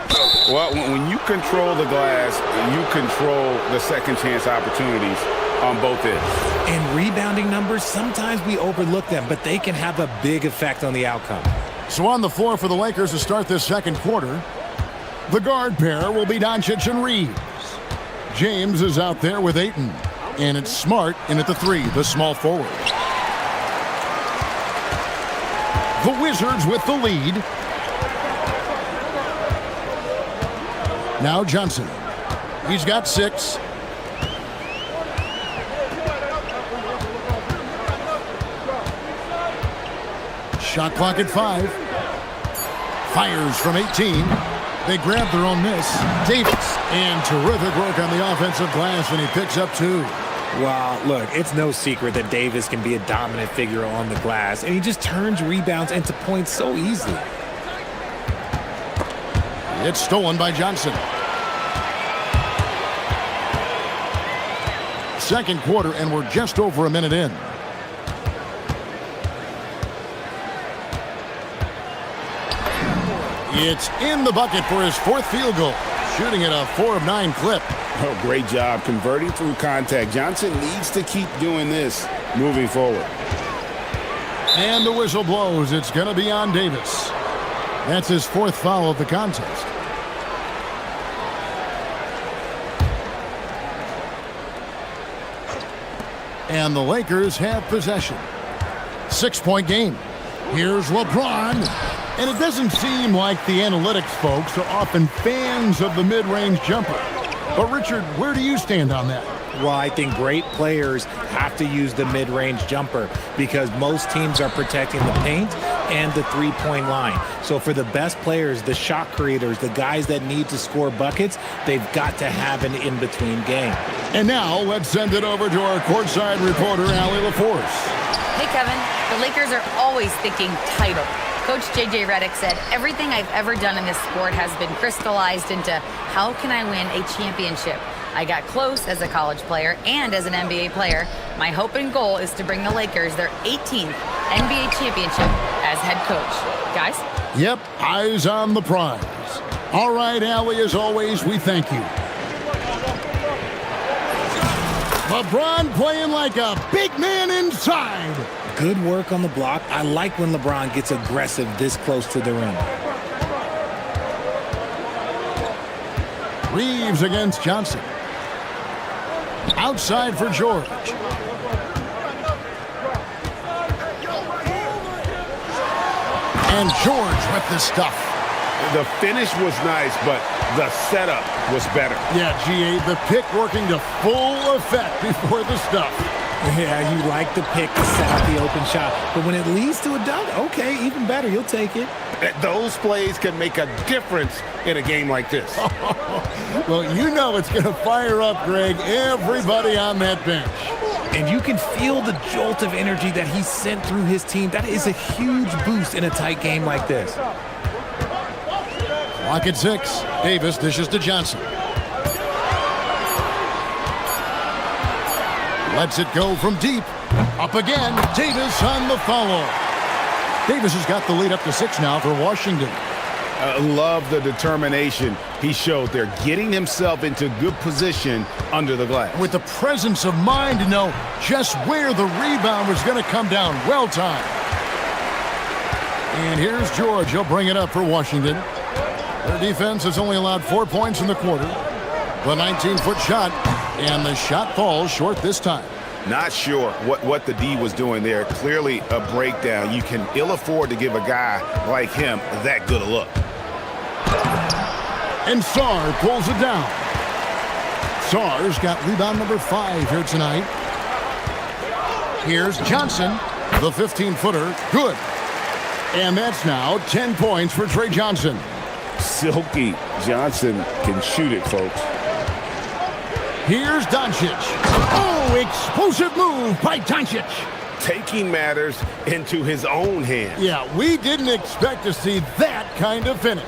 Well, when you control the glass, you control the second chance opportunities on both ends. In rebounding numbers, sometimes we overlook them, but they can have a big effect on the outcome. So on the floor for the Lakers to start this second quarter, the guard pair will be Doncic and Reeves. James is out there with Ayton. And it's Smart in at the 3, the small forward. The Wizards with the lead. Now Johnson. He's got 6. Shot clock at 5. Fires from 18. They grab their own miss. Davis. And terrific work on the offensive glass, and he picks up 2. Well, look, it's no secret that Davis can be a dominant figure on the glass, and he just turns rebounds into points so easily. It's stolen by Johnson. Second quarter, and we're just over a minute in. It's in the bucket for his 4th field goal, shooting at a 4 of 9 clip. Oh, great job converting through contact. Johnson needs to keep doing this moving forward. And the whistle blows. It's going to be on Davis. That's his 4th foul of the contest. And the Lakers have possession. 6-point game. Here's LeBron. And it doesn't seem like the analytics folks are often fans of the mid-range jumper. But, Richard, where do you stand on that? Well, I think great players have to use the mid-range jumper because most teams are protecting the paint and the three-point line. So for the best players, the shot creators, the guys that need to score buckets, they've got to have an in-between game. And now let's send it over to our courtside reporter, Allie LaForce. Hey, Kevin. The Lakers are always thinking title. Coach J.J. Redick said, everything I've ever done in this sport has been crystallized into how can I win a championship? I got close as a college player and as an NBA player. My hope and goal is to bring the Lakers their 18th NBA championship as head coach. Guys? Yep, eyes on the prize. All right, Allie, as always, we thank you. LeBron playing like a big man inside. Good work on the block. I like when LeBron gets aggressive this close to the rim. Reeves against Johnson. Outside for George. And George with the stuff. The finish was nice, but the setup was better. Yeah, G.A., the pick working to full effect before the stuff. Yeah, you like the pick to set up the open shot. But when it leads to a dunk, okay, even better. You'll take it. Those plays can make a difference in a game like this. Well, you know it's going to fire up, Greg, everybody on that bench. And you can feel the jolt of energy that he sent through his team. That is a huge boost in a tight game like this. Clock at 6. Davis dishes to Johnson. Lets it go from deep. Up again. Davis on the follow. Davis has got the lead up to 6 now for Washington. Love the determination he showed there, getting himself into good position under the glass. With the presence of mind to know just where the rebound was going to come down. Well timed. And here's George. He'll bring it up for Washington. Their defense has only allowed 4 points in the quarter. The 19-foot shot, and the shot falls short this time. Not sure what the D was doing there. Clearly a breakdown. You can ill afford to give a guy like him that good a look. And Sarr pulls it down. Sarr's got rebound number 5 here tonight. Here's Johnson, the 15-footer. Good. And that's now 10 points for Trey Johnson. Silky Johnson can shoot it, folks. Here's Doncic. Oh, explosive move by Doncic. Taking matters into his own hands. Yeah, we didn't expect to see that kind of finish.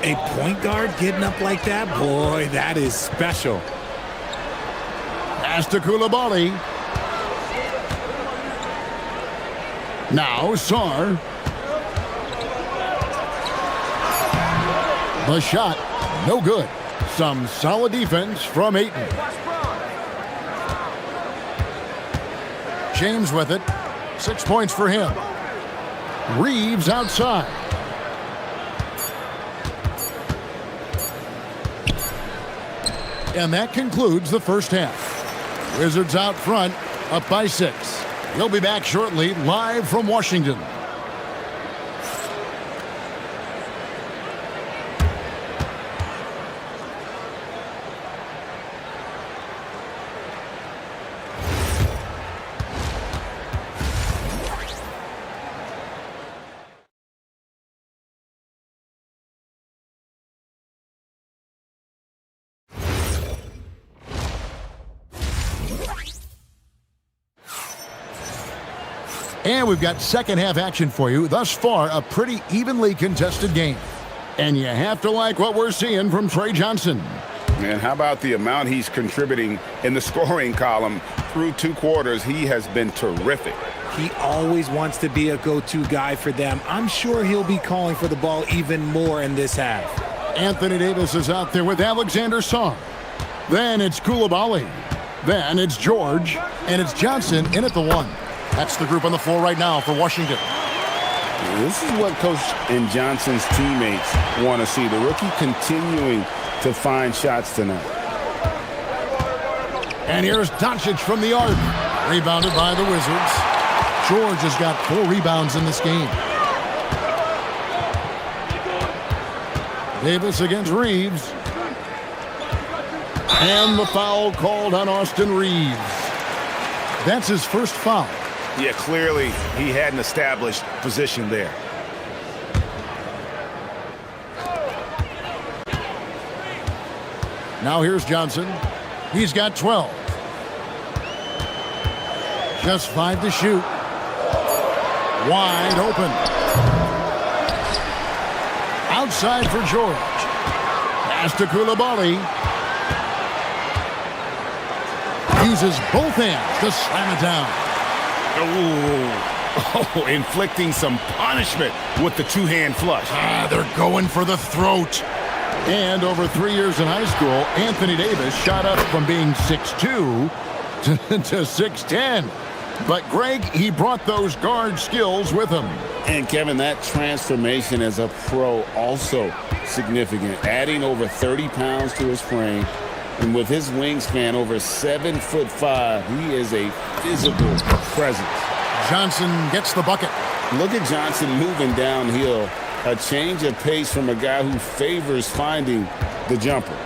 A point guard getting up like that? Boy, that is special. Pass to Coulibaly. Now Sarr. The shot, no good. Some solid defense from Ayton. James with it. 6 points for him. Reeves outside. And that concludes the first half. Wizards out front, up by 6. We'll be back shortly, live from Washington. And we've got second half action for you. Thus far, a pretty evenly contested game. And you have to like what we're seeing from Trey Johnson. Man, how about the amount he's contributing in the scoring column through 2 quarters? He has been terrific. He always wants to be a go-to guy for them. I'm sure he'll be calling for the ball even more in this half. Anthony Davis is out there with Alexander Sarr. Then it's Coulibaly. Then it's George. And it's Johnson in at the 1. That's the group on the floor right now for Washington. This is what Coach and Johnson's teammates want to see. The rookie continuing to find shots tonight. And here's Doncic from the arc. Rebounded by the Wizards. George has got 4 rebounds in this game. Davis against Reeves. And the foul called on Austin Reeves. That's his first foul. Yeah, clearly he hadn't established position there. Now here's Johnson. He's got 12. Just 5 to shoot. Wide open. Outside for George. Pass to Coulibaly. Uses both hands to slam it down. Oh, inflicting some punishment with the 2-hand flush. They're going for the throat. And over 3 years in high school, Anthony Davis shot up from being 6'2" to 6'10". But Greg, he brought those guard skills with him. And Kevin, that transformation as a pro also significant. Adding over 30 pounds to his frame. And with his wingspan over 7'5", he is a physical presence. Johnson gets the bucket. Look at Johnson moving downhill. A change of pace from a guy who favors finding the jumper.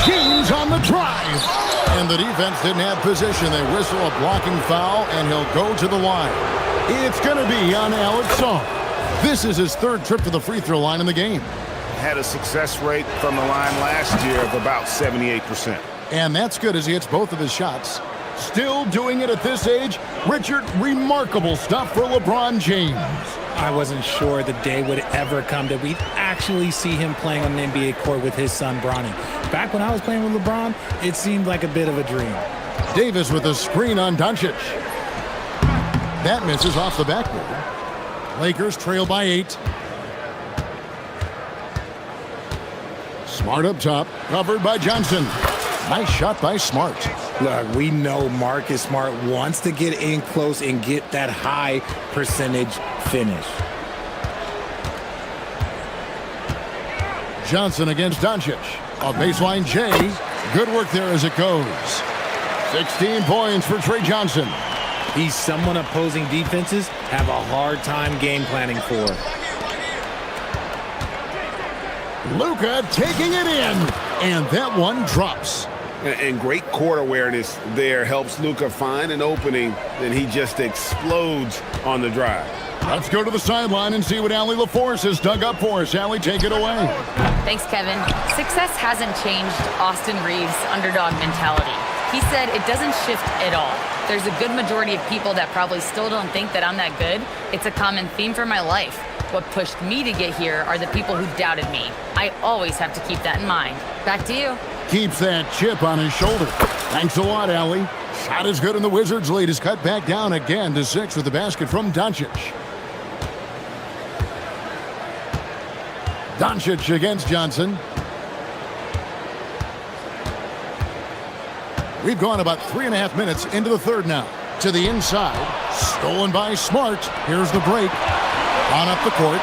James on the drive. And the defense didn't have position. They whistle a blocking foul, and he'll go to the line. It's going to be on Alex Sarr. This is his 3rd trip to the free throw line in the game. Had a success rate from the line last year of about 78%. And that's good as he hits both of his shots. Still doing it at this age. Richard, remarkable stuff for LeBron James. I wasn't sure the day would ever come that we'd actually see him playing on an NBA court with his son, Bronny. Back when I was playing with LeBron, it seemed like a bit of a dream. Davis with a screen on Doncic. That misses off the backboard. Lakers trail by 8. Smart up top, covered by Johnson. Nice shot by Smart. Look, we know Marcus Smart wants to get in close and get that high percentage finish. Johnson against Doncic. A baseline J. Good work there as it goes. 16 points for Trey Johnson. He's someone opposing defenses have a hard time game planning for. Luka taking it in, and that one drops. And great court awareness there helps Luka find an opening, and he just explodes on the drive. Let's go to the sideline and see what Allie LaForce has dug up for us. Allie, take it away. Thanks, Kevin. Success hasn't changed Austin Reeves' underdog mentality. He said it doesn't shift at all. There's a good majority of people that probably still don't think that I'm that good. It's a common theme for my life. What pushed me to get here are the people who doubted me. I always have to keep that in mind. Back to you. Keeps that chip on his shoulder. Thanks a lot, Allie. Shot is good, and the Wizards' lead is cut back down again to 6 with the basket from Doncic. Doncic against Johnson. We've gone about 3.5 minutes into the third now. To the inside. Stolen by Smart. Here's the break. On up the court.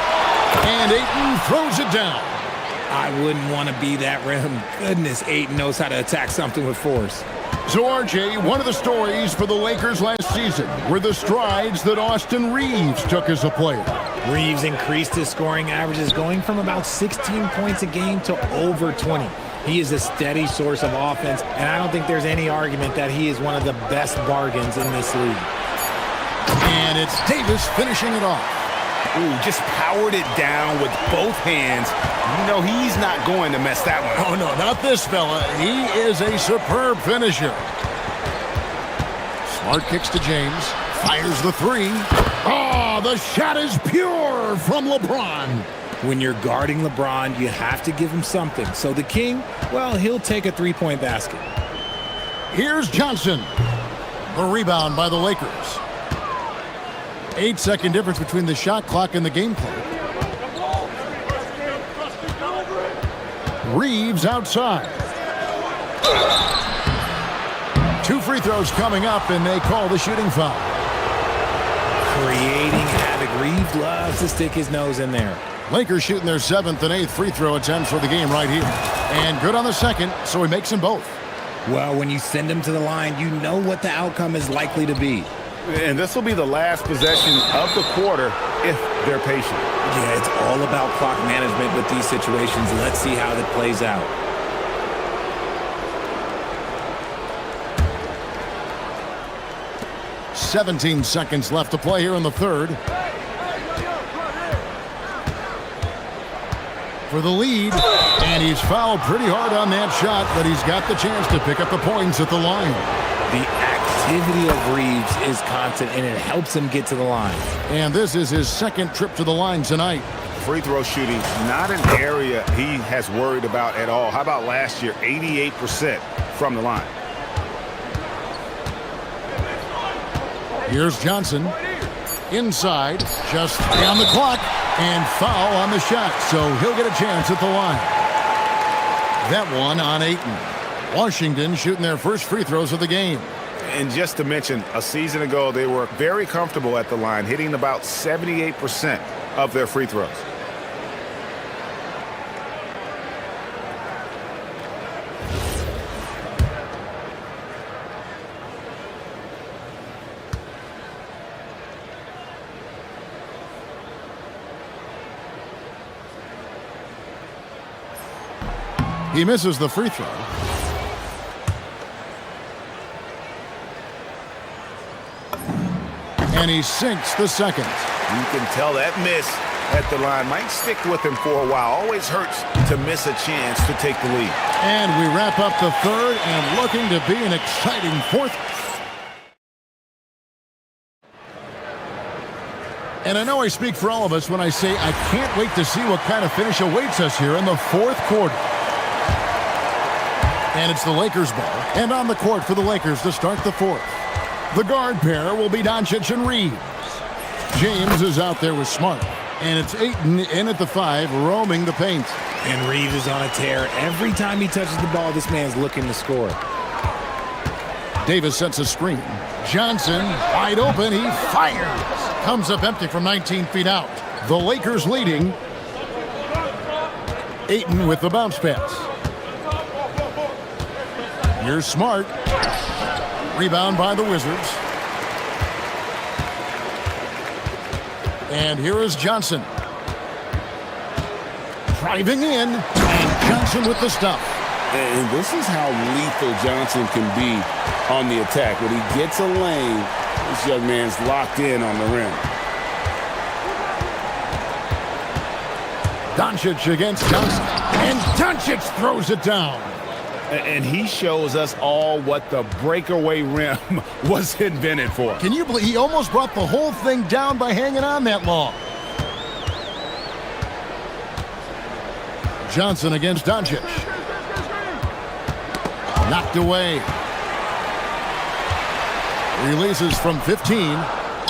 And Ayton throws it down. I wouldn't want to be that rim. Goodness, Ayton knows how to attack something with force. So, RJ, one of the stories for the Lakers last season were the strides that Austin Reeves took as a player. Reeves increased his scoring averages, going from about 16 points a game to over 20. He is a steady source of offense, and I don't think there's any argument that he is one of the best bargains in this league. And it's Davis finishing it off. Ooh, just powered it down with both hands. You know he's not going to mess that one up. Oh, no, not this fella. He is a superb finisher. Smart kicks to James. Fires the three. Oh, the shot is pure from LeBron. When you're guarding LeBron, you have to give him something. So the King, well, he'll take a three-point basket. Here's Johnson. The rebound by the Lakers. 8-second difference between the shot clock and the game clock. Reeves outside. 2 free throws coming up, and they call the shooting foul. Creating havoc. Reeves loves to stick his nose in there. Lakers shooting their 7th and 8th free throw attempts for the game right here. And good on the second, so he makes them both. Well, when you send them to the line, you know what the outcome is likely to be. And this will be the last possession of the quarter if they're patient. Yeah, it's all about clock management with these situations. Let's see how that plays out. "17 seconds left to play here in the third. For the lead, and he's fouled pretty hard on that shot, but he's got the chance to pick up the points at the line. The activity of Reeves is constant, and it helps him get to the line. And this is his second trip to the line tonight. Free throw shooting, not an area he has worried about at all. How about last year, 88% from the line? Here's Johnson. Inside, just 3 on the clock, and foul on the shot, so he'll get a chance at the line. That one on Ayton. Washington shooting their first free throws of the game. And just to mention, a season ago, they were very comfortable at the line, hitting about 78% of their free throws. He misses the free throw. And he sinks the second. You can tell that miss at the line might stick with him for a while. Always hurts to miss a chance to take the lead. And we wrap up the third, and looking to be an exciting fourth. And I know I speak for all of us when I say I can't wait to see what kind of finish awaits us here in the fourth quarter. And it's the Lakers ball. And on the court for the Lakers to start the fourth. The guard pair will be Doncic and Reeves. James is out there with Smart. And it's Ayton in at the 5, roaming the paint. And Reeves is on a tear. Every time he touches the ball, this man's looking to score. Davis sets a screen. Johnson, wide open, he fires. Comes up empty from 19 feet out. The Lakers leading. Ayton with the bounce pass. Here's Smart. Rebound by the Wizards. And here is Johnson. Driving in, and Johnson with the stuff. And this is how lethal Johnson can be on the attack. When he gets a lane, this young man's locked in on the rim. Doncic against Johnson. And Doncic throws it down. And he shows us all what the breakaway rim was invented for. Can you believe he almost brought the whole thing down by hanging on that long? Johnson against Doncic. Knocked away. Releases from 15.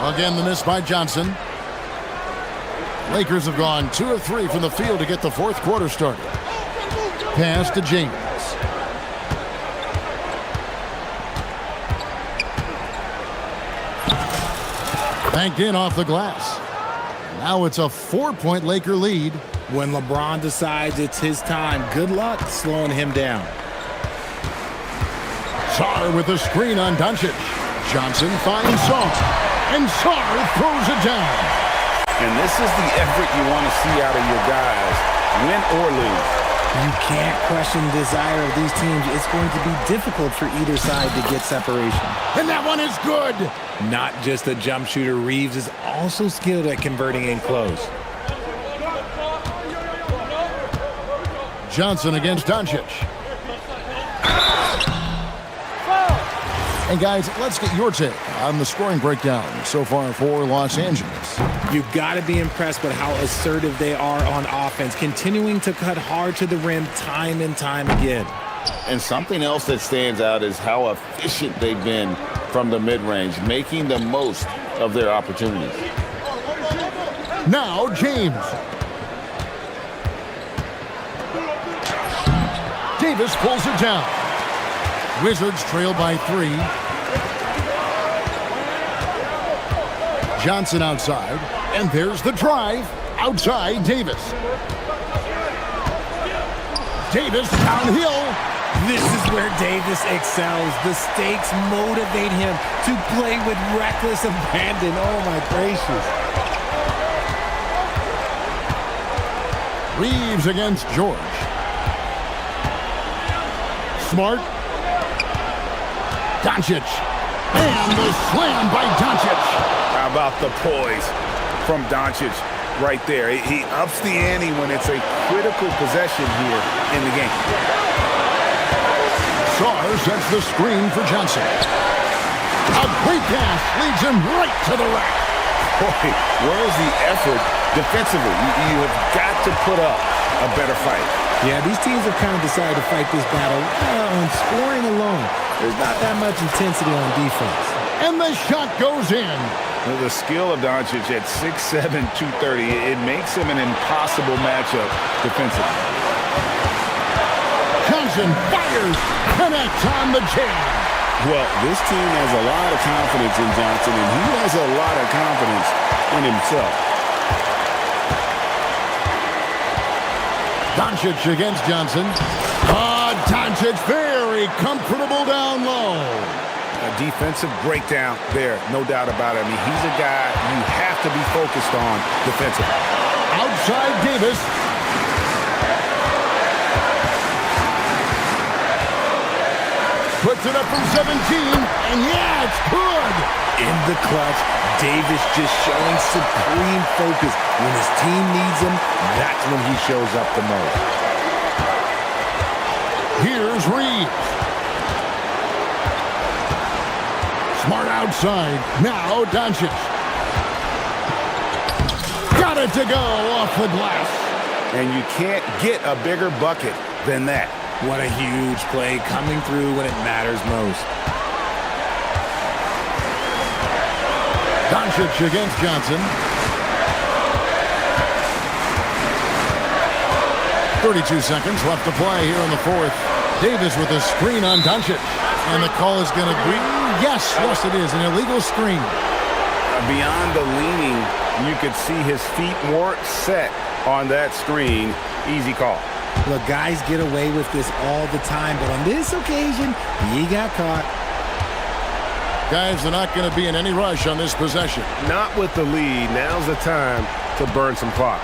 Again, the miss by Johnson. Lakers have gone 2 of 3 from the field to get the fourth quarter started. Pass to James. Banked in off the glass. Now it's a 4-point Laker lead. When LeBron decides it's his time, good luck slowing him down. Sarr with a screen on Doncic. Johnson finds Sarr. And Sarr throws it down. And this is the effort you want to see out of your guys, win or lose. You can't question the desire of these teams. It's going to be difficult for either side to get separation. And that one is good. Not just a jump shooter, Reeves is also skilled at converting in close. Johnson against Doncic. And guys, let's get your take on the scoring breakdown so far for Los Angeles. You've got to be impressed with how assertive they are on offense, continuing to cut hard to the rim time and time again. And something else that stands out is how efficient they've been from the mid-range, making the most of their opportunities. Now James. Davis pulls it down. Wizards trail by 3. Johnson outside, and there's the drive. Outside, Davis. Davis downhill. This is where Davis excels. The stakes motivate him to play with reckless abandon. Oh, my gracious. Reeves against George. Smart. Doncic. And the slam by Doncic. How about the poise from Doncic right there? He ups the ante when it's a critical possession here in the game. Sarr sets the screen for Johnson. A great pass leads him right to the rack. Boy, where's the effort defensively? You have got to put up a better fight. Yeah, these teams have kind of decided to fight this battle on scoring alone. There's not that much intensity on defense. And the shot goes in. The skill of Doncic at 6'7", 230, it makes him an impossible matchup defensively. Johnson fires, connects on the jam. Well, this team has a lot of confidence in Johnson, and he has a lot of confidence in himself. Doncic against Johnson. Doncic very comfortable down low. A defensive breakdown there, no doubt about it. I mean, he's a guy you have to be focused on defensively. Outside Davis. Puts it up from 17, and yeah, it's good. In the clutch, Davis just showing supreme focus. When his team needs him, that's when he shows up the most. Here's Reeves. Smart outside. Now Doncic. Got it to go off the glass. And you can't get a bigger bucket than that. What a huge play coming through when it matters most. Doncic against Johnson. 32 seconds left to play here in the fourth. Davis with a screen on Doncic. And the call is going to be, yes, it is, an illegal screen. Beyond the leaning, you could see his feet weren't set on that screen. Easy call. Look, guys get away with this all the time, but on this occasion, he got caught. Guys, they're not going to be in any rush on this possession. Not with the lead. Now's the time to burn some clock.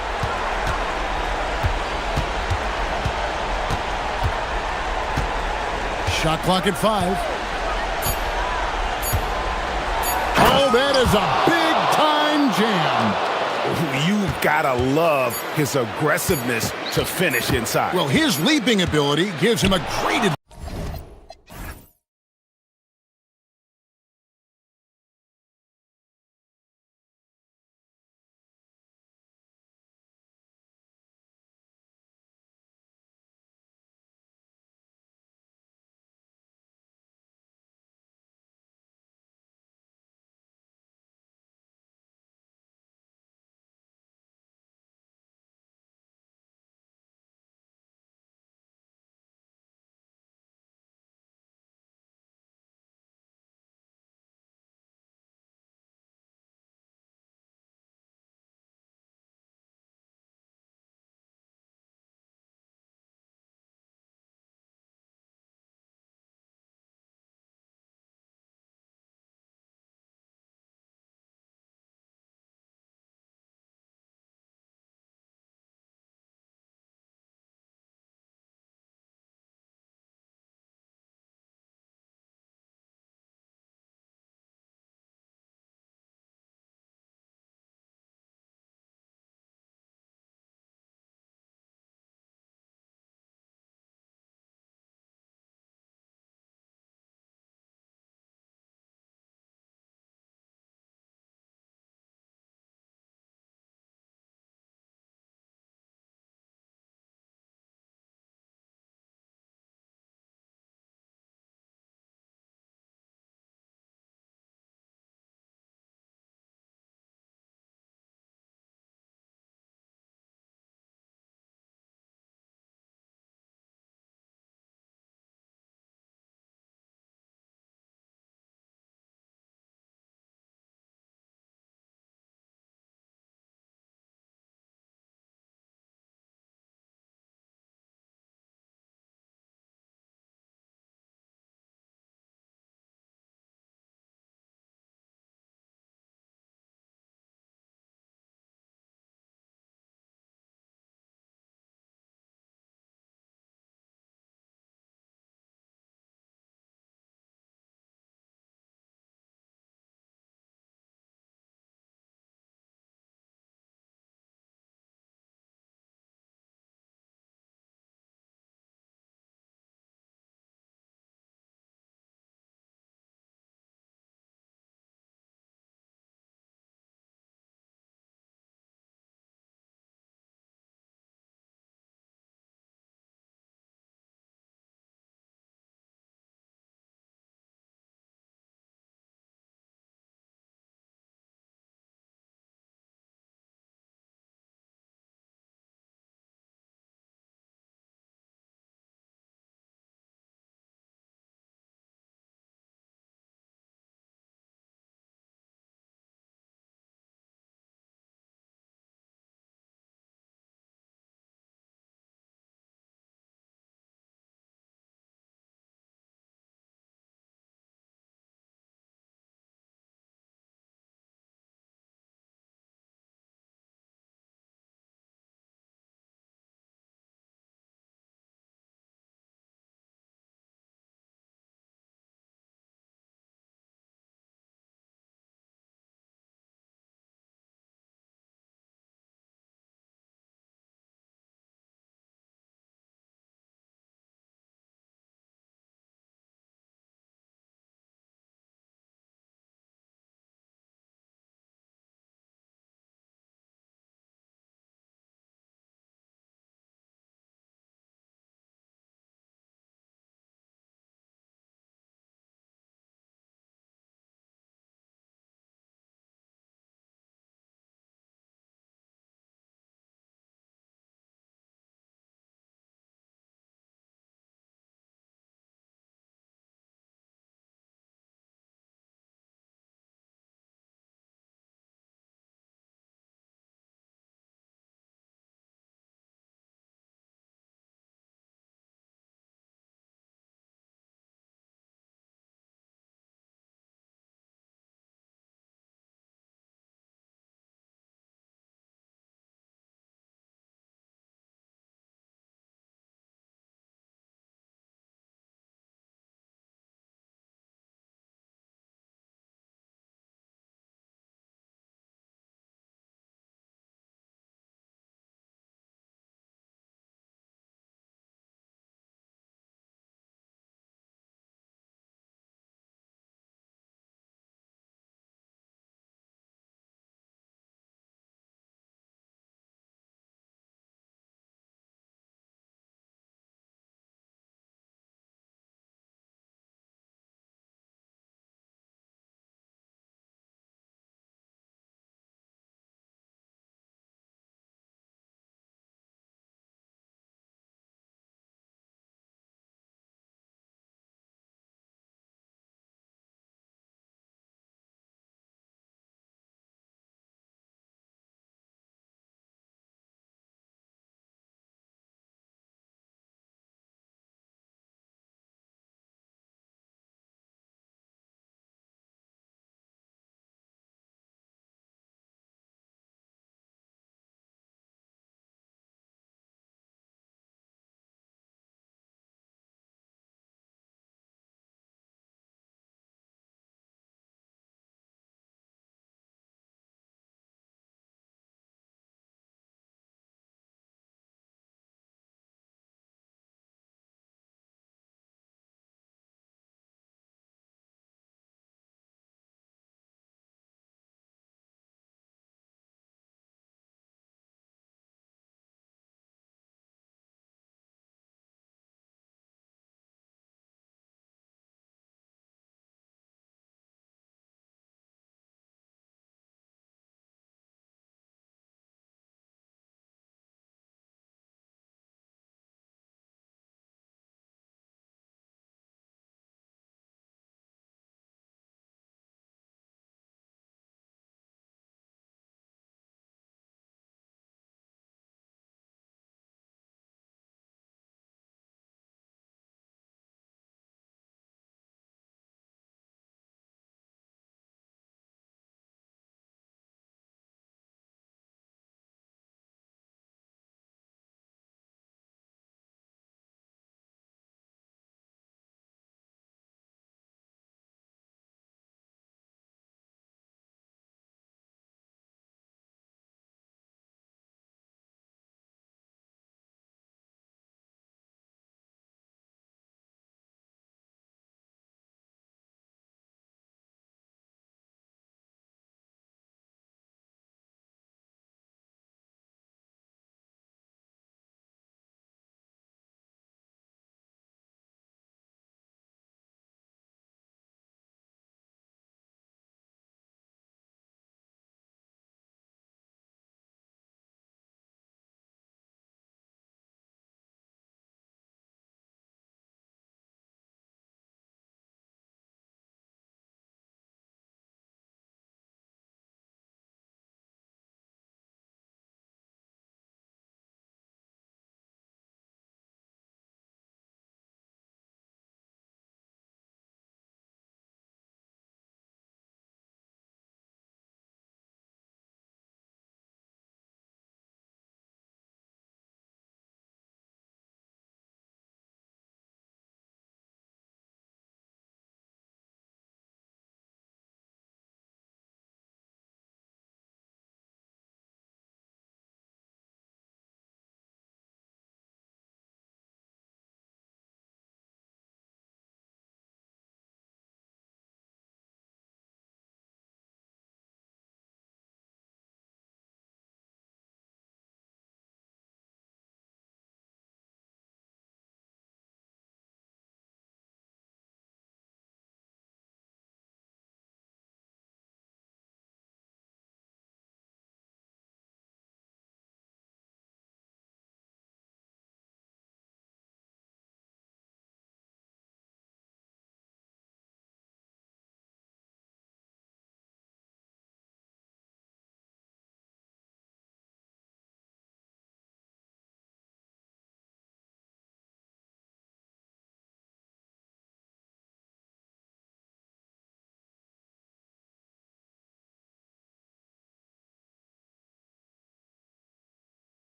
Shot clock at 5. Oh, that is a big-time jam. You've got to love his aggressiveness to finish inside. Well, his leaping ability gives him a great advantage.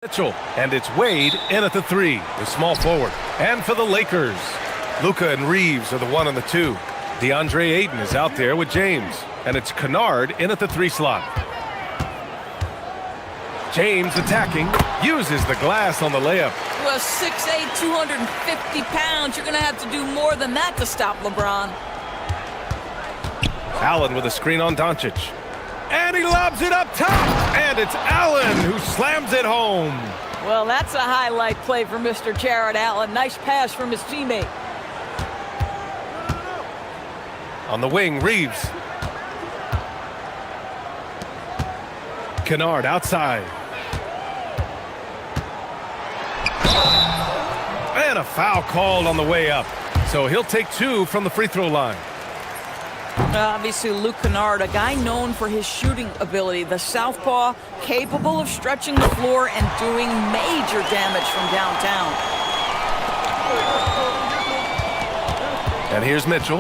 Mitchell, and it's Wade in at the 3, the small forward. And for the Lakers, Luka and Reeves are the 1 and the 2. DeAndre Ayton is out there with James, and it's Kennard in at the 3 slot. James attacking, uses the glass on the layup. Well, 6'8", 250 pounds. You're going to have to do more than that to stop LeBron. Allen with a screen on Doncic. And he lobs it up top. And it's Allen who slams it home. Well, that's a highlight play for Mr. Jared Allen. Nice pass from his teammate. On the wing, Reeves. Kennard outside. And a foul called on the way up. So he'll take 2 from the free throw line. Obviously, Luke Kennard, a guy known for his shooting ability. The southpaw, capable of stretching the floor and doing major damage from downtown. And here's Mitchell.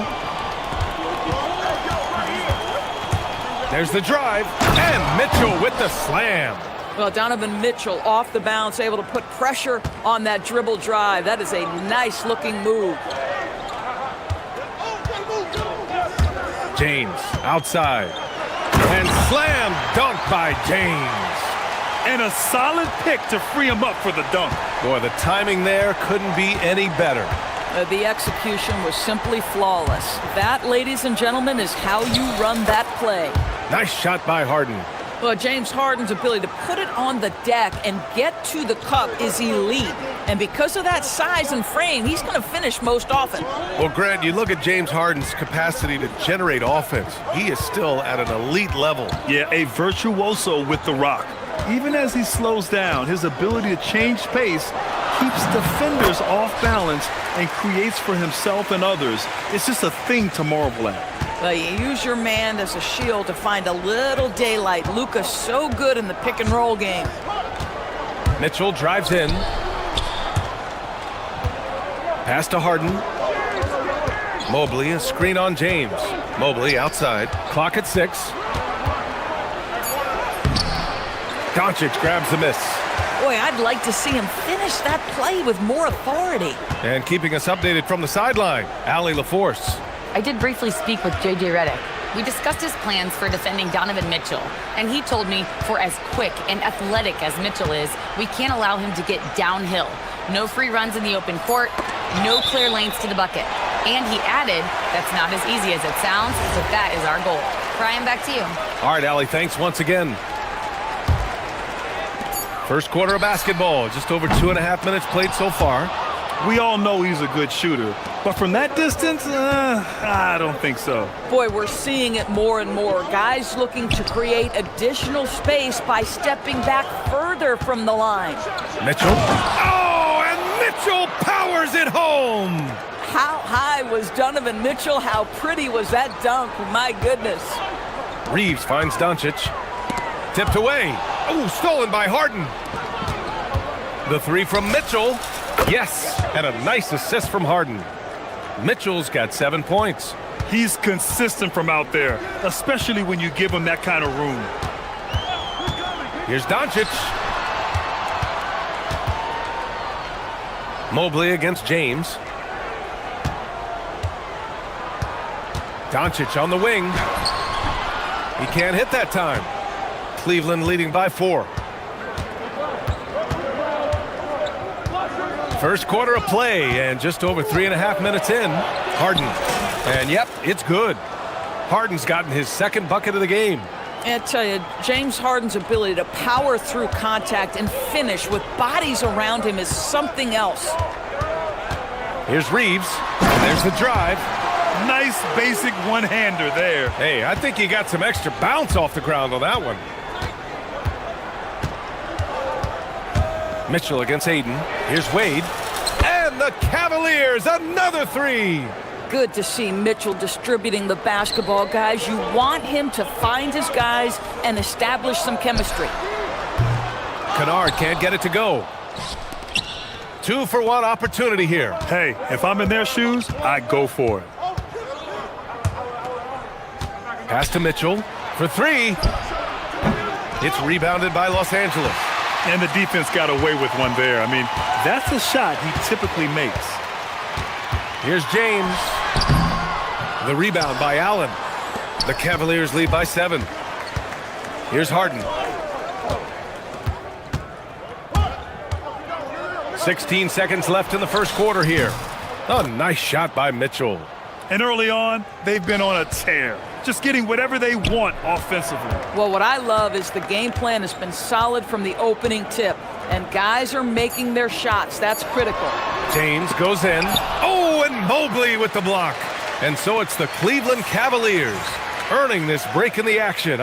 There's the drive. And Mitchell with the slam. Well, Donovan Mitchell off the bounce, able to put pressure on that dribble drive. That is a nice-looking move. James outside. And slam dunk by James. And a solid pick to free him up for the dunk. Boy, the timing there couldn't be any better. The execution was simply flawless. That, ladies and gentlemen, is how you run that play. Nice shot by Harden. Well, James Harden's ability to put it on the deck and get to the cup is elite. And because of that size and frame, he's going to finish most often. Well, Grant, you look at James Harden's capacity to generate offense. He is still at an elite level. Yeah, a virtuoso with the rock. Even as he slows down, his ability to change pace keeps defenders off balance and creates for himself and others. It's just a thing to marvel at. Well, you use your man as a shield to find a little daylight. Luka's so good in the pick and roll game. Mitchell drives in. Pass to Harden. Mobley, a screen on James. Mobley outside. Clock at 6. Doncic grabs the miss. Boy, I'd like to see him finish that play with more authority. And keeping us updated from the sideline, Allie LaForce. I did briefly speak with J.J. Redick. We discussed his plans for defending Donovan Mitchell, and he told me for as quick and athletic as Mitchell is, we can't allow him to get downhill. No free runs in the open court, no clear lanes to the bucket. And he added, that's not as easy as it sounds, but that is our goal. Brian, back to you. All right, Allie, thanks once again. First quarter of basketball, just over 2.5 minutes played so far. We all know he's a good shooter, but from that distance, I don't think so. Boy, we're seeing it more and more. Guys looking to create additional space by stepping back further from the line. Mitchell. Oh, and Mitchell powers it home. How high was Donovan Mitchell? How pretty was that dunk? My goodness. Reeves finds Doncic. Tipped away. Oh, stolen by Harden. The 3 from Mitchell. Yes, and a nice assist from Harden. Mitchell's got 7 points. He's consistent from out there, especially when you give him that kind of room. Here's Doncic. Mobley against James. Doncic on the wing. He can't hit that time. Cleveland leading by 4. First quarter of play, and just over 3.5 minutes in, Harden. And yep, it's good. Harden's gotten his second bucket of the game. I tell you, James Harden's ability to power through contact and finish with bodies around him is something else. Here's Reeves, and there's the drive. Nice basic one-hander there. Hey, I think he got some extra bounce off the ground on that one. Mitchell against Ayton. Here's Wade. And the Cavaliers, another 3. Good to see Mitchell distributing the basketball, guys. You want him to find his guys and establish some chemistry. Kennard can't get it to go. 2-for-1 opportunity here. Hey, if I'm in their shoes, I go for it. Pass to Mitchell for 3. It's rebounded by Los Angeles. And the defense got away with one there. I mean, that's a shot he typically makes. Here's James. The rebound by Allen. The Cavaliers lead by 7. Here's Harden. 16 seconds left in the first quarter here. A nice shot by Mitchell. And early on, they've been on a tear, just getting whatever they want offensively. Well, what I love is the game plan has been solid from the opening tip, and guys are making their shots. That's critical. James goes in. Oh, and Mobley with the block. And so it's the Cleveland Cavaliers earning this break in the action.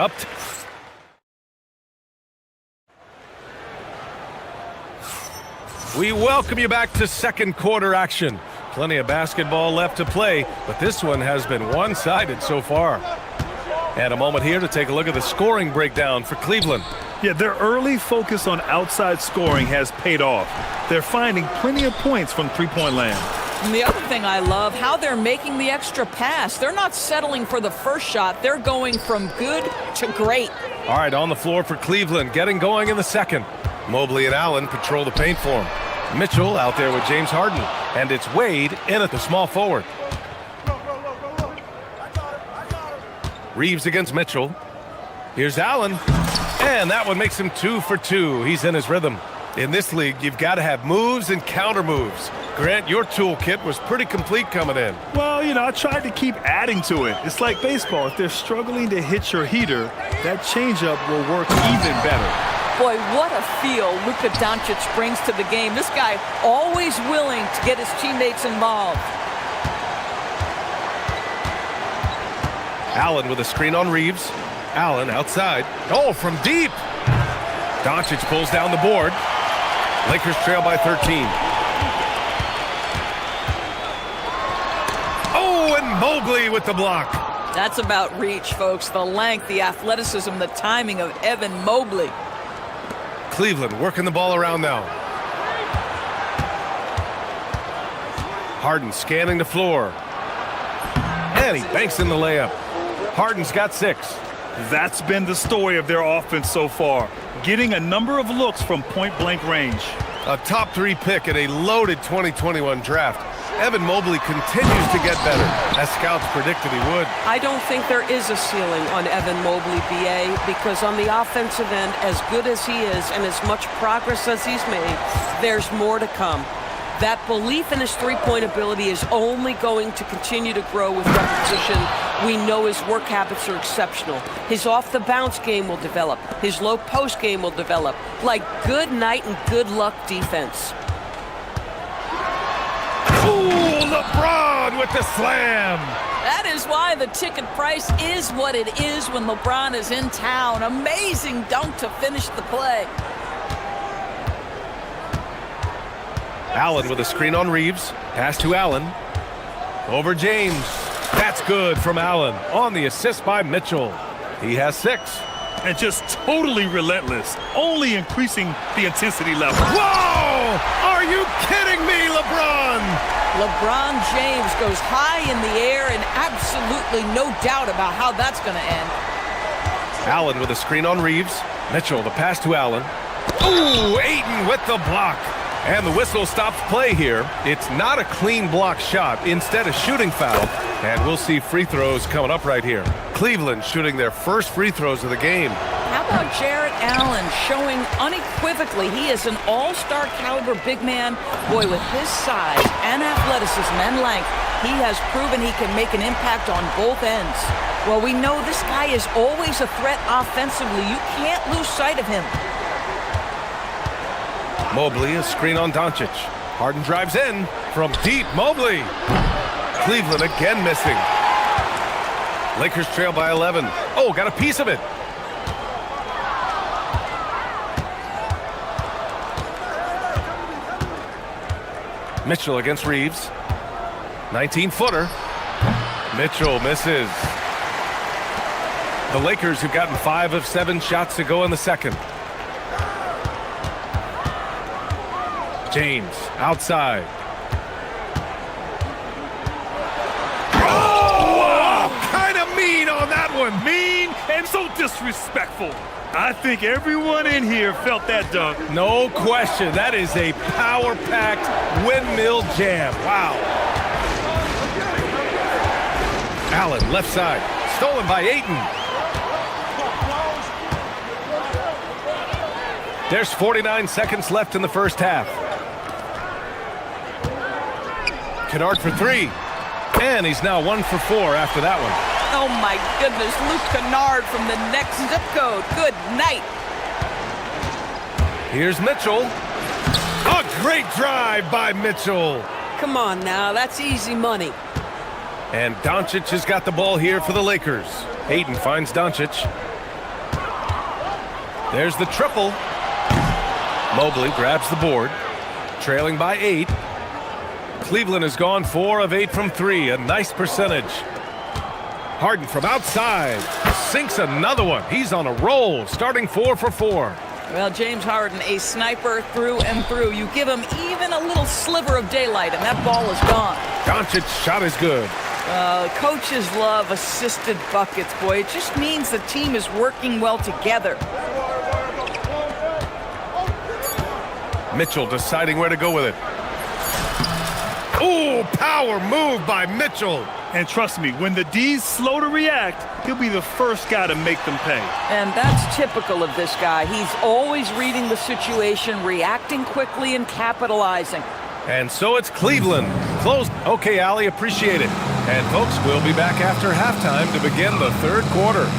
We welcome you back to second quarter action. Plenty of basketball left to play, but this one has been one-sided so far. And a moment here to take a look at the scoring breakdown for Cleveland. Yeah, their early focus on outside scoring has paid off. They're finding plenty of points from three-point land. And the other thing I love, how they're making the extra pass. They're not settling for the first shot. They're going from good to great. All right, on the floor for Cleveland, getting going in the second. Mobley and Allen patrol the paint for him. Mitchell out there with James Harden, and it's Wade in at the small forward. Reeves against Mitchell. Here's Allen, and that one makes him 2 for 2. He's in his rhythm. In this league, you've got to have moves and counter moves. Grant, your toolkit was pretty complete coming in. Well, you know, I tried to keep adding to it. It's like baseball. If they're struggling to hit your heater, that changeup will work even better. Boy, what a feel Luka Doncic brings to the game. This guy always willing to get his teammates involved. Allen with a screen on Reeves. Allen outside. Oh, from deep. Doncic pulls down the board. Lakers trail by 13. Oh, and Mobley with the block. That's about reach, folks. The length, the athleticism, the timing of Evan Mobley. Cleveland working the ball around now. Harden scanning the floor. And he banks in the layup. Harden's got 6. That's been the story of their offense so far, getting a number of looks from point-blank range. A top 3 pick in a loaded 2021 draft. Evan Mobley continues to get better, as scouts predicted he would. I don't think there is a ceiling on Evan Mobley, BA, because on the offensive end, as good as he is and as much progress as he's made, there's more to come. That belief in his three-point ability is only going to continue to grow with repetition. We know his work habits are exceptional. His off-the-bounce game will develop. His low-post game will develop. Like good night and good luck defense. Ooh, LeBron with the slam. That is why the ticket price is what it is when LeBron is in town. Amazing dunk to finish the play. Allen with a screen on Reeves. Pass to Allen. Over James. That's good from Allen. On the assist by Mitchell. He has 6. And just totally relentless, only increasing the intensity level. Whoa! Are you kidding me, LeBron? LeBron James goes high in the air and absolutely no doubt about how that's going to end. Allen with a screen on Reeves. Mitchell, the pass to Allen. Ooh, Ayton with the block. And the whistle stops play here. It's not a clean block shot, instead a shooting foul. And we'll see free throws coming up right here. Cleveland shooting their first free throws of the game. How about Jarrett Allen showing unequivocally he is an all-star caliber big man? Boy, with his size and athleticism and length, he has proven he can make an impact on both ends. Well, we know this guy is always a threat offensively. You can't lose sight of him. Mobley, a screen on Doncic. Harden drives in from deep. Mobley. Cleveland again missing. Lakers trail by 11. Oh, got a piece of it. Mitchell against Reeves. 19-footer. Mitchell misses. The Lakers have gotten 5 of 7 shots to go in the second. James outside. Oh, kind of mean on that one. Mean and So disrespectful. I think everyone in here felt that dunk. No question. That is a power-packed windmill jam. Wow. Allen, left side. Stolen by Ayton. There's 49 seconds left in the first half. Kennard for three. And he's now 1 for 4 after that one. Oh, my goodness. Luke Kennard from the next zip code. Good night. Here's Mitchell. A great drive by Mitchell. Come on now, that's easy money. And Doncic has got the ball here for the Lakers. Ayton finds Doncic. There's the triple. Mobley grabs the board. Trailing by 8. Cleveland has gone 4 of 8 from 3. A nice percentage. Harden from outside. Sinks another one. He's on a roll. Starting 4 for 4. Well, James Harden, a sniper through and through. You give him even a little sliver of daylight, and that ball is gone. Doncic's shot is good. Coaches love assisted buckets, boy. It just means the team is working well together. Mitchell deciding where to go with it. Ooh, power move by Mitchell. And trust me, when the D's slow to react, he'll be the first guy to make them pay. And that's typical of this guy. He's always reading the situation, reacting quickly and capitalizing. And so it's Cleveland. Close. Okay, Allie, appreciate it. And folks, we'll be back after halftime to begin the third quarter.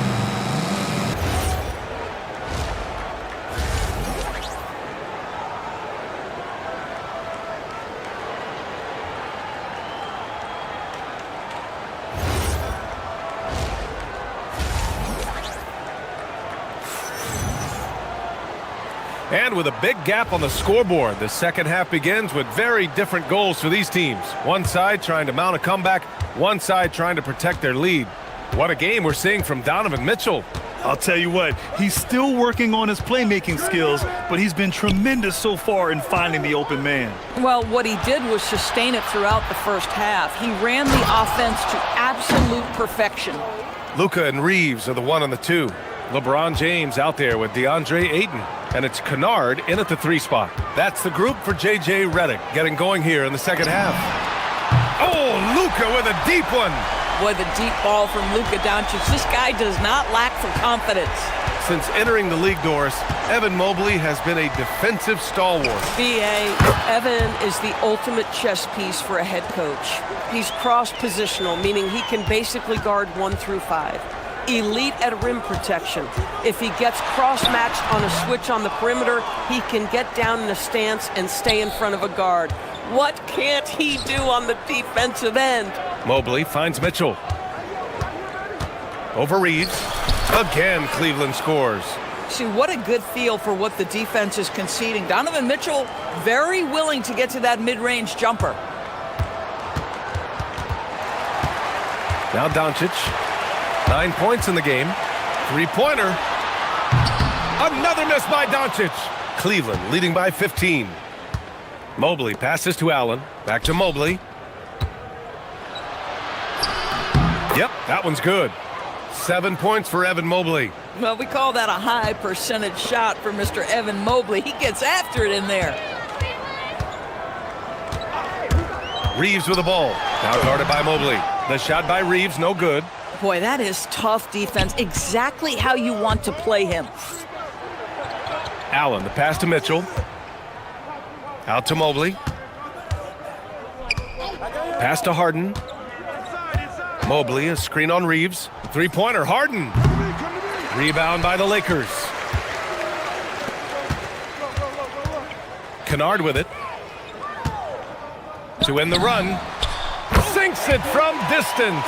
And with a big gap on the scoreboard, the second half begins with very different goals for these teams. One side trying to mount a comeback, one side trying to protect their lead. What a game we're seeing from Donovan Mitchell. I'll tell you what, he's still working on his playmaking skills, but he's been tremendous so far in finding the open man. Well, what he did was sustain it throughout the first half. He ran the offense to absolute perfection. Luka and Reeves are the 1 and the 2. LeBron James out there with DeAndre Ayton. And it's Kennard in at the 3 spot. That's the group for J.J. Redick getting going here in the second half. Oh, Luka with a deep one. Boy, the deep ball from Luka Doncic. This guy does not lack for confidence. Since entering the league doors, Evan Mobley has been a defensive stalwart. B.A., Evan is the ultimate chess piece for a head coach. He's cross-positional, meaning he can basically guard 1 through 5. Elite at rim protection. If he gets cross-matched on a switch on the perimeter, he can get down in a stance and stay in front of a guard. What can't he do on the defensive end? Mobley finds Mitchell. Over Reeves. Again, Cleveland scores. See, what a good feel for what the defense is conceding. Donovan Mitchell very willing to get to that mid-range jumper. Now Doncic. 9 points in the game. 3-pointer. Another miss by Doncic. Cleveland leading by 15. Mobley passes to Allen. Back to Mobley. Yep, that one's good. 7 points for Evan Mobley. Well, we call that a high percentage shot for Mr. Evan Mobley. He gets after it in there. Reeves with the ball. Now guarded by Mobley. The shot by Reeves, no good. Boy, that is tough defense. Exactly how you want to play him. Allen, the pass to Mitchell. Out to Mobley. Pass to Harden. Mobley, a screen on Reeves. 3-pointer, Harden. Rebound by the Lakers. Kennard with it. To end the run. Sinks it from distance.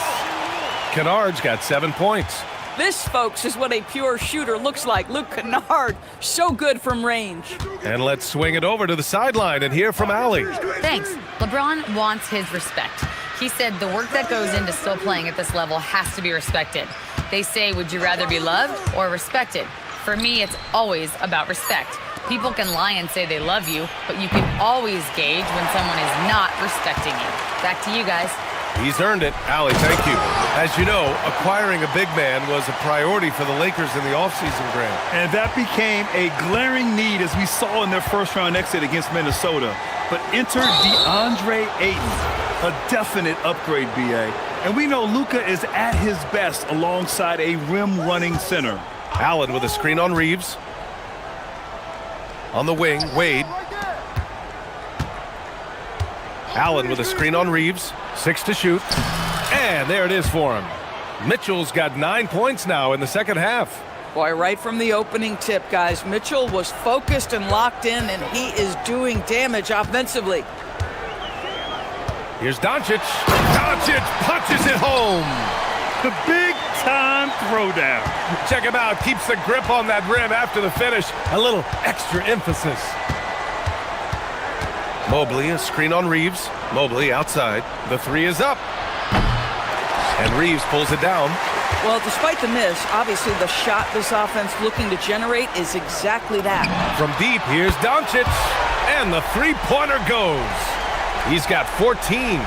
Kennard's got 7 points. This, folks, is what a pure shooter looks like. Luke Kennard, so good from range. And let's swing it over to the sideline and hear from Allie. Thanks. LeBron wants his respect. He said the work that goes into still playing at this level has to be respected. They say, would you rather be loved or respected? For me, it's always about respect. People can lie and say they love you, but you can always gauge when someone is not respecting you. Back to you guys. He's earned it. Allie, thank you. As you know, acquiring a big man was a priority for the Lakers in the offseason, Grant. And that became a glaring need as we saw in their first-round exit against Minnesota. But enter DeAndre Ayton, a definite upgrade, BA. And we know Luka is at his best alongside a rim-running center. Allen with a screen on Reeves. On the wing, Wade. Allen with a screen on Reeves. 6 to shoot. And there it is for him. Mitchell's got 9 points now in the second half. Boy, right from the opening tip, guys, Mitchell was focused and locked in, and he is doing damage offensively. Here's Doncic. Doncic punches it home. The big-time throwdown. Check him out. Keeps the grip on that rim after the finish. A little extra emphasis. Mobley, a screen on Reeves. Mobley outside. The 3 is up. And Reeves pulls it down. Well, despite the miss, obviously the shot this offense looking to generate is exactly that. From deep, here's Doncic. And the three-pointer goes. He's got 14.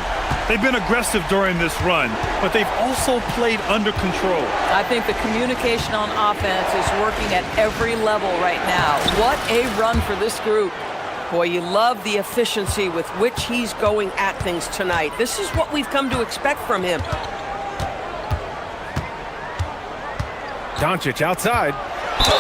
They've been aggressive during this run, but they've also played under control. I think the communication on offense is working at every level right now. What a run for this group. Boy, you love the efficiency with which he's going at things tonight. This is what we've come to expect from him. Doncic outside.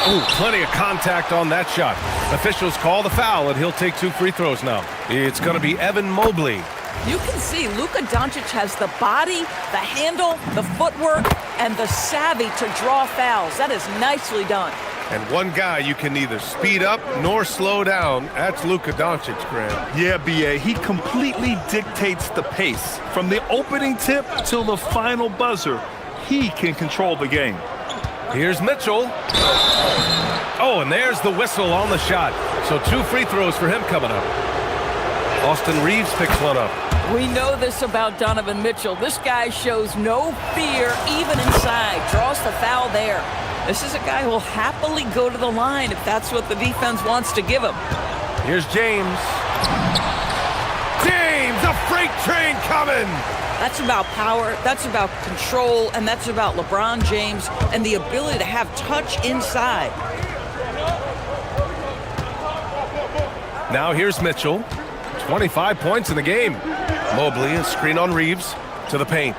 Ooh, plenty of contact on that shot. Officials call the foul, and he'll take 2 free throws now. It's going to be Evan Mobley. You can see Luka Doncic has the body, the handle, the footwork, and the savvy to draw fouls. That is nicely done. And one guy you can neither speed up nor slow down. That's Luka Doncic, Grant. Yeah, BA. He completely dictates the pace. From the opening tip till the final buzzer, he can control the game. Here's Mitchell. Oh, and there's the whistle on the shot. So 2 free throws for him coming up. Austin Reeves picks one up. We know this about Donovan Mitchell. This guy shows no fear even inside. Draws the foul there. This is a guy who will happily go to the line if that's what the defense wants to give him. Here's James. James, a freight train coming. That's about power, that's about control, and that's about LeBron James and the ability to have touch inside. Now here's Mitchell. 25 points in the game. Mobley, a screen on Reeves, to the paint.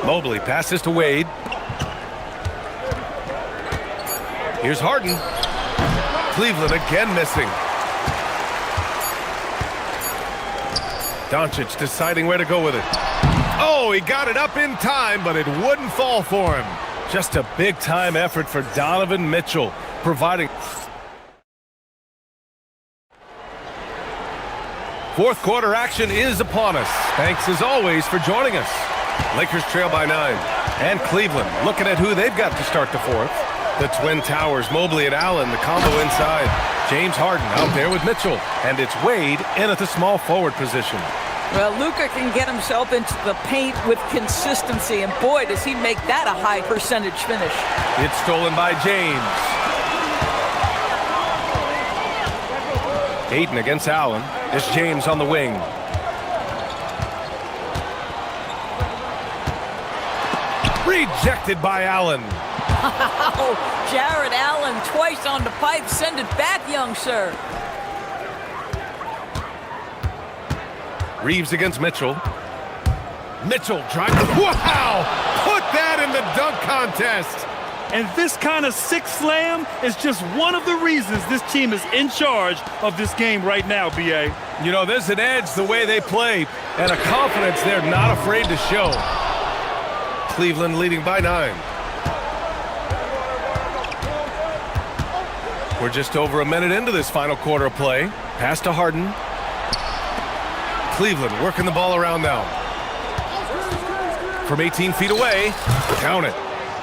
Mobley passes to Wade. Here's Harden. Cleveland again missing. Doncic deciding where to go with it. Oh, he got it up in time, but it wouldn't fall for him. Just a big-time effort for Donovan Mitchell, providing... Fourth quarter action is upon us. Thanks, as always, for joining us. Lakers trail by 9. And Cleveland looking at who they've got to start the fourth. The Twin Towers, Mobley and Allen, the combo inside. James Harden out there with Mitchell. And it's Wade in at the small forward position. Well, Luka can get himself into the paint with consistency, and boy, does he make that a high percentage finish. It's stolen by James. Ayton against Allen. It's James on the wing. Rejected by Allen. Oh, Jared Allen twice on the pipe. Send it back, young sir. Reeves against Mitchell. Mitchell trying to... Wow! Put that in the dunk contest. And this kind of six slam is just one of the reasons this team is in charge of this game right now, BA. You know, there's an edge the way they play and a confidence they're not afraid to show. Cleveland leading by 9. We're just over a minute into this final quarter of play. Pass to Harden. Cleveland working the ball around now. From 18 feet away, count it.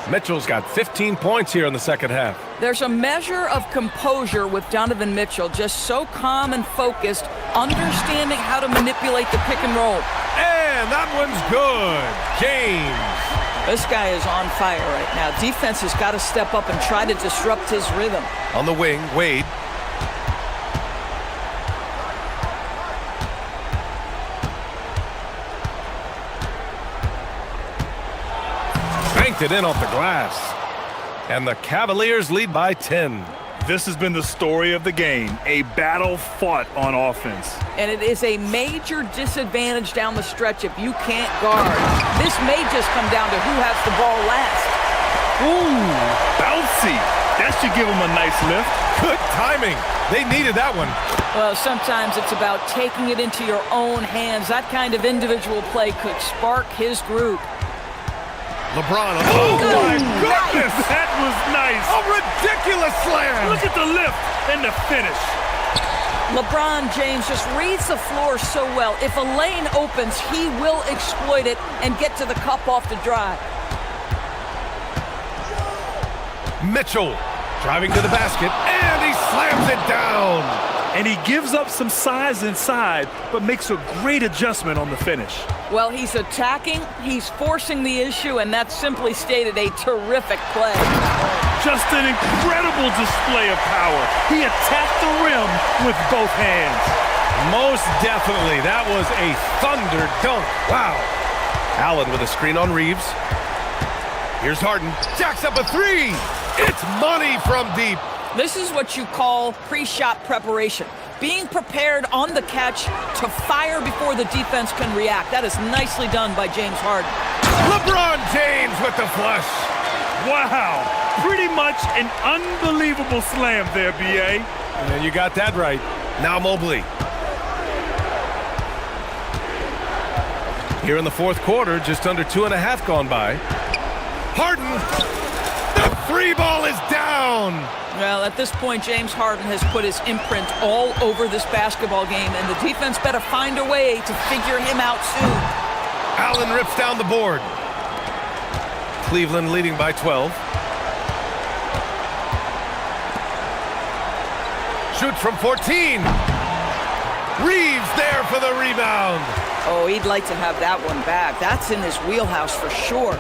Mitchell's got 15 points here in the second half. There's a measure of composure with Donovan Mitchell, just so calm and focused, understanding how to manipulate the pick and roll. And that one's good. James. This guy is on fire right now. Defense has got to step up and try to disrupt his rhythm. On the wing, Wade. it in off the glass. And the Cavaliers lead by 10. This has been the story of the game, a battle fought on offense. And it is a major disadvantage down the stretch if you can't guard. This may just come down to who has the ball last. Ooh, bouncy. That should give him a nice lift. Good timing. They needed that one. Well, sometimes it's about taking it into your own hands. That kind of individual play could spark his group. LeBron. Oh, my goodness. That was nice. A ridiculous slam. Look at the lift and the finish. LeBron James just reads the floor so well. If a lane opens, he will exploit it and get to the cup off the drive. Mitchell driving to the basket, and he slams it down. And he gives up some size inside, but makes a great adjustment on the finish. Well, he's attacking, he's forcing the issue, and that's simply stated a terrific play. Just an incredible display of power. He attacked the rim with both hands. Most definitely. That was a thunder dunk. Wow. Allen with a screen on Reeves. Here's Harden. Jacks up a three. It's money from deep. This is what you call pre-shot preparation. Being prepared on the catch to fire before the defense can react. That is nicely done by James Harden. LeBron James with the flush. Wow. Pretty much an unbelievable slam there, B.A. And you got that right. Now Mobley. Here in the fourth quarter, just under 2.5 gone by. Harden. The three ball is down. Well, at this point, James Harden has put his imprint all over this basketball game, and the defense better find a way to figure him out soon. Allen rips down the board. Cleveland leading by 12. Shoots from 14. Reeves there for the rebound. Oh, he'd like to have that one back. That's in his wheelhouse for sure.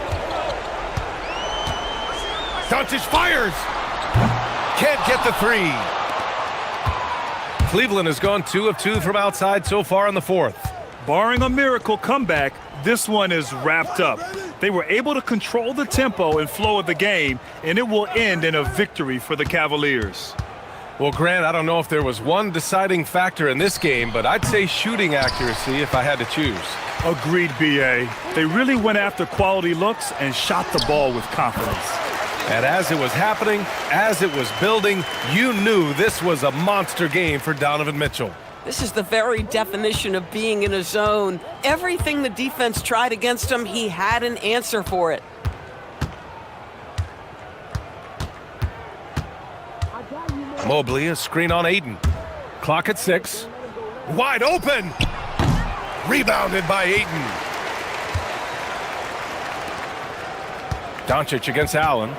Doncic fires. Can't get the three. Cleveland has gone 2 of 2 from outside so far in the fourth. Barring a miracle comeback, this one is wrapped up. They were able to control the tempo and flow of the game, and it will end in a victory for the Cavaliers. Well, Grant, I don't know if there was one deciding factor in this game, but I'd say shooting accuracy if I had to choose. Agreed, B.A. They really went after quality looks and shot the ball with confidence. And as it was happening, as it was building, you knew this was a monster game for Donovan Mitchell. This is the very definition of being in a zone. Everything the defense tried against him, he had an answer for it. Mobley, a screen on Aiden. Clock at 6. Wide open! Rebounded by Aiden. Doncic against Allen.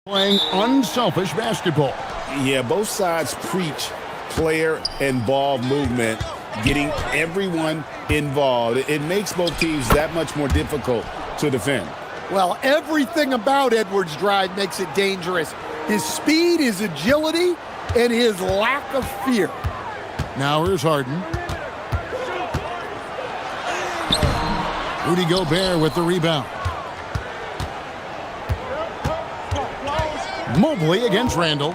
Playing unselfish basketball. Yeah, both sides preach player and ball movement, getting everyone involved. It makes both teams that much more difficult to defend. Well, everything about Edwards' drive makes it dangerous. His speed, his agility, and his lack of fear. Now here's Harden. Rudy Gobert with the rebound. Mobley against Randall.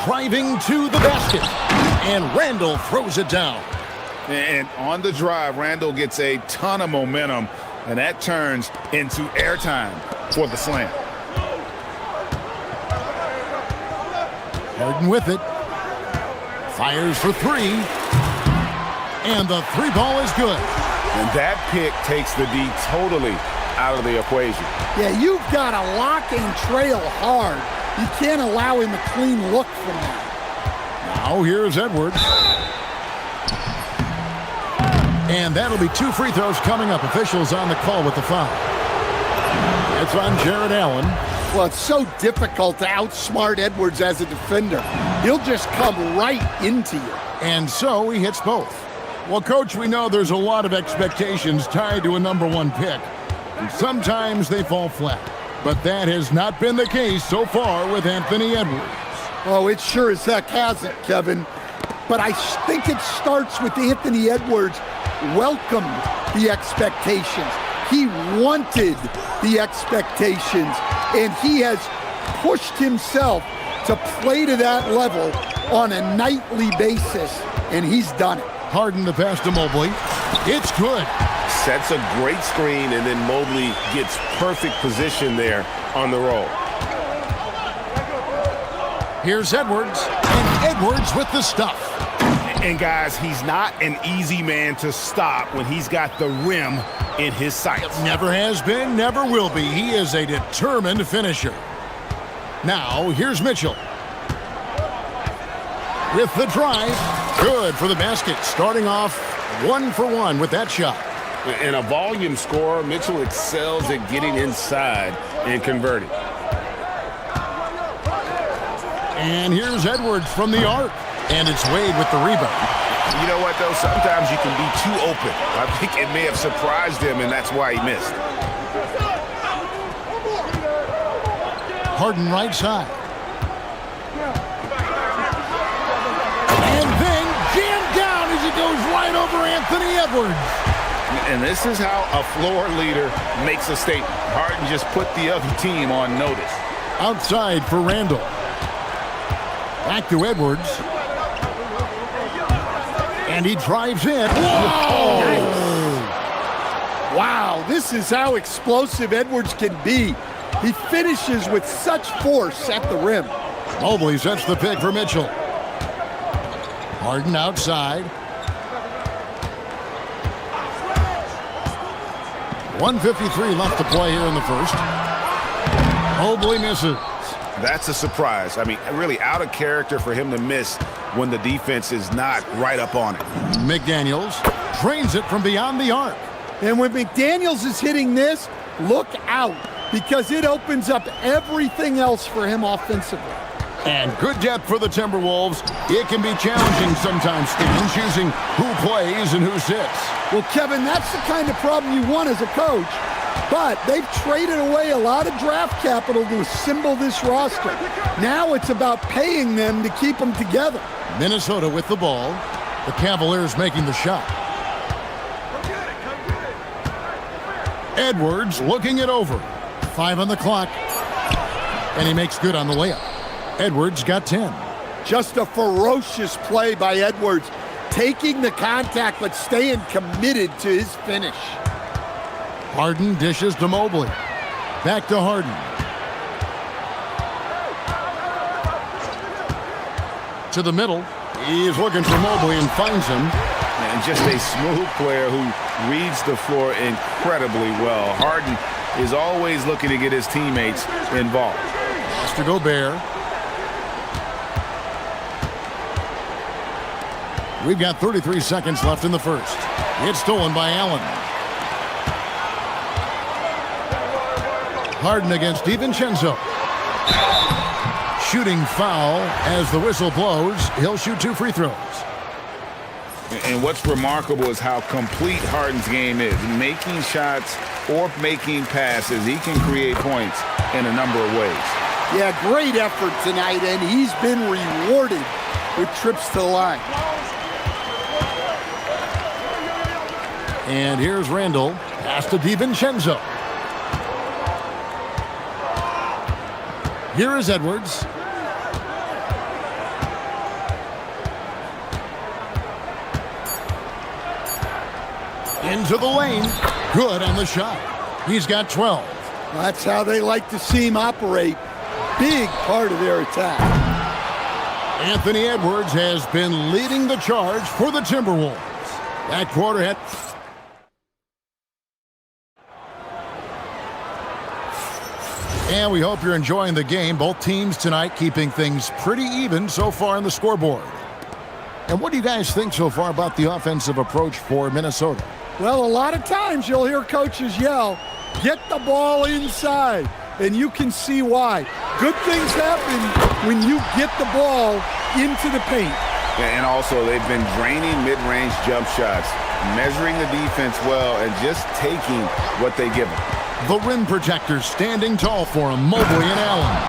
Driving to the basket. And Randall throws it down. And on the drive, Randall gets a ton of momentum, and that turns into airtime for the slam. Harden with it. Fires for three. And the three ball is good. And that pick takes the D totally out of the equation. Yeah, you've got to lock and trail hard. You can't allow him a clean look from that. Now here's Edwards. And that'll be 2 free throws coming up. Officials on the call with the foul. It's on Jared Allen. Well, it's so difficult to outsmart Edwards as a defender. He'll just come right into you. And so he hits both. Well, Coach, we know there's a lot of expectations tied to a #1 pick. And sometimes they fall flat. But that has not been the case so far with Anthony Edwards. Oh, it sure as heck hasn't, Kevin. But I think it starts with Anthony Edwards welcomed the expectations. He wanted the expectations. And he has pushed himself to play to that level on a nightly basis. And he's done it. Harden the pass to Mobley. It's good. Sets a great screen, and then Mobley gets perfect position there on the roll. Here's Edwards, and Edwards with the stuff. And guys, he's not an easy man to stop when he's got the rim in his sights. Never has been, never will be. He is a determined finisher. Now, here's Mitchell. With the drive, good for the basket. Starting off 1 for 1 with that shot. And a volume scorer, Mitchell excels at getting inside and converting. And here's Edwards from the arc. And it's Wade with the rebound. You know what, though? Sometimes you can be too open. I think it may have surprised him, and that's why he missed. Harden right side. And then jammed down as he goes right over Anthony Edwards. And this is how a floor leader makes a statement. Harden just put the other team on notice. Outside for Randall. Back to Edwards. And he drives in. Whoa! Nice. Wow, this is how explosive Edwards can be. He finishes with such force at the rim. Mobley sets the pick for Mitchell. Harden outside. 1:53 left to play here in the first. Mobley misses. That's a surprise. I mean, really out of character for him to miss when the defense is not right up on it. McDaniels drains it from beyond the arc. And when McDaniels is hitting this, look out, because it opens up everything else for him offensively. And good depth for the Timberwolves. It can be challenging sometimes, Stephen, choosing who plays and who sits. Well, Kevin, that's the kind of problem you want as a coach. But they've traded away a lot of draft capital to assemble this roster. Now it's about paying them to keep them together. Minnesota with the ball. The Cavaliers making the shot. Edwards looking it over. 5 on the clock. And he makes good on the layup. Edwards got 10. Just a ferocious play by Edwards. Taking the contact but staying committed to his finish. Harden dishes to Mobley. Back to Harden. To the middle. He's looking for Mobley and finds him. And just a smooth player who reads the floor incredibly well. Harden is always looking to get his teammates involved. Mr. Gobert. We've got 33 seconds left in the first. It's stolen by Allen. Harden against DiVincenzo. Shooting foul as the whistle blows. He'll shoot 2 free throws. And what's remarkable is how complete Harden's game is. Making shots or making passes, he can create points in a number of ways. Yeah, great effort tonight, and he's been rewarded with trips to the line. And here's Randall. Pass to DiVincenzo. Here is Edwards. Into the lane. Good on the shot. He's got 12. That's how they like to see him operate. Big part of their attack. Anthony Edwards has been leading the charge for the Timberwolves. That quarter had... And we hope you're enjoying the game. Both teams tonight keeping things pretty even so far on the scoreboard. And what do you guys think so far about the offensive approach for Minnesota? Well, a lot of times you'll hear coaches yell, get the ball inside, and you can see why. Good things happen when you get the ball into the paint. And also, they've been draining mid-range jump shots, measuring the defense well, and just taking what they give them. The rim protectors standing tall for him, Mobley and Allen.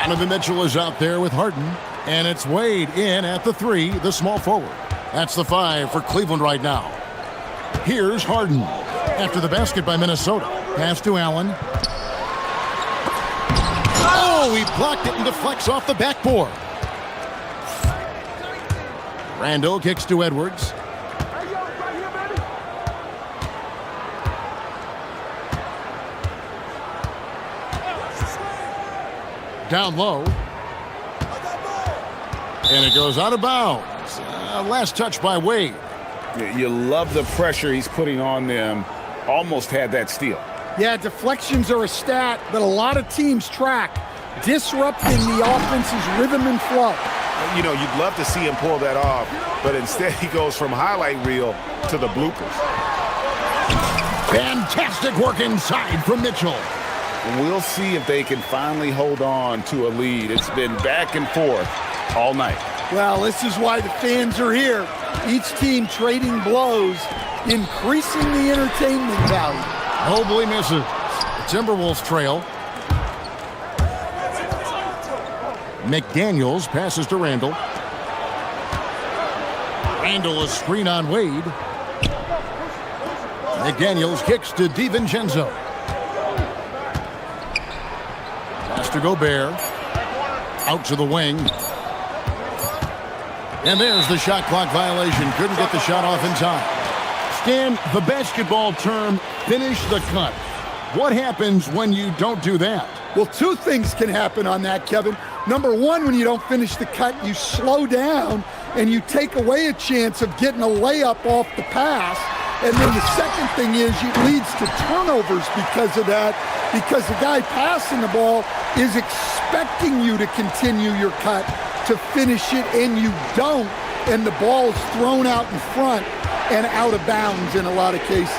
Donovan Mitchell is out there with Harden, and it's Wade in at the 3, the small forward. That's the 5 for Cleveland right now. Here's Harden after the basket by Minnesota. Pass to Allen. Oh, he blocked it and deflects off the backboard. Randall kicks to Edwards. Down low. And it goes out of bounds. Last touch by Wade. You love the pressure he's putting on them. Almost had that steal. Yeah, deflections are a stat that a lot of teams track, disrupting the offense's rhythm and flow. You know, you'd love to see him pull that off, but instead he goes from highlight reel to the bloopers. Fantastic work inside from Mitchell. We'll see if they can finally hold on to a lead. It's been back and forth all night. Well, this is why the fans are here. Each team trading blows, increasing the entertainment value. Mobley misses. The Timberwolves trail. McDaniels passes to Randall. Randall a screen on Wade. McDaniels kicks to DiVincenzo. Pass to Gobert. Out to the wing. And there's the shot clock violation. Couldn't get the shot off in time. Stan, the basketball term, finish the cut. What happens when you don't do that? Well, two things can happen on that, Kevin. Number one, when you don't finish the cut, you slow down and you take away a chance of getting a layup off the pass. And then the second thing is it leads to turnovers because of that, because the guy passing the ball is expecting you to continue your cut to finish it, and you don't, and the ball is thrown out in front and out of bounds in a lot of cases.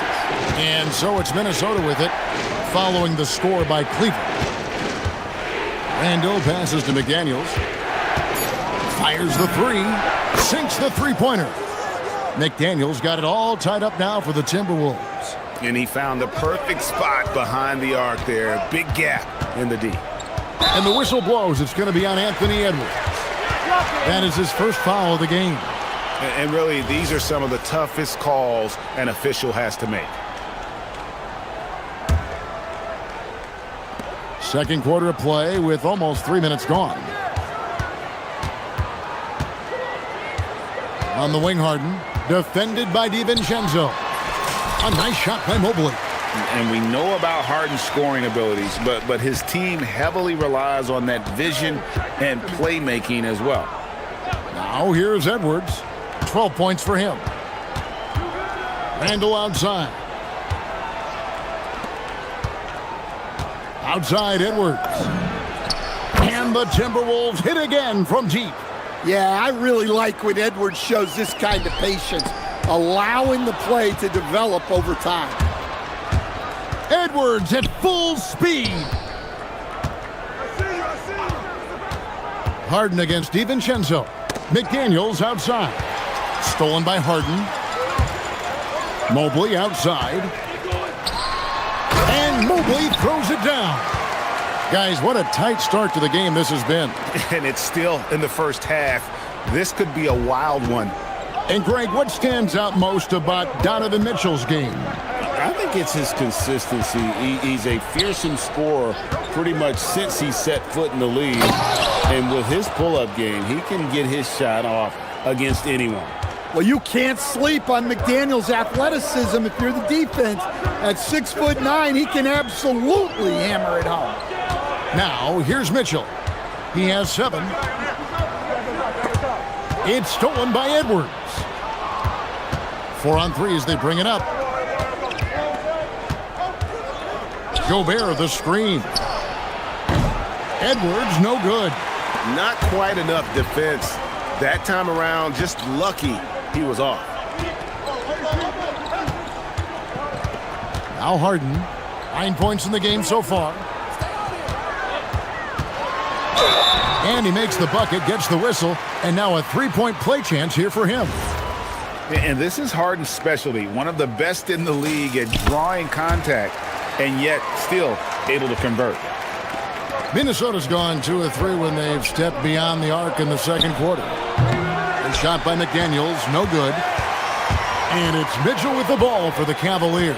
And so it's Minnesota with it, following the score by Cleveland. Randall passes to McDaniels. Fires the three. Sinks the three-pointer. McDaniels got it all tied up now for the Timberwolves. And he found the perfect spot behind the arc there. Big gap in the D. And the whistle blows. It's going to be on Anthony Edwards. That is his first foul of the game. And really, these are some of the toughest calls an official has to make. Second quarter of play with almost 3 minutes gone. On the wing, Harden. Defended by DiVincenzo. A nice shot by Mobley. And we know about Harden's scoring abilities, but his team heavily relies on that vision and playmaking as well. Now here's Edwards. 12 points for him. Randall outside. Outside Edwards. And the Timberwolves hit again from deep. Yeah, I really like when Edwards shows this kind of patience, allowing the play to develop over time. Edwards at full speed. Harden against DiVincenzo. McDaniels outside. Stolen by Harden. Mobley outside. And Mobley throws it down. Guys, what a tight start to the game this has been. And it's still in the first half. This could be a wild one. And Greg, what stands out most about Donovan Mitchell's game? I think it's his consistency. He's a fearsome scorer pretty much since he set foot in the league. And with his pull-up game, he can get his shot off against anyone. Well, you can't sleep on McDaniels' athleticism if you're the defense. At 6'9", he can absolutely hammer it home. Now, here's Mitchell. He has 7. It's stolen by Edwards. 4 on 3 as they bring it up. Gobert, the screen. Edwards, no good. Not quite enough defense. That time around, just lucky he was off. Now Harden. 9 points in the game so far. And he makes the bucket, gets the whistle, and now a three-point play chance here for him. And this is Harden's specialty, one of the best in the league at drawing contact, and yet still able to convert. Minnesota's gone 2 of 3 when they've stepped beyond the arc in the second quarter. A shot by McDaniels, no good. And it's Mitchell with the ball for the Cavaliers.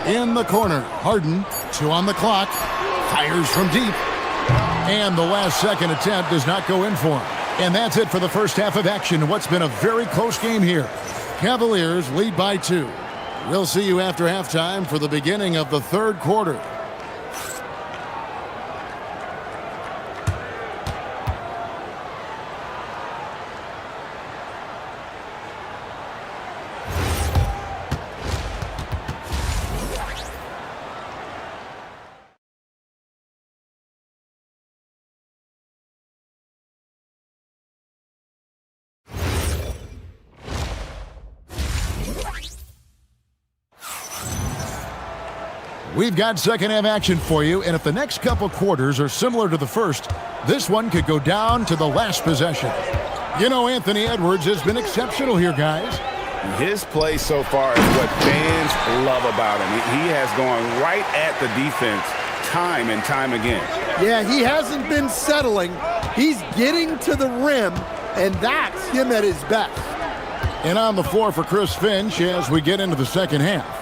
In the corner, Harden, 2 on the clock, fires from deep. And the last second attempt does not go in for him. And that's it for the first half of action. What's been a very close game here. Cavaliers lead by 2. We'll see you after halftime for the beginning of the third quarter. We've got second half action for you, and if the next couple quarters are similar to the first, this one could go down to the last possession. You know, Anthony Edwards has been exceptional here, guys. His play so far is what fans love about him. He has gone right at the defense time and time again. Yeah, he hasn't been settling. He's getting to the rim, and that's him at his best. And on the floor for Chris Finch as we get into the second half.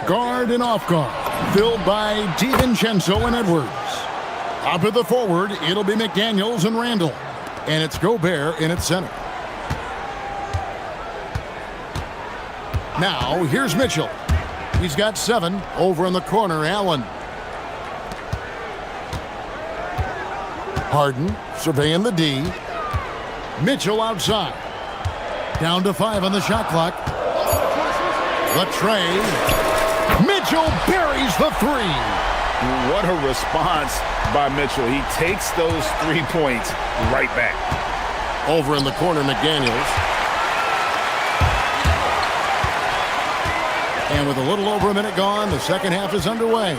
Guard and off guard, filled by DiVincenzo and Edwards. Up at the forward, it'll be McDaniels and Randall. And it's Gobert in its center. Now, here's Mitchell. He's got 7. Over in the corner, Allen. Harden surveying the D. Mitchell outside. Down to 5 on the shot clock. The tray. Mitchell buries the 3. What a response by Mitchell. He takes those 3 points right back. Over in the corner, McDaniels. And with a little over a minute gone, the second half is underway.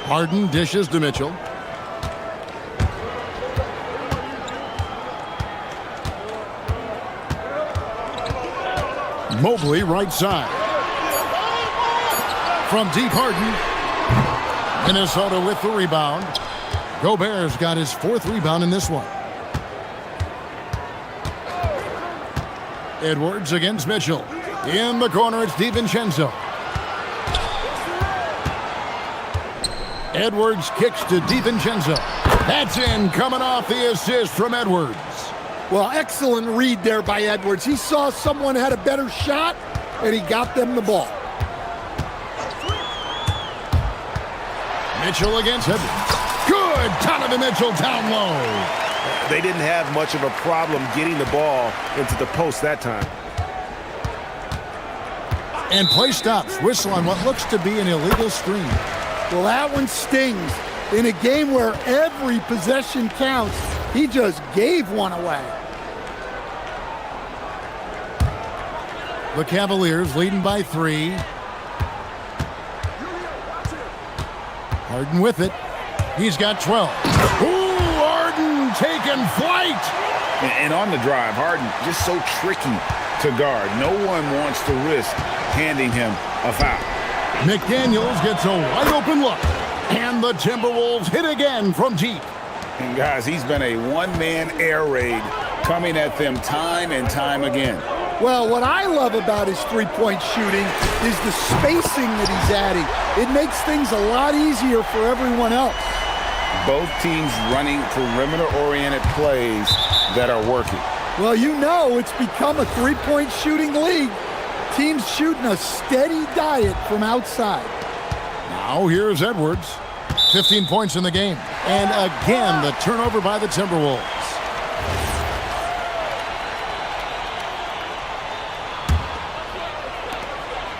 Harden dishes to Mitchell. Mobley right side. From deep, Harden. Minnesota with the rebound. Gobert's got his 4th rebound in this one. Edwards against Mitchell. In the corner, it's DiVincenzo. Edwards kicks to DiVincenzo. That's in, coming off the assist from Edwards. Well, excellent read there by Edwards. He saw someone had a better shot, and he got them the ball. Mitchell against Edwards. Good! Donovan Mitchell down low. They didn't have much of a problem getting the ball into the post that time. And play stops. Whistle on what looks to be an illegal screen. Well, that one stings. In a game where every possession counts, he just gave one away. The Cavaliers leading by 3. Harden with it. He's got 12. Ooh, Harden taking flight. And on the drive, Harden just so tricky to guard. No one wants to risk handing him a foul. McDaniels gets a wide open look. And the Timberwolves hit again from deep. And guys, he's been a one-man air raid coming at them time and time again. Well, what I love about his three-point shooting is the spacing that he's adding. It makes things a lot easier for everyone else. Both teams running perimeter-oriented plays that are working. Well, you know it's become a three-point shooting league. Teams shooting a steady diet from outside. Now here's Edwards. 15 points in the game. And again, the turnover by the Timberwolves.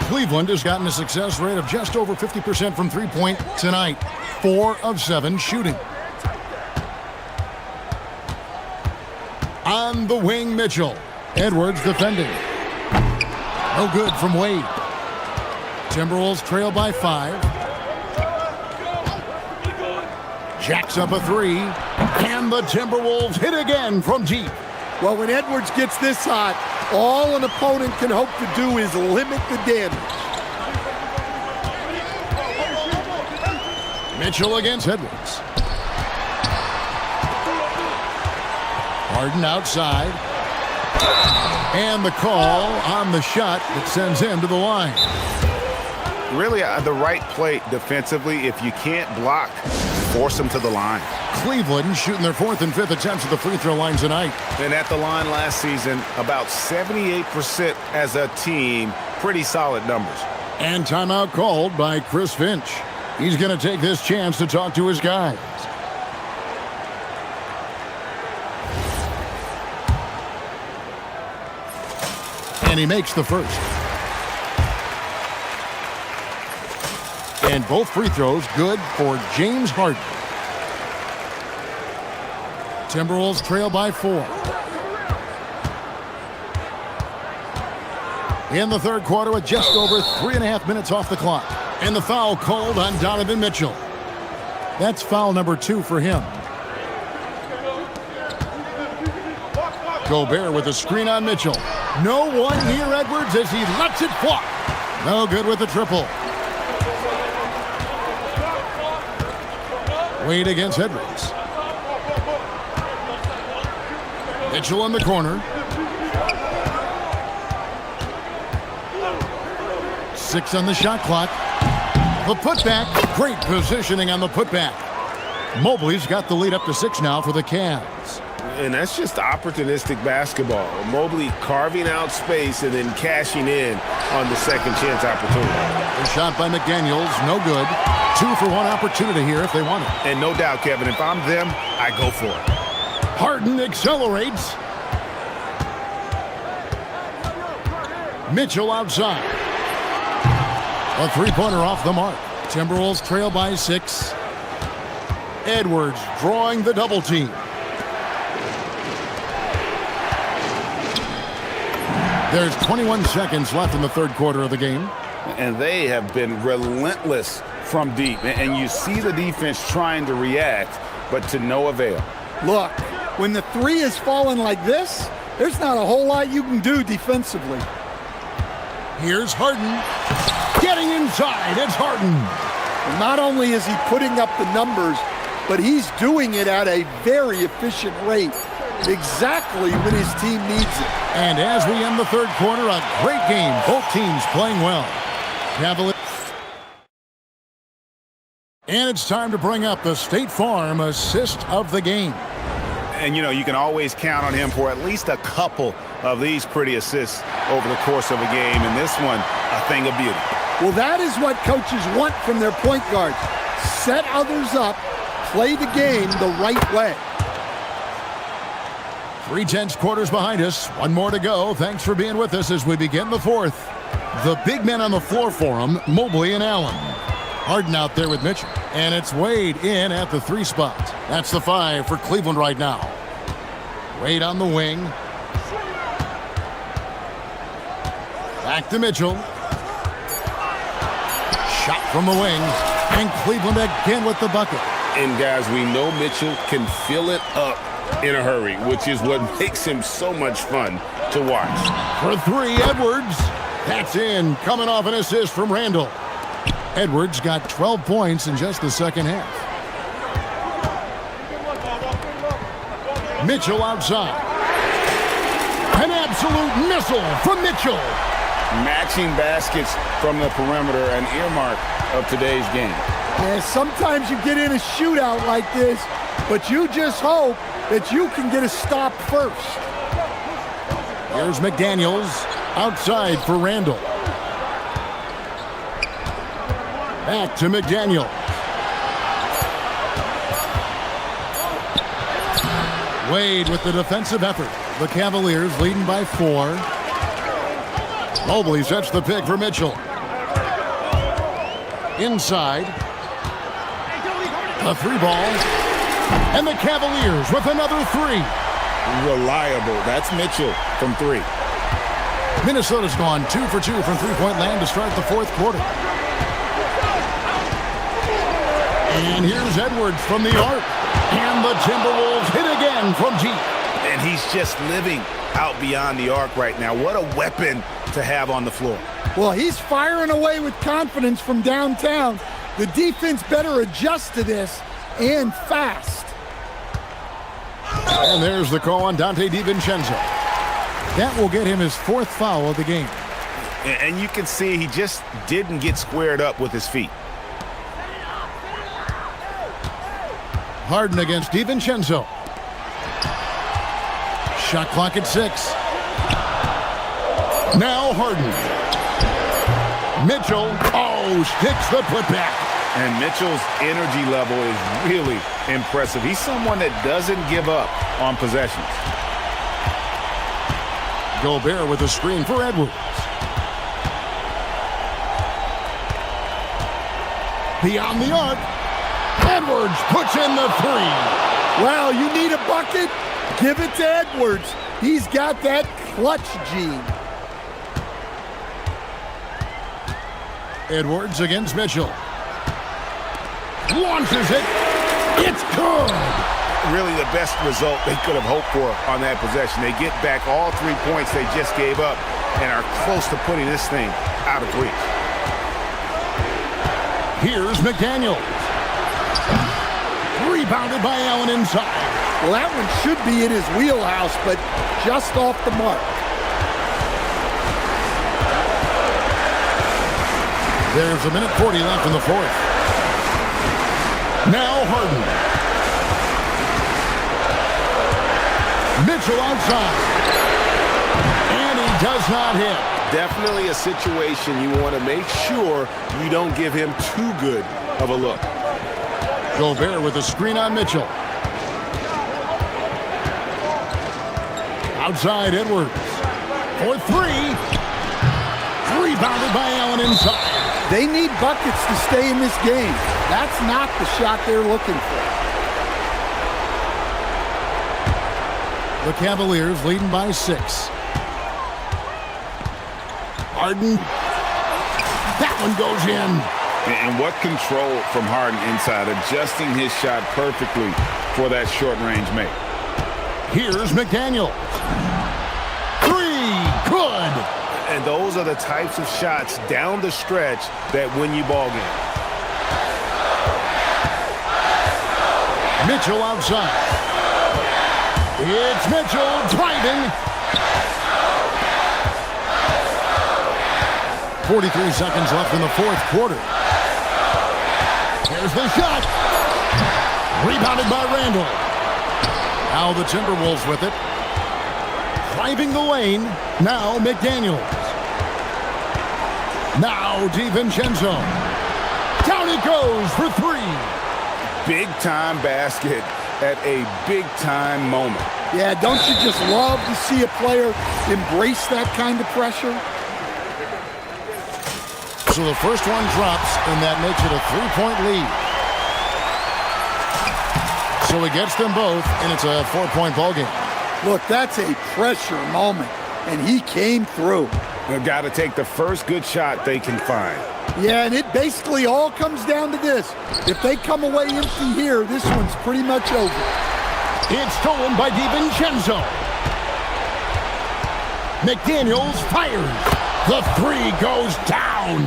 Cleveland has gotten a success rate of just over 50% from three-point tonight. 4 of 7 shooting. On the wing, Mitchell. Edwards defending. No good from Wade. Timberwolves trail by 5. Jacks up a 3. And the Timberwolves hit again from deep. Well, when Edwards gets this hot, all an opponent can hope to do is limit the damage. Mitchell against Edwards. Harden outside. And the call on the shot that sends him to the line. Really, the right play defensively. If you can't block, force them to the line. Cleveland shooting their 4th and 5th attempts at the free throw line tonight. And at the line last season, about 78% as a team. Pretty solid numbers. And timeout called by Chris Finch. He's going to take this chance to talk to his guys. And he makes the first. And both free throws good for James Harden. Timberwolves trail by 4. In the third quarter with just over 3.5 minutes off the clock. And the foul called on Donovan Mitchell. That's foul number 2 for him. Gobert with a screen on Mitchell. No one near Edwards as he lets it fly. No good with the triple. Wade against Edwards. Mitchell in the corner. 6 on the shot clock. The putback. Great positioning on the putback. Mobley's got the lead up to 6 now for the Cavs. And that's just opportunistic basketball. Mobley carving out space and then cashing in on the second chance opportunity. The shot by McDaniels, no good. 2 for 1 opportunity here if they want it. And no doubt, Kevin, if I'm them, I go for it. Harden accelerates. Mitchell outside. A three-pointer off the mark. Timberwolves trail by 6. Edwards drawing the double team. There's 21 seconds left in the third quarter of the game. And they have been relentless from deep. And you see the defense trying to react, but to no avail. Look, when the three is falling like this, there's not a whole lot you can do defensively. Here's Harden. Getting inside, it's Harden. And not only is he putting up the numbers, but he's doing it at a very efficient rate, exactly when his team needs it. And as we end the third quarter, a great game. Both teams playing well. Cavaliers. And it's time to bring up the State Farm assist of the game. And, you know, you can always count on him for at least a couple of these pretty assists over the course of a game. And this one, a thing of beauty. Well, that is what coaches want from their point guards. Set others up, play the game the right way. 3/10 quarters behind us. One more to go. Thanks for being with us as we begin the fourth. The big men on the floor for him, Mobley and Allen. Harden out there with Mitchell. And it's Wade in at the 3 spot. That's the 5 for Cleveland right now. Wade on the wing. Back to Mitchell. Shot from the wing. And Cleveland again with the bucket. And guys, we know Mitchell can fill it up in a hurry, which is what makes him so much fun to watch. For 3, Edwards. That's in. Coming off an assist from Randall. Edwards got 12 points in just the second half. Mitchell outside. An absolute missile from Mitchell. Matching baskets from the perimeter, an earmark of today's game. Yeah, sometimes you get in a shootout like this, but you just hope that you can get a stop first. Here's McDaniels outside for Randall. Back to McDaniel. Wade with the defensive effort. The Cavaliers leading by 4. Mobley sets the pick for Mitchell. Inside. A 3 ball. And the Cavaliers with another 3. Reliable. That's Mitchell from 3. Minnesota's gone 2 for 2 from three-point land to start the fourth quarter. And here's Edwards from the arc. And the Timberwolves hit again from deep. And he's just living out beyond the arc right now. What a weapon to have on the floor. Well, he's firing away with confidence from downtown. The defense better adjust to this, and fast. And there's the call on Dante DiVincenzo. That will get him his 4th foul of the game. And you can see he just didn't get squared up with his feet. Harden against DiVincenzo. Shot clock at 6. Now Harden. Mitchell, sticks the putback. And Mitchell's energy level is really impressive. He's someone that doesn't give up on possessions. Gobert with a screen for Edwards. Beyond the arc. Edwards puts in the 3. Well, you need a bucket? Give it to Edwards. He's got that clutch gene. Edwards against Mitchell. Launches it. It's good. Really the best result they could have hoped for on that possession. They get back all 3 points they just gave up and are close to putting this thing out of reach. Here's McDaniels. Rebounded by Allen inside. Well, that one should be in his wheelhouse, but just off the mark. There's a minute 40 left in the fourth. Now Harden. Mitchell outside. And he does not hit. Definitely a situation you want to make sure you don't give him too good of a look. Gobert with a screen on Mitchell. Outside Edwards. For 3. Rebounded by Allen inside. They need buckets to stay in this game. That's not the shot they're looking for. The Cavaliers leading by 6. Harden. That one goes in. And what control from Harden inside, adjusting his shot perfectly for that short-range make. Here's McDaniel. Three, good. And those are the types of shots down the stretch that win you ball games. Mitchell outside. It's Mitchell driving. 43 seconds left in the fourth quarter. Here's the shot. Rebounded by Randall. Now the Timberwolves with it. Driving the lane. Now McDaniels. Now DiVincenzo. Down he goes for three. Big-time basket at a big-time moment. Yeah, don't you just love to see a player embrace that kind of pressure? So the first one drops, and that makes it a three-point lead. So he gets them both, and it's a four-point ball game. Look, that's a pressure moment, and he came through. They've got to take the first good shot they can find. Yeah, and it basically all comes down to this. If they come away empty here, this one's pretty much over. It's stolen by DiVincenzo. McDaniels fires. The three goes down.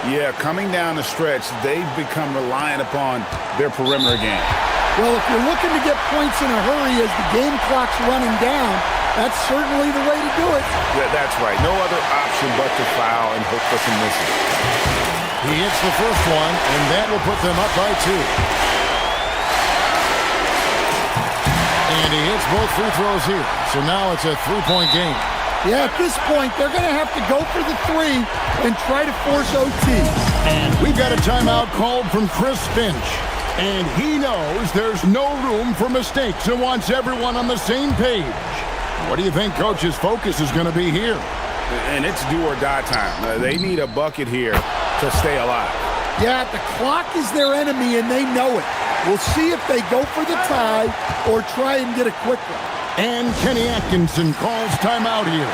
Yeah, coming down the stretch, they've become reliant upon their perimeter game. Well, if you're looking to get points in a hurry as the game clock's running down, that's certainly the way to do it. Yeah, that's right. No other option but to foul and hope for some misses. He hits the first one, and that will put them up by two. And he hits both free throws here. So now it's a three-point game. Yeah, at this point, they're going to have to go for the three and try to force OT. And we've got a timeout called from Chris Finch. And he knows there's no room for mistakes and wants everyone on the same page. What do you think Coach's focus is going to be here? And it's do or die time. They need a bucket here to stay alive. Yeah, the clock is their enemy, and they know it. We'll see if they go for the tie or try and get a quick one. And Kenny Atkinson calls timeout here.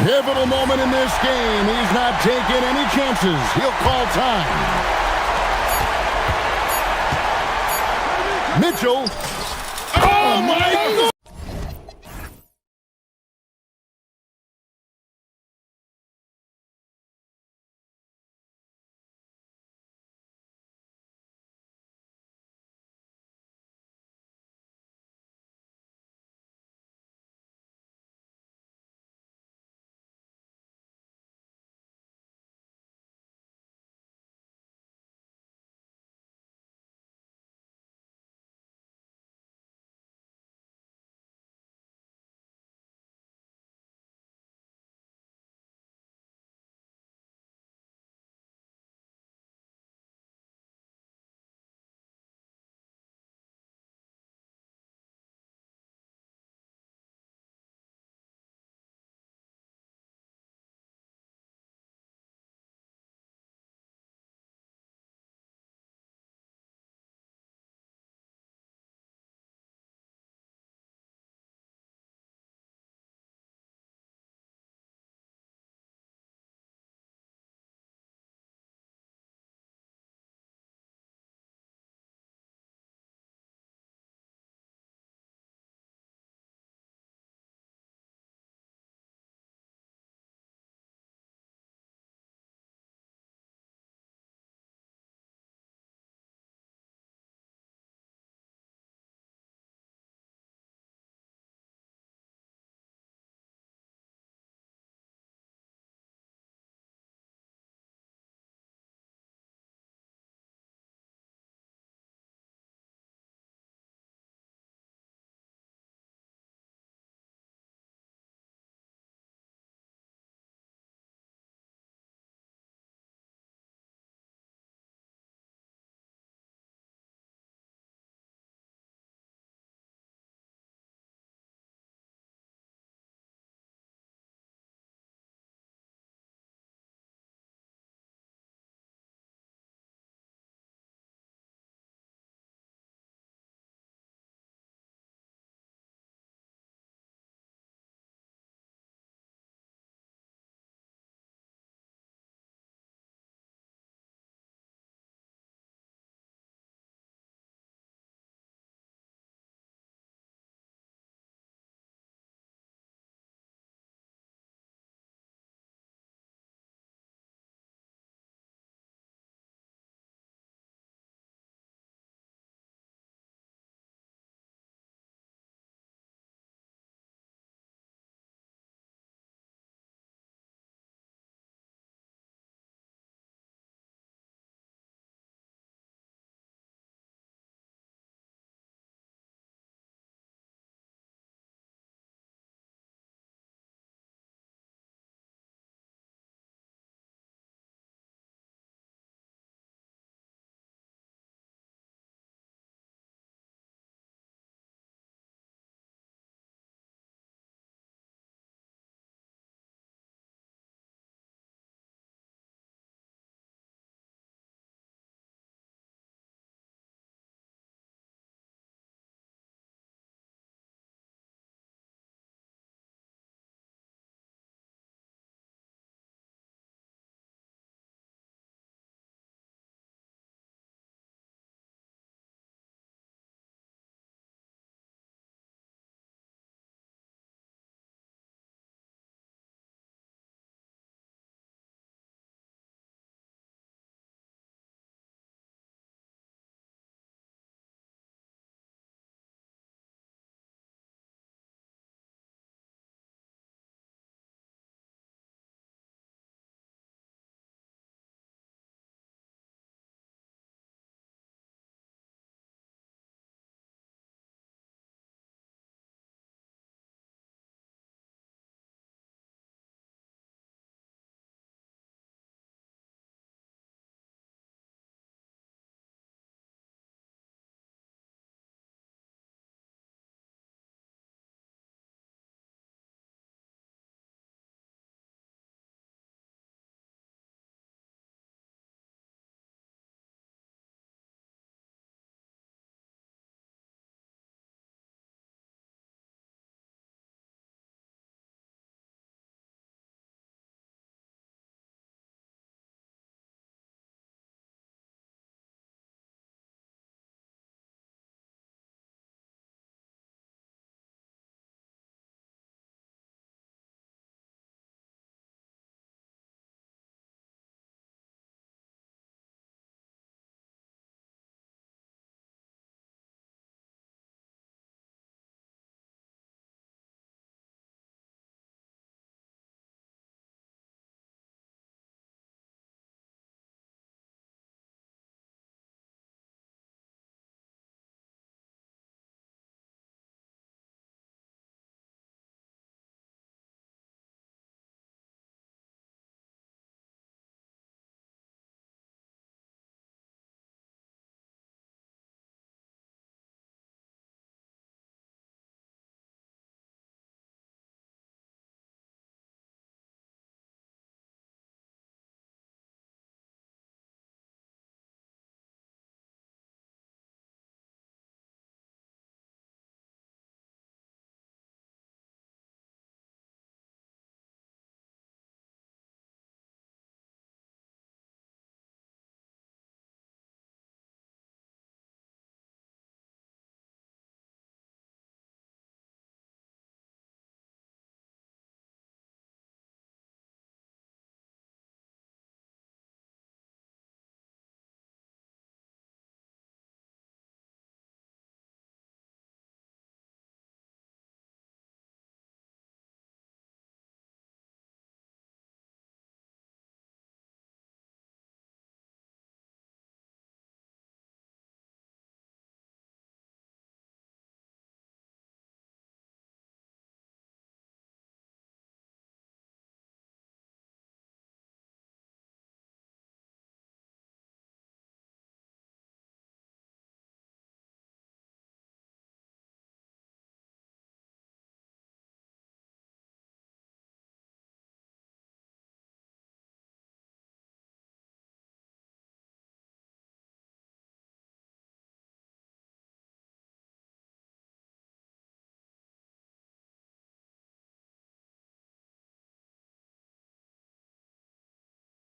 Pivotal moment in this game. He's not taking any chances. He'll call time. Mitchell. Oh, my God.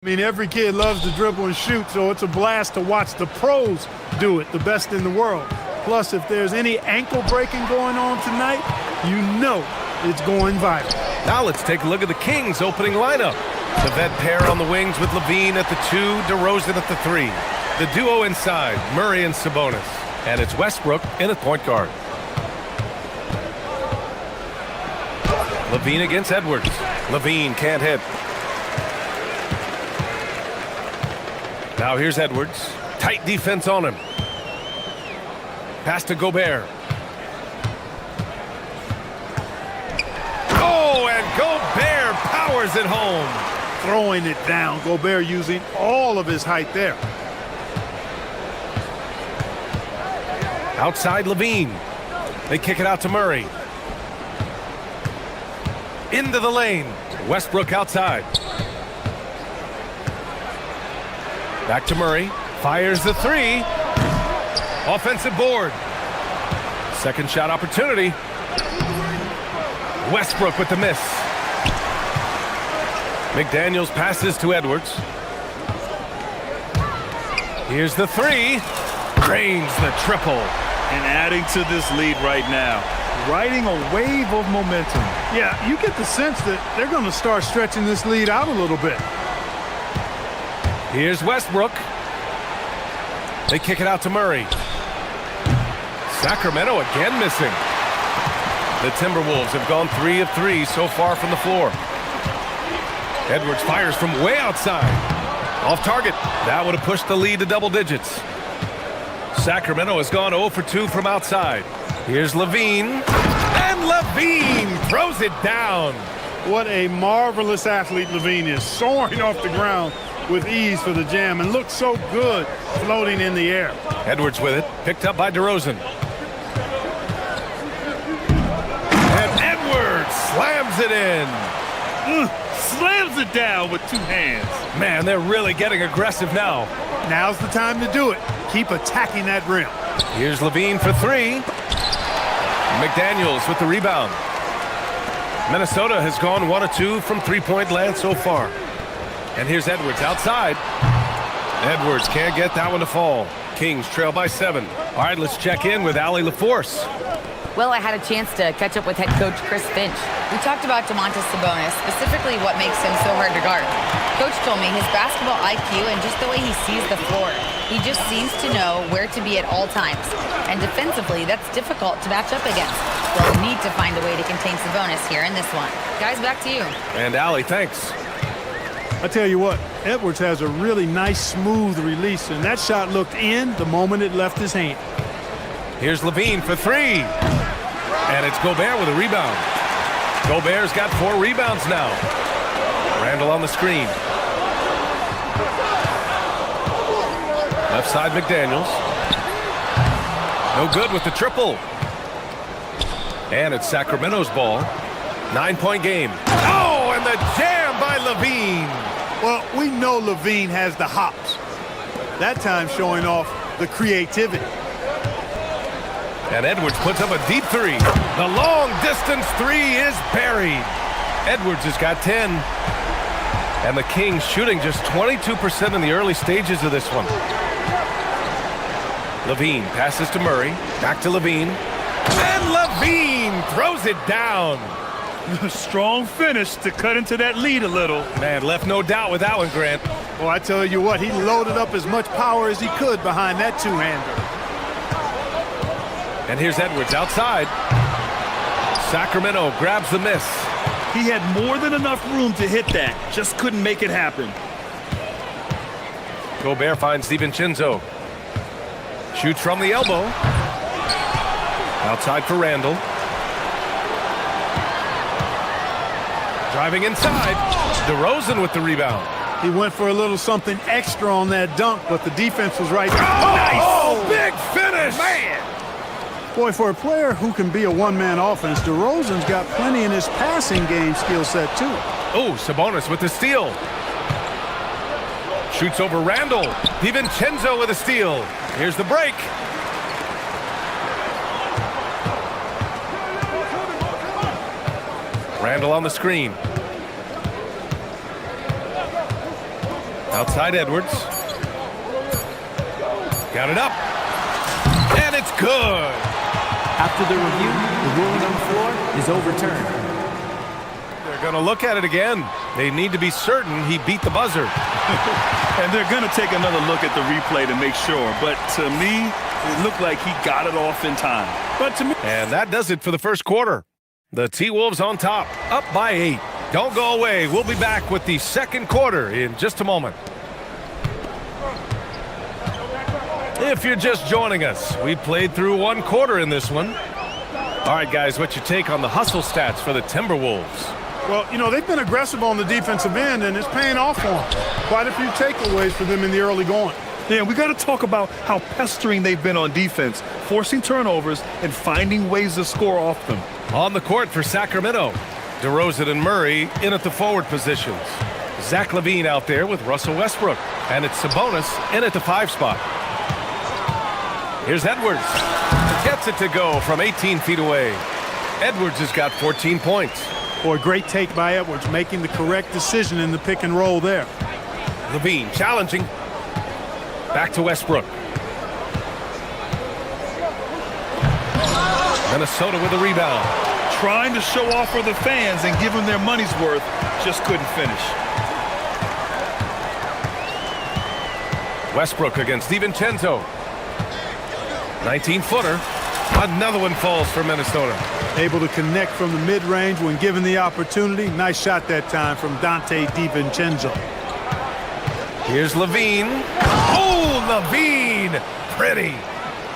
I mean, every kid loves to dribble and shoot, so it's a blast to watch the pros do it, the best in the world. Plus, if there's any ankle breaking going on tonight, you know it's going viral. Now let's take a look at the Kings' opening lineup. The vet pair on the wings with Levine at the 2, DeRozan at the 3. The duo inside, Murray and Sabonis. And it's Westbrook in at point guard. Levine against Edwards. Levine can't hit. Now here's Edwards. Tight defense on him. Pass to Gobert. Oh, and Gobert powers it home. Throwing it down. Gobert using all of his height there. Outside Levine. They kick it out to Murray. Into the lane. Westbrook outside. Back to Murray. Fires the 3. Offensive board. Second shot opportunity. Westbrook with the miss. McDaniels passes to Edwards. Here's the 3. Drains the triple. And adding to this lead right now, riding a wave of momentum. Yeah, you get the sense that they're going to start stretching this lead out a little bit. Here's Westbrook. They kick it out to Murray. Sacramento again missing. The Timberwolves have gone 3 of 3 so far from the floor. Edwards fires from way outside. Off target. That would have pushed the lead to double digits. Sacramento has gone 0 for 2 from outside. Here's Levine. And Levine throws it down. What a marvelous athlete Levine is. Soaring off the ground with ease for the jam and looks so good floating in the air. Edwards with it. Picked up by DeRozan. And Edwards slams it in. Slams it down with 2 hands. Man, they're really getting aggressive now. Now's the time to do it. Keep attacking that rim. Here's Levine for 3. McDaniels with the rebound. Minnesota has gone 1 of 2 from three-point land so far. And here's Edwards outside. Edwards can't get that one to fall. Kings trail by 7. All right, let's check in with Allie LaForce. Well, I had a chance to catch up with head coach Chris Finch. We talked about Domantas Sabonis, specifically what makes him so hard to guard. Coach told me his basketball IQ and just the way he sees the floor. He just seems to know where to be at all times. And defensively, that's difficult to match up against. They'll need to find a way to contain Sabonis here in this one. Guys, back to you. And Allie, thanks. I tell you what, Edwards has a really nice, smooth release, and that shot looked in the moment it left his hand. Here's Levine for 3. And it's Gobert with a rebound. Gobert's got 4 rebounds now. Randall on the screen. Left side McDaniels. No good with the triple. And it's Sacramento's ball. 9-point game. Oh, and the jam by Levine. Well, we know Levine has the hops. That time showing off the creativity. And Edwards puts up a deep 3. The long distance 3 is buried. Edwards has got 10. And the Kings shooting just 22% in the early stages of this one. Levine passes to Murray. Back to Levine. And Levine throws it down. Strong finish to cut into that lead a little. Man, left no doubt with that one, Grant. Well, I tell you what, he loaded up as much power as he could behind that 2-hander. And here's Edwards outside. Sacramento grabs the miss. He had more than enough room to hit that. Just couldn't make it happen. Gobert finds DiVincenzo. Shoots from the elbow. Outside for Randall. Driving inside. DeRozan with the rebound. He went for a little something extra on that dunk, but the defense was right there. Oh, nice! Big finish! Man! Boy, for a player who can be a one-man offense, DeRozan's got plenty in his passing game skill set, too. Oh, Sabonis with the steal. Shoots over Randall. DiVincenzo with a steal. Here's the break. Randall on the screen. Outside Edwards. Got it up. And it's good. After the review, the ruling on the floor is overturned. They're going to look at it again. They need to be certain he beat the buzzer. And they're going to take another look at the replay to make sure. But to me, it looked like he got it off in time. But to me... And that does it for the first quarter. The T-Wolves on top, up by 8. Don't go away. We'll be back with the second quarter in just a moment. If you're just joining us, we played through one quarter in this one. All right, guys, what's your take on the hustle stats for the Timberwolves? Well, you know, they've been aggressive on the defensive end, and it's paying off for them. Quite a few takeaways for them in the early going. Yeah, we got to talk about how pestering they've been on defense, forcing turnovers and finding ways to score off them. On the court for Sacramento, DeRozan and Murray in at the forward positions. Zach LaVine out there with Russell Westbrook, and it's Sabonis in at the 5 spot. Here's Edwards. Gets it to go from 18 feet away. Edwards has got 14 points. Boy, great take by Edwards, making the correct decision in the pick and roll there. LaVine challenging. Back to Westbrook. Minnesota with a rebound. Trying to show off for the fans and give them their money's worth, just couldn't finish. Westbrook against DiVincenzo. 19-footer. Another one falls for Minnesota. Able to connect from the mid-range when given the opportunity. Nice shot that time from Dante DiVincenzo. Here's LaVine. Oh, LaVine! Pretty.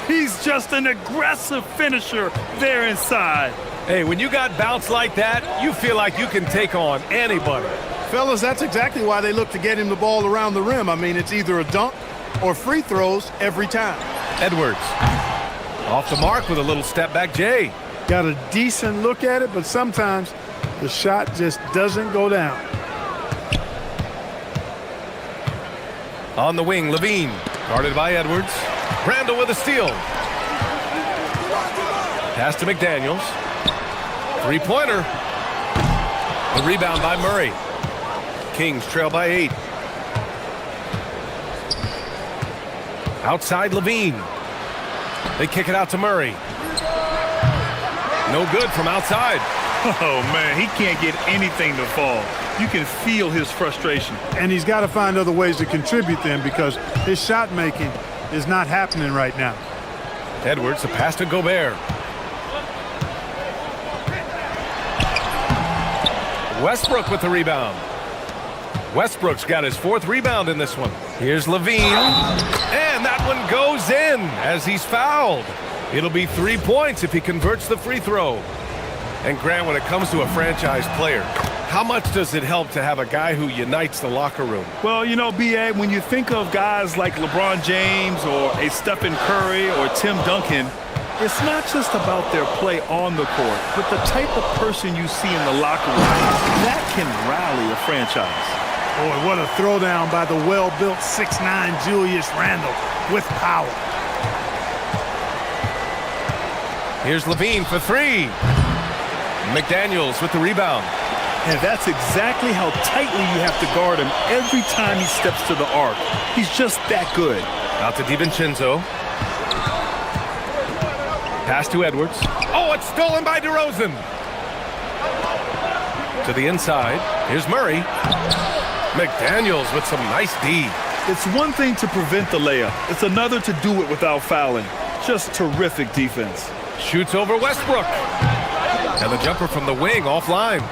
He's just an aggressive finisher there inside. Hey, when you got bounce like that, you feel like you can take on anybody. Fellas, that's exactly why they look to get him the ball around the rim. I mean, it's either a dunk or free throws every time. Edwards. Off the mark with a little step back Jay. Got a decent look at it, but sometimes the shot just doesn't go down. On the wing, LaVine. Guarded by Edwards. Randall with a steal. Pass to McDaniels. Three-pointer. The rebound by Murray. Kings trail by 8. Outside LaVine. They kick it out to Murray. No good from outside. Oh, man, he can't get anything to fall. You can feel his frustration. And he's got to find other ways to contribute then because his shot making is not happening right now. Edwards, a pass to Gobert. Westbrook with the rebound. Westbrook's got his 4th rebound in this one. Here's LaVine. And that one goes in as he's fouled. It'll be 3 points if he converts the free throw. And Grant, when it comes to a franchise player, how much does it help to have a guy who unites the locker room? Well, you know, B.A., when you think of guys like LeBron James or a Stephen Curry or Tim Duncan, it's not just about their play on the court, but the type of person you see in the locker room that can rally a franchise. Boy, what a throwdown by the well-built 6'9" Julius Randle with power. Here's LaVine for 3. McDaniels with the rebound. And that's exactly how tightly you have to guard him every time he steps to the arc. He's just that good. Out to DiVincenzo. Pass to Edwards. Oh, it's stolen by DeRozan. To the inside. Here's Murray. McDaniels with some nice D. It's one thing to prevent the layup. It's another to do it without fouling. Just terrific defense. Shoots over Westbrook. And the jumper from the wing offline.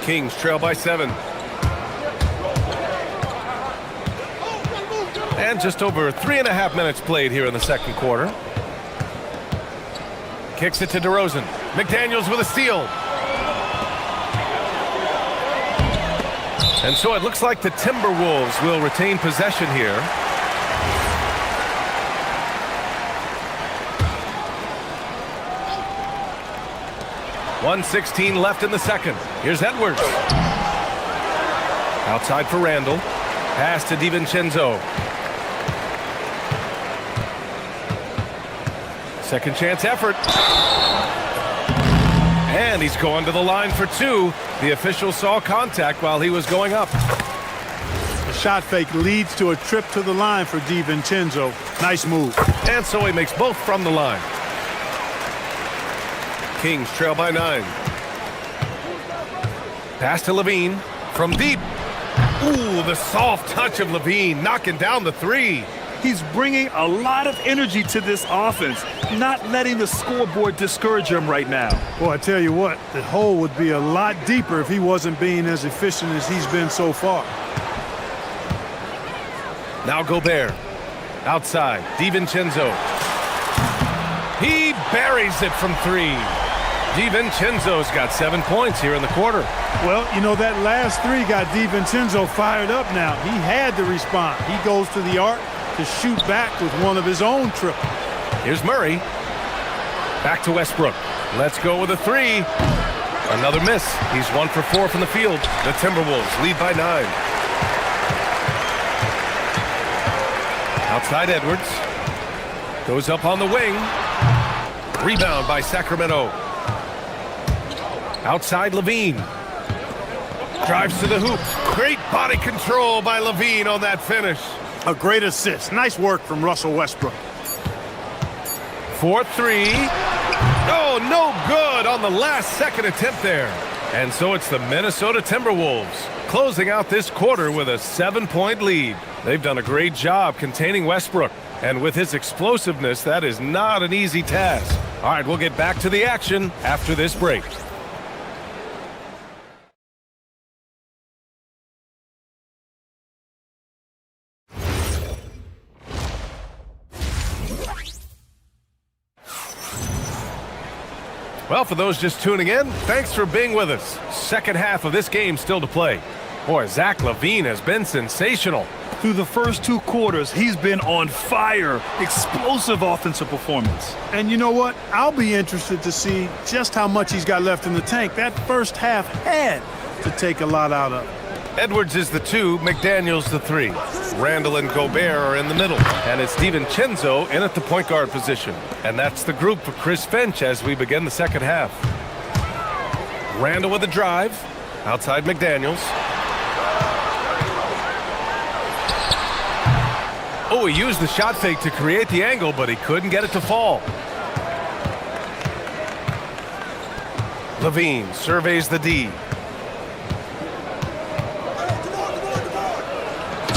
Kings trail by 7. And just over 3.5 minutes played here in the second quarter. Kicks it to DeRozan. McDaniels with a steal. And so it looks like the Timberwolves will retain possession here. .116 left in the second. Here's Edwards. Outside for Randall. Pass to DiVincenzo. Second chance effort. And he's going to the line for 2. The official saw contact while he was going up. The shot fake leads to a trip to the line for DiVincenzo. Nice move. And so he makes both from the line. Kings trail by 9. Pass to Levine from deep. Ooh, the soft touch of Levine knocking down the three. He's bringing a lot of energy to this offense, not letting the scoreboard discourage him right now. Boy, I tell you what, the hole would be a lot deeper if he wasn't being as efficient as he's been so far. Now Gobert. Outside, DiVincenzo. He buries it from 3. DiVincenzo's got 7 points here in the quarter. Well, you know, that last 3 got DiVincenzo fired up now. He had to respond. He goes to the arc to shoot back with one of his own triples. Here's Murray. Back to Westbrook. Let's go with a 3. Another miss. He's 1 for 4 from the field. The Timberwolves lead by 9. Outside Edwards. Goes up on the wing. Rebound by Sacramento. Outside Levine. Drives to the hoop. Great body control by Levine on that finish. A great assist. Nice work from Russell Westbrook. 4-3. Oh, no good on the last second attempt there. And so it's the Minnesota Timberwolves closing out this quarter with a 7-point lead. They've done a great job containing Westbrook. And with his explosiveness, that is not an easy task. All right, we'll get back to the action after this break. Well, for those just tuning in, thanks for being with us. Second half of this game still to play. Boy, Zach LaVine has been sensational. Through the first 2 quarters, he's been on fire. Explosive offensive performance. And you know what? I'll be interested to see just how much he's got left in the tank. That first half had to take a lot out of it. Edwards is the 2, McDaniels the 3. Randall and Gobert are in the middle. And it's DiVincenzo in at the point guard position. And that's the group for Chris Finch as we begin the second half. Randall with a drive. Outside McDaniels. Oh, he used the shot fake to create the angle, but he couldn't get it to fall. Levine surveys the D.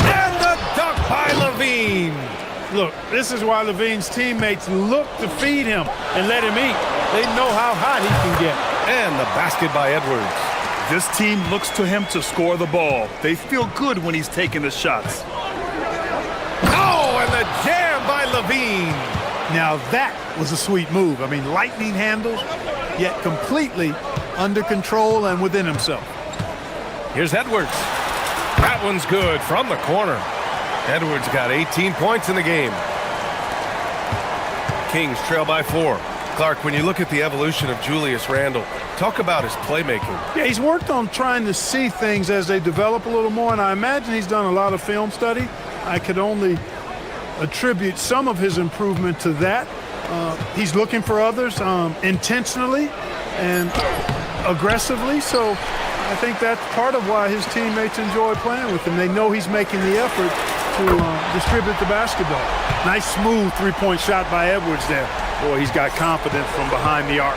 And the dunk by Levine. Look, this is why Levine's teammates look to feed him and let him eat. They know how hot he can get. And the basket by Edwards. This team looks to him to score the ball. They feel good when he's taking the shots. Oh, and the jam by Levine. Now that was a sweet move. I mean, lightning handles, yet completely under control and within himself. Here's Edwards. That one's good from the corner. Edwards got 18 points in the game. Kings trail by 4. Clark, when you look at the evolution of Julius Randle, talk about his playmaking. Yeah, he's worked on trying to see things as they develop a little more, and I imagine he's done a lot of film study. I could only attribute some of his improvement to that. He's looking for others intentionally and aggressively, so I think that's part of why his teammates enjoy playing with him. They know he's making the effort to distribute the basketball. Nice smooth three-point shot by Edwards there. Boy, he's got confidence from behind the arc.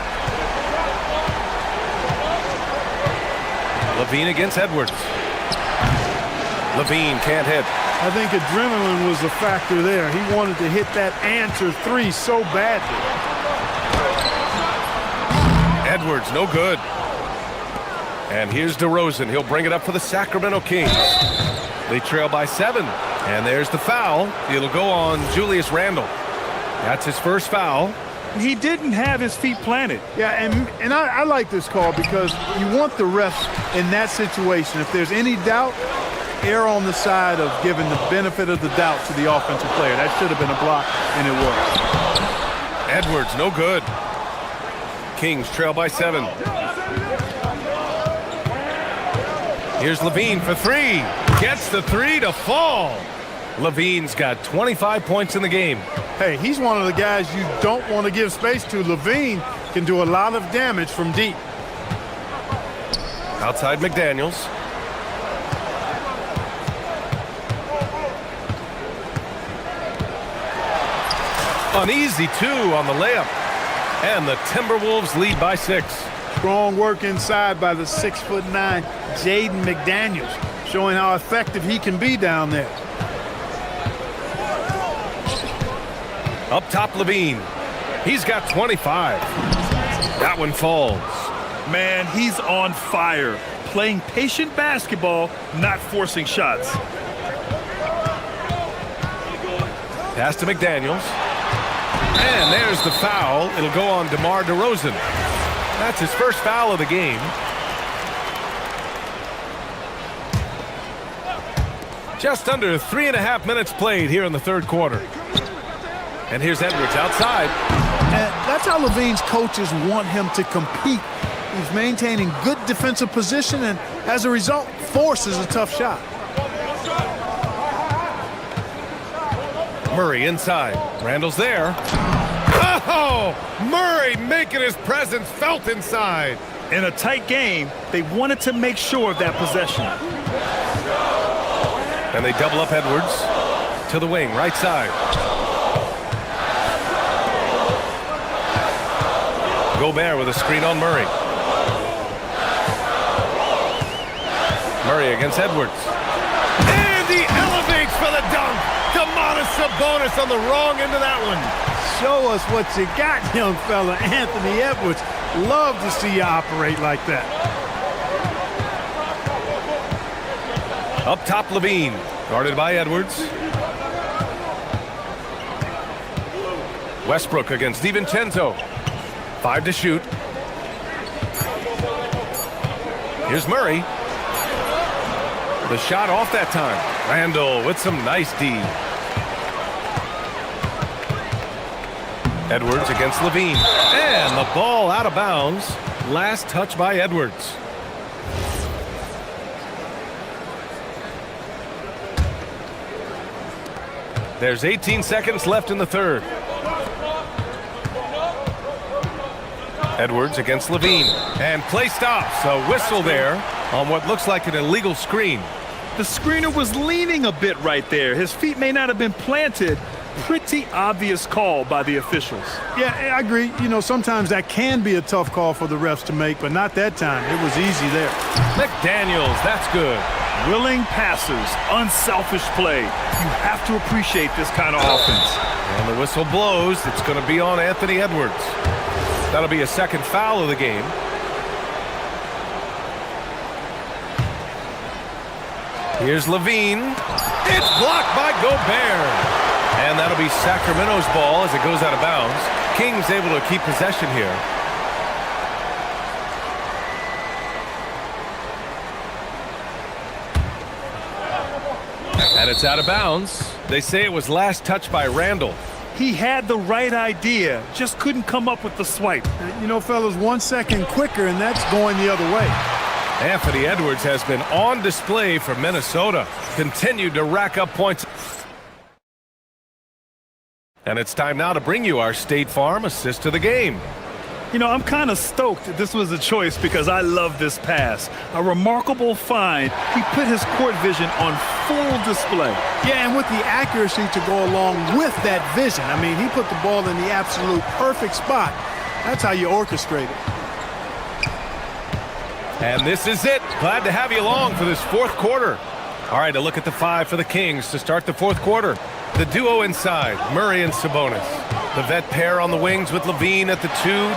Levine against Edwards. Levine can't hit. I think adrenaline was a factor there. He wanted to hit that answer 3 so badly. Edwards, no good. And here's DeRozan. He'll bring it up for the Sacramento Kings. They trail by 7. And there's the foul. It'll go on Julius Randle. That's his first foul. He didn't have his feet planted. Yeah, and I like this call because you want the refs in that situation. If there's any doubt, err on the side of giving the benefit of the doubt to the offensive player. That should have been a block, and it was. Edwards, no good. Kings trail by 7. Here's Levine for 3. Gets the 3 to fall. Levine's got 25 points in the game. Hey, he's one of the guys you don't want to give space to. Levine can do a lot of damage from deep. Outside McDaniels. An easy 2 on the layup. And the Timberwolves lead by 6. Strong work inside by the 6'9" Jaden McDaniels, showing how effective he can be down there. Up top, Levine. He's got 25. That one falls. Man, he's on fire. Playing patient basketball, not forcing shots. Pass to McDaniels. And there's the foul. It'll go on DeMar DeRozan. That's his first foul of the game. Just under 3.5 minutes played here in the third quarter. And here's Edwards outside. And that's how Levine's coaches want him to compete. He's maintaining good defensive position and, as a result, forces a tough shot. Murray inside. Randall's there. Oh! Murray making his presence felt inside. In a tight game, they wanted to make sure of that possession. And they double up Edwards to the wing, right side. Gobert with a screen on Murray. Murray against Edwards. And he elevates for the dunk. Sabonis on the wrong end of that one. Show us what you got, young fella. Anthony Edwards. Love to see you operate like that. Up top, Levine. Guarded by Edwards. Westbrook against DiVincenzo. 5 to shoot. Here's Murray. The shot off that time. Randall with some nice D. Edwards against Levine. And the ball out of bounds. Last touch by Edwards. There's 18 seconds left in the third. Edwards against Levine. And play stops. A whistle there on what looks like an illegal screen. The screener was leaning a bit right there. His feet may not have been planted. Pretty obvious call by the officials. Yeah, I agree. You know, sometimes that can be a tough call for the refs to make, but not that time. It was easy there. McDaniels, that's good. Willing passes, unselfish play. You have to appreciate this kind of offense. And the whistle blows. It's going to be on Anthony Edwards. That'll be a second foul of the game. Here's Levine. It's blocked by Gobert. And that'll be Sacramento's ball as it goes out of bounds. Kings able to keep possession here. And it's out of bounds. They say it was last touched by Randall. He had the right idea, just couldn't come up with the swipe. You know, fellas, 1 second quicker, and that's going the other way. Anthony Edwards has been on display for Minnesota. Continued to rack up points. And it's time now to bring you our State Farm assist of the game. You know, I'm kind of stoked this was a choice because I love this pass. A remarkable find. He put his court vision on full display. Yeah, and with the accuracy to go along with that vision. I mean, he put the ball in the absolute perfect spot. That's how you orchestrate it. And this is it. Glad to have you along for this fourth quarter. All right, a look at the 5 for the Kings to start the fourth quarter. The duo inside, Murray and Sabonis. The vet pair on the wings with Levine at the 2,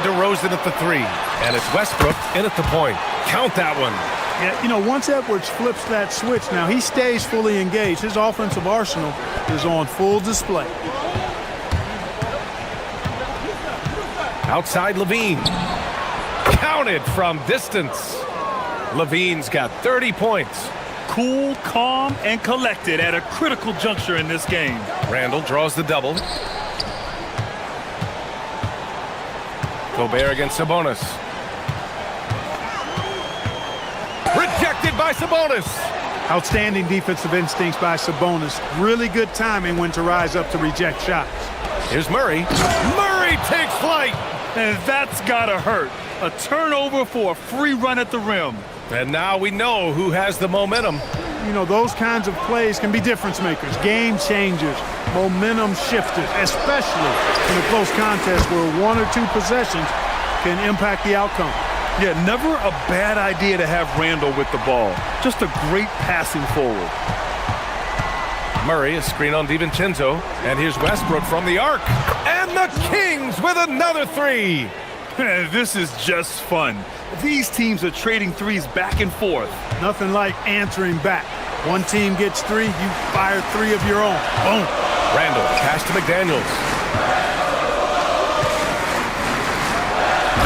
DeRozan at the 3. And it's Westbrook in at the point. Count that one. Yeah, you know, once Edwards flips that switch, now he stays fully engaged. His offensive arsenal is on full display. Outside Levine. Counted from distance. Levine's got 30 points. Cool, calm, and collected at a critical juncture in this game. Randall draws the double. Gobert against Sabonis. Rejected by Sabonis. Outstanding defensive instincts by Sabonis. Really good timing when to rise up to reject shots. Here's Murray. Murray takes flight. And that's gotta hurt. A turnover for a free run at the rim. And now we know who has the momentum. You know, those kinds of plays can be difference makers, game changers, momentum shifters, especially in a close contest where one or two possessions can impact the outcome. Yeah, never a bad idea to have Randall with the ball. Just a great passing forward. Murray, a screen on DiVincenzo. And here's Westbrook from the arc. And the Kings with another three. This is just fun. These teams are trading threes back and forth. Nothing like answering back. One team gets three, you fire three of your own. Boom. Randall, pass to McDaniels.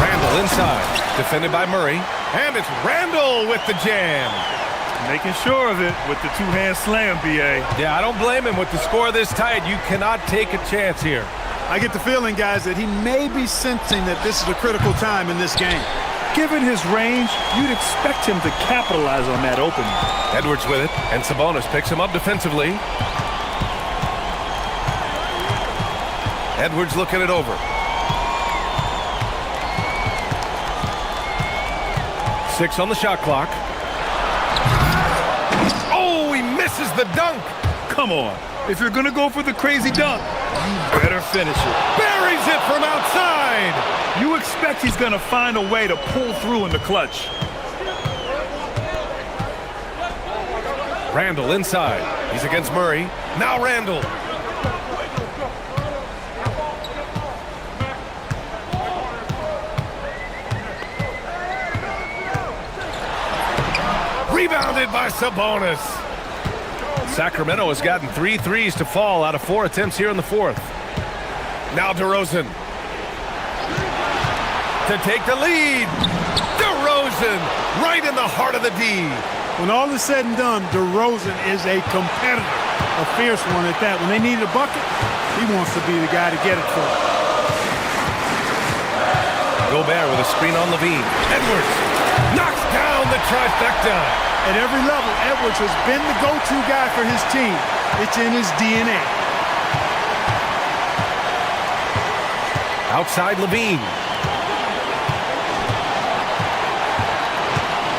Randall inside, defended by Murray. And it's Randall with the jam. Making sure of it with the two-hand slam, B.A. Yeah, I don't blame him. With the score this tight, you cannot take a chance here. I get the feeling, guys, that he may be sensing that this is a critical time in this game. Given his range, you'd expect him to capitalize on that opening. Edwards with it, and Sabonis picks him up defensively. Edwards looking it over. 6 on the shot clock. Oh, he misses the dunk. Come on. If you're going to go for the crazy dunk, you better finish it. Buries it from outside. You expect he's going to find a way to pull through in the clutch. Randall inside. He's against Murray. Now Randall. Rebounded by Sabonis. Sacramento has gotten 3 threes to fall out of 4 attempts here in the fourth. Now DeRozan. To take the lead. DeRozan right in the heart of the D. When all is said and done, DeRozan is a competitor, a fierce one at that. When they need a bucket, he wants to be the guy to get it for them. Gobert with a screen on Levine. Edwards knocks down the trifecta. At every level, Edwards has been the go-to guy for his team. It's in his DNA. Outside Levine.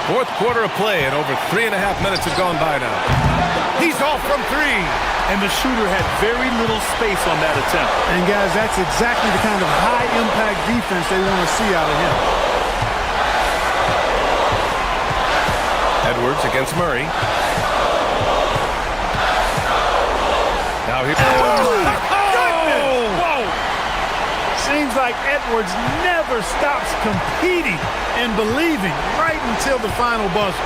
Fourth quarter of play, and over 3.5 minutes have gone by now. He's off from 3. And the shooter had very little space on that attempt. And guys, that's exactly the kind of high-impact defense they want to see out of him. Edwards against Murray. Now here. Whoa! Seems like Edwards never stops competing and believing right until the final buzzer.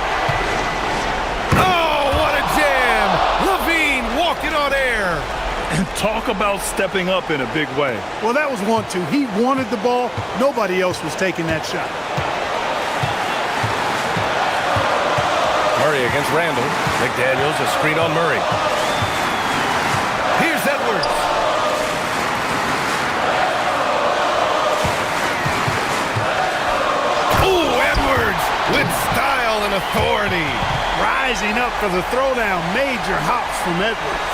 Oh, what a jam! Levine walking on air. And talk about stepping up in a big way. Well, that was 1-2. He wanted the ball. Nobody else was taking that shot. Murray against Randall. McDaniels, a screen on Murray. Here's Edwards. Oh, Edwards with style and authority. Rising up for the throwdown. Major hops from Edwards.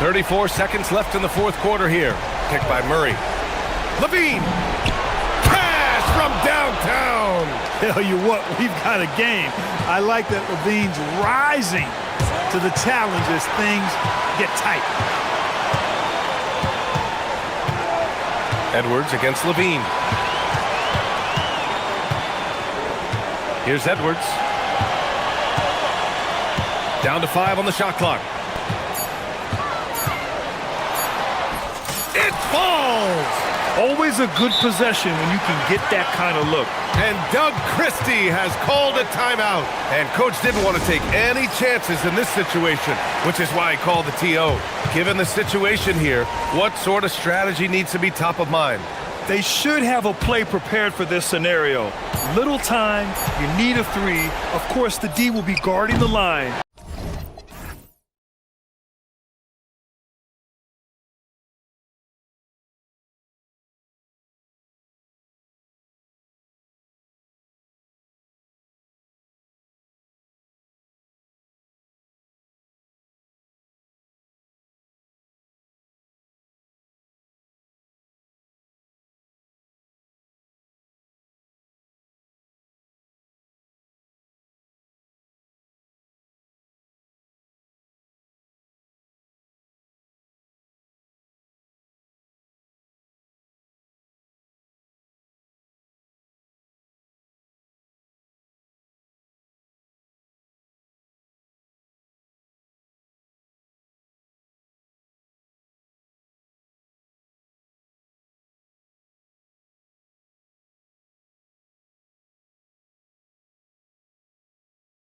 34 seconds left in the fourth quarter here. Kicked by Murray. Levine. From downtown. Tell you what, we've got a game. I like that Levine's rising to the challenge as things get tight. Edwards against Levine. Here's Edwards. Down to 5 on the shot clock. It falls! Always a good possession when you can get that kind of look. And Doug Christie has called a timeout. And coach didn't want to take any chances in this situation, which is why he called the TO. Given the situation here, what sort of strategy needs to be top of mind? They should have a play prepared for this scenario. Little time, you need a 3. Of course, the D will be guarding the line.